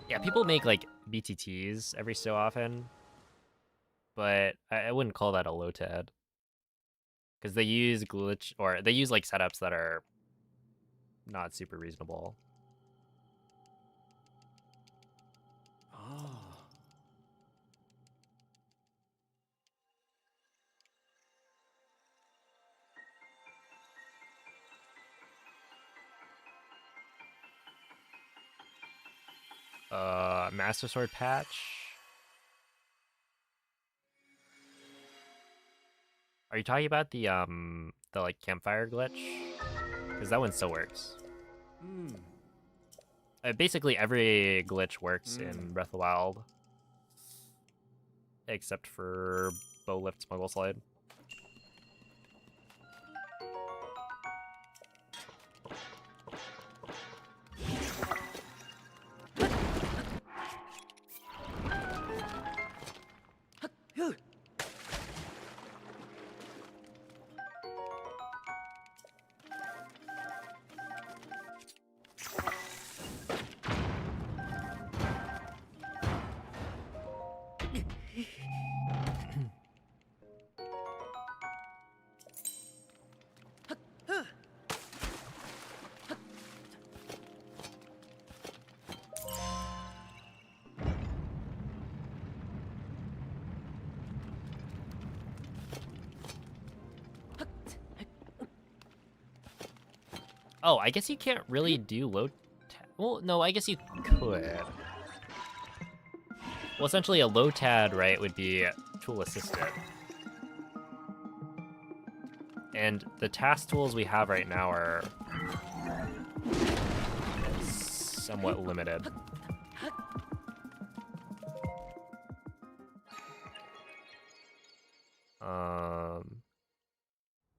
Yeah, people make, like, BTTs every so often. But I wouldn't call that a low-tad. Because they use glitch... Or they use, like, setups that are not super reasonable. Master Sword patch. Are you talking about the like campfire glitch? Because that one still works. Basically every glitch works in Breath of the Wild, except for bow lift smuggle slide. Oh, I guess you can't really do low. Well, no, I guess you could. Well, essentially a low tad, right, would be tool assisted. And the task tools we have right now are somewhat limited.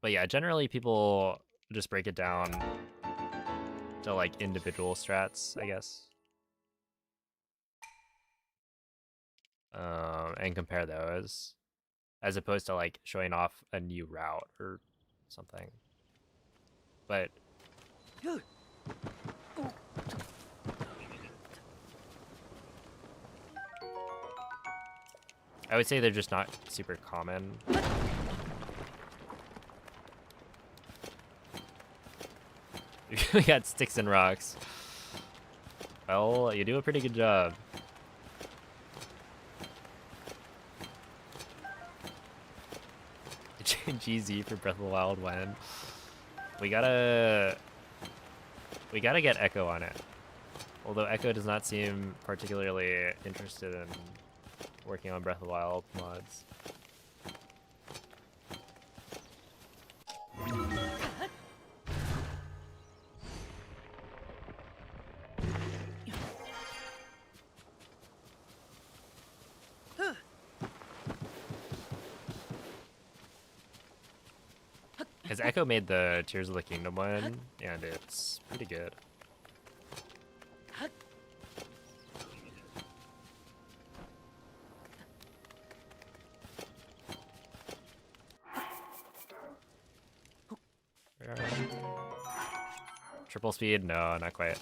But yeah, generally people just break it down to like individual strats, I guess. And compare those, as opposed to like showing off a new route or something. But I would say they're just not super common. We got sticks and rocks. Well, you do a pretty good job. GZ for Breath of the Wild when we gotta get Echo on it. Although Echo does not seem particularly interested in working on Breath of the Wild mods. Because Echo made the Tears of the Kingdom one, and it's pretty good. Triple speed? No, not quite.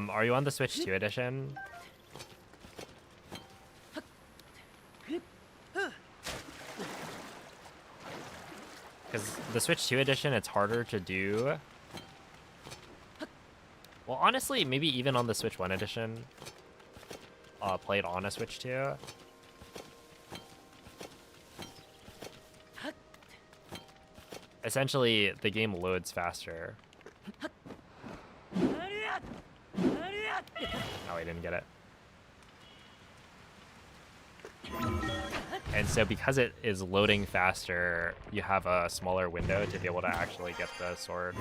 Are you on the Switch 2 edition? Because the Switch 2 edition, it's harder to do. Well, honestly, maybe even on the Switch 1 edition, played on a Switch 2. Essentially, the game loads faster. Oh, I didn't get it. And so because it is loading faster, you have a smaller window to be able to actually get the sword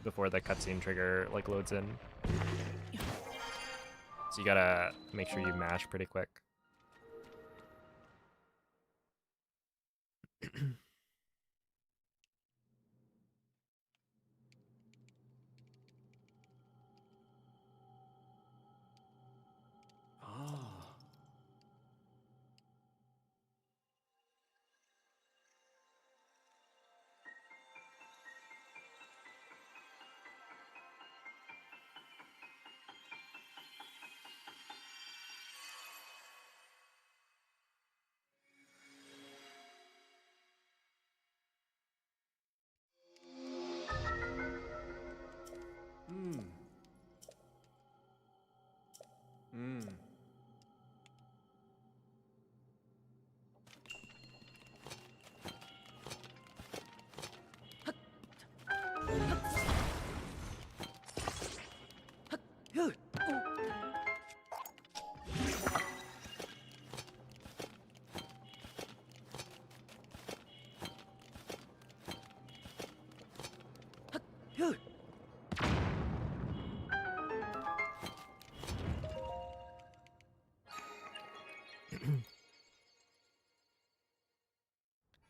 before the cutscene trigger like loads in. So you gotta make sure you mash pretty quick.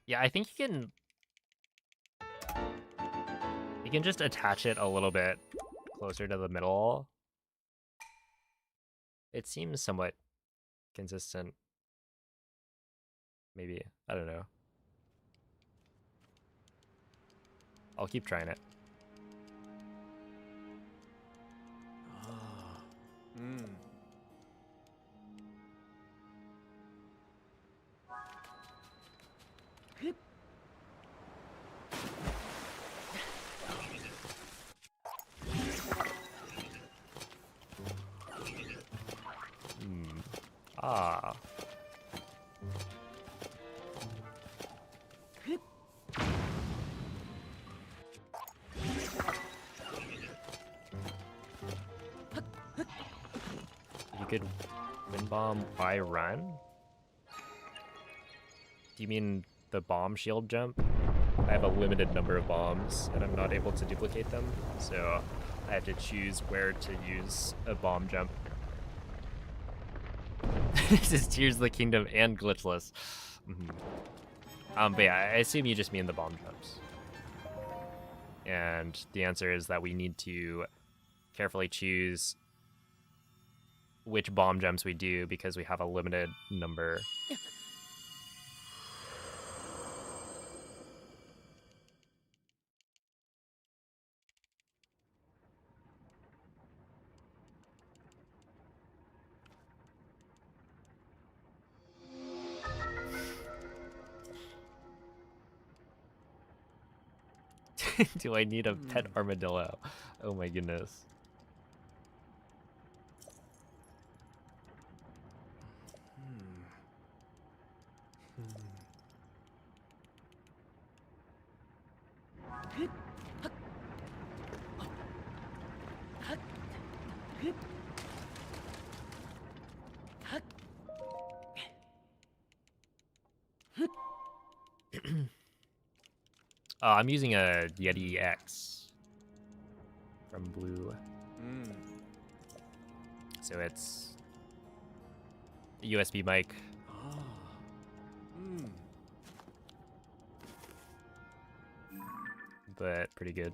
Yeah, I think you can just attach it a little bit closer to the middle. It seems somewhat consistent. Maybe. I don't know. I'll keep trying it. Ah. You could wind bomb by run? Do you mean the bomb shield jump? I have a limited number of bombs and I'm not able to duplicate them, so I have to choose where to use a bomb jump. This is Tears of the Kingdom and glitchless. But yeah, I assume you just mean the bomb jumps. And the answer is that we need to carefully choose which bomb jumps we do because we have a limited number. Do I need a pet armadillo? Oh my goodness. I'm using a Yeti X from Blue. So it's a USB mic. But pretty good.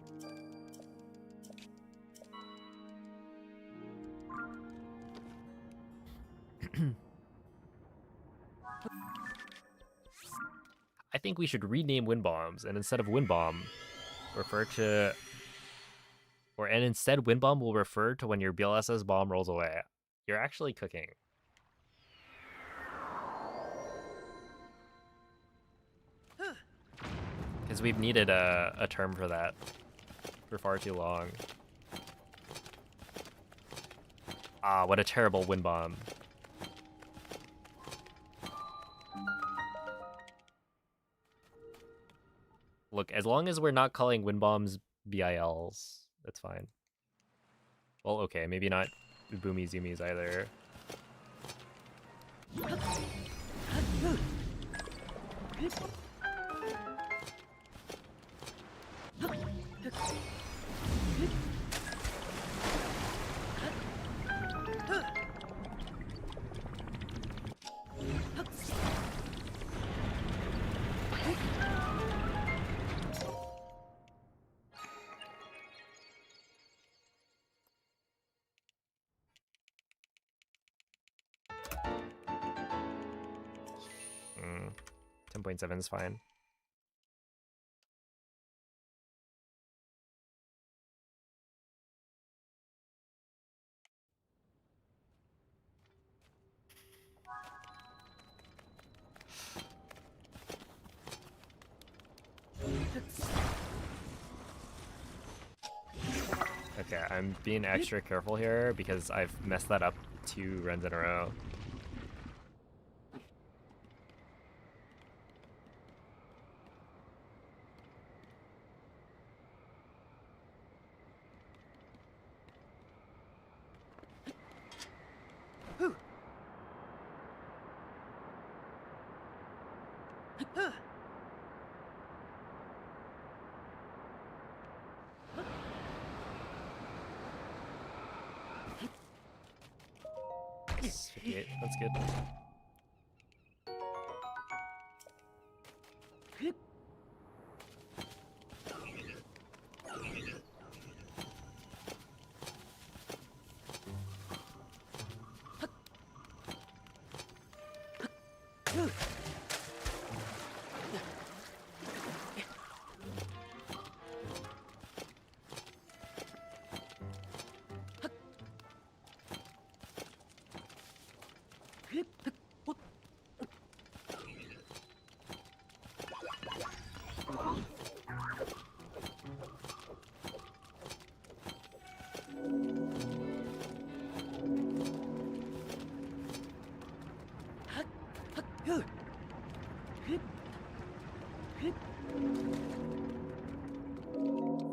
I think we should rename wind bombs and instead of wind bomb, refer to, and instead wind bomb will refer to when your BLSS bomb rolls away. You're actually cooking. Because we've needed a term for that for far too long. Ah, what a terrible wind bomb. Look, as long as we're not calling wind bombs BILs, that's fine. Well, okay, maybe not boomy zoomies either. Mm, 10.7 is fine. Okay, I'm being extra careful here because I've messed that up 2 runs in a row. That's 58. That's good.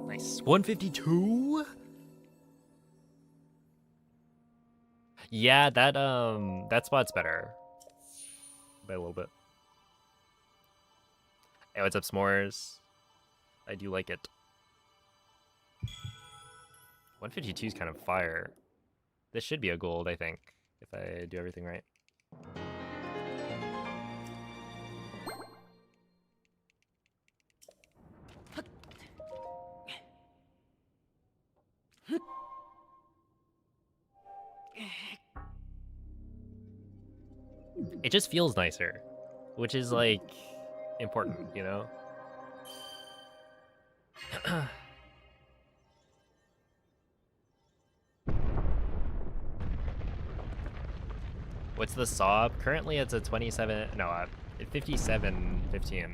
Nice. 152? Yeah, that spot's better. By a little bit. Hey, what's up, S'mores? I do like it. 152 is kind of fire. This should be a gold, I think, if I do everything right. It just feels nicer, which is like important, you know? What's the sob? Currently it's a 27, no, 57.15.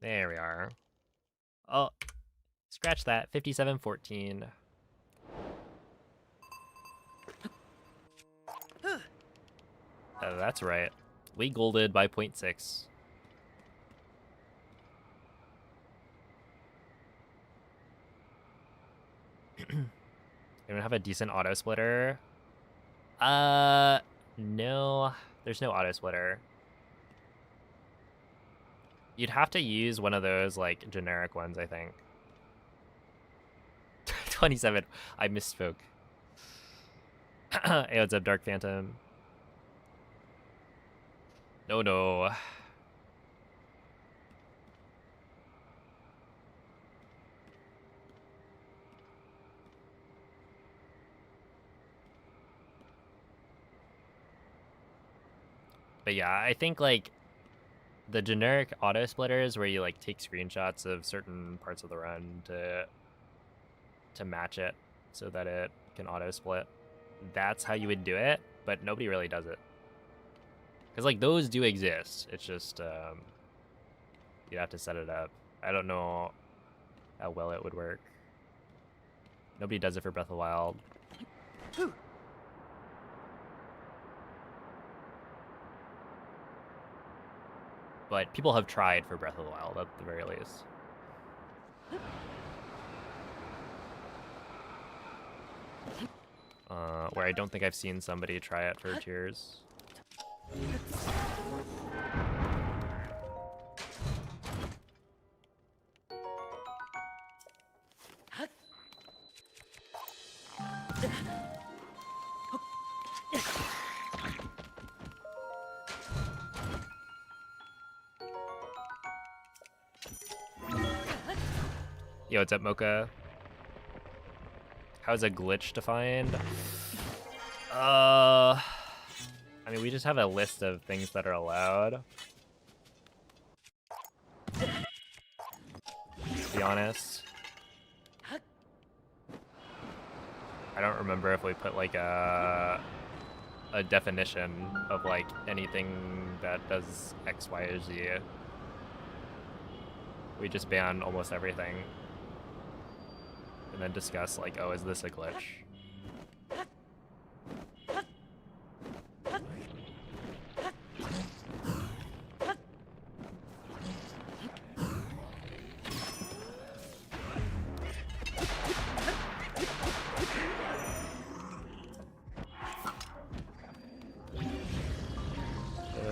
There we are. Oh, scratch that. 57.14. That's right. We golded by 0.6. Anyone have a decent auto splitter? No. There's no auto splitter. You'd have to use one of those, like, generic ones, I think. 27. I misspoke. Hey, what's up, Dark Phantom? No. But yeah, I think, like, the generic auto splitters where you, like, take screenshots of certain parts of the run to match it so that it can auto split. That's how you would do it, but nobody really does it. Because, like, those do exist. It's just, you'd have to set it up. I don't know how well it would work. Nobody does it for Breath of the Wild. But people have tried for Breath of the Wild, at the very least. Where I don't think I've seen somebody try it for Tears. Yo, what's up, Mocha? How's a glitch defined? I mean, we just have a list of things that are allowed. To be honest. I don't remember if we put, like, a definition of, like, anything that does X, Y, or Z. We just ban almost everything. And then discuss, like, oh, is this a glitch?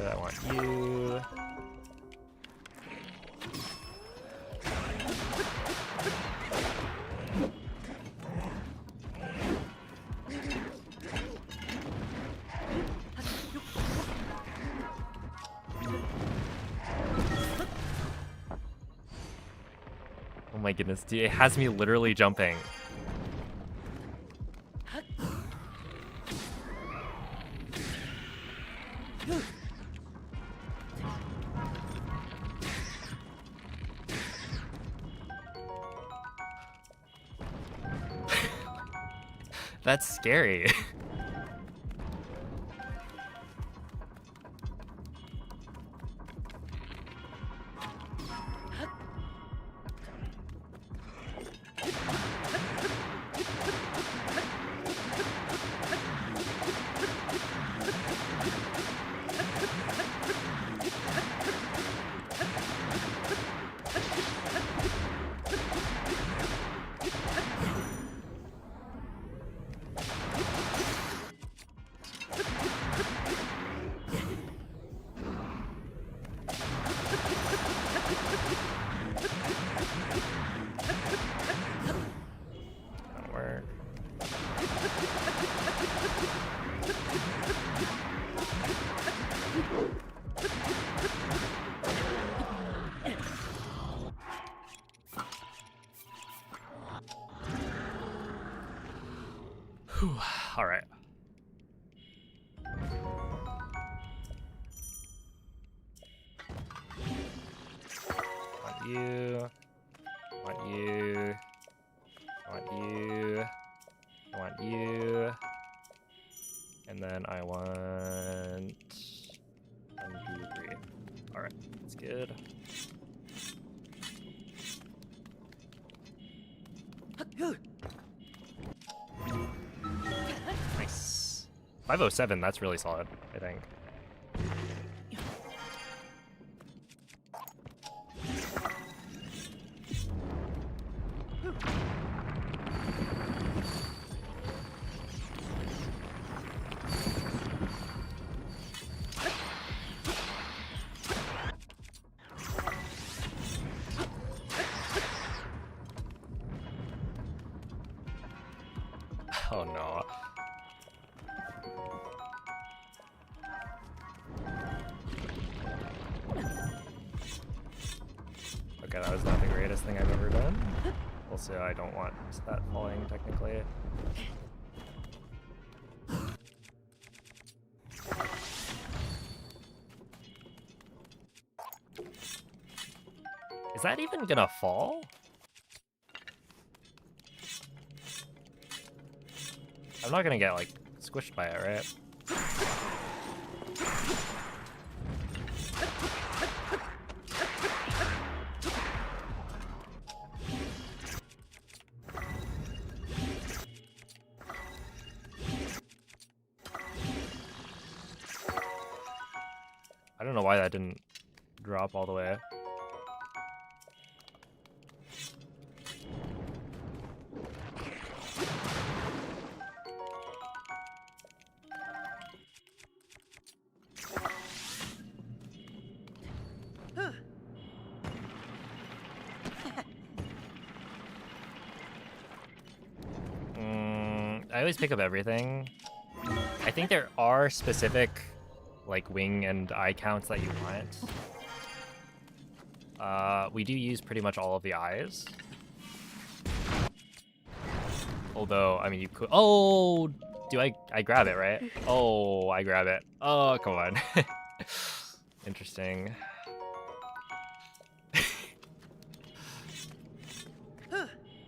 I want you. my goodness, dude, it has me literally jumping. That's scary. Don't work. Whew. All right. Want you. Want you. Want you. I want you. And then I want 1, 2, 3. All right, that's good. Nice. 507, that's really solid, I think. Oh no. Okay, that was not the greatest thing I've ever done. Also, I don't want that falling technically. Is that even gonna fall? I'm not gonna get like squished by it, right? I don't know why that didn't drop all the way. I always pick up everything. I think there are specific like wing and eye counts that you want. We do use pretty much all of the eyes. Although, I mean, you could. Oh, do I grab it, right? Oh, I grab it. Oh, come on. Interesting.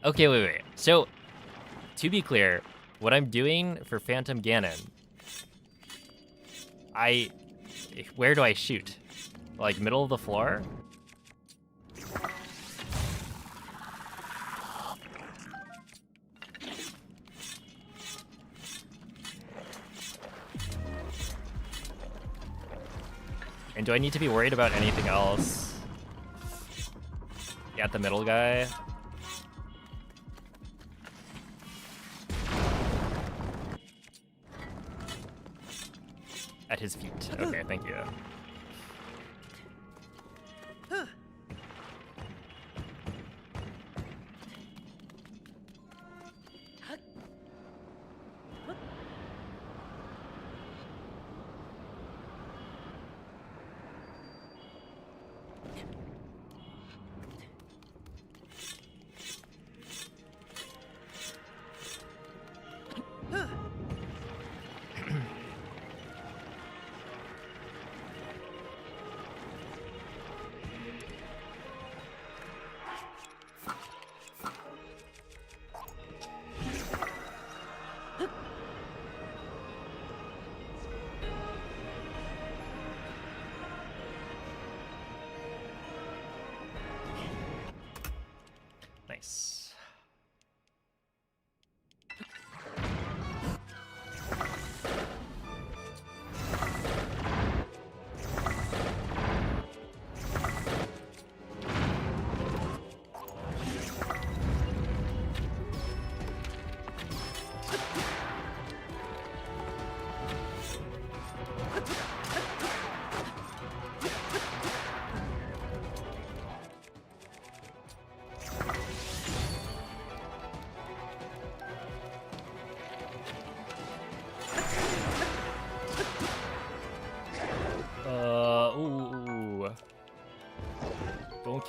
Okay, wait. So, to be clear, what I'm doing for Phantom Ganon, where do I shoot? Like middle of the floor? And do I need to be worried about anything else? At the middle guy? At his feet. Okay, thank you.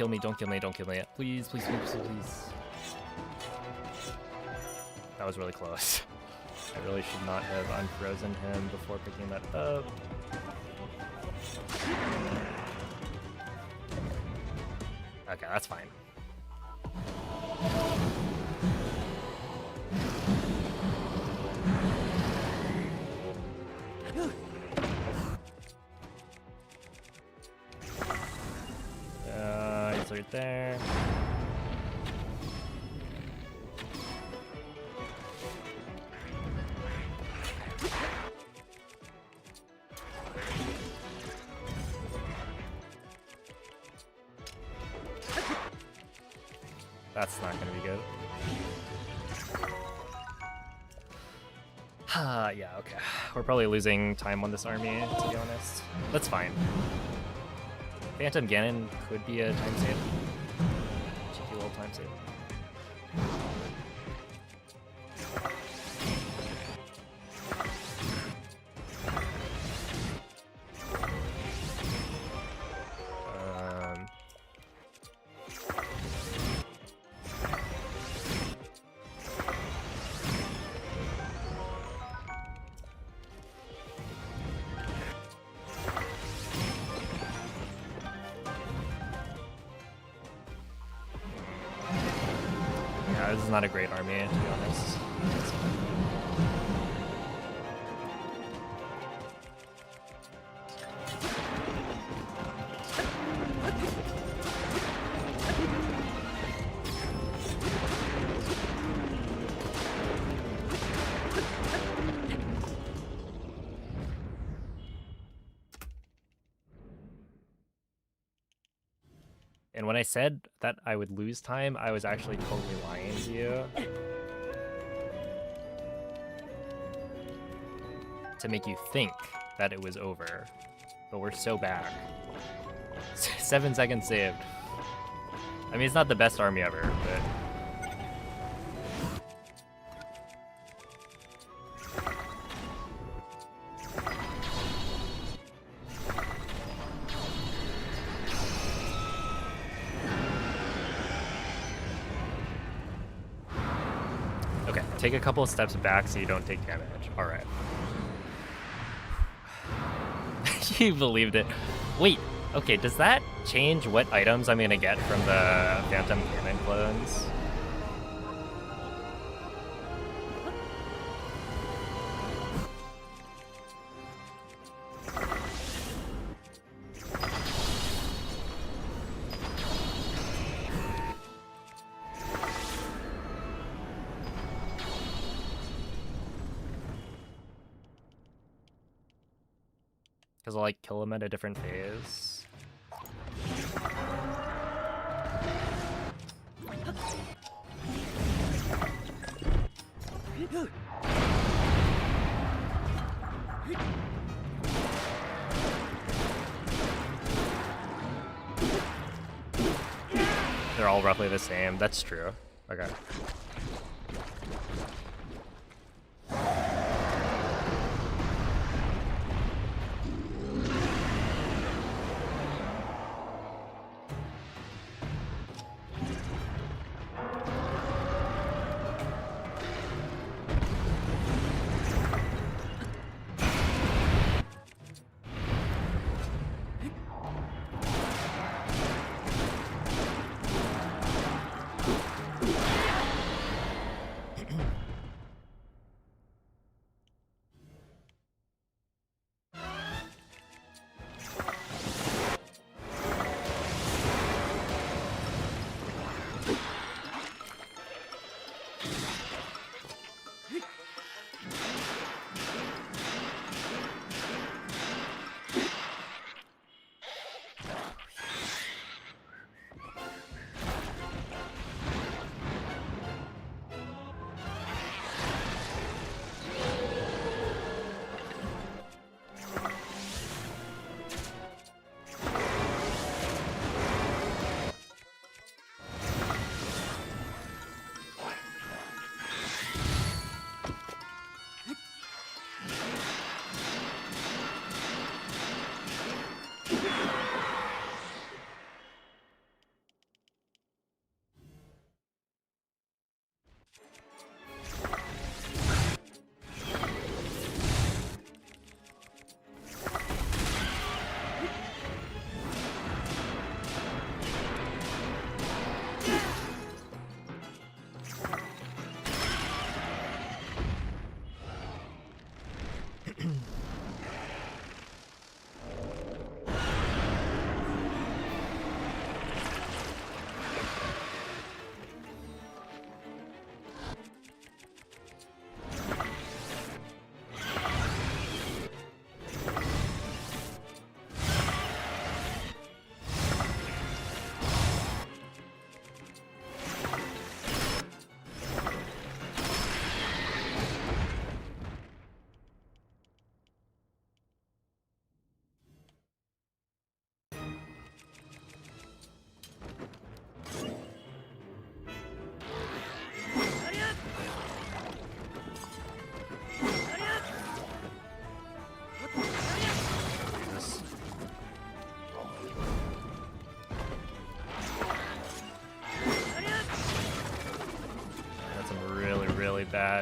kill me, don't kill me, don't kill me. Please, please, please, please. That was really close. I really should not have unfrozen him before picking that up. Okay, that's fine. It's right there. That's not gonna be good. Yeah, okay. We're probably losing time on this army, to be honest. That's fine. Phantom Ganon could be a time save. Cheeky little time save. This is not a great army, to be honest. And when I said that I would lose time, I was actually totally lying to you. To make you think that it was over. But we're so back. 7 seconds saved. I mean, it's not the best army ever, but... Take a couple of steps back so you don't take damage. Alright. You believed it. Wait, okay, does that change what items I'm gonna get from the Phantom Cannon clones? Because I'll like kill him at a different phase. They're all roughly the same. That's true. Okay.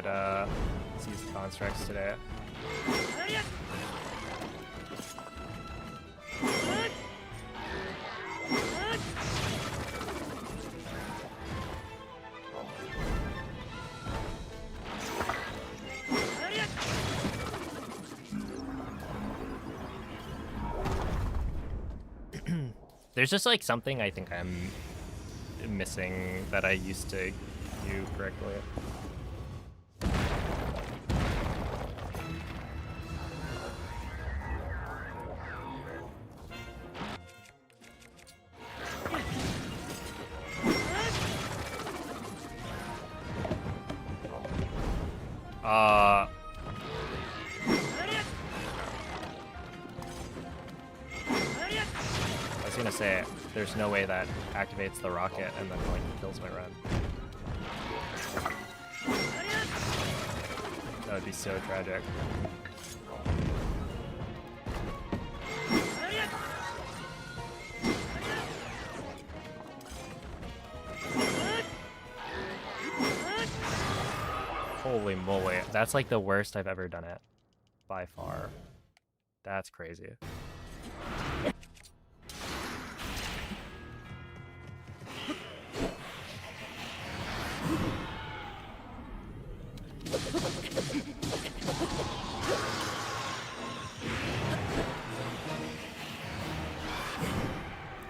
had seized constructs today. There's just like something I think I'm missing that I used to do correctly. I was gonna say, there's no way that activates the rocket and then like kills my run. That would be so tragic. Holy moly, that's like the worst I've ever done it, by far. That's crazy.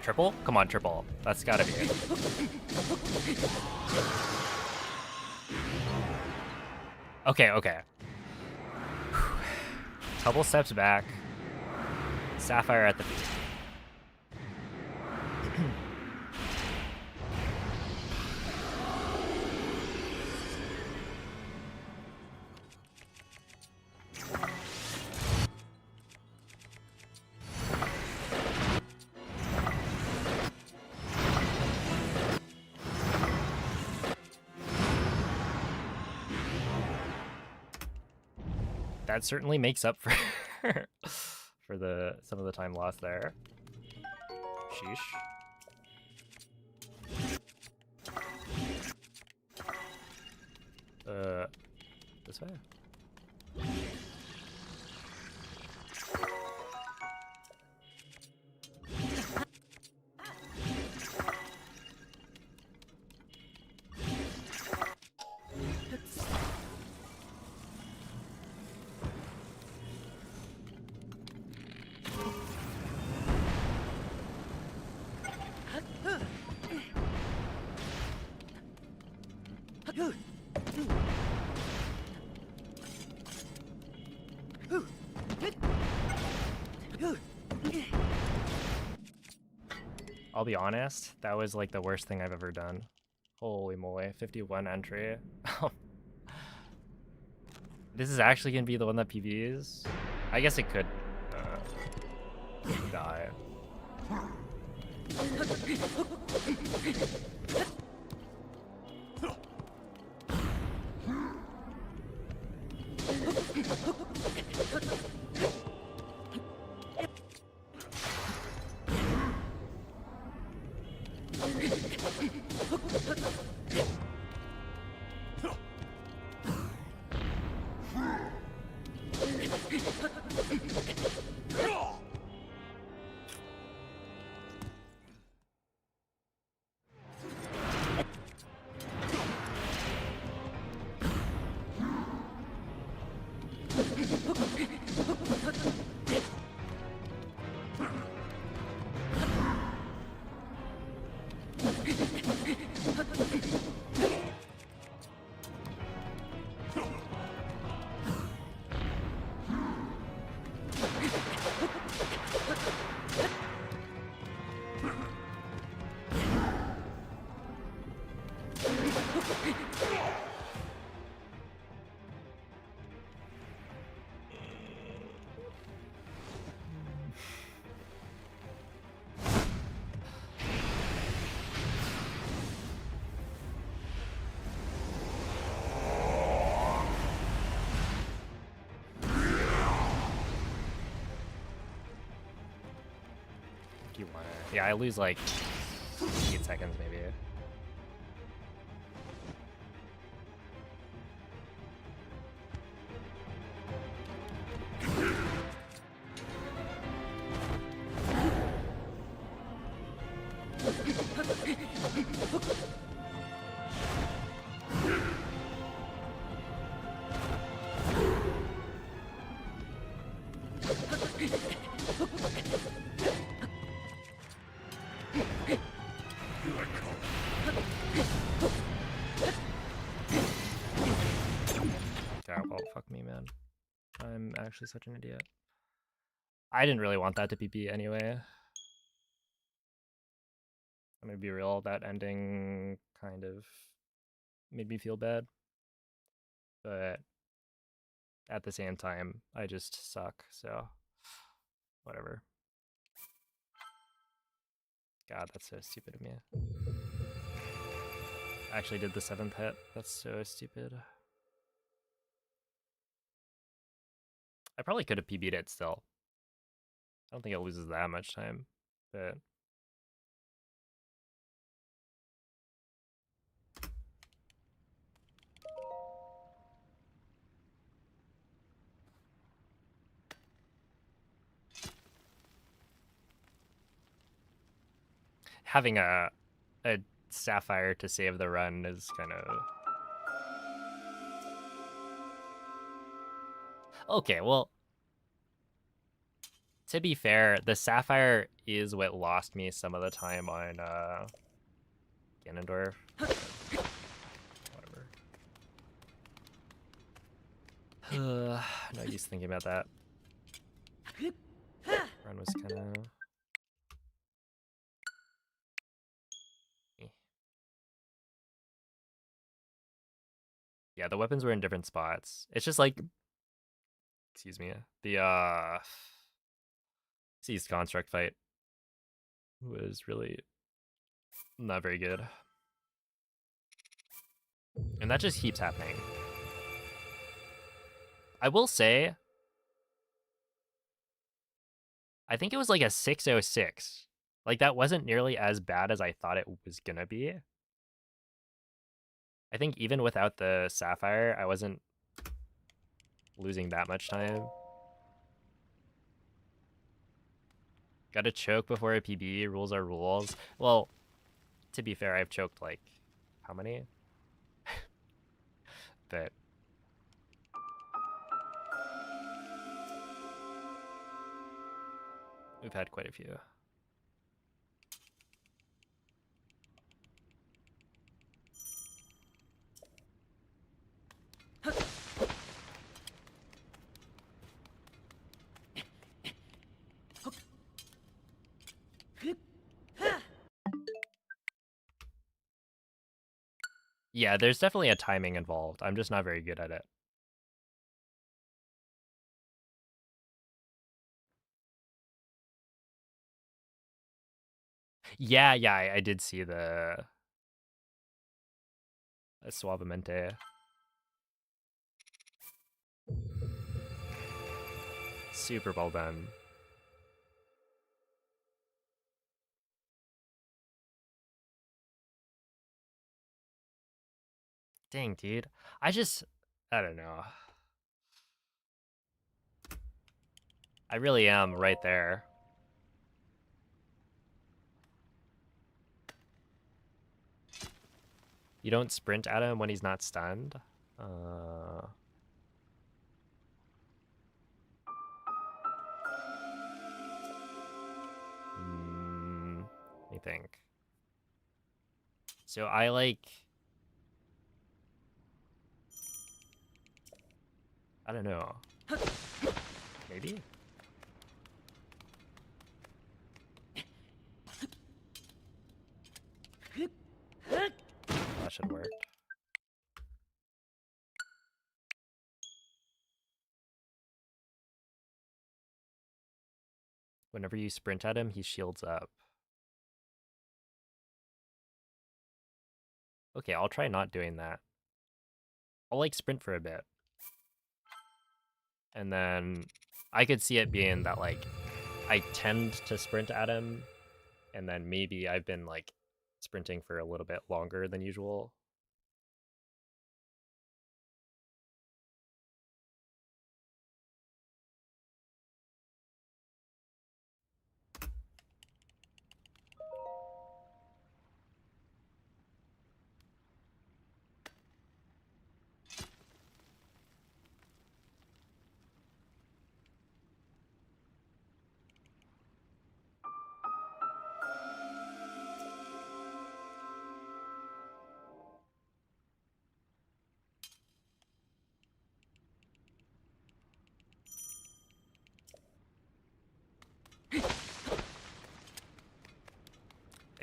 Triple? Come on, triple. That's gotta be it. Okay, okay. Couple steps back. Sapphire at the feet. That certainly makes up for for some of the time lost there. Sheesh. This way? I'll be honest, that was like the worst thing I've ever done. Holy moly, 51 entry. This is actually gonna be the one that PVs? I guess it could die. Yeah, I lose like 8 seconds maybe. Yeah, well, fuck me, man. I'm actually such an idiot. I didn't really want that to be B anyway. I'm gonna be real, that ending kind of made me feel bad. But at the same time, I just suck, so whatever. God, that's so stupid of me. I actually did the 7th hit. That's so stupid. I probably could have PB'd it still. I don't think it loses that much time, but having a sapphire to save the run is kind of okay. Well, to be fair, the sapphire is what lost me some of the time on Ganondorf. Whatever. No use thinking about that. Run was kind of. Yeah, the weapons were in different spots. It's just like, excuse me, the Seized Construct fight was really not very good. And that just keeps happening. I will say, I think it was like a 606. Like, that wasn't nearly as bad as I thought it was gonna be. I think even without the Sapphire, I wasn't losing that much time. Gotta choke before a PB, rules are rules. Well, to be fair, I've choked like, how many? But we've had quite a few. Yeah, there's definitely a timing involved. I'm just not very good at it. Yeah, I did see the Suavemente. Super well done. Dang, dude. I don't know. I really am right there. You don't sprint at him when he's not stunned? Let me think. So I like... I don't know. Maybe? That should work. Whenever you sprint at him, he shields up. Okay, I'll try not doing that. I'll like sprint for a bit. And then I could see it being that like I tend to sprint at him, and then maybe I've been like sprinting for a little bit longer than usual.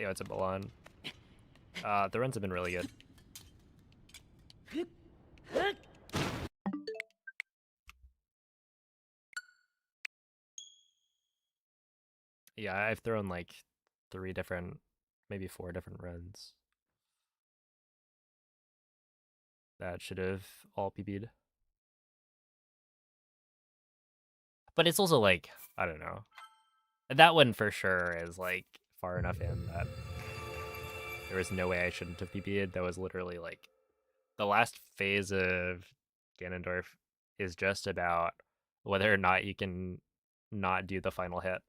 Yeah, it's a Milan. The runs have been really good. Yeah, I've thrown like 3 different, maybe 4 different runs that should have all PB'd. But it's also like, I don't know. That one for sure is like far enough in that there was no way I shouldn't have PB'd. That was literally like the last phase of Ganondorf is just about whether or not you can not do the final hit.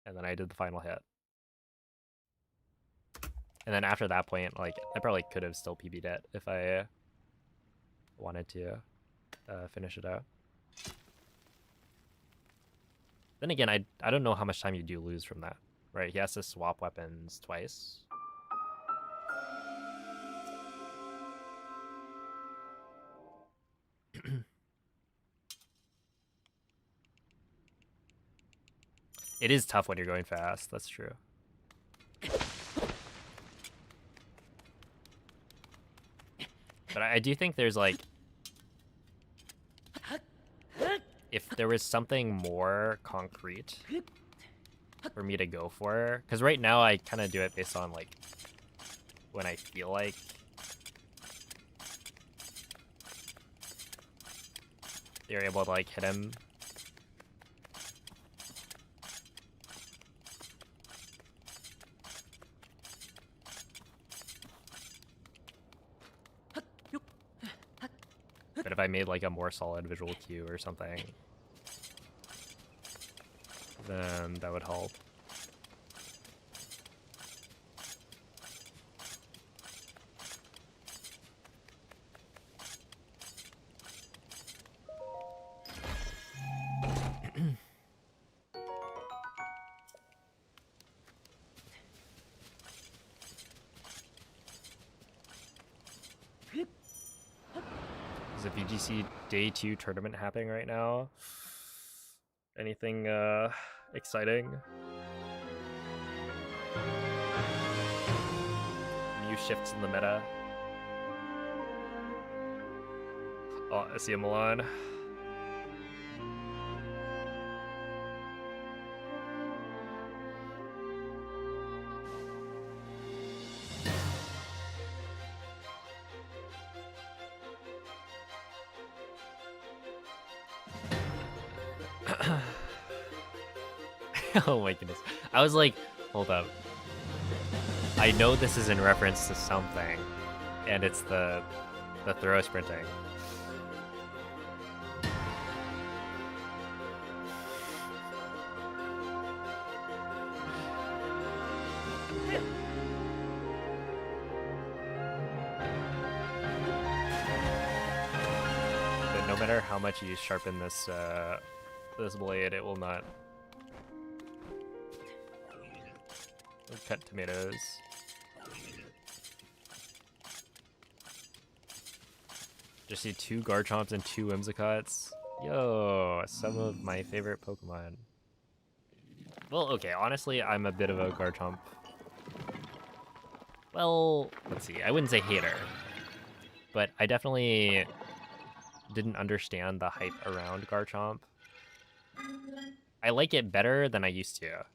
And then I did the final hit. And then after that point, like, I probably could have still PB'd it if I wanted to finish it out. Then again, I don't know how much time you do lose from that, right? He has to swap weapons twice. It is tough when you're going fast, that's true. But I do think there's like, if there was something more concrete for me to go for, because right now I kind of do it based on like when I feel like you're able to like hit him. But if I made like a more solid visual cue or something, then that would help. Is a VGC Day 2 tournament happening right now? Anything exciting? New shifts in the meta? Oh, I see a Milan. Oh my goodness. I was like, hold up. I know this is in reference to something, and it's the throw sprinting. But no matter how much you sharpen this this blade, it will not cut tomatoes. Just see 2 Garchomps and 2 Whimsicots. Yo, some of my favorite Pokemon. Well, okay, honestly, I'm a bit of a Garchomp. Well, let's see, I wouldn't say hater, but I definitely didn't understand the hype around Garchomp. I like it better than I used to.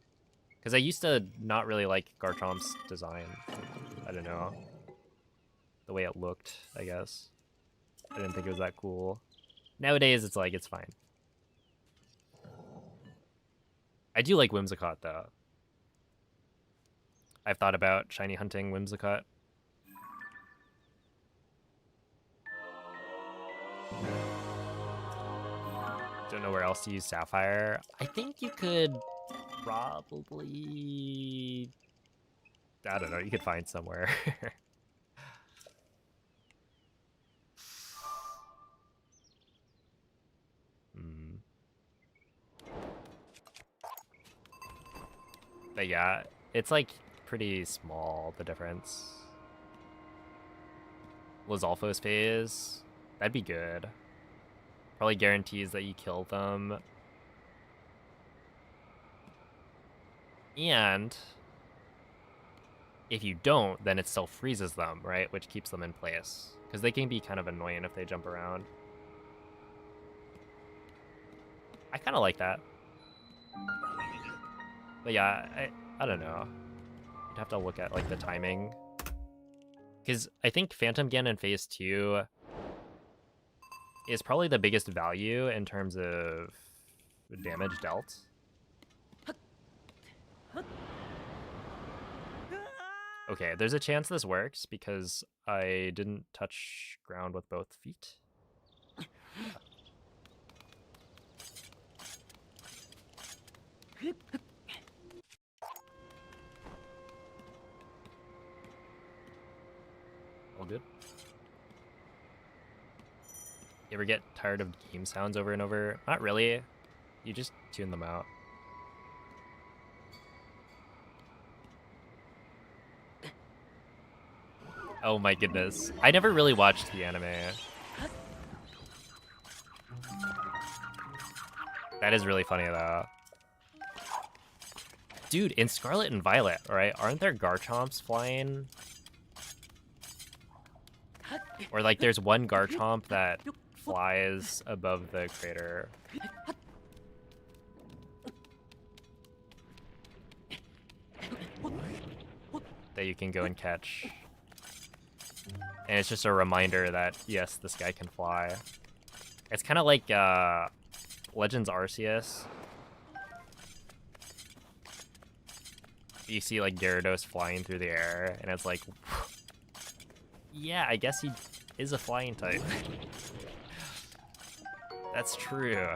Because I used to not really like Garchomp's design. I don't know. The way it looked, I guess. I didn't think it was that cool. Nowadays, it's like, it's fine. I do like Whimsicott, though. I've thought about shiny hunting Whimsicott. Don't know where else to use Sapphire. I think you could probably... I don't know, you could find somewhere. But yeah, it's like pretty small, the difference. Lizalfo's phase, that'd be good. Probably guarantees that you kill them. And if you don't, then it still freezes them, right? Which keeps them in place. Because they can be kind of annoying if they jump around. I kind of like that. But yeah, I don't know. You'd have to look at like the timing. Because I think Phantom Gun in Phase 2 is probably the biggest value in terms of damage dealt. Okay, there's a chance this works because I didn't touch ground with both feet. All good. You ever get tired of game sounds over and over? Not really. You just tune them out. Oh my goodness. I never really watched the anime. That is really funny though. Dude, in Scarlet and Violet, right? Aren't there Garchomps flying? Or like there's one Garchomp that flies above the crater. That you can go and catch. And it's just a reminder that, yes, this guy can fly. It's kind of like Legends Arceus. You see like Gyarados flying through the air, and it's like, yeah, I guess he is a flying type. That's true.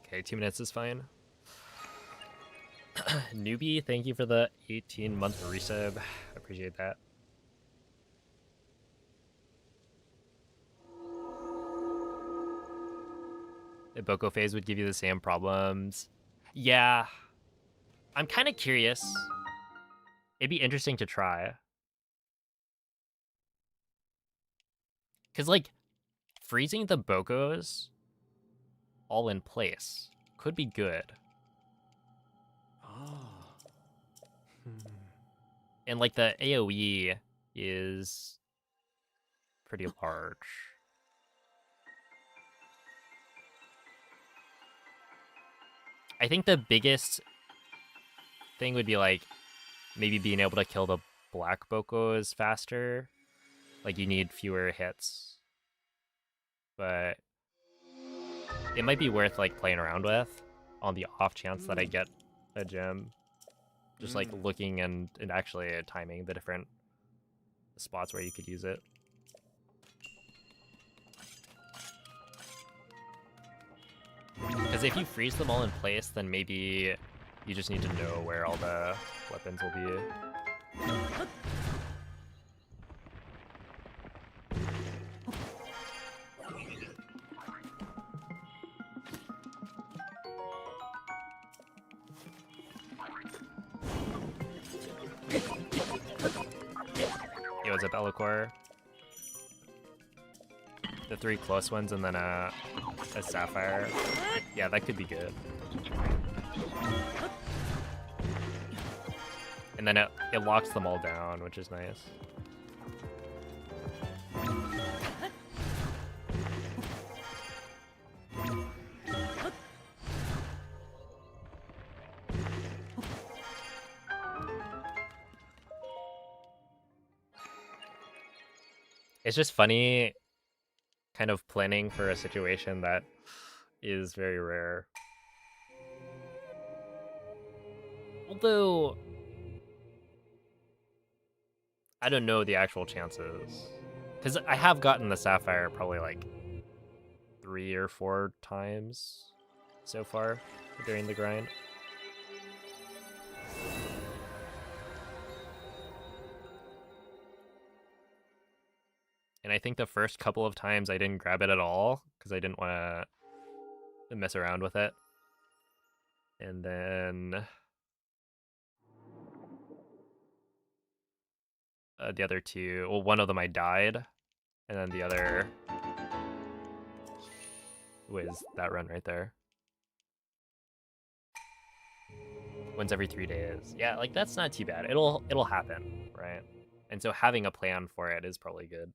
Okay, 2 minutes is fine. Newbie, thank you for the 18-month resub. Appreciate that. The Boko phase would give you the same problems. Yeah. I'm kind of curious. It'd be interesting to try. Because, like, freezing the Bokos all in place could be good. And, like, the AoE is pretty large. I think the biggest thing would be, like, maybe being able to kill the black Bokos faster. Like, you need fewer hits. But it might be worth, like, playing around with on the off chance that I get a gem. Just, like, looking and actually timing the different spots where you could use it. Because if you freeze them all in place, then maybe you just need to know where all the weapons will be. Yo, what's up, Eloquor? The 3 close ones and then a Sapphire. Yeah, that could be good. And then it locks them all down, which is nice. It's just funny kind of planning for a situation that is very rare. Although, I don't know the actual chances. Because I have gotten the Sapphire probably like 3 or 4 times so far during the grind. And I think the first couple of times I didn't grab it at all because I didn't want to mess around with it. And then the other two, well, one of them I died, and then the other was that run right there. Once every 3 days. Yeah, like that's not too bad. It'll happen, right? And so having a plan for it is probably good.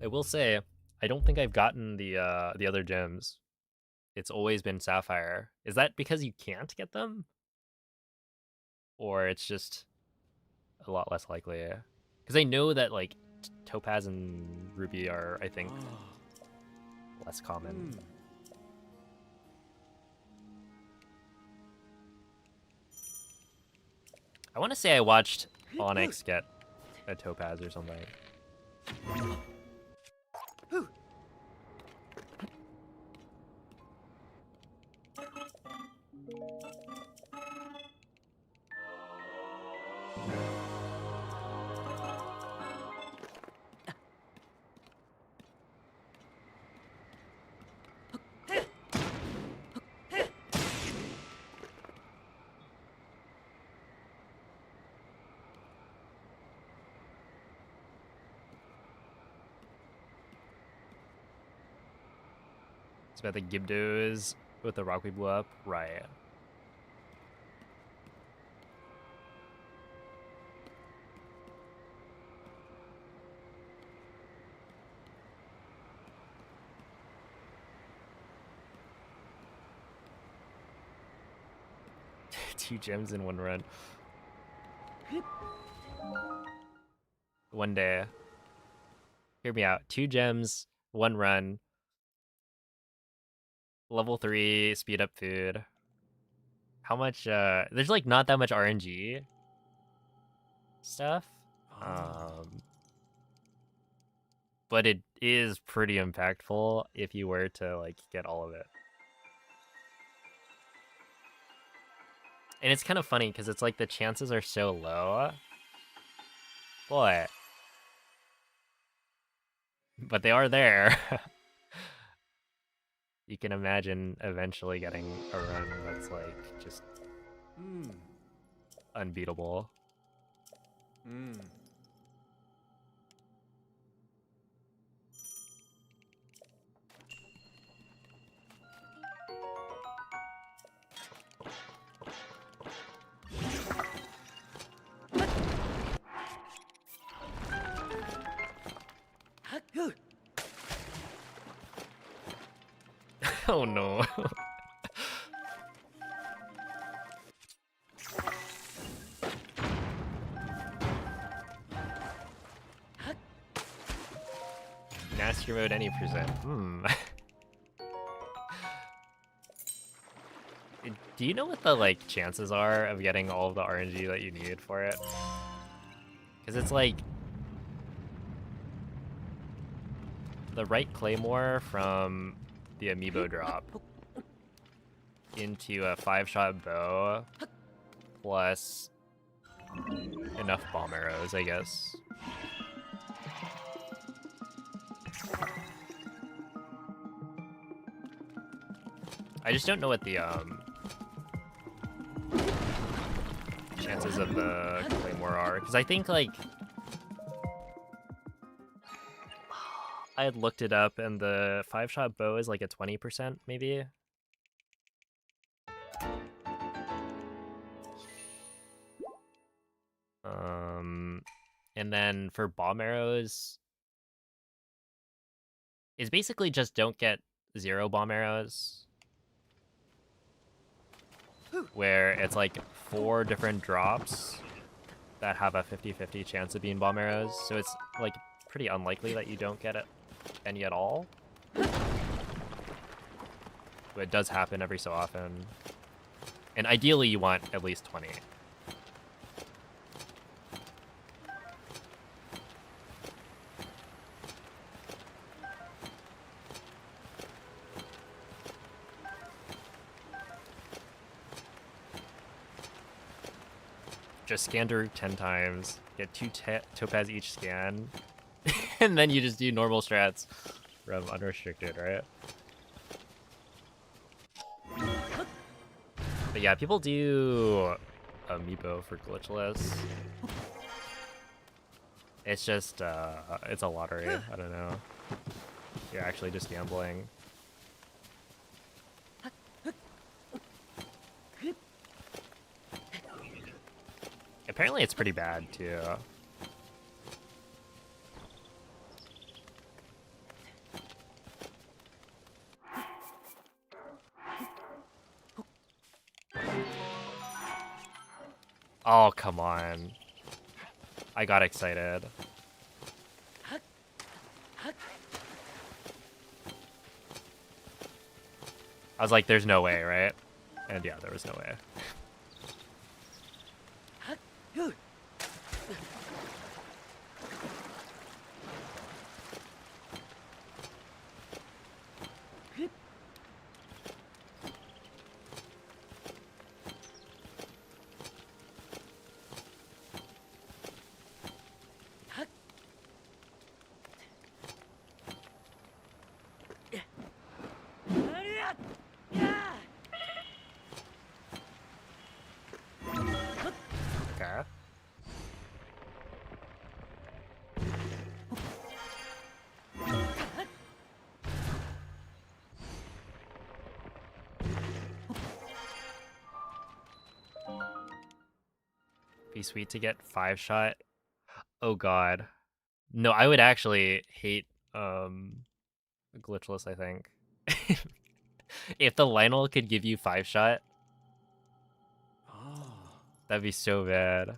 I will say, I don't think I've gotten the other gems. It's always been Sapphire. Is that because you can't get them? Or it's just a lot less likely? Because I know that like Topaz and Ruby are, I think, less common. I want to say I watched Onyx get a Topaz or something. It's about the Gibdos with the rock we blew up. Right. Two gems in one run. One day. Hear me out. 2 gems, 1 run. Level 3 speed up food. How much there's like not that much RNG stuff. But it is pretty impactful if you were to like get all of it. And it's kind of funny because it's like the chances are so low. But they are there. You can imagine eventually getting a run that's like just unbeatable. Oh no. Master mode any percent. Do you know what the like chances are of getting all of the RNG that you need for it? Because it's like the right claymore from the amiibo drop into a 5-shot bow plus enough bomb arrows, I guess. I just don't know what the chances of the claymore are, because I think like I had looked it up and the 5-shot bow is like a 20% maybe. And then for bomb arrows, it's basically just don't get 0 bomb arrows, where it's like 4 different drops that have a 50-50 chance of being bomb arrows. So it's like pretty unlikely that you don't get it any at all. But it does happen every so often. And ideally you want at least 20. just scan through 10 times, get 2 topaz each scan, and then you just do normal strats from unrestricted, right? But yeah, people do amiibo for glitchless. It's just, it's a lottery. I don't know. You're actually just gambling. Apparently it's pretty bad, too. Oh, come on. I got excited. I was like, there's no way, right? And yeah, there was no way. Okay. Be sweet to get 5-shot. Oh god. No, I would actually hate glitchless, I think. If the Lionel could give you 5-shot, that'd be so bad.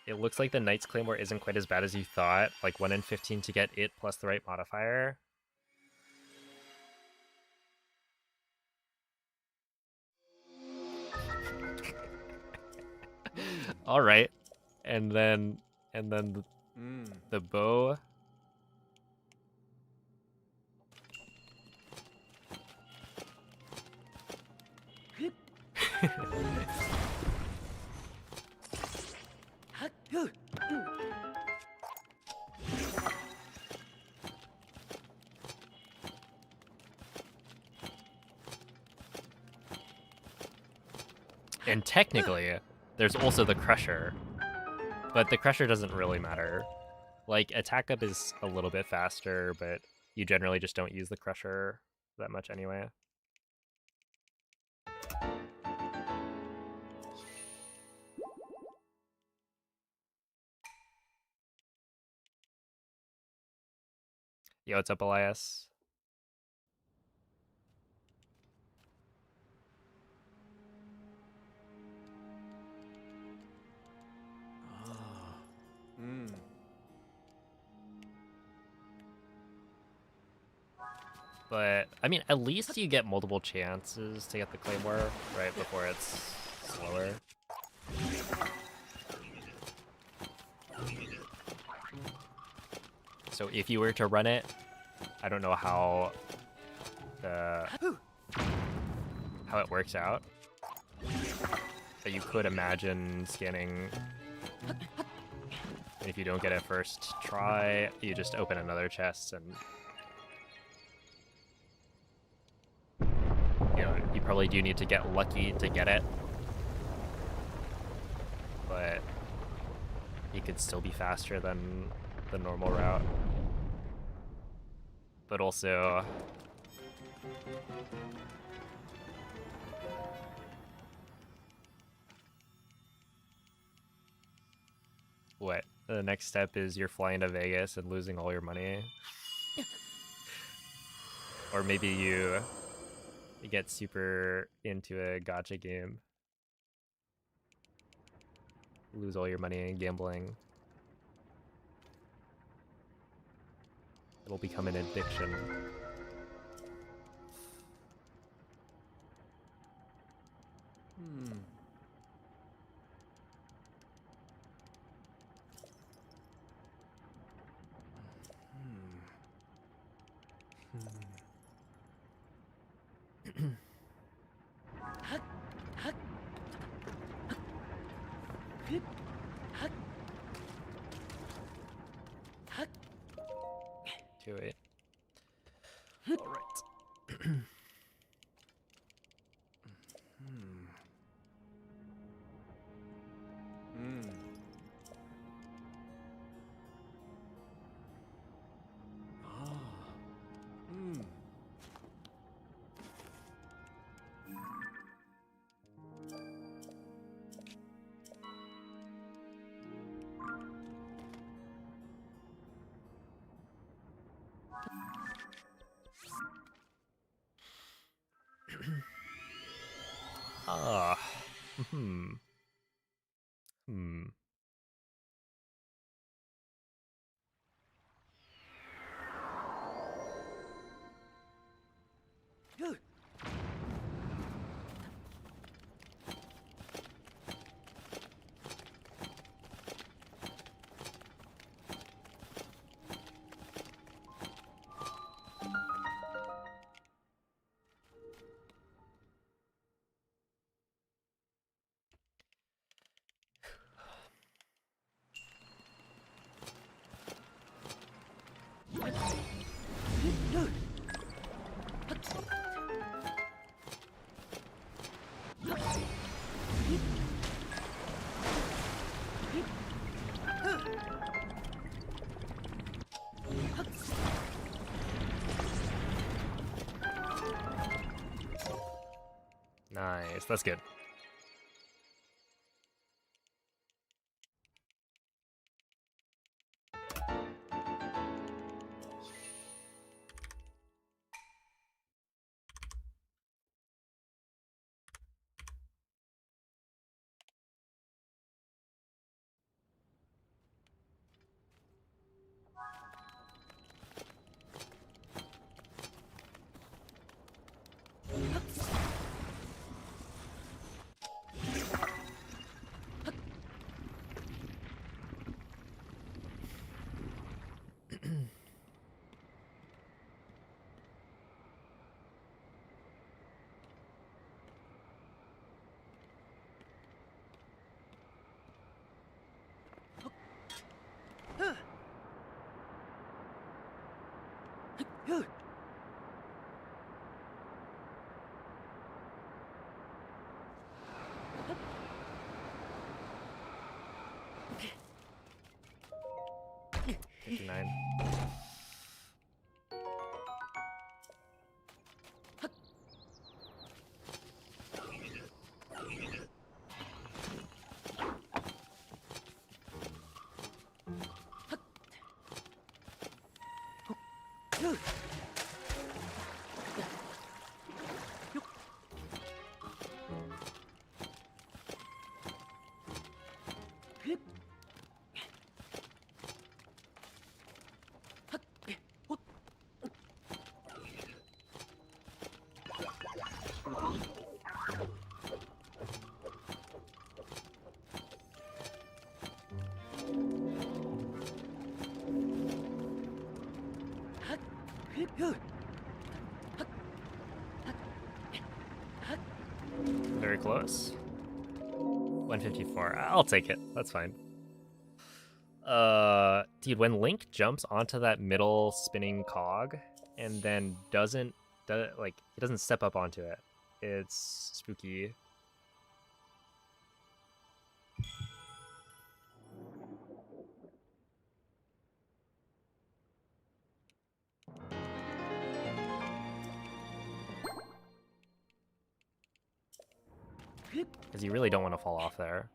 It looks like the Knight's Claymore isn't quite as bad as you thought. Like 1 in 15 to get it plus the right modifier. All right, and then the bow. And technically, there's also the Crusher, but the Crusher doesn't really matter. Like, attack up is a little bit faster, but you generally just don't use the Crusher that much anyway. Yo, what's up, Elias? But, I mean, at least you get multiple chances to get the Claymore, right, before it's slower. So if you were to run it, I don't know how it works out, but you could imagine scanning, and if you don't get it first try, you just open another chest and you know, you probably do need to get lucky to get it, but you could still be faster than the normal route. But also, what? The next step is you're flying to Vegas and losing all your money. Or maybe you get super into a gacha game, lose all your money in gambling. It'll become an addiction. Do it. All right. Ah. Hmm. Hmm. Nice. That's good. $59. Very close. 154. I'll take it. That's fine. Dude, when Link jumps onto that middle spinning cog and then doesn't he doesn't step up onto it, it's spooky. Because you really don't want to fall off there.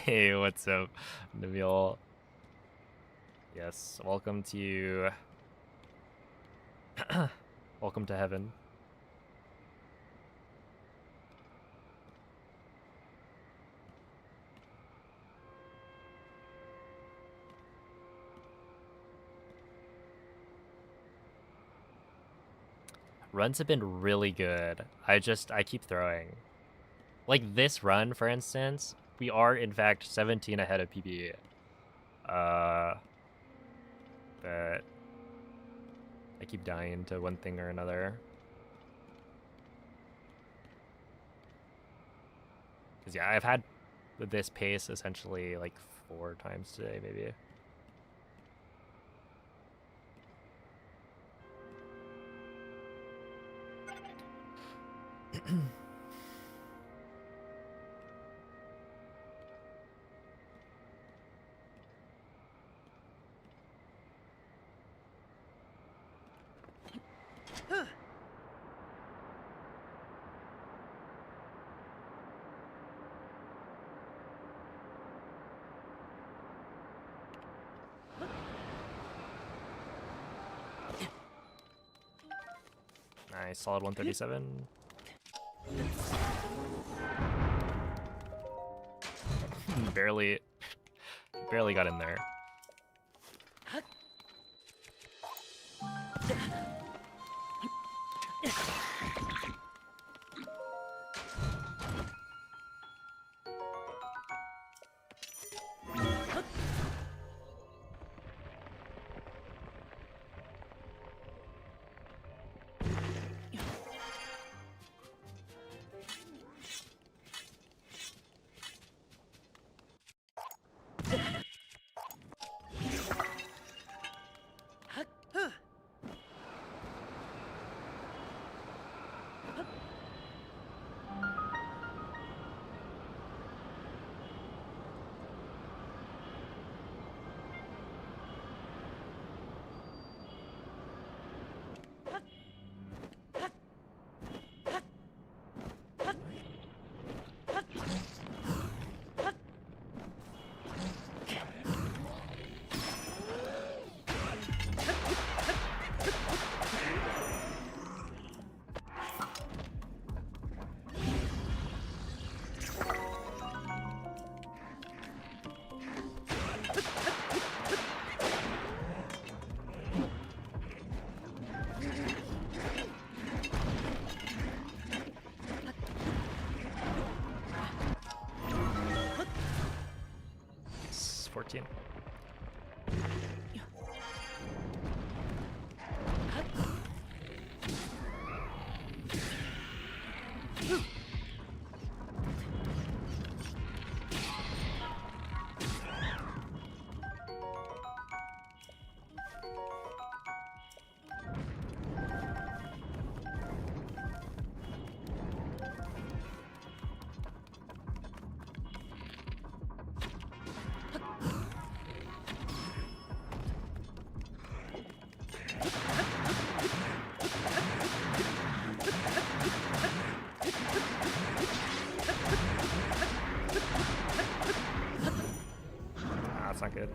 Hey, what's up, Nabil? Yes, welcome to welcome to heaven. Runs have been really good. I keep throwing. Like this run, for instance, we are in fact 17 ahead of PB. But I keep dying to one thing or another. Cause yeah, I've had this pace essentially like 4 times today, maybe. Nice, solid 137. barely got in there. It's 14. That's not good.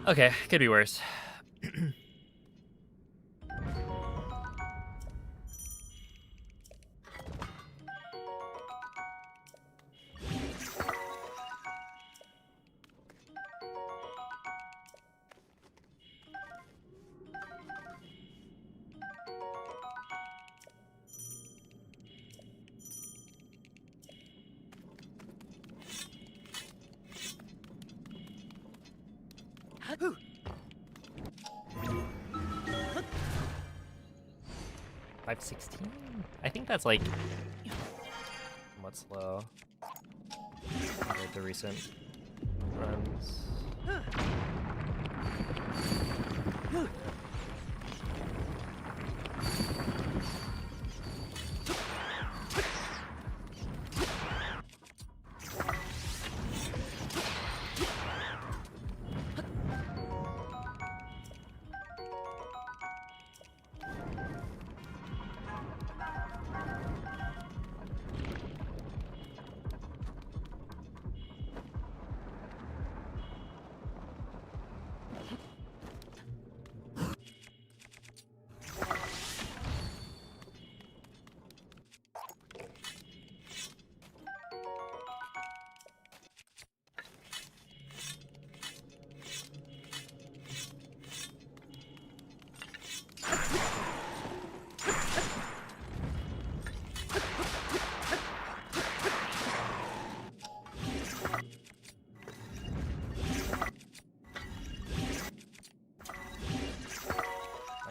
Okay, could be worse. 516? I think that's like somewhat slow compared to recent runs.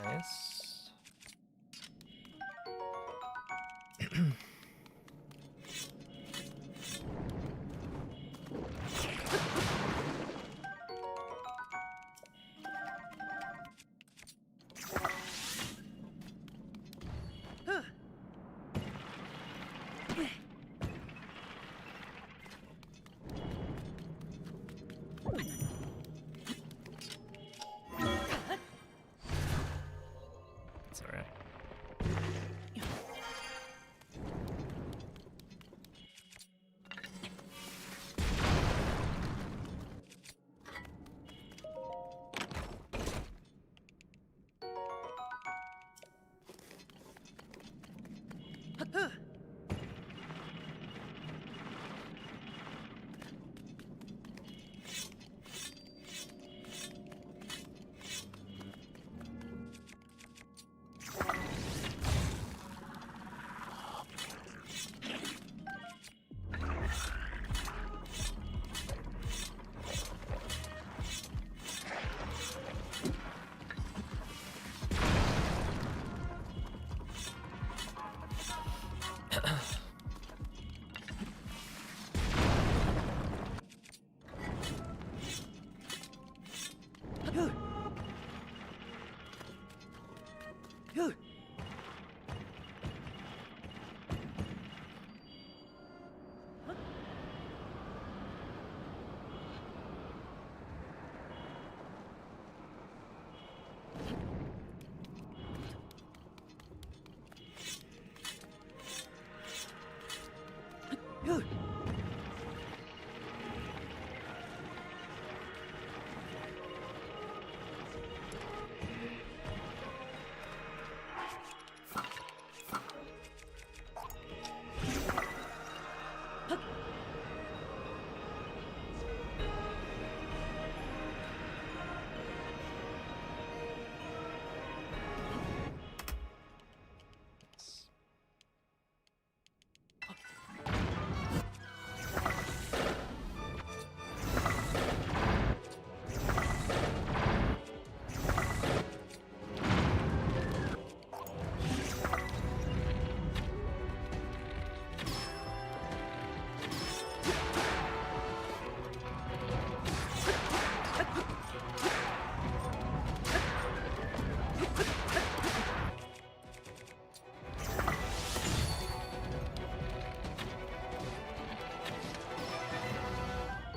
Nice. It's alright.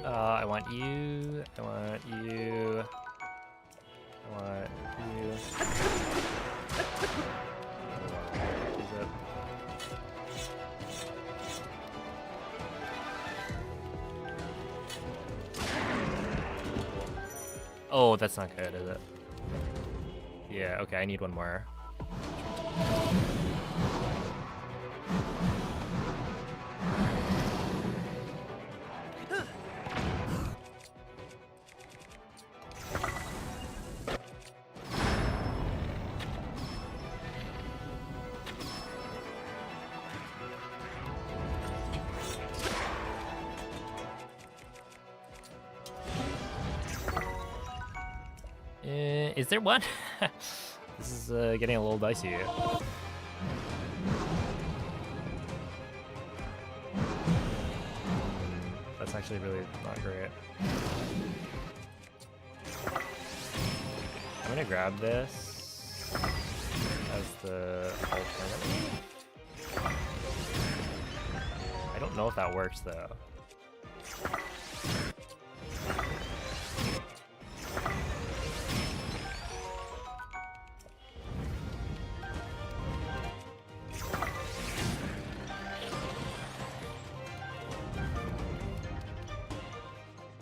I want you. I want you. I want you. Is it? Oh, that's not good, is it? Yeah, okay, I need one more. Is there one? This is getting a little dicey. That's actually really not great. I'm gonna grab this as the alternative. I don't know if that works though.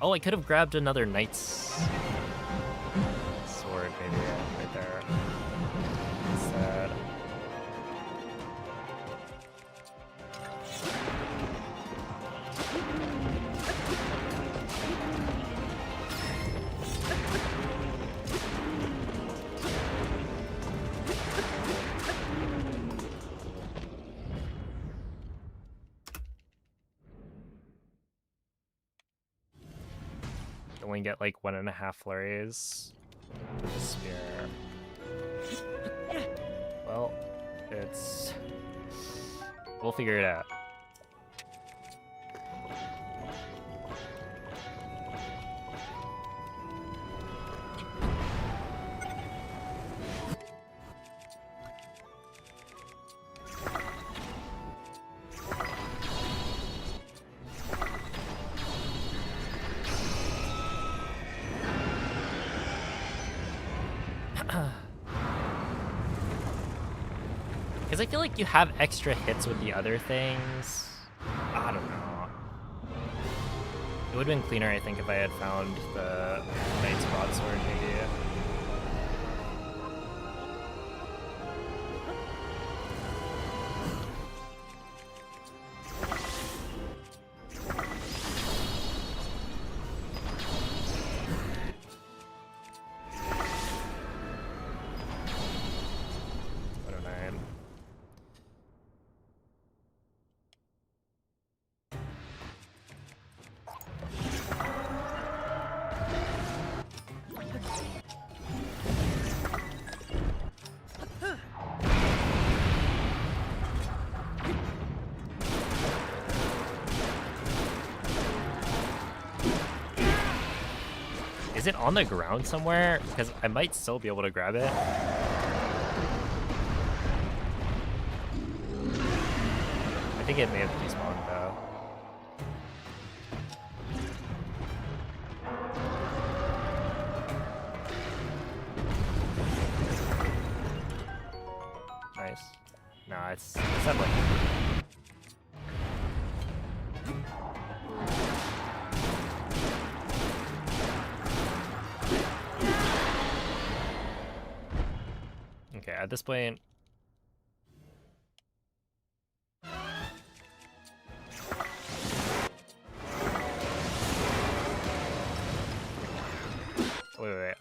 Oh, I could have grabbed another knight's sword, maybe, right there. Instead. Only get like 1.5 flurries with the spear. Well, we'll figure it out. Because I feel like you have extra hits with the other things. I don't know. It would have been cleaner, I think, if I had found the Knight's Broadsword, maybe. Is it on the ground somewhere? Because I might still be able to grab it. I think it may have despawned though. Nice. No, it's not like. Okay, at this point, wait,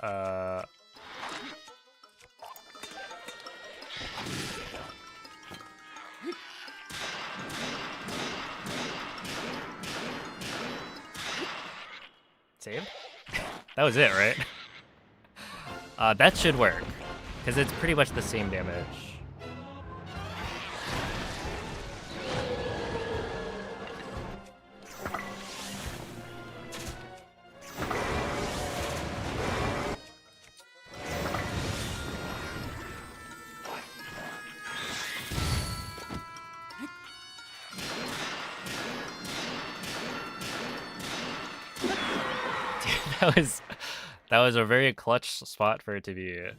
save? That was it, right? That should work. Because it's pretty much the same damage. Dude, that was a very clutch spot for it to be.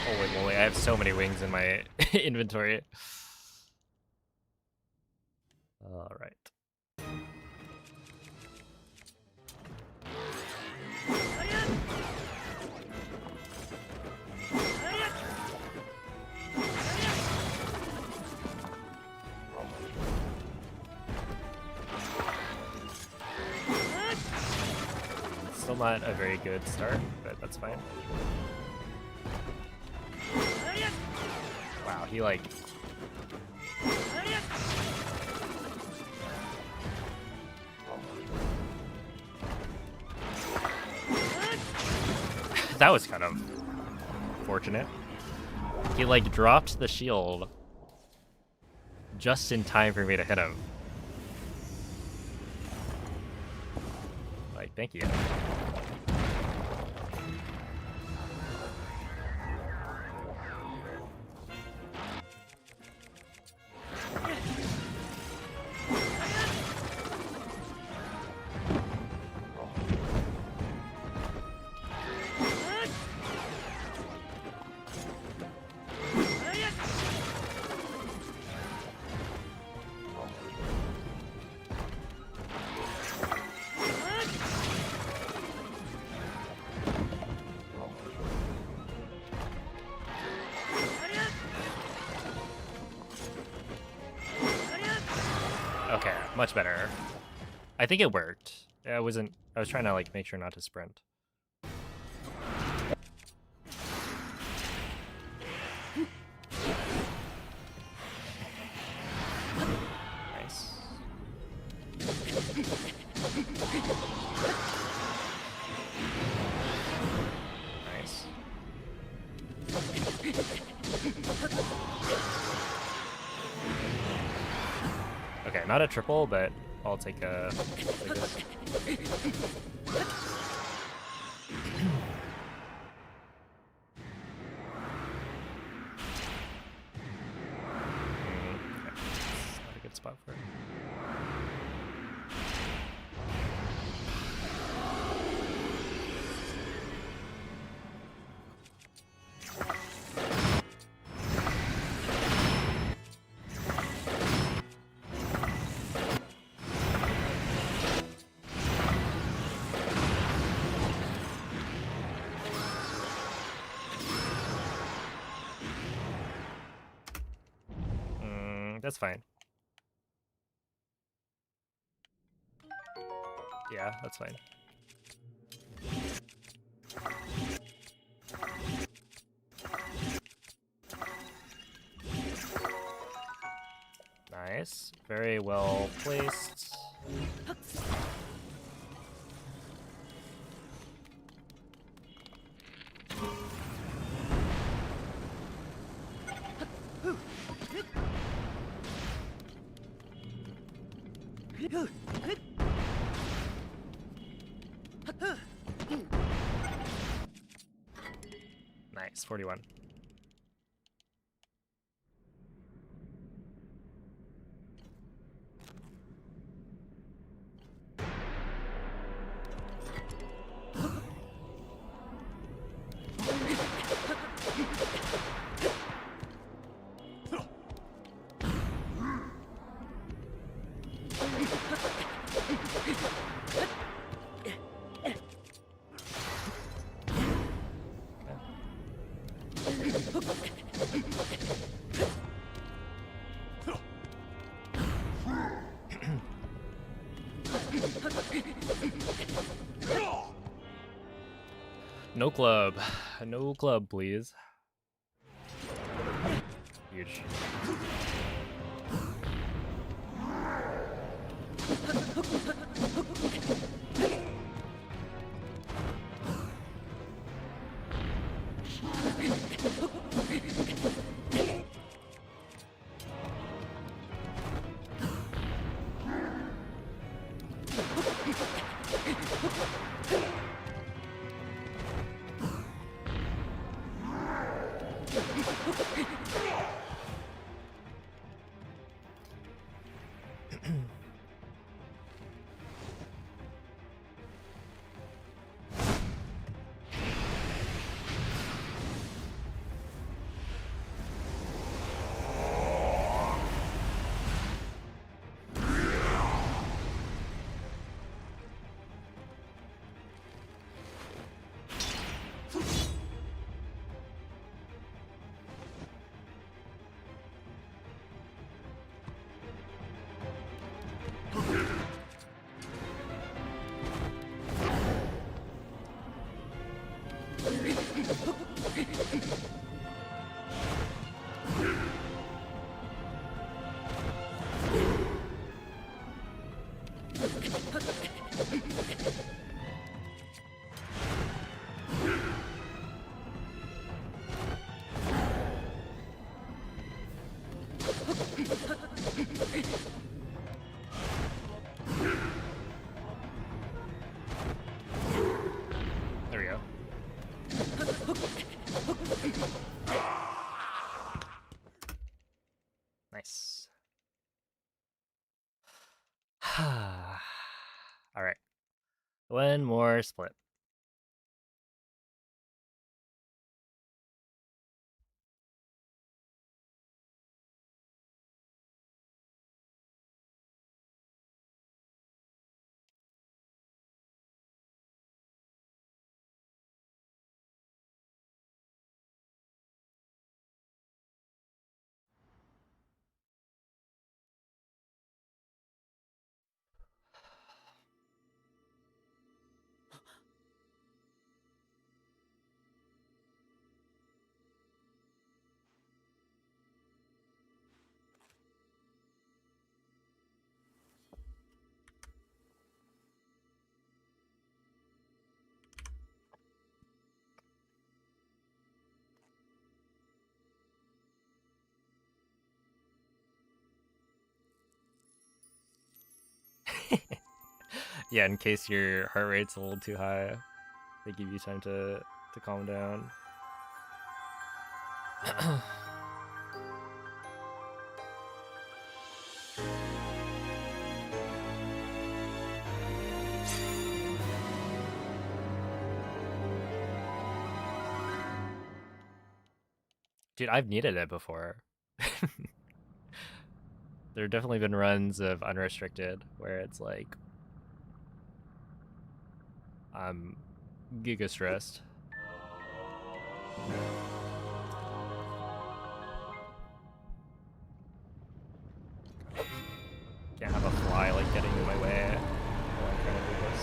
Holy moly, I have so many wings in my inventory. All right. Still not a very good start, but that's fine. Wow, he like... That was kind of fortunate. He like dropped the shield just in time for me to hit him. Like, thank you. Okay, much better. I think it worked. I was trying to like make sure not to sprint. Nice. Nice. Okay, not a triple, but I'll take a... this. Okay, that's not a good spot for it. That's fine. Yeah, that's fine. Nice. Very well placed. Nice, 41. No club. No club, please. Huge. Nice. All right. One more split. Yeah, in case your heart rate's a little too high, they give you time to calm down. Dude, I've needed it before. There have definitely been runs of unrestricted where it's like I'm giga stressed. Can't have a fly like getting in my way while I'm trying to do this.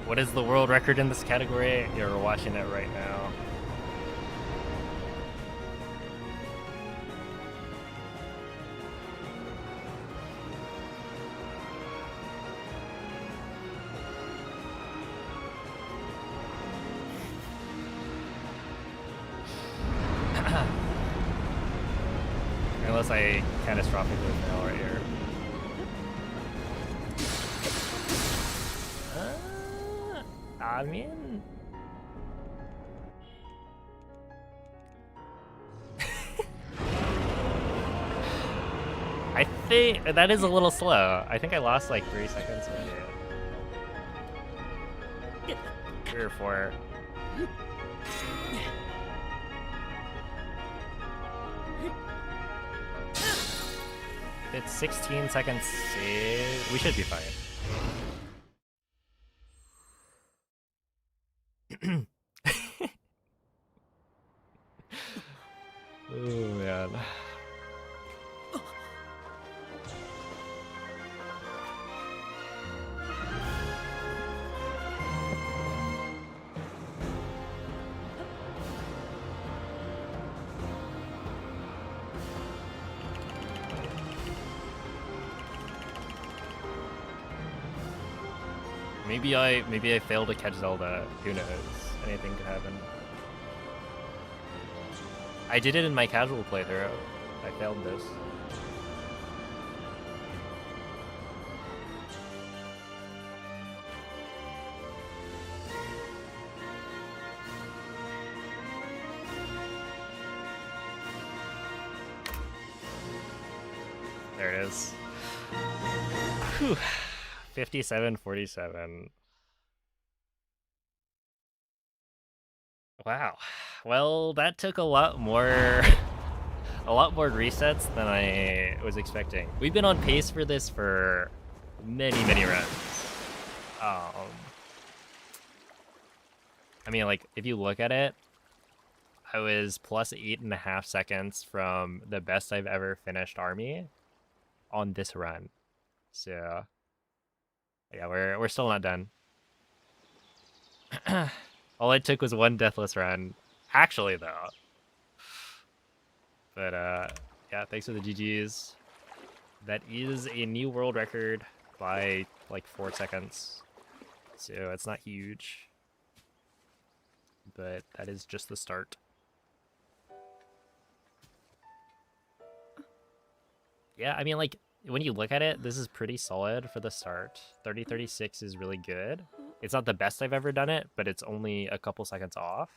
What is the world record in this category? You're watching it right now. Unless I catastrophically fail right here. I mean... I think that is a little slow. I think I lost like 3 seconds maybe. 3 or 4. It's 16 seconds. We should be fine. Oh man. Maybe I failed to catch Zelda. Who knows? Anything could happen. I did it in my casual playthrough. I failed this. There it is. Whew. 57-47. Wow. Well, that took a lot more resets than I was expecting. We've been on pace for this for many runs. I mean, like, if you look at it, I was plus 8.5 seconds from the best I've ever finished army on this run. So yeah, we're still not done. All it took was one deathless run. Actually, though. But, yeah, thanks for the GGs. That is a new world record by, like, 4 seconds. So it's not huge. But that is just the start. Yeah, I mean, like, when you look at it, this is pretty solid for the start. 30-36 is really good. It's not the best I've ever done it, but it's only a couple seconds off.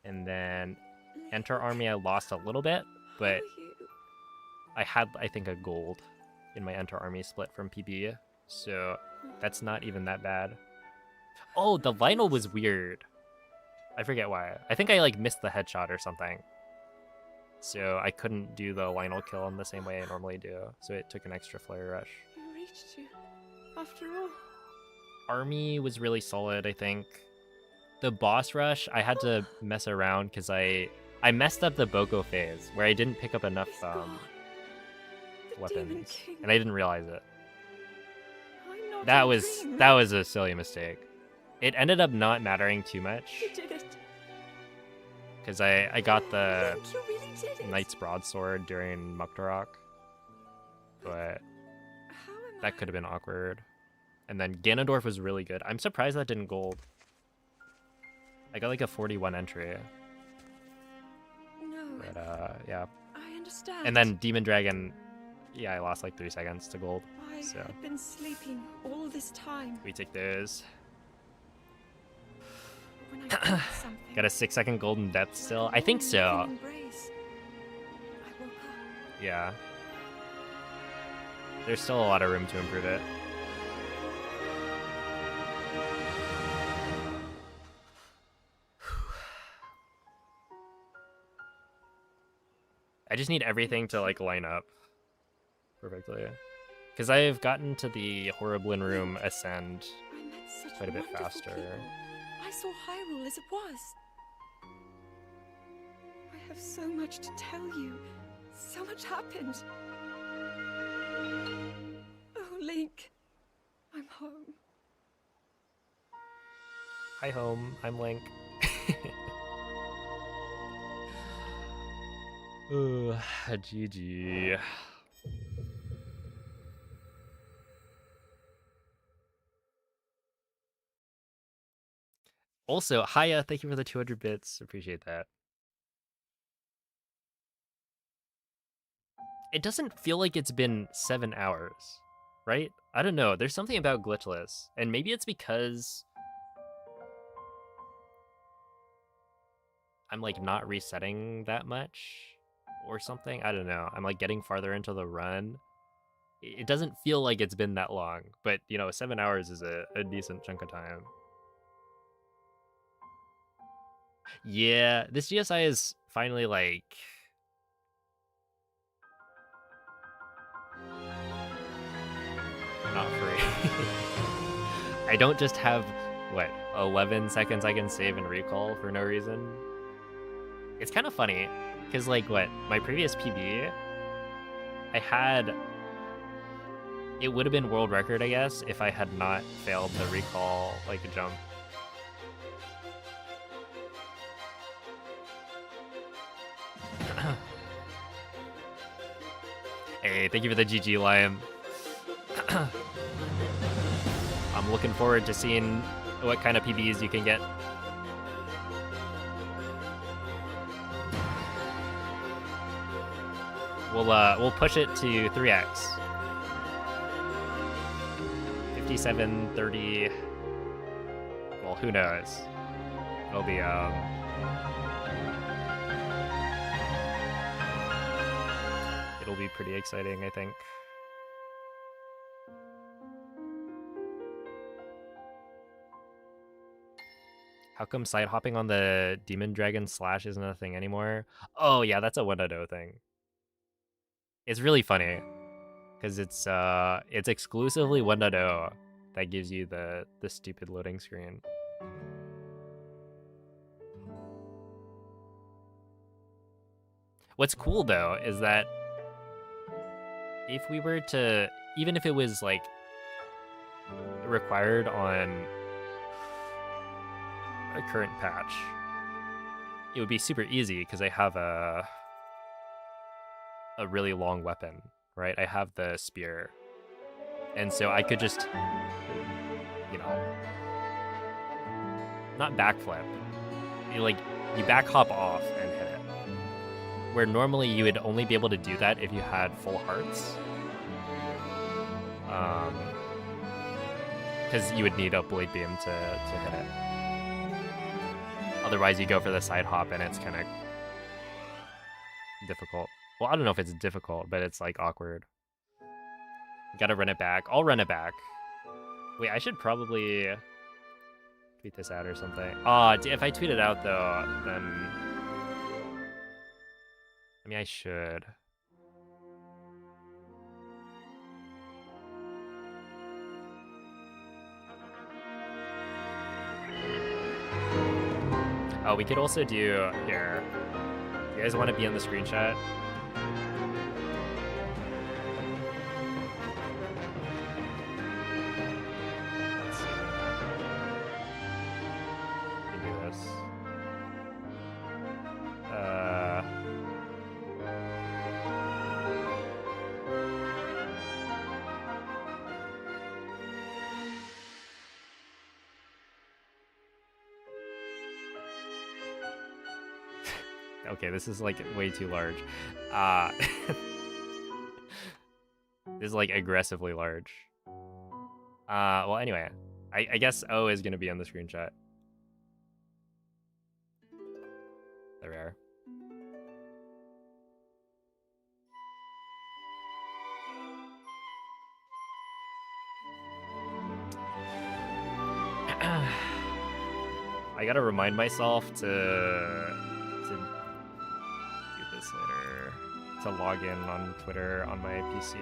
And then Enter Army, I lost a little bit, but I had, I think, a gold in my Enter Army split from PB, so that's not even that bad. Oh, the Lionel was weird. I forget why. I think I, like, missed the headshot or something. So I couldn't do the Lionel kill in the same way I normally do, so it took an extra flare rush. You reached you, after all. Army was really solid, I think. The boss rush, I had to mess around because I messed up the Boko phase, where I didn't pick up enough weapons, and I didn't realize it. That was a silly mistake. It ended up not mattering too much. You did it. Because I got the Link, you really did it. Knight's Broadsword during Muktarok, but that could have been awkward. And then Ganondorf was really good. I'm surprised that didn't gold. I got like a 41 entry. No. But yeah. I understand. And then Demon Dragon, yeah, I lost like 3 seconds to gold. I So had been sleeping all this time. we take those. When I felt something. Got a 6-second golden depth still? I think so. I woke up. Yeah. There's still a lot of room to improve it. I just need everything to like line up perfectly. Because I've gotten to the Horriblin room ascend I met such quite a bit wonderful faster. people. I saw Hyrule as it was. I have so much to tell you. So much happened. Oh, Link. I'm home. Hi home, I'm Link. Ooh, GG. Also, Haya, thank you for the 200 bits. Appreciate that. It doesn't feel like it's been 7 hours, right? I don't know. There's something about Glitchless, and maybe it's because I'm like not resetting that much or something. I don't know. I'm like getting farther into the run. It doesn't feel like it's been that long, but you know, 7 hours is a decent chunk of time. Yeah, this GSI is finally like not free. I don't just have what 11 seconds I can save and recall for no reason. It's kind of funny. Because, like, what? My previous PB, I had... It would have been world record, I guess, if I had not failed the recall, like, jump. Hey, thank you for the GG, Liam. I'm looking forward to seeing what kind of PBs you can get. We'll push it to 3x. 57, 30. Well, who knows? It'll be it'll be pretty exciting, I think. How come side hopping on the Demon Dragon Slash isn't a thing anymore? Oh yeah, that's a 1.0 thing. It's really funny because it's exclusively 1.0 that gives you the stupid loading screen. What's cool though is that if we were to, even if it was like required on a current patch, it would be super easy because I have a really long weapon, right? I have the spear, and so I could just, you know, not backflip. You back hop off and hit it. Where normally you would only be able to do that if you had full hearts. Because you would need a blade beam to hit it. Otherwise, you go for the side hop and it's kind of difficult. Well, I don't know if it's difficult, but it's like awkward. You gotta run it back. I'll run it back. Wait, I should probably tweet this out or something. If I tweet it out though, then I mean I should. Oh, we could also do here. You guys want to be in the screenshot? Let's see. We can do this. Okay, this is like way too large. This is like aggressively large. Well, anyway, I guess O is gonna be on the screenshot. There we are. I gotta remind myself to do this later. To log in on Twitter on my PC.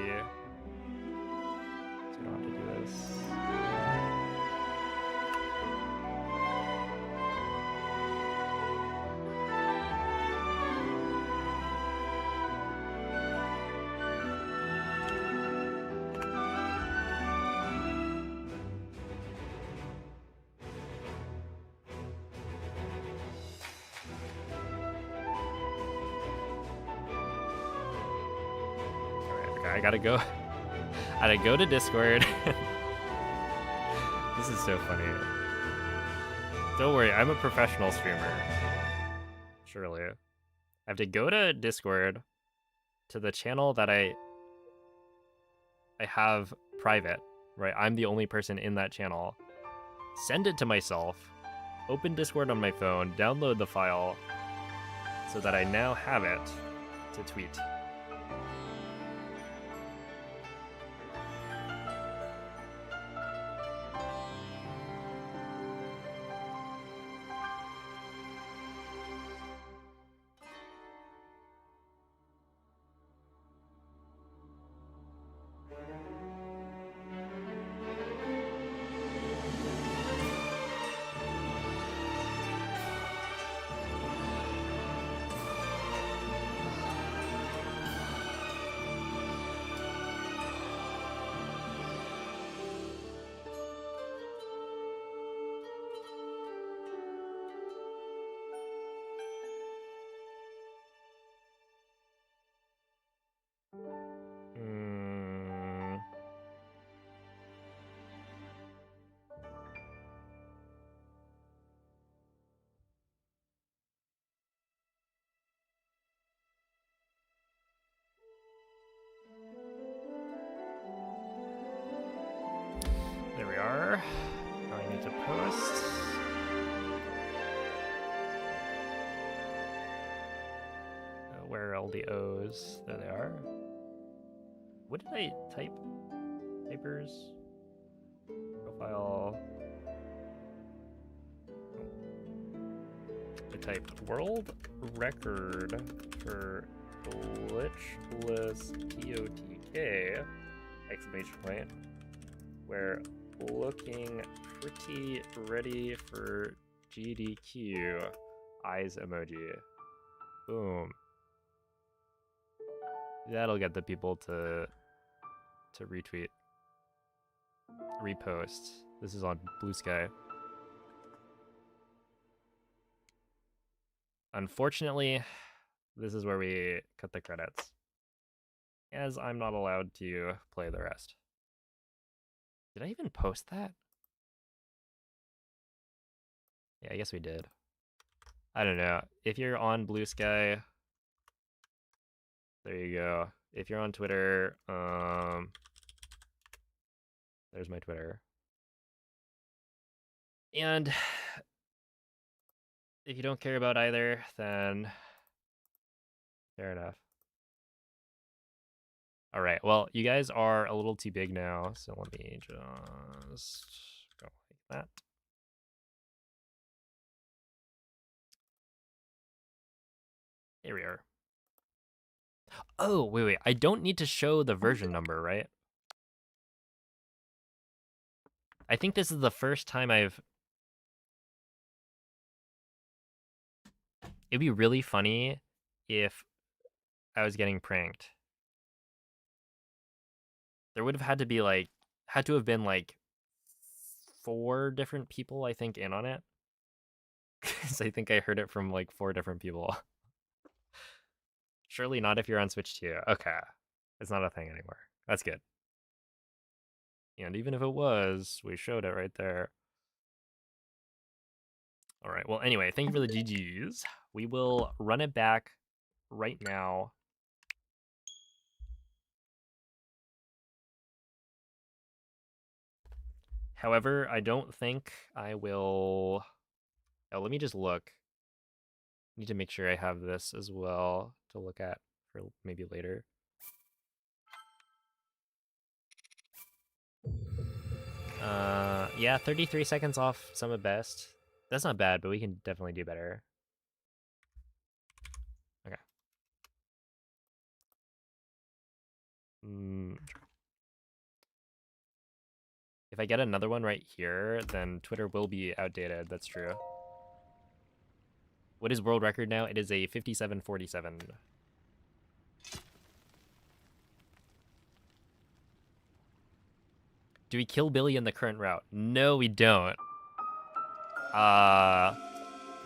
So I don't have to do this. I gotta go. I gotta go to Discord. This is so funny. Don't worry, I'm a professional streamer. Surely. I have to go to Discord to the channel that I have private, right? I'm the only person in that channel. Send it to myself, open Discord on my phone, download the file so that I now have it to tweet. Where are all the O's? There they are. What did I type? Papers? Profile. I typed world record for glitchless TotK! Exclamation point. We're looking pretty ready for GDQ. Eyes emoji. Boom. That'll get the people to retweet. Repost. This is on Blue Sky. Unfortunately, this is where we cut the credits, as I'm not allowed to play the rest. Did I even post that? Yeah, I guess we did. I don't know. If you're on Blue Sky, there you go. If you're on Twitter, there's my Twitter. And if you don't care about either, then fair enough. All right, well, you guys are a little too big now, so let me just go like that. Here we are. Oh, wait, I don't need to show the version number, right? I think this is the first time I've... It'd be really funny if I was getting pranked. There would have had to be like, had to have been like 4 different people, I think, in on it. Because I think I heard it from like 4 different people. Surely not if you're on Switch too. Okay. It's not a thing anymore. That's good. And even if it was, we showed it right there. All right. Well, anyway, thank you for the GGs. We will run it back right now. However, I don't think I will... Oh, let me just look. I need to make sure I have this as well to look at for maybe later. Yeah, 33 seconds off some at best. That's not bad, but we can definitely do better. Okay. If I get another one right here, then Twitter will be outdated. That's true. What is world record now? It is a 57:47. Do we kill Billy in the current route? No, we don't.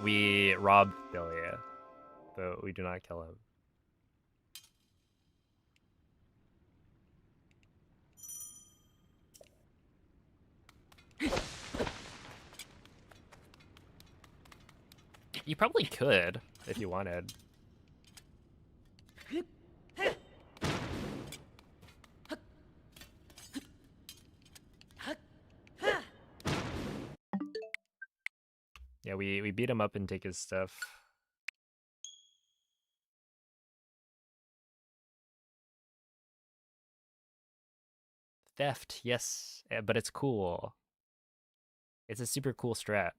We rob Billy, but we do not kill him. You probably could if you wanted. Yeah, we beat him up and take his stuff. Theft, yes, but it's cool. It's a super cool strat,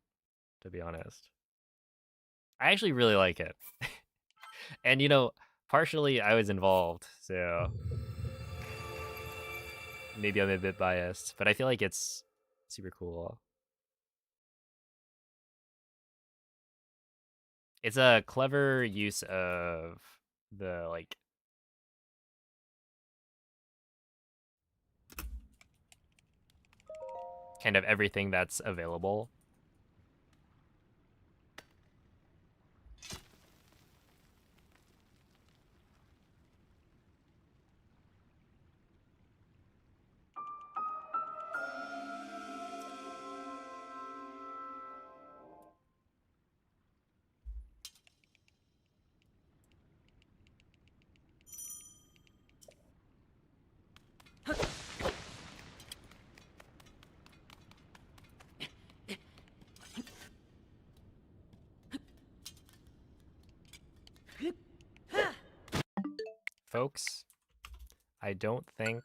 to be honest. I actually really like it. And, you know, partially I was involved, so maybe I'm a bit biased, but I feel like it's super cool. It's a clever use of the, like, kind of everything that's available. folks, I don't think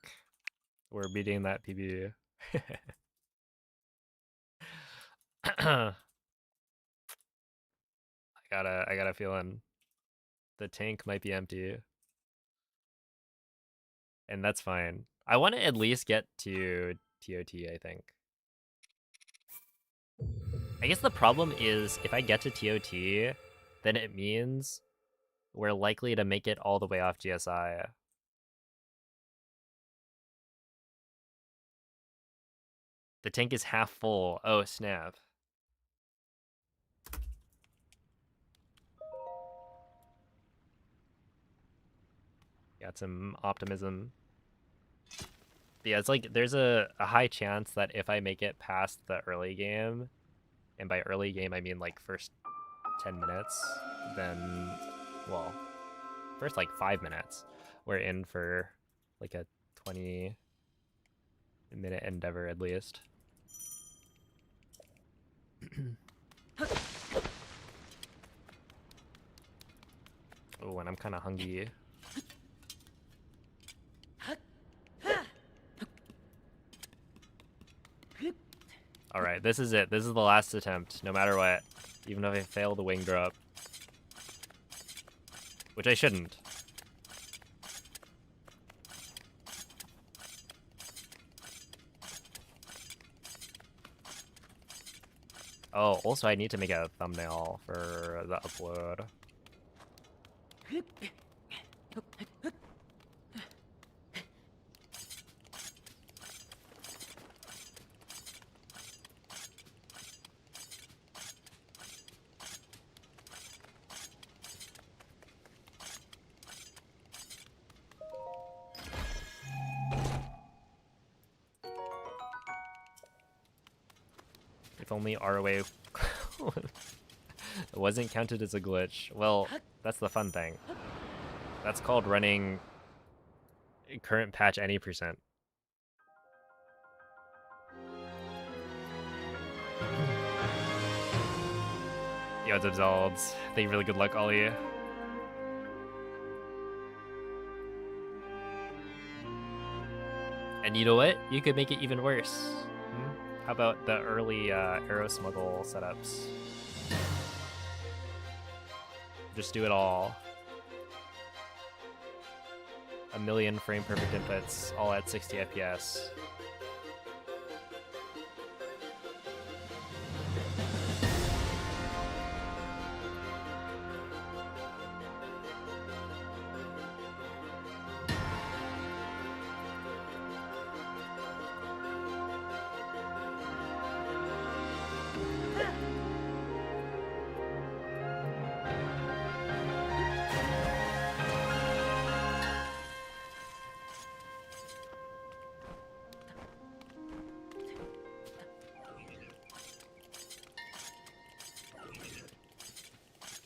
we're beating that PB. I got a feeling the tank might be empty. And that's fine. I want to at least get to TOT, I think. I guess the problem is if I get to TOT, then it means we're likely to make it all the way off GSI. The tank is half full. Oh, snap. Got some optimism. But yeah, it's like there's a high chance that if I make it past the early game, and by early game I mean like first 10 minutes, then, well, first like 5 minutes, we're in for like a 20-minute endeavor at least. Oh, and I'm kind of hungry. All right, this is it. This is the last attempt, no matter what. Even if I fail the wing drop. Which I shouldn't. Oh, also I need to make a thumbnail for the upload. If only ROA it wasn't counted as a glitch. Well, that's the fun thing. That's called running current patch any percent. Yo, it's Absolves. Thank you for the good luck, Ollie. And you know what? You could make it even worse. How about the early arrow smuggle setups? Just do it all. 1,000,000 frame perfect inputs, all at 60 FPS.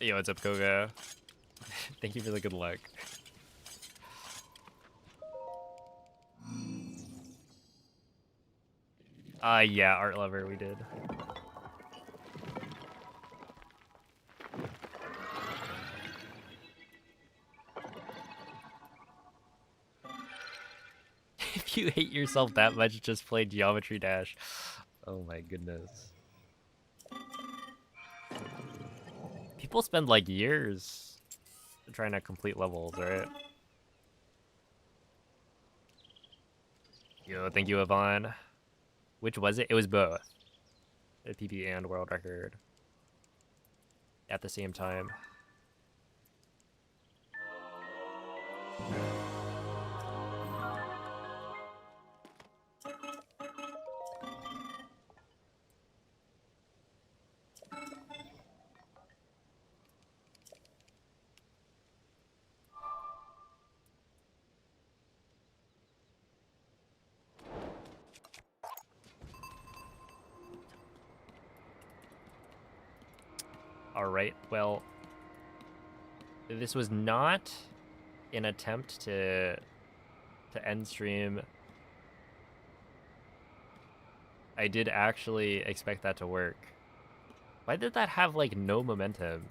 Yo, what's up, Koga? Thank you for the good luck. Yeah, Art Lover, we did. If you hate yourself that much, just play Geometry Dash. Oh my goodness. People spend like years trying to complete levels, right? Yo, thank you, Yvonne. Which was it? It was both. The PB and world record. At the same time. Alright, well, this was not an attempt to end stream. I did actually expect that to work. Why did that have like no momentum?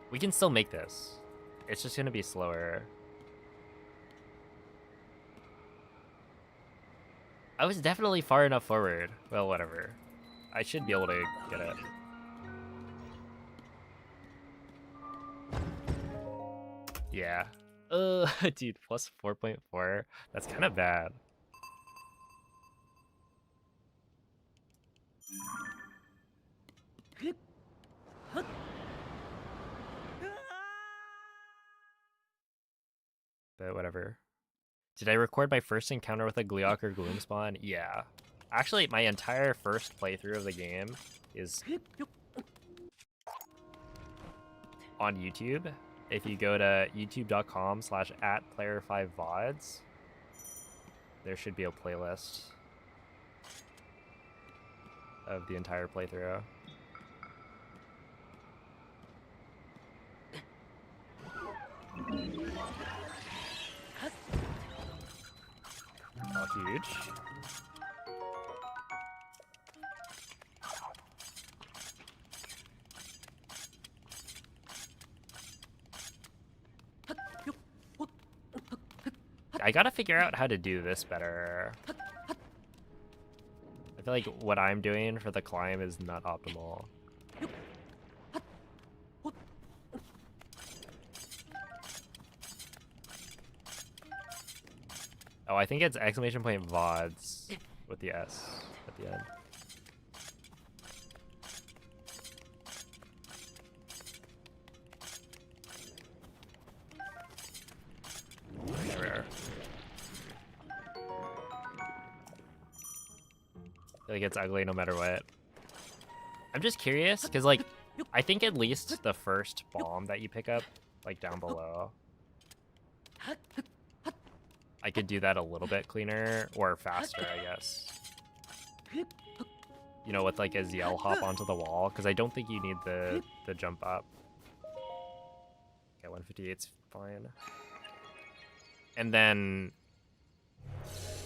We can still make this. It's just gonna be slower. I was definitely far enough forward. Well, whatever. I should be able to get it. Yeah. Dude, plus 4.4. That's kind of bad. But whatever. Did I record my first encounter with a Gleeok or Gloom spawn? Yeah. Actually, my entire first playthrough of the game is on YouTube. If you go to youtube.com/@player5vods, there should be a playlist of the entire playthrough. Not huge. I gotta figure out how to do this better. I feel like what I'm doing for the climb is not optimal. Oh, I think it's exclamation point VODs with the S at the end. There we are. I feel like it's ugly no matter what. I'm just curious, because, like, I think at least the first bomb that you pick up, like, down below, I could do that a little bit cleaner, or faster, I guess. You know, with, like, a ZL hop onto the wall, because I don't think you need the jump up. Okay, 158's fine. And then,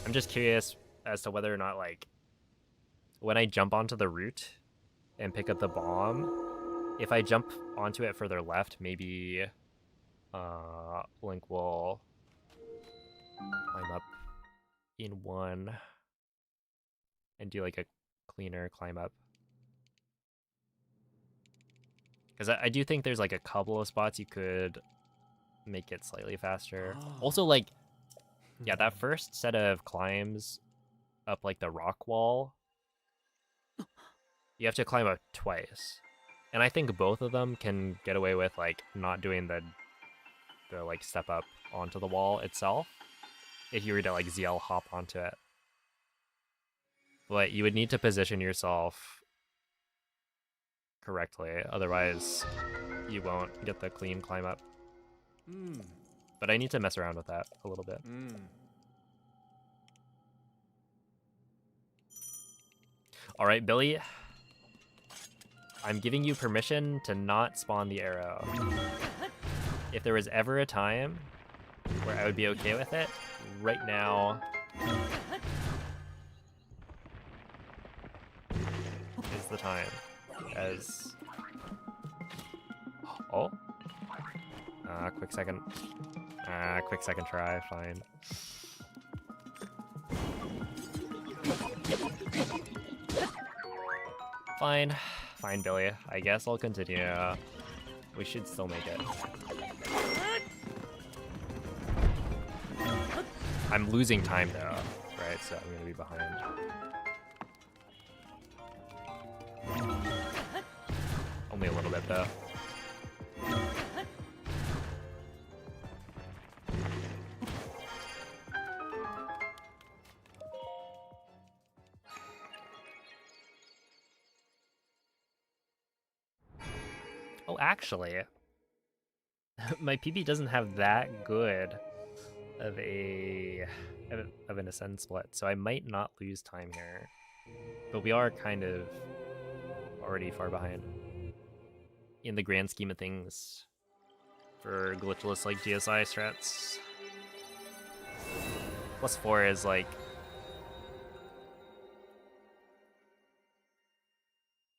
I'm just curious as to whether or not, like, when I jump onto the root and pick up the bomb, if I jump onto it further left, maybe Link will climb up in one and do like a cleaner climb up. Because I do think there's like a couple of spots you could make it slightly faster. Also, like, yeah, that first set of climbs up like the rock wall, you have to climb up twice. And I think both of them can get away with like not doing the like step up onto the wall itself if you were to like ZL hop onto it. But you would need to position yourself correctly, otherwise you won't get the clean climb up. But I need to mess around with that a little bit. All right, Billy, I'm giving you permission to not spawn the arrow. If there was ever a time where I would be okay with it, right now is the time. As oh, quick second try, fine. Fine, Billy. I guess I'll continue. We should still make it. I'm losing time though, right? So I'm gonna be behind. Only a little bit though. Oh, actually, my PB doesn't have that good of an ascend split, so I might not lose time here. But we are kind of already far behind in the grand scheme of things for glitchless like GSI strats. +4 is like,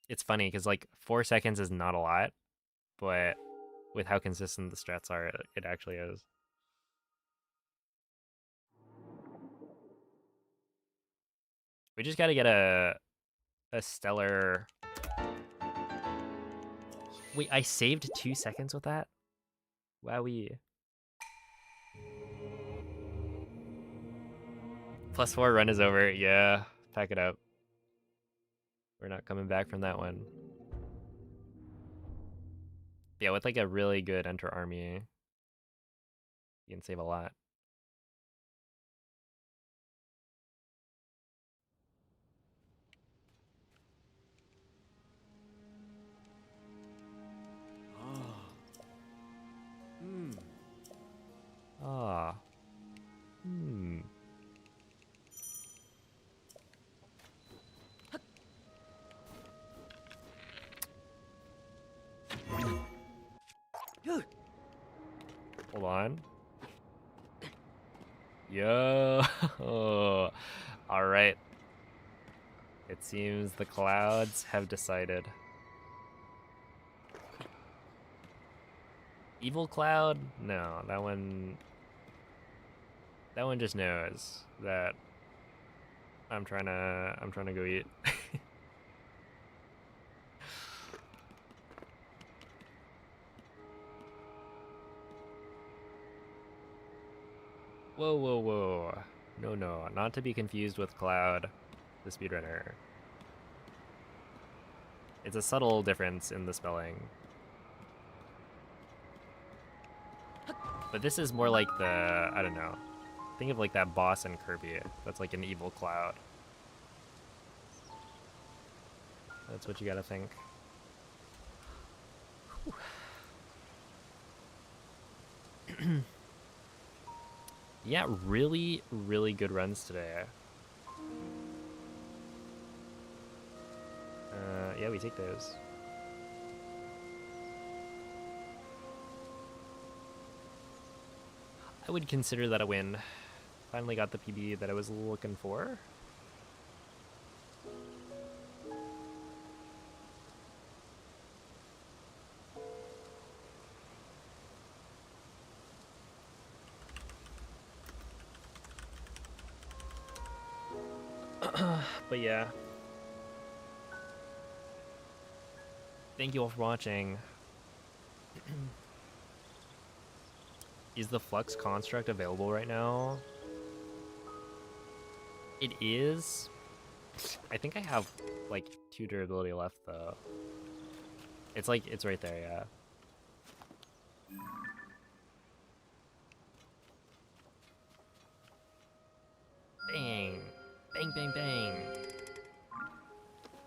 it's funny because like 4 seconds is not a lot, but with how consistent the strats are, it actually is. We just gotta get a stellar... Wait, I saved 2 seconds with that? Wowee. +4 run is over. Yeah, pack it up. We're not coming back from that one. Yeah, with like a really good enter army, you can save a lot. Ah. Hmm. Hold on. Yo. All right. It seems the clouds have decided. Evil Cloud? No, that one just knows that I'm trying to go eat. Whoa, whoa, whoa. No, no, not to be confused with Cloud, the speedrunner. It's a subtle difference in the spelling. But this is more like the, I don't know. Think of like that boss in Kirby. That's like an evil Cloud. That's what you gotta think. Yeah, really, really good runs today. Yeah, we take those. I would consider that a win. Finally got the PB that I was looking for. But yeah. Thank you all for watching. Is the Flux construct available right now? It is. I think I have like 2 durability left though. It's like, it's right there, yeah. Bang. Bang, bang, bang.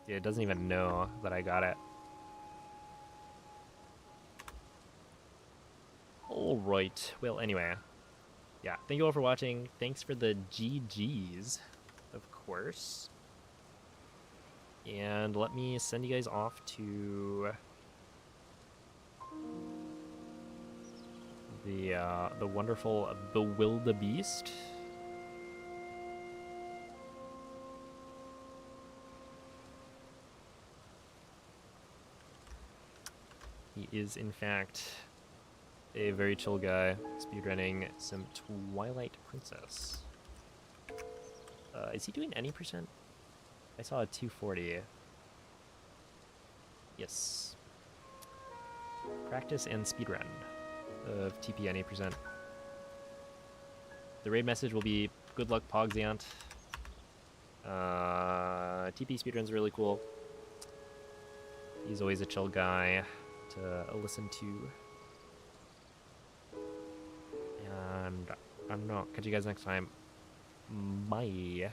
Yeah, it doesn't even know that I got it. Alright, well anyway. Yeah, thank you all for watching. Thanks for the GGs, of course. And let me send you guys off to the wonderful Bewildebeest. He is, in fact, a very chill guy, speedrunning some Twilight Princess. Is he doing any percent? I saw a 240. Yes. Practice and speedrun of TP any percent. The raid message will be good luck Pogziant. TP speedrun's really cool. He's always a chill guy to listen to. And I don't know. Catch you guys next time. Bye.